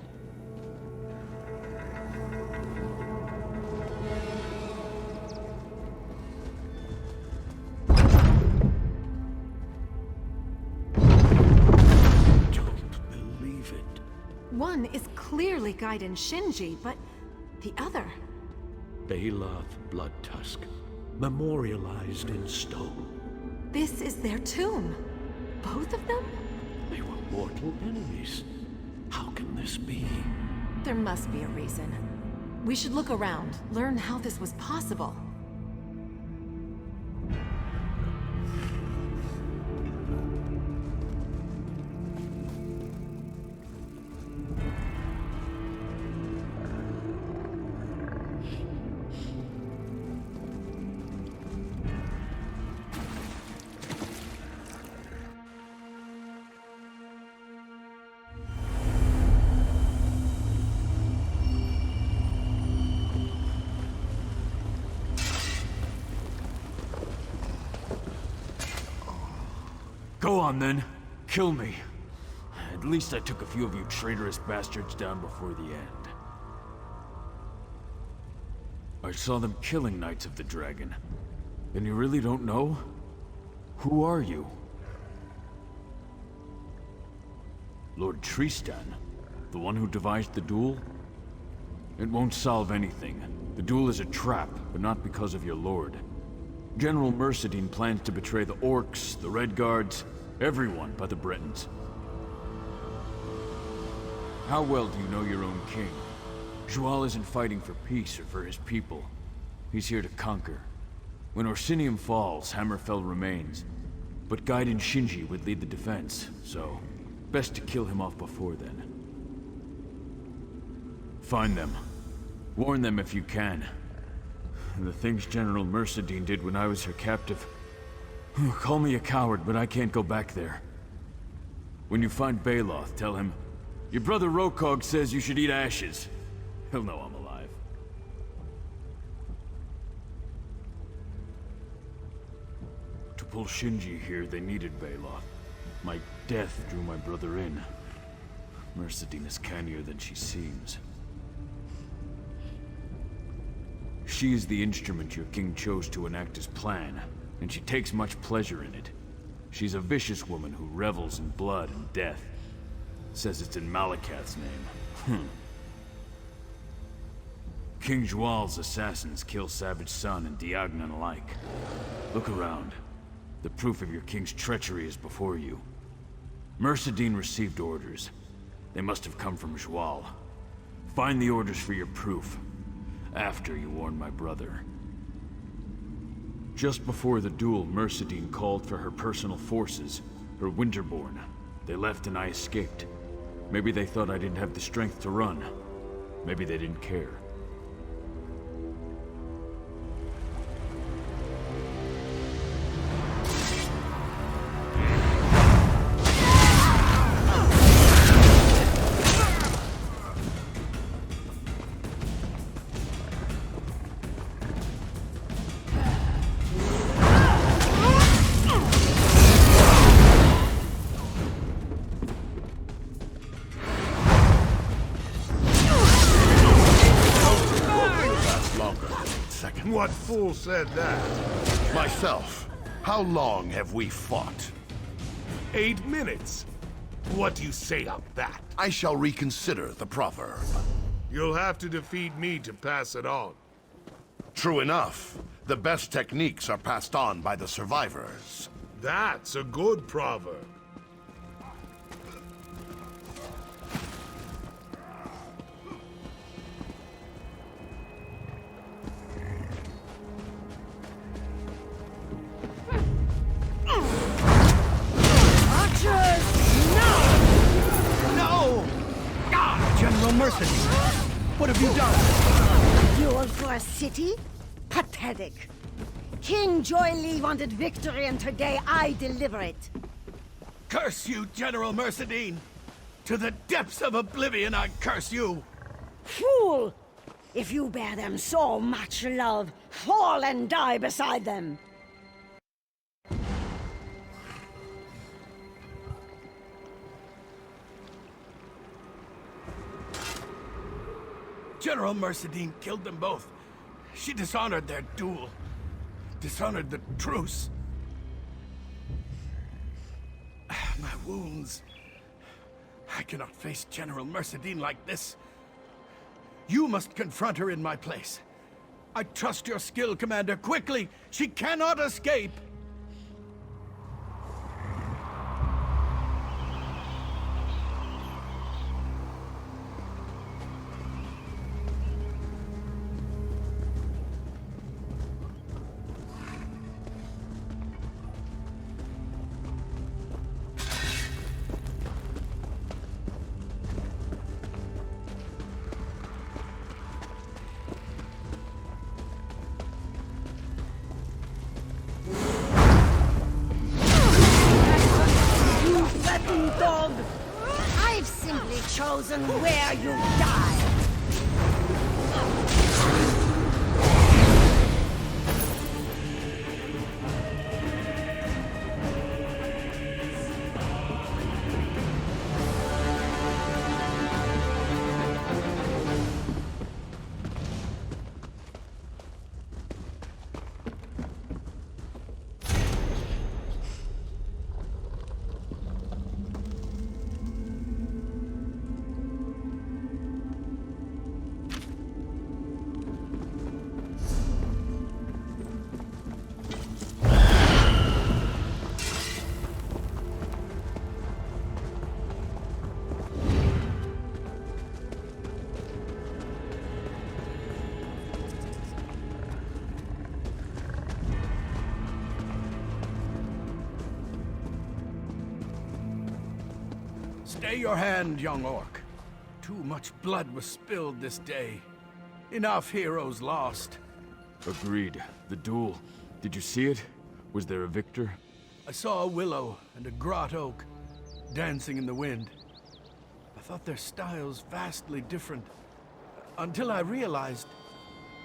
Speaker 22: One is clearly Gaiden Shinji, but the other...
Speaker 16: Baloth Bloodtusk, memorialized in stone.
Speaker 22: This is their tomb. Both of them?
Speaker 16: They were mortal enemies. How can this be?
Speaker 22: There must be a reason. We should look around, learn how this was possible.
Speaker 7: Go on then. Kill me. At least I took a few of you traitorous bastards down before the end. I saw them killing Knights of the Dragon. And you really don't know? Who are you? Lord Tristan? The one who devised the duel? It won't solve anything. The duel is a trap, but not because of your lord. General Mercedine plans to betray the Orcs, the Redguards, everyone but the Bretons. How well do you know your own king? Bjoulsae isn't fighting for peace or for his people. He's here to conquer. When Orsinium falls, Hammerfell remains. But Gaiden Shinji would lead the defense, so best to kill him off before then. Find them. Warn them if you can. The things General Mercedine did when I was her captive. Call me a coward, but I can't go back there. When you find Baloth, tell him, your brother Rokog says you should eat ashes. He'll know I'm alive. To pull Shinji here, they needed Baloth. My death drew my brother in. Mercedine is cannier than she seems. She is the instrument your king chose to enact his plan, and she takes much pleasure in it. She's a vicious woman who revels in blood and death. Says it's in Malakath's name. King Bjoulsae's assassins kill Savage Son and Diagnan alike. Look around. The proof of your king's treachery is before you. Mercedine received orders. They must have come from Bjoulsae. Find the orders for your proof. After you warn my brother. Just before the duel, Mercedine called for her personal forces, her Winterborn. They left and I escaped. Maybe they thought I didn't have the strength to run. Maybe they didn't care.
Speaker 1: What fool said that?
Speaker 11: Myself. How long have we fought?
Speaker 1: 8 minutes. What do you say of that?
Speaker 11: I shall reconsider the proverb.
Speaker 1: You'll have to defeat me to pass it on.
Speaker 11: True enough. The best techniques are passed on by the survivors.
Speaker 1: That's a good proverb.
Speaker 17: General Mercenary, what have you done?
Speaker 9: Duel for a city? Pathetic. King Joylee wanted victory, and today I deliver it.
Speaker 17: Curse you, General Mercedine! To the depths of oblivion I curse you!
Speaker 9: Fool! If you bear them so much love, fall and die beside them!
Speaker 17: General Mercedine killed them both. She dishonored their duel. Dishonored the truce. My wounds. I cannot face General Mercedine like this. You must confront her in my place. I trust your skill, Commander. Quickly! She cannot escape!
Speaker 9: Dog! I've simply chosen where you die!
Speaker 17: Stay your hand, young orc. Too much blood was spilled this day. Enough heroes lost.
Speaker 7: Agreed. The duel. Did you see it? Was there a victor?
Speaker 17: I saw a willow and a grot oak dancing in the wind. I thought their styles vastly different, until I realized...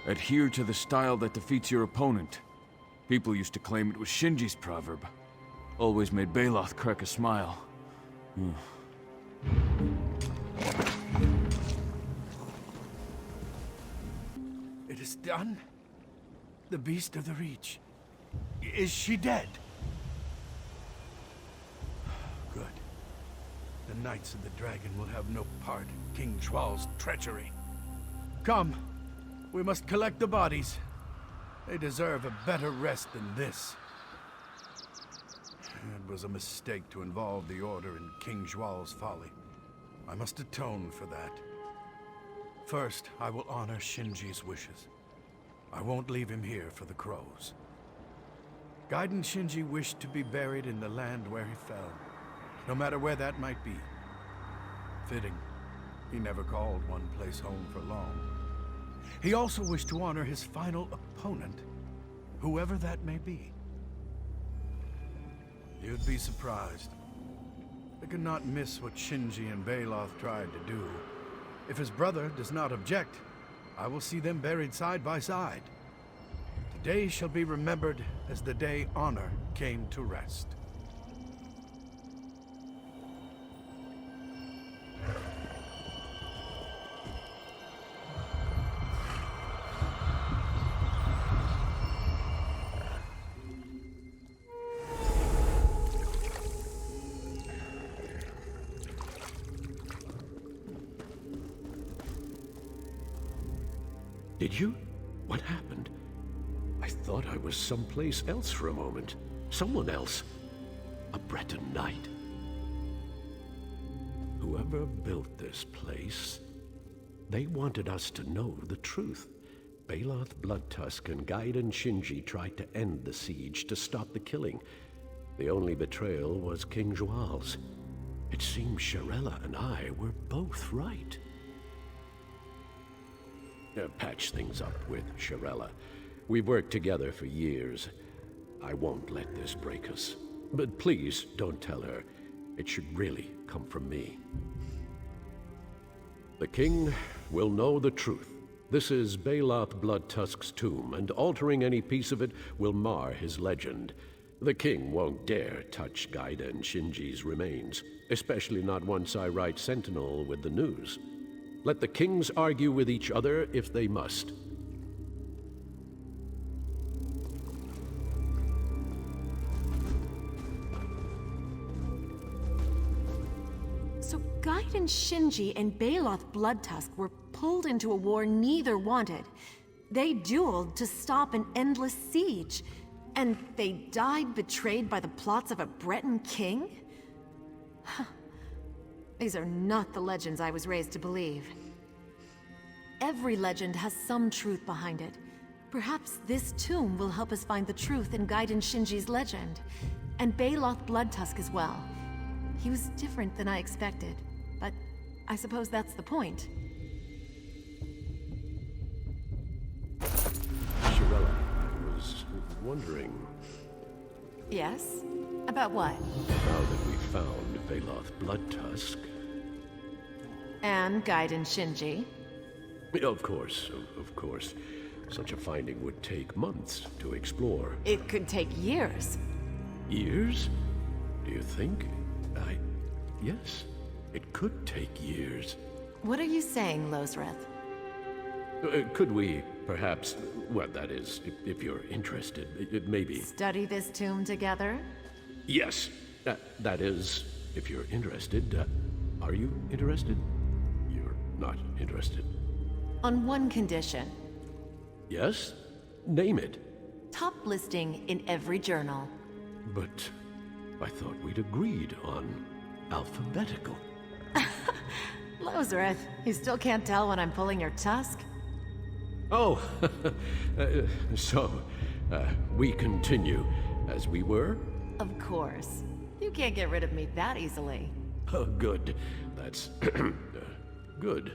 Speaker 7: Adhere to the style that defeats your opponent. People used to claim it was Shinji's proverb. Always made Baloth crack a smile.
Speaker 17: It is done? The Beast of the Reach. Is she dead? Good. The Knights of the Dragon will have no part in King Zhual's treachery. Come, we must collect the bodies. They deserve a better rest than this. It was a mistake to involve the Order in King Zhual's folly. I must atone for that. First, I will honor Shinji's wishes. I won't leave him here for the crows. Gaiden Shinji wished to be buried in the land where he fell, no matter where that might be. fitting. He never called one place home for long. He also wished to honor his final opponent, whoever that may be. You'd be surprised. They could not miss what Shinji and Baloth tried to do. If his brother does not object, I will see them buried side by side. Today shall be remembered as the day honor came to rest.
Speaker 16: Did you? What happened? I thought I was someplace else for a moment. Someone else. A Breton knight. Whoever built this place, they wanted us to know the truth. Baloth Bloodtusk and Gaiden Shinji tried to end the siege, to stop the killing. The only betrayal was King Bjoul's. It seems Shirella and I were both right. Patch things up with Shirella. We've worked together for years. I won't let this break us. But please, don't tell her. It should really come from me. The king will know the truth. This is Baloth Bloodtusk's tomb, and altering any piece of it will mar his legend. The king won't dare touch Gaiden Shinji's remains, especially not once I write Sentinel with the news. Let the kings argue with each other if they must.
Speaker 22: So Gaiden Shinji and Baloth Bloodtusk were pulled into a war neither wanted. They dueled to stop an endless siege. And they died betrayed by the plots of a Breton king? These are not the legends I was raised to believe. Every legend has some truth behind it. Perhaps this tomb will help us find the truth in Gaiden Shinji's legend. And Baloth Bloodtusk as well. He was different than I expected, but I suppose that's the point.
Speaker 16: Shirella, I was wondering...
Speaker 22: Yes? About what?
Speaker 16: Now that we've found Baloth Bloodtusk...
Speaker 22: And Gaiden Shinji?
Speaker 16: Of course. Such a finding would take months to explore.
Speaker 22: It could take years.
Speaker 16: Years? Do you think? Yes. It could take years.
Speaker 22: What are you saying, Losreth?
Speaker 16: Could we, perhaps... Well, that is, if you're interested, maybe...
Speaker 22: Study this tomb together?
Speaker 16: Yes. That is, if you're interested. Are you interested? You're not interested.
Speaker 22: On one condition.
Speaker 16: Yes? Name it.
Speaker 22: Top listing in every journal.
Speaker 16: But I thought we'd agreed on alphabetical.
Speaker 22: Losreth, you still can't tell when I'm pulling your tusk?
Speaker 16: Oh, so, we continue as we were?
Speaker 22: Of course. You can't get rid of me that easily.
Speaker 16: Oh, good. That's... good.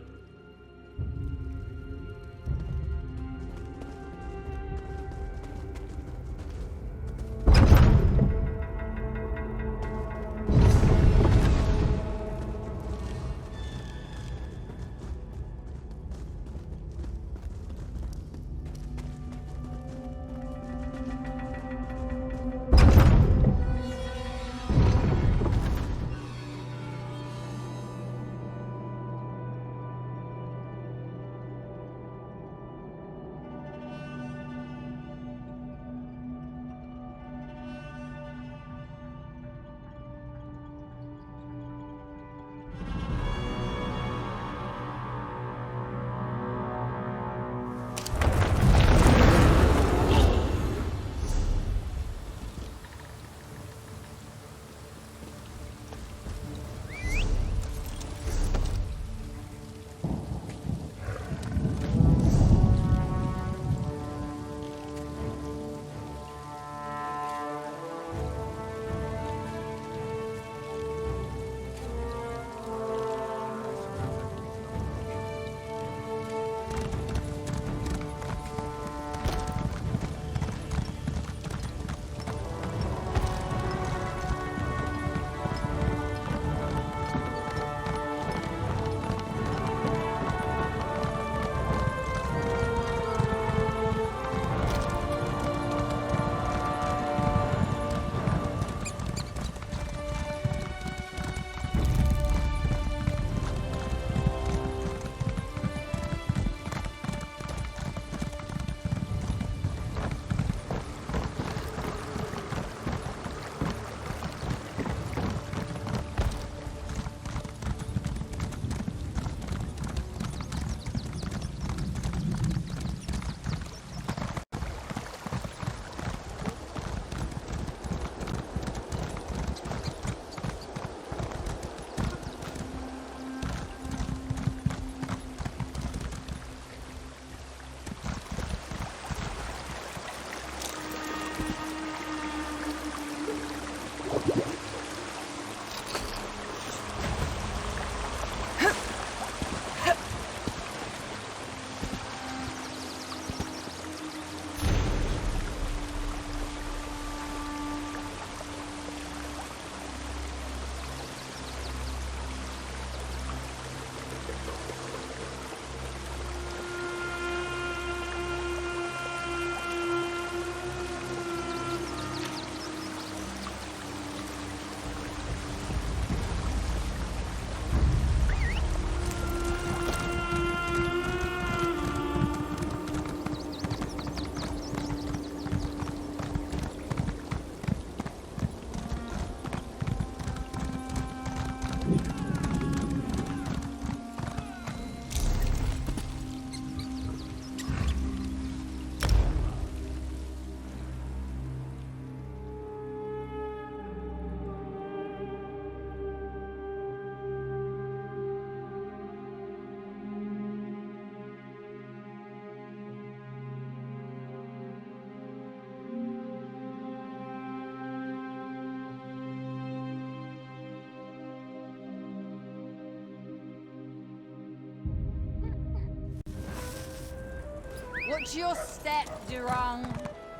Speaker 4: Watch your step, Durang.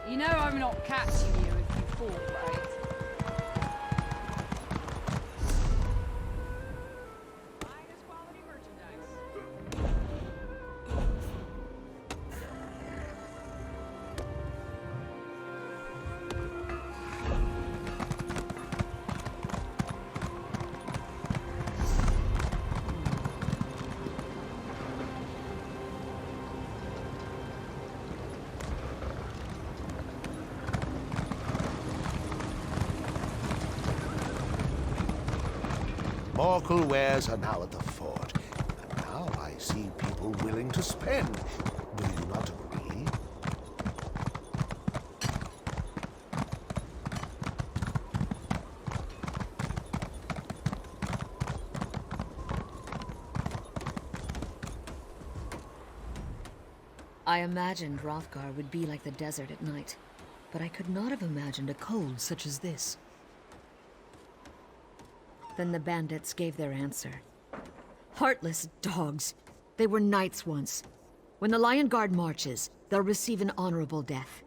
Speaker 4: You know I'm not catching you if you fall, right?
Speaker 1: Morkul wares are now at the fort, and now I see people willing to spend. Do you not agree?
Speaker 15: I imagined Wrothgar would be like the desert at night, but I could not have imagined a cold such as this. Then the bandits gave their answer. Heartless dogs. They were knights once. When the Lion Guard marches, they'll receive an honorable death.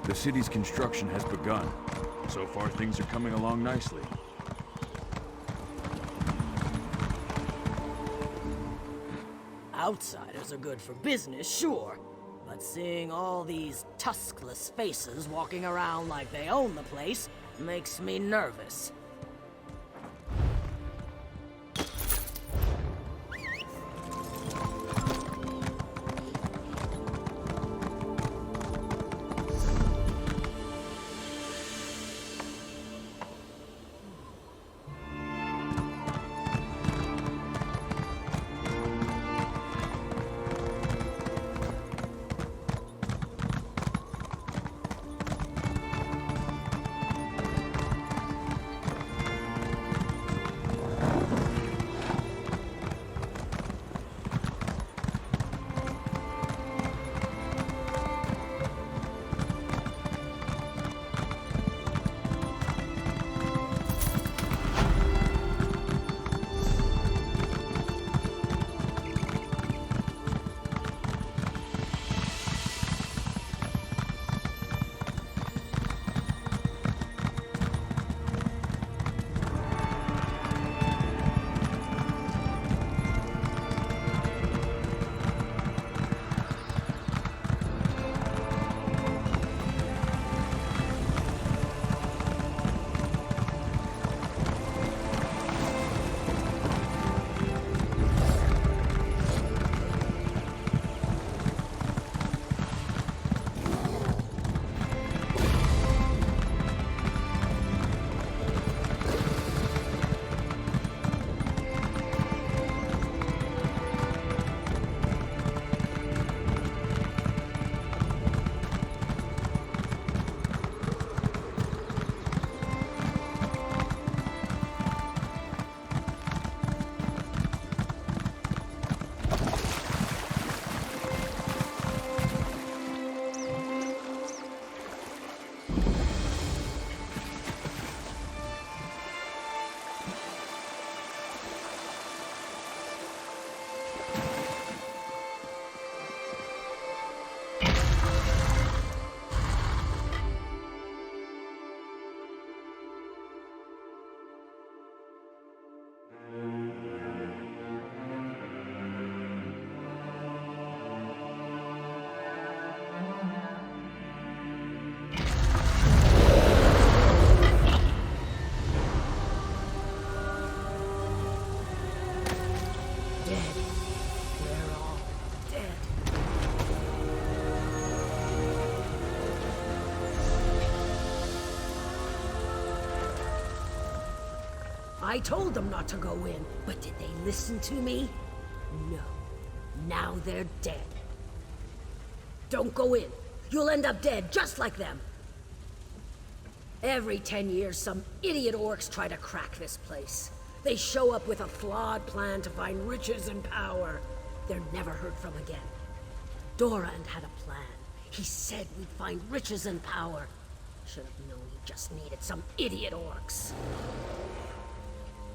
Speaker 7: The city's construction has begun. So far, things are coming along nicely.
Speaker 9: Outsiders are good for business, sure. But seeing all these tuskless faces walking around like they own the place makes me nervous.
Speaker 13: I told them not to go in, but did they listen to me? No. Now they're dead. Don't go in. You'll end up dead, just like them. Every 10 years, some idiot orcs try to crack this place. They show up with a flawed plan to find riches and power. They're never heard from again. Dorand had a plan. He said we'd find riches and power. Should have known he just needed some idiot orcs.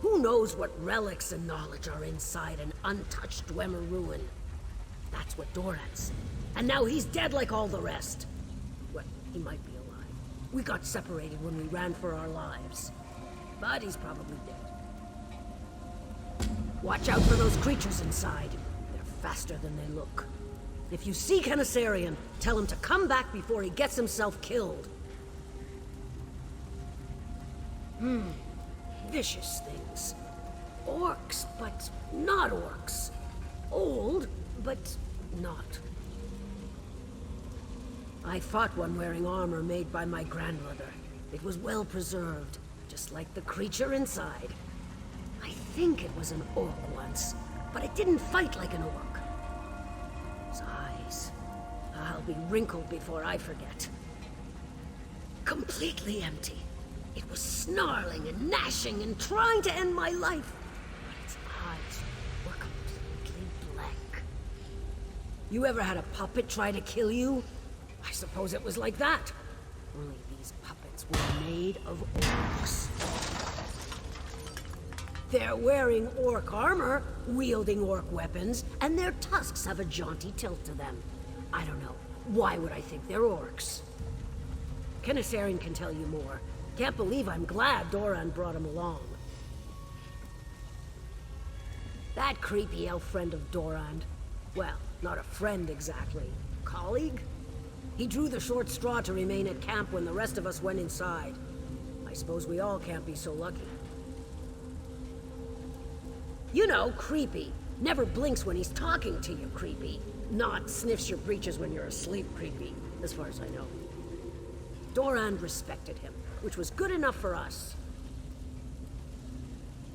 Speaker 13: Who knows what relics and knowledge are inside an untouched Dwemer ruin? That's what Dorand said. And now he's dead like all the rest. Well, he might be alive. We got separated when we ran for our lives. But he's probably dead. Watch out for those creatures inside. They're faster than they look. If you see Canissarian, tell him to come back before he gets himself killed. Vicious things. Orcs, but not orcs. Old, but not. I fought one wearing armor made by my grandmother. It was well preserved, just like the creature inside. I think it was an orc once, but it didn't fight like an orc. His eyes. I'll be wrinkled before I forget. Completely empty. It was snarling and gnashing and trying to end my life. But its eyes were completely blank. You ever had a puppet try to kill you? I suppose it was like that. Only these puppets were made of orcs. They're wearing orc armor, wielding orc weapons, and their tusks have a jaunty tilt to them. I don't know. Why would I think they're orcs? Canissarian can tell you more. Can't believe I'm glad Dorand brought him along. That creepy elf friend of Dorand. Well, not a friend exactly. Colleague? He drew the short straw to remain at camp when the rest of us went inside. I suppose we all can't be so lucky. You know, creepy. Never blinks when he's talking to you, creepy. Not sniffs your breeches when you're asleep, creepy, as far as I know. Dorand respected him, which was good enough for us.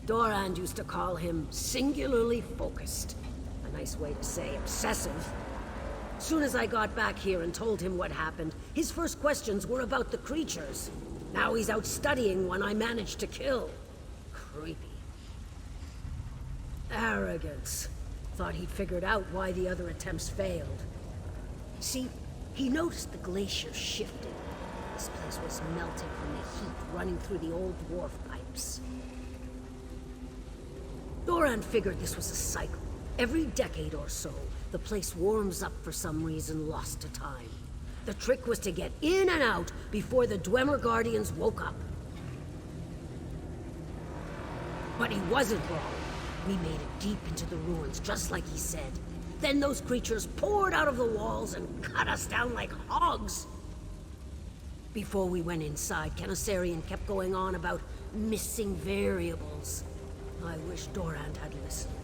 Speaker 13: Dorand used to call him singularly focused. A nice way to say obsessive. Soon as I got back here and told him what happened, his first questions were about the creatures. Now he's out studying one I managed to kill. Creepy. Arrogance. Thought he'd figured out why the other attempts failed. See, he noticed the glacier shifted. This place was melting from the heat running through the old dwarf pipes. Dorand figured this was a cycle. Every decade or so, the place warms up for some reason lost to time. The trick was to get in and out before the Dwemer Guardians woke up. But he wasn't wrong. We made it deep into the ruins, just like he said. Then those creatures poured out of the walls and cut us down like hogs. Before we went inside, Canissarian kept going on about missing variables. I wish Dorand had listened.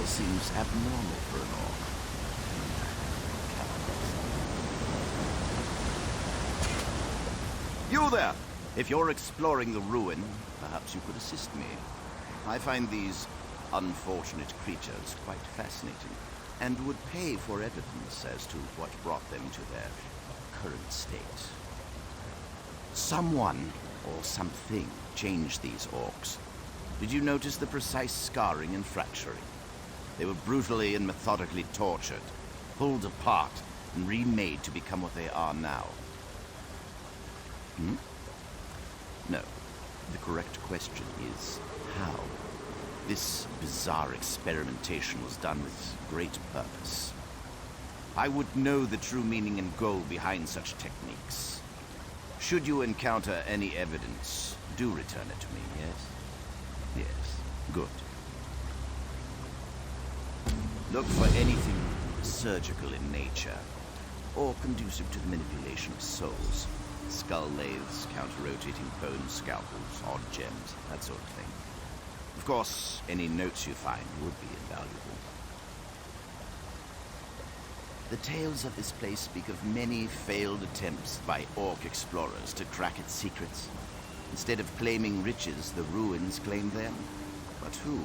Speaker 18: seems abnormal for an orc. You there! If you're exploring the ruin, perhaps you could assist me. I find these unfortunate creatures quite fascinating, and would pay for evidence as to what brought them to their current state. Someone, or something, changed these orcs. Did you notice the precise scarring and fracturing? They were brutally and methodically tortured, pulled apart, and remade to become what they are now. No. The correct question is how. This bizarre experimentation was done with great purpose. I would know the true meaning and goal behind such techniques. Should you encounter any evidence, do return it to me, yes? Yes. Good. Look for anything surgical in nature, or conducive to the manipulation of souls. Skull lathes, counter-rotating bones, scalpels, odd gems, that sort of thing. Of course, any notes you find would be invaluable. The tales of this place speak of many failed attempts by orc explorers to crack its secrets. Instead of claiming riches, the ruins claim them. But who,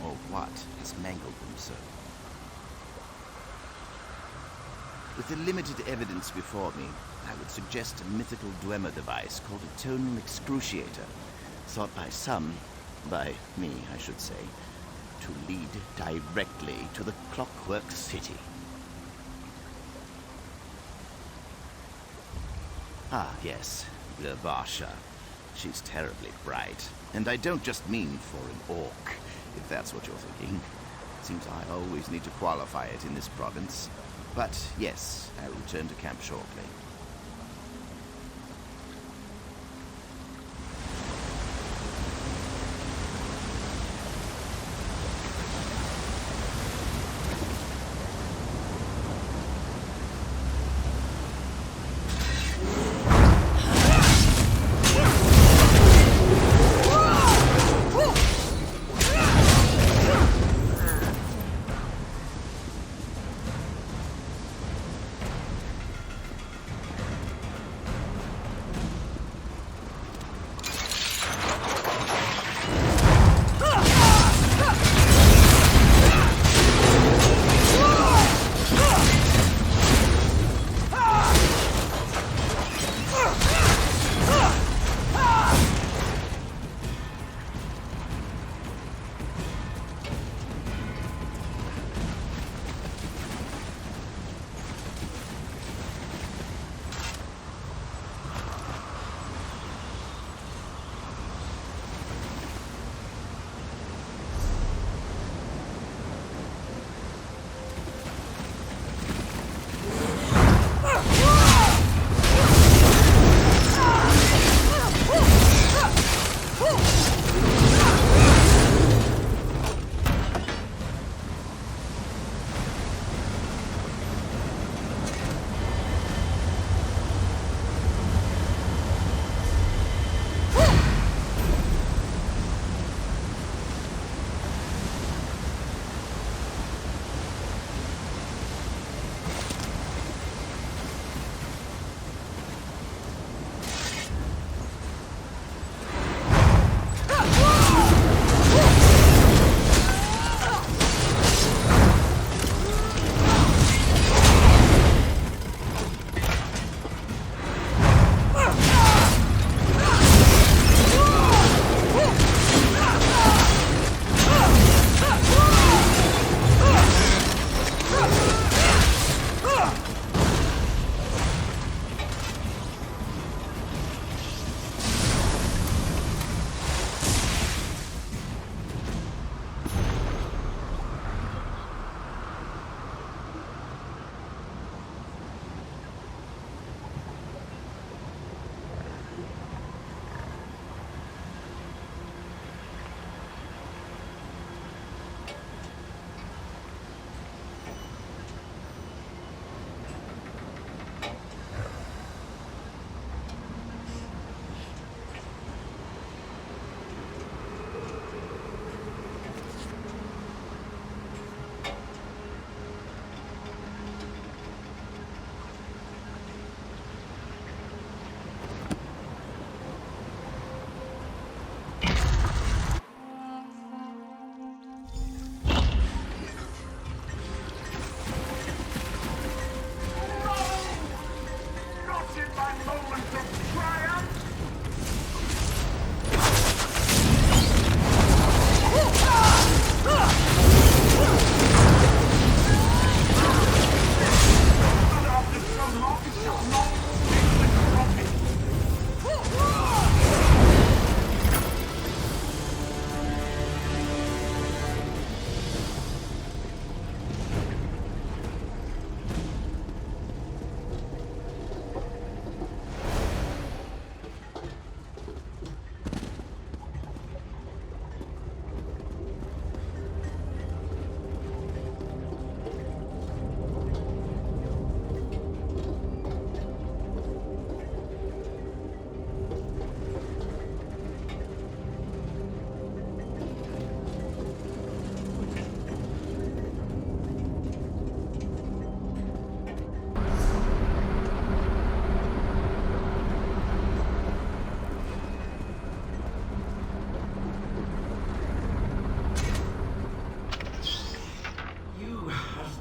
Speaker 18: or what, has mangled them so? With the limited evidence before me, I would suggest a mythical Dwemer device called a tonal excruciator, thought by some, by me I should say, to lead directly to the Clockwork City. Ah, yes, Bjoulsae. She's terribly bright. And I don't just mean for an orc, if that's what you're thinking. Seems I always need to qualify it in this province. But yes, I'll return to camp shortly.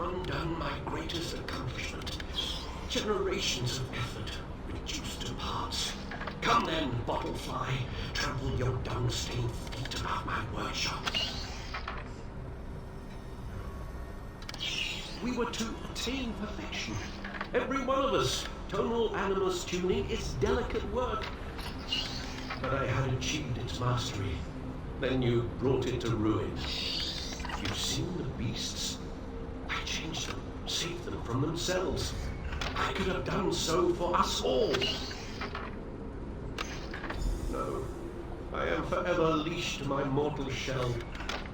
Speaker 19: undone my greatest accomplishment. Generations of effort reduced to parts. Come then, bottlefly, trample your dung-stained feet about my workshop. We were to attain perfection. Every one of us. Tonal animus tuning is delicate work. But I had achieved its mastery. Then you brought it to ruin. You've seen the beasts. I changed them, saved them from themselves. I could have done so for us all. No, I am forever leashed to my mortal shell.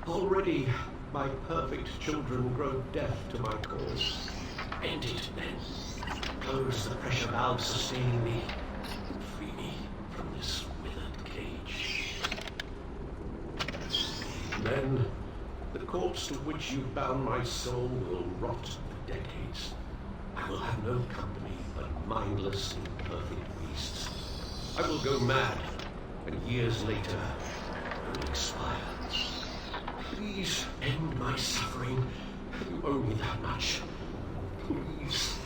Speaker 19: Already, my perfect children grow deaf to my calls. End it, then. Close the pressure valve sustaining me. Free me from this withered cage. Then, the corpse to which you bound my soul will rot for decades. I will have no company but mindless, imperfect beasts. I will go mad, and years later, I will expire. Please end my suffering. You owe me that much. Please.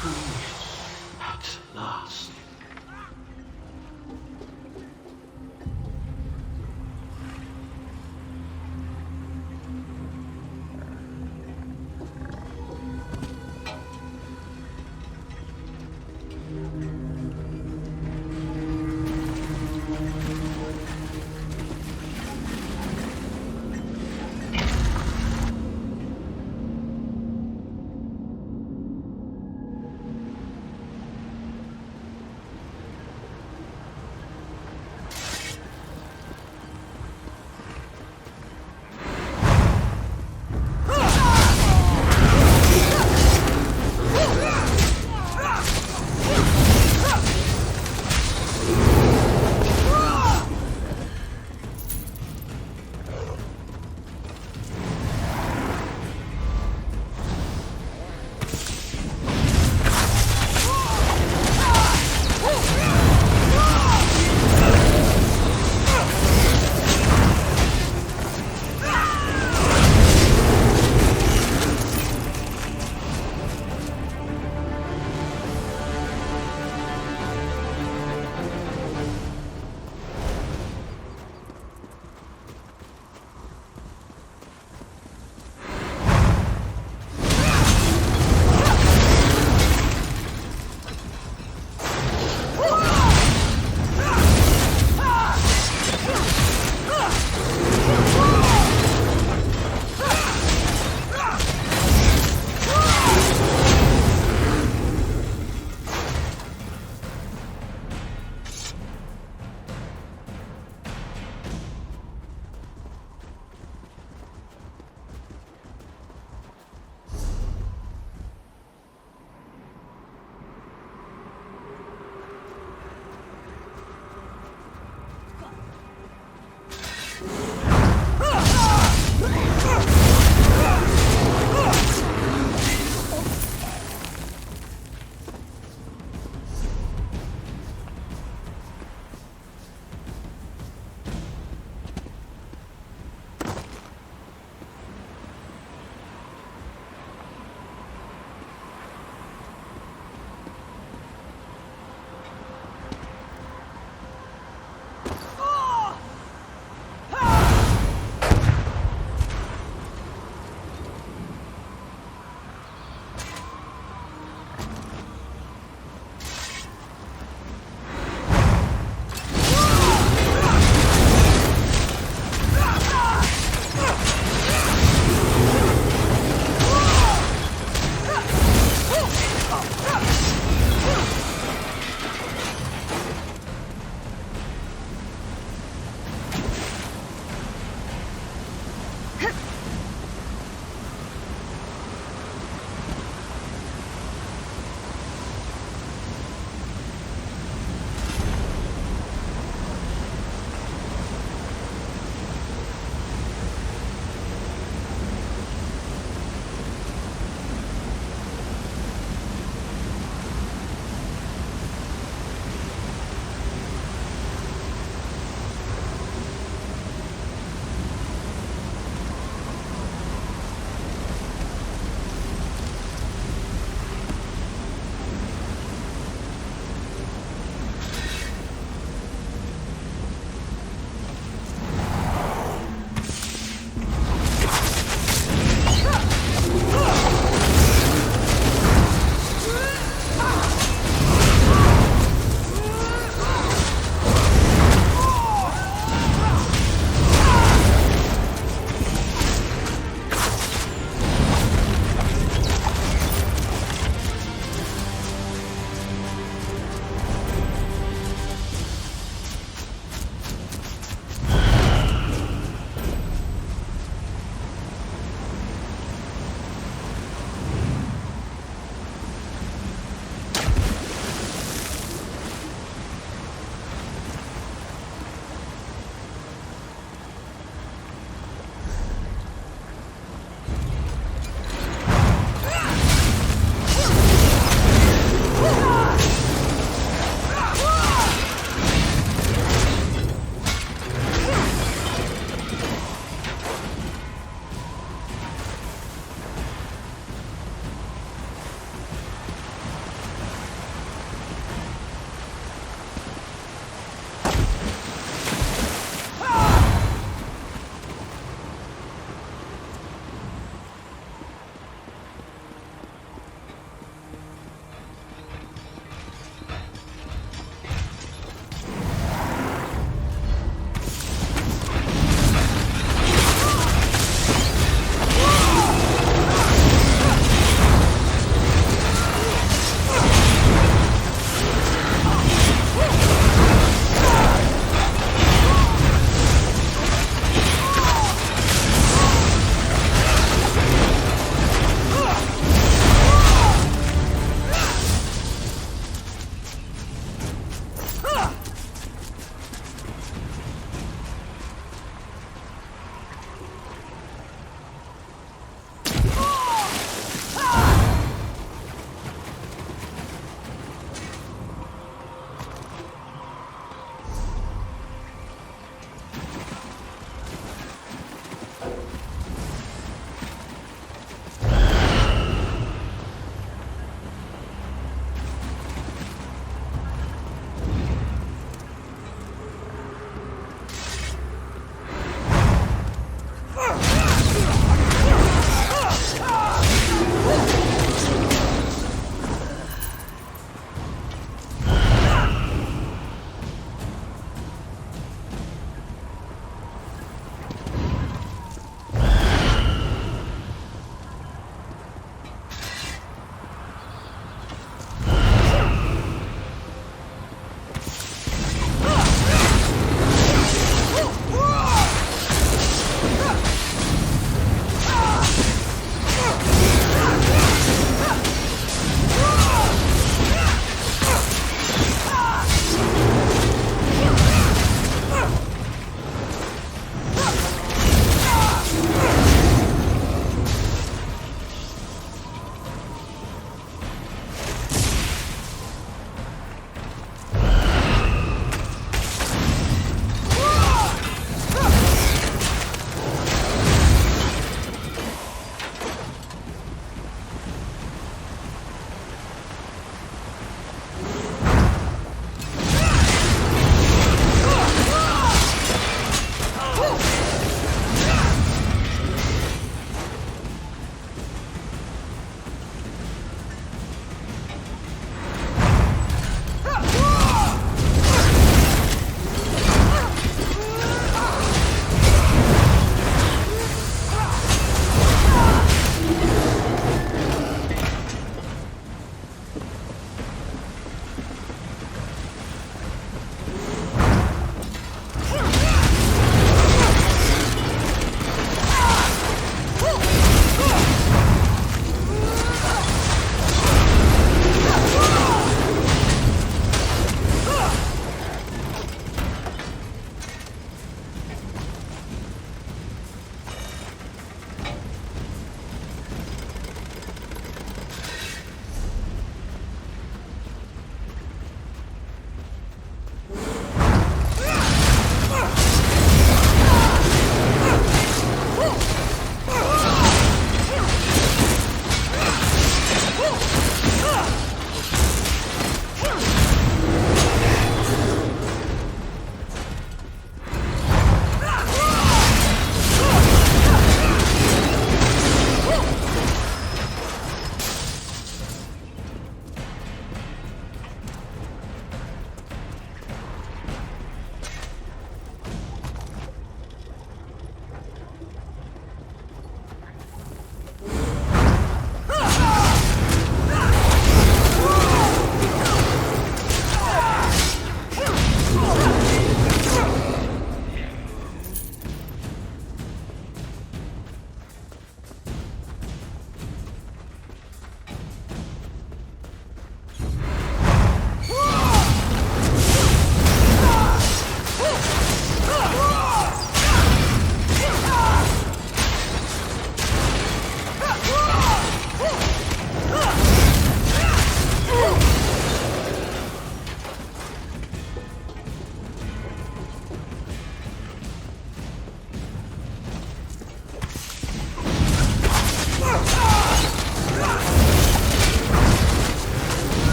Speaker 19: Free at last.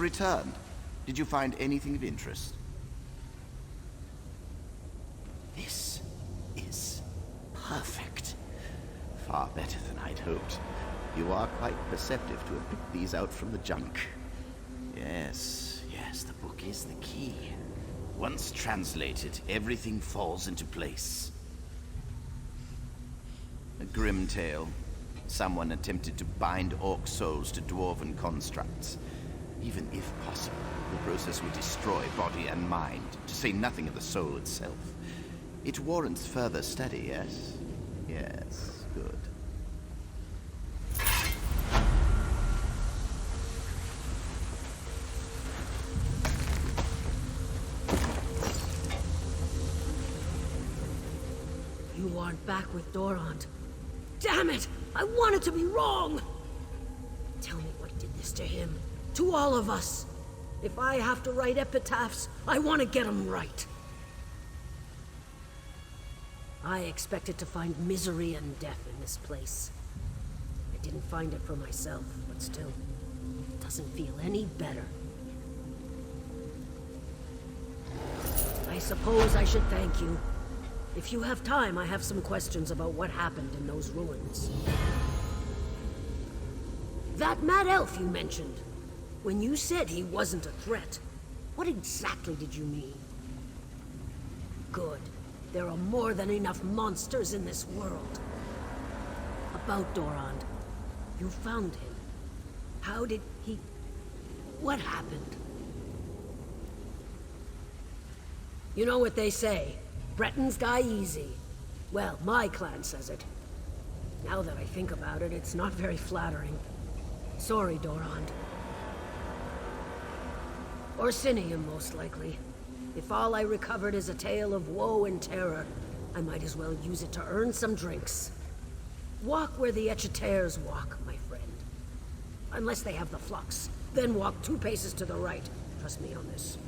Speaker 18: returned. Did you find anything of interest? This is perfect. Far better than I'd hoped. You are quite perceptive to have picked these out from the junk. Yes, the book is the key. Once translated, everything falls into place. A grim tale. Someone attempted to bind orc souls to dwarven constructs. Even if possible, the process would destroy body and mind, to say nothing of the soul itself. It warrants further study, yes? Yes, good.
Speaker 13: You aren't back with Dorant. Damn it! I wanted to be wrong! Tell me what did this to him. To all of us. If I have to write epitaphs, I want to get them right. I expected to find misery and death in this place. I didn't find it for myself, but still, it doesn't feel any better. I suppose I should thank you. If you have time, I have some questions about what happened in those ruins. That mad elf you mentioned. When you said he wasn't a threat, what exactly did you mean? Good. There are more than enough monsters in this world. About Dorant. You found him. How did he... What happened? You know what they say. Bretons die easy. Well, my clan says it. Now that I think about it, it's not very flattering. Sorry, Dorant. Orsinium, most likely. If all I recovered is a tale of woe and terror, I might as well use it to earn some drinks. Walk where the Etchetaires walk, my friend. Unless they have the flux. Then walk 2 paces to the right. Trust me on this.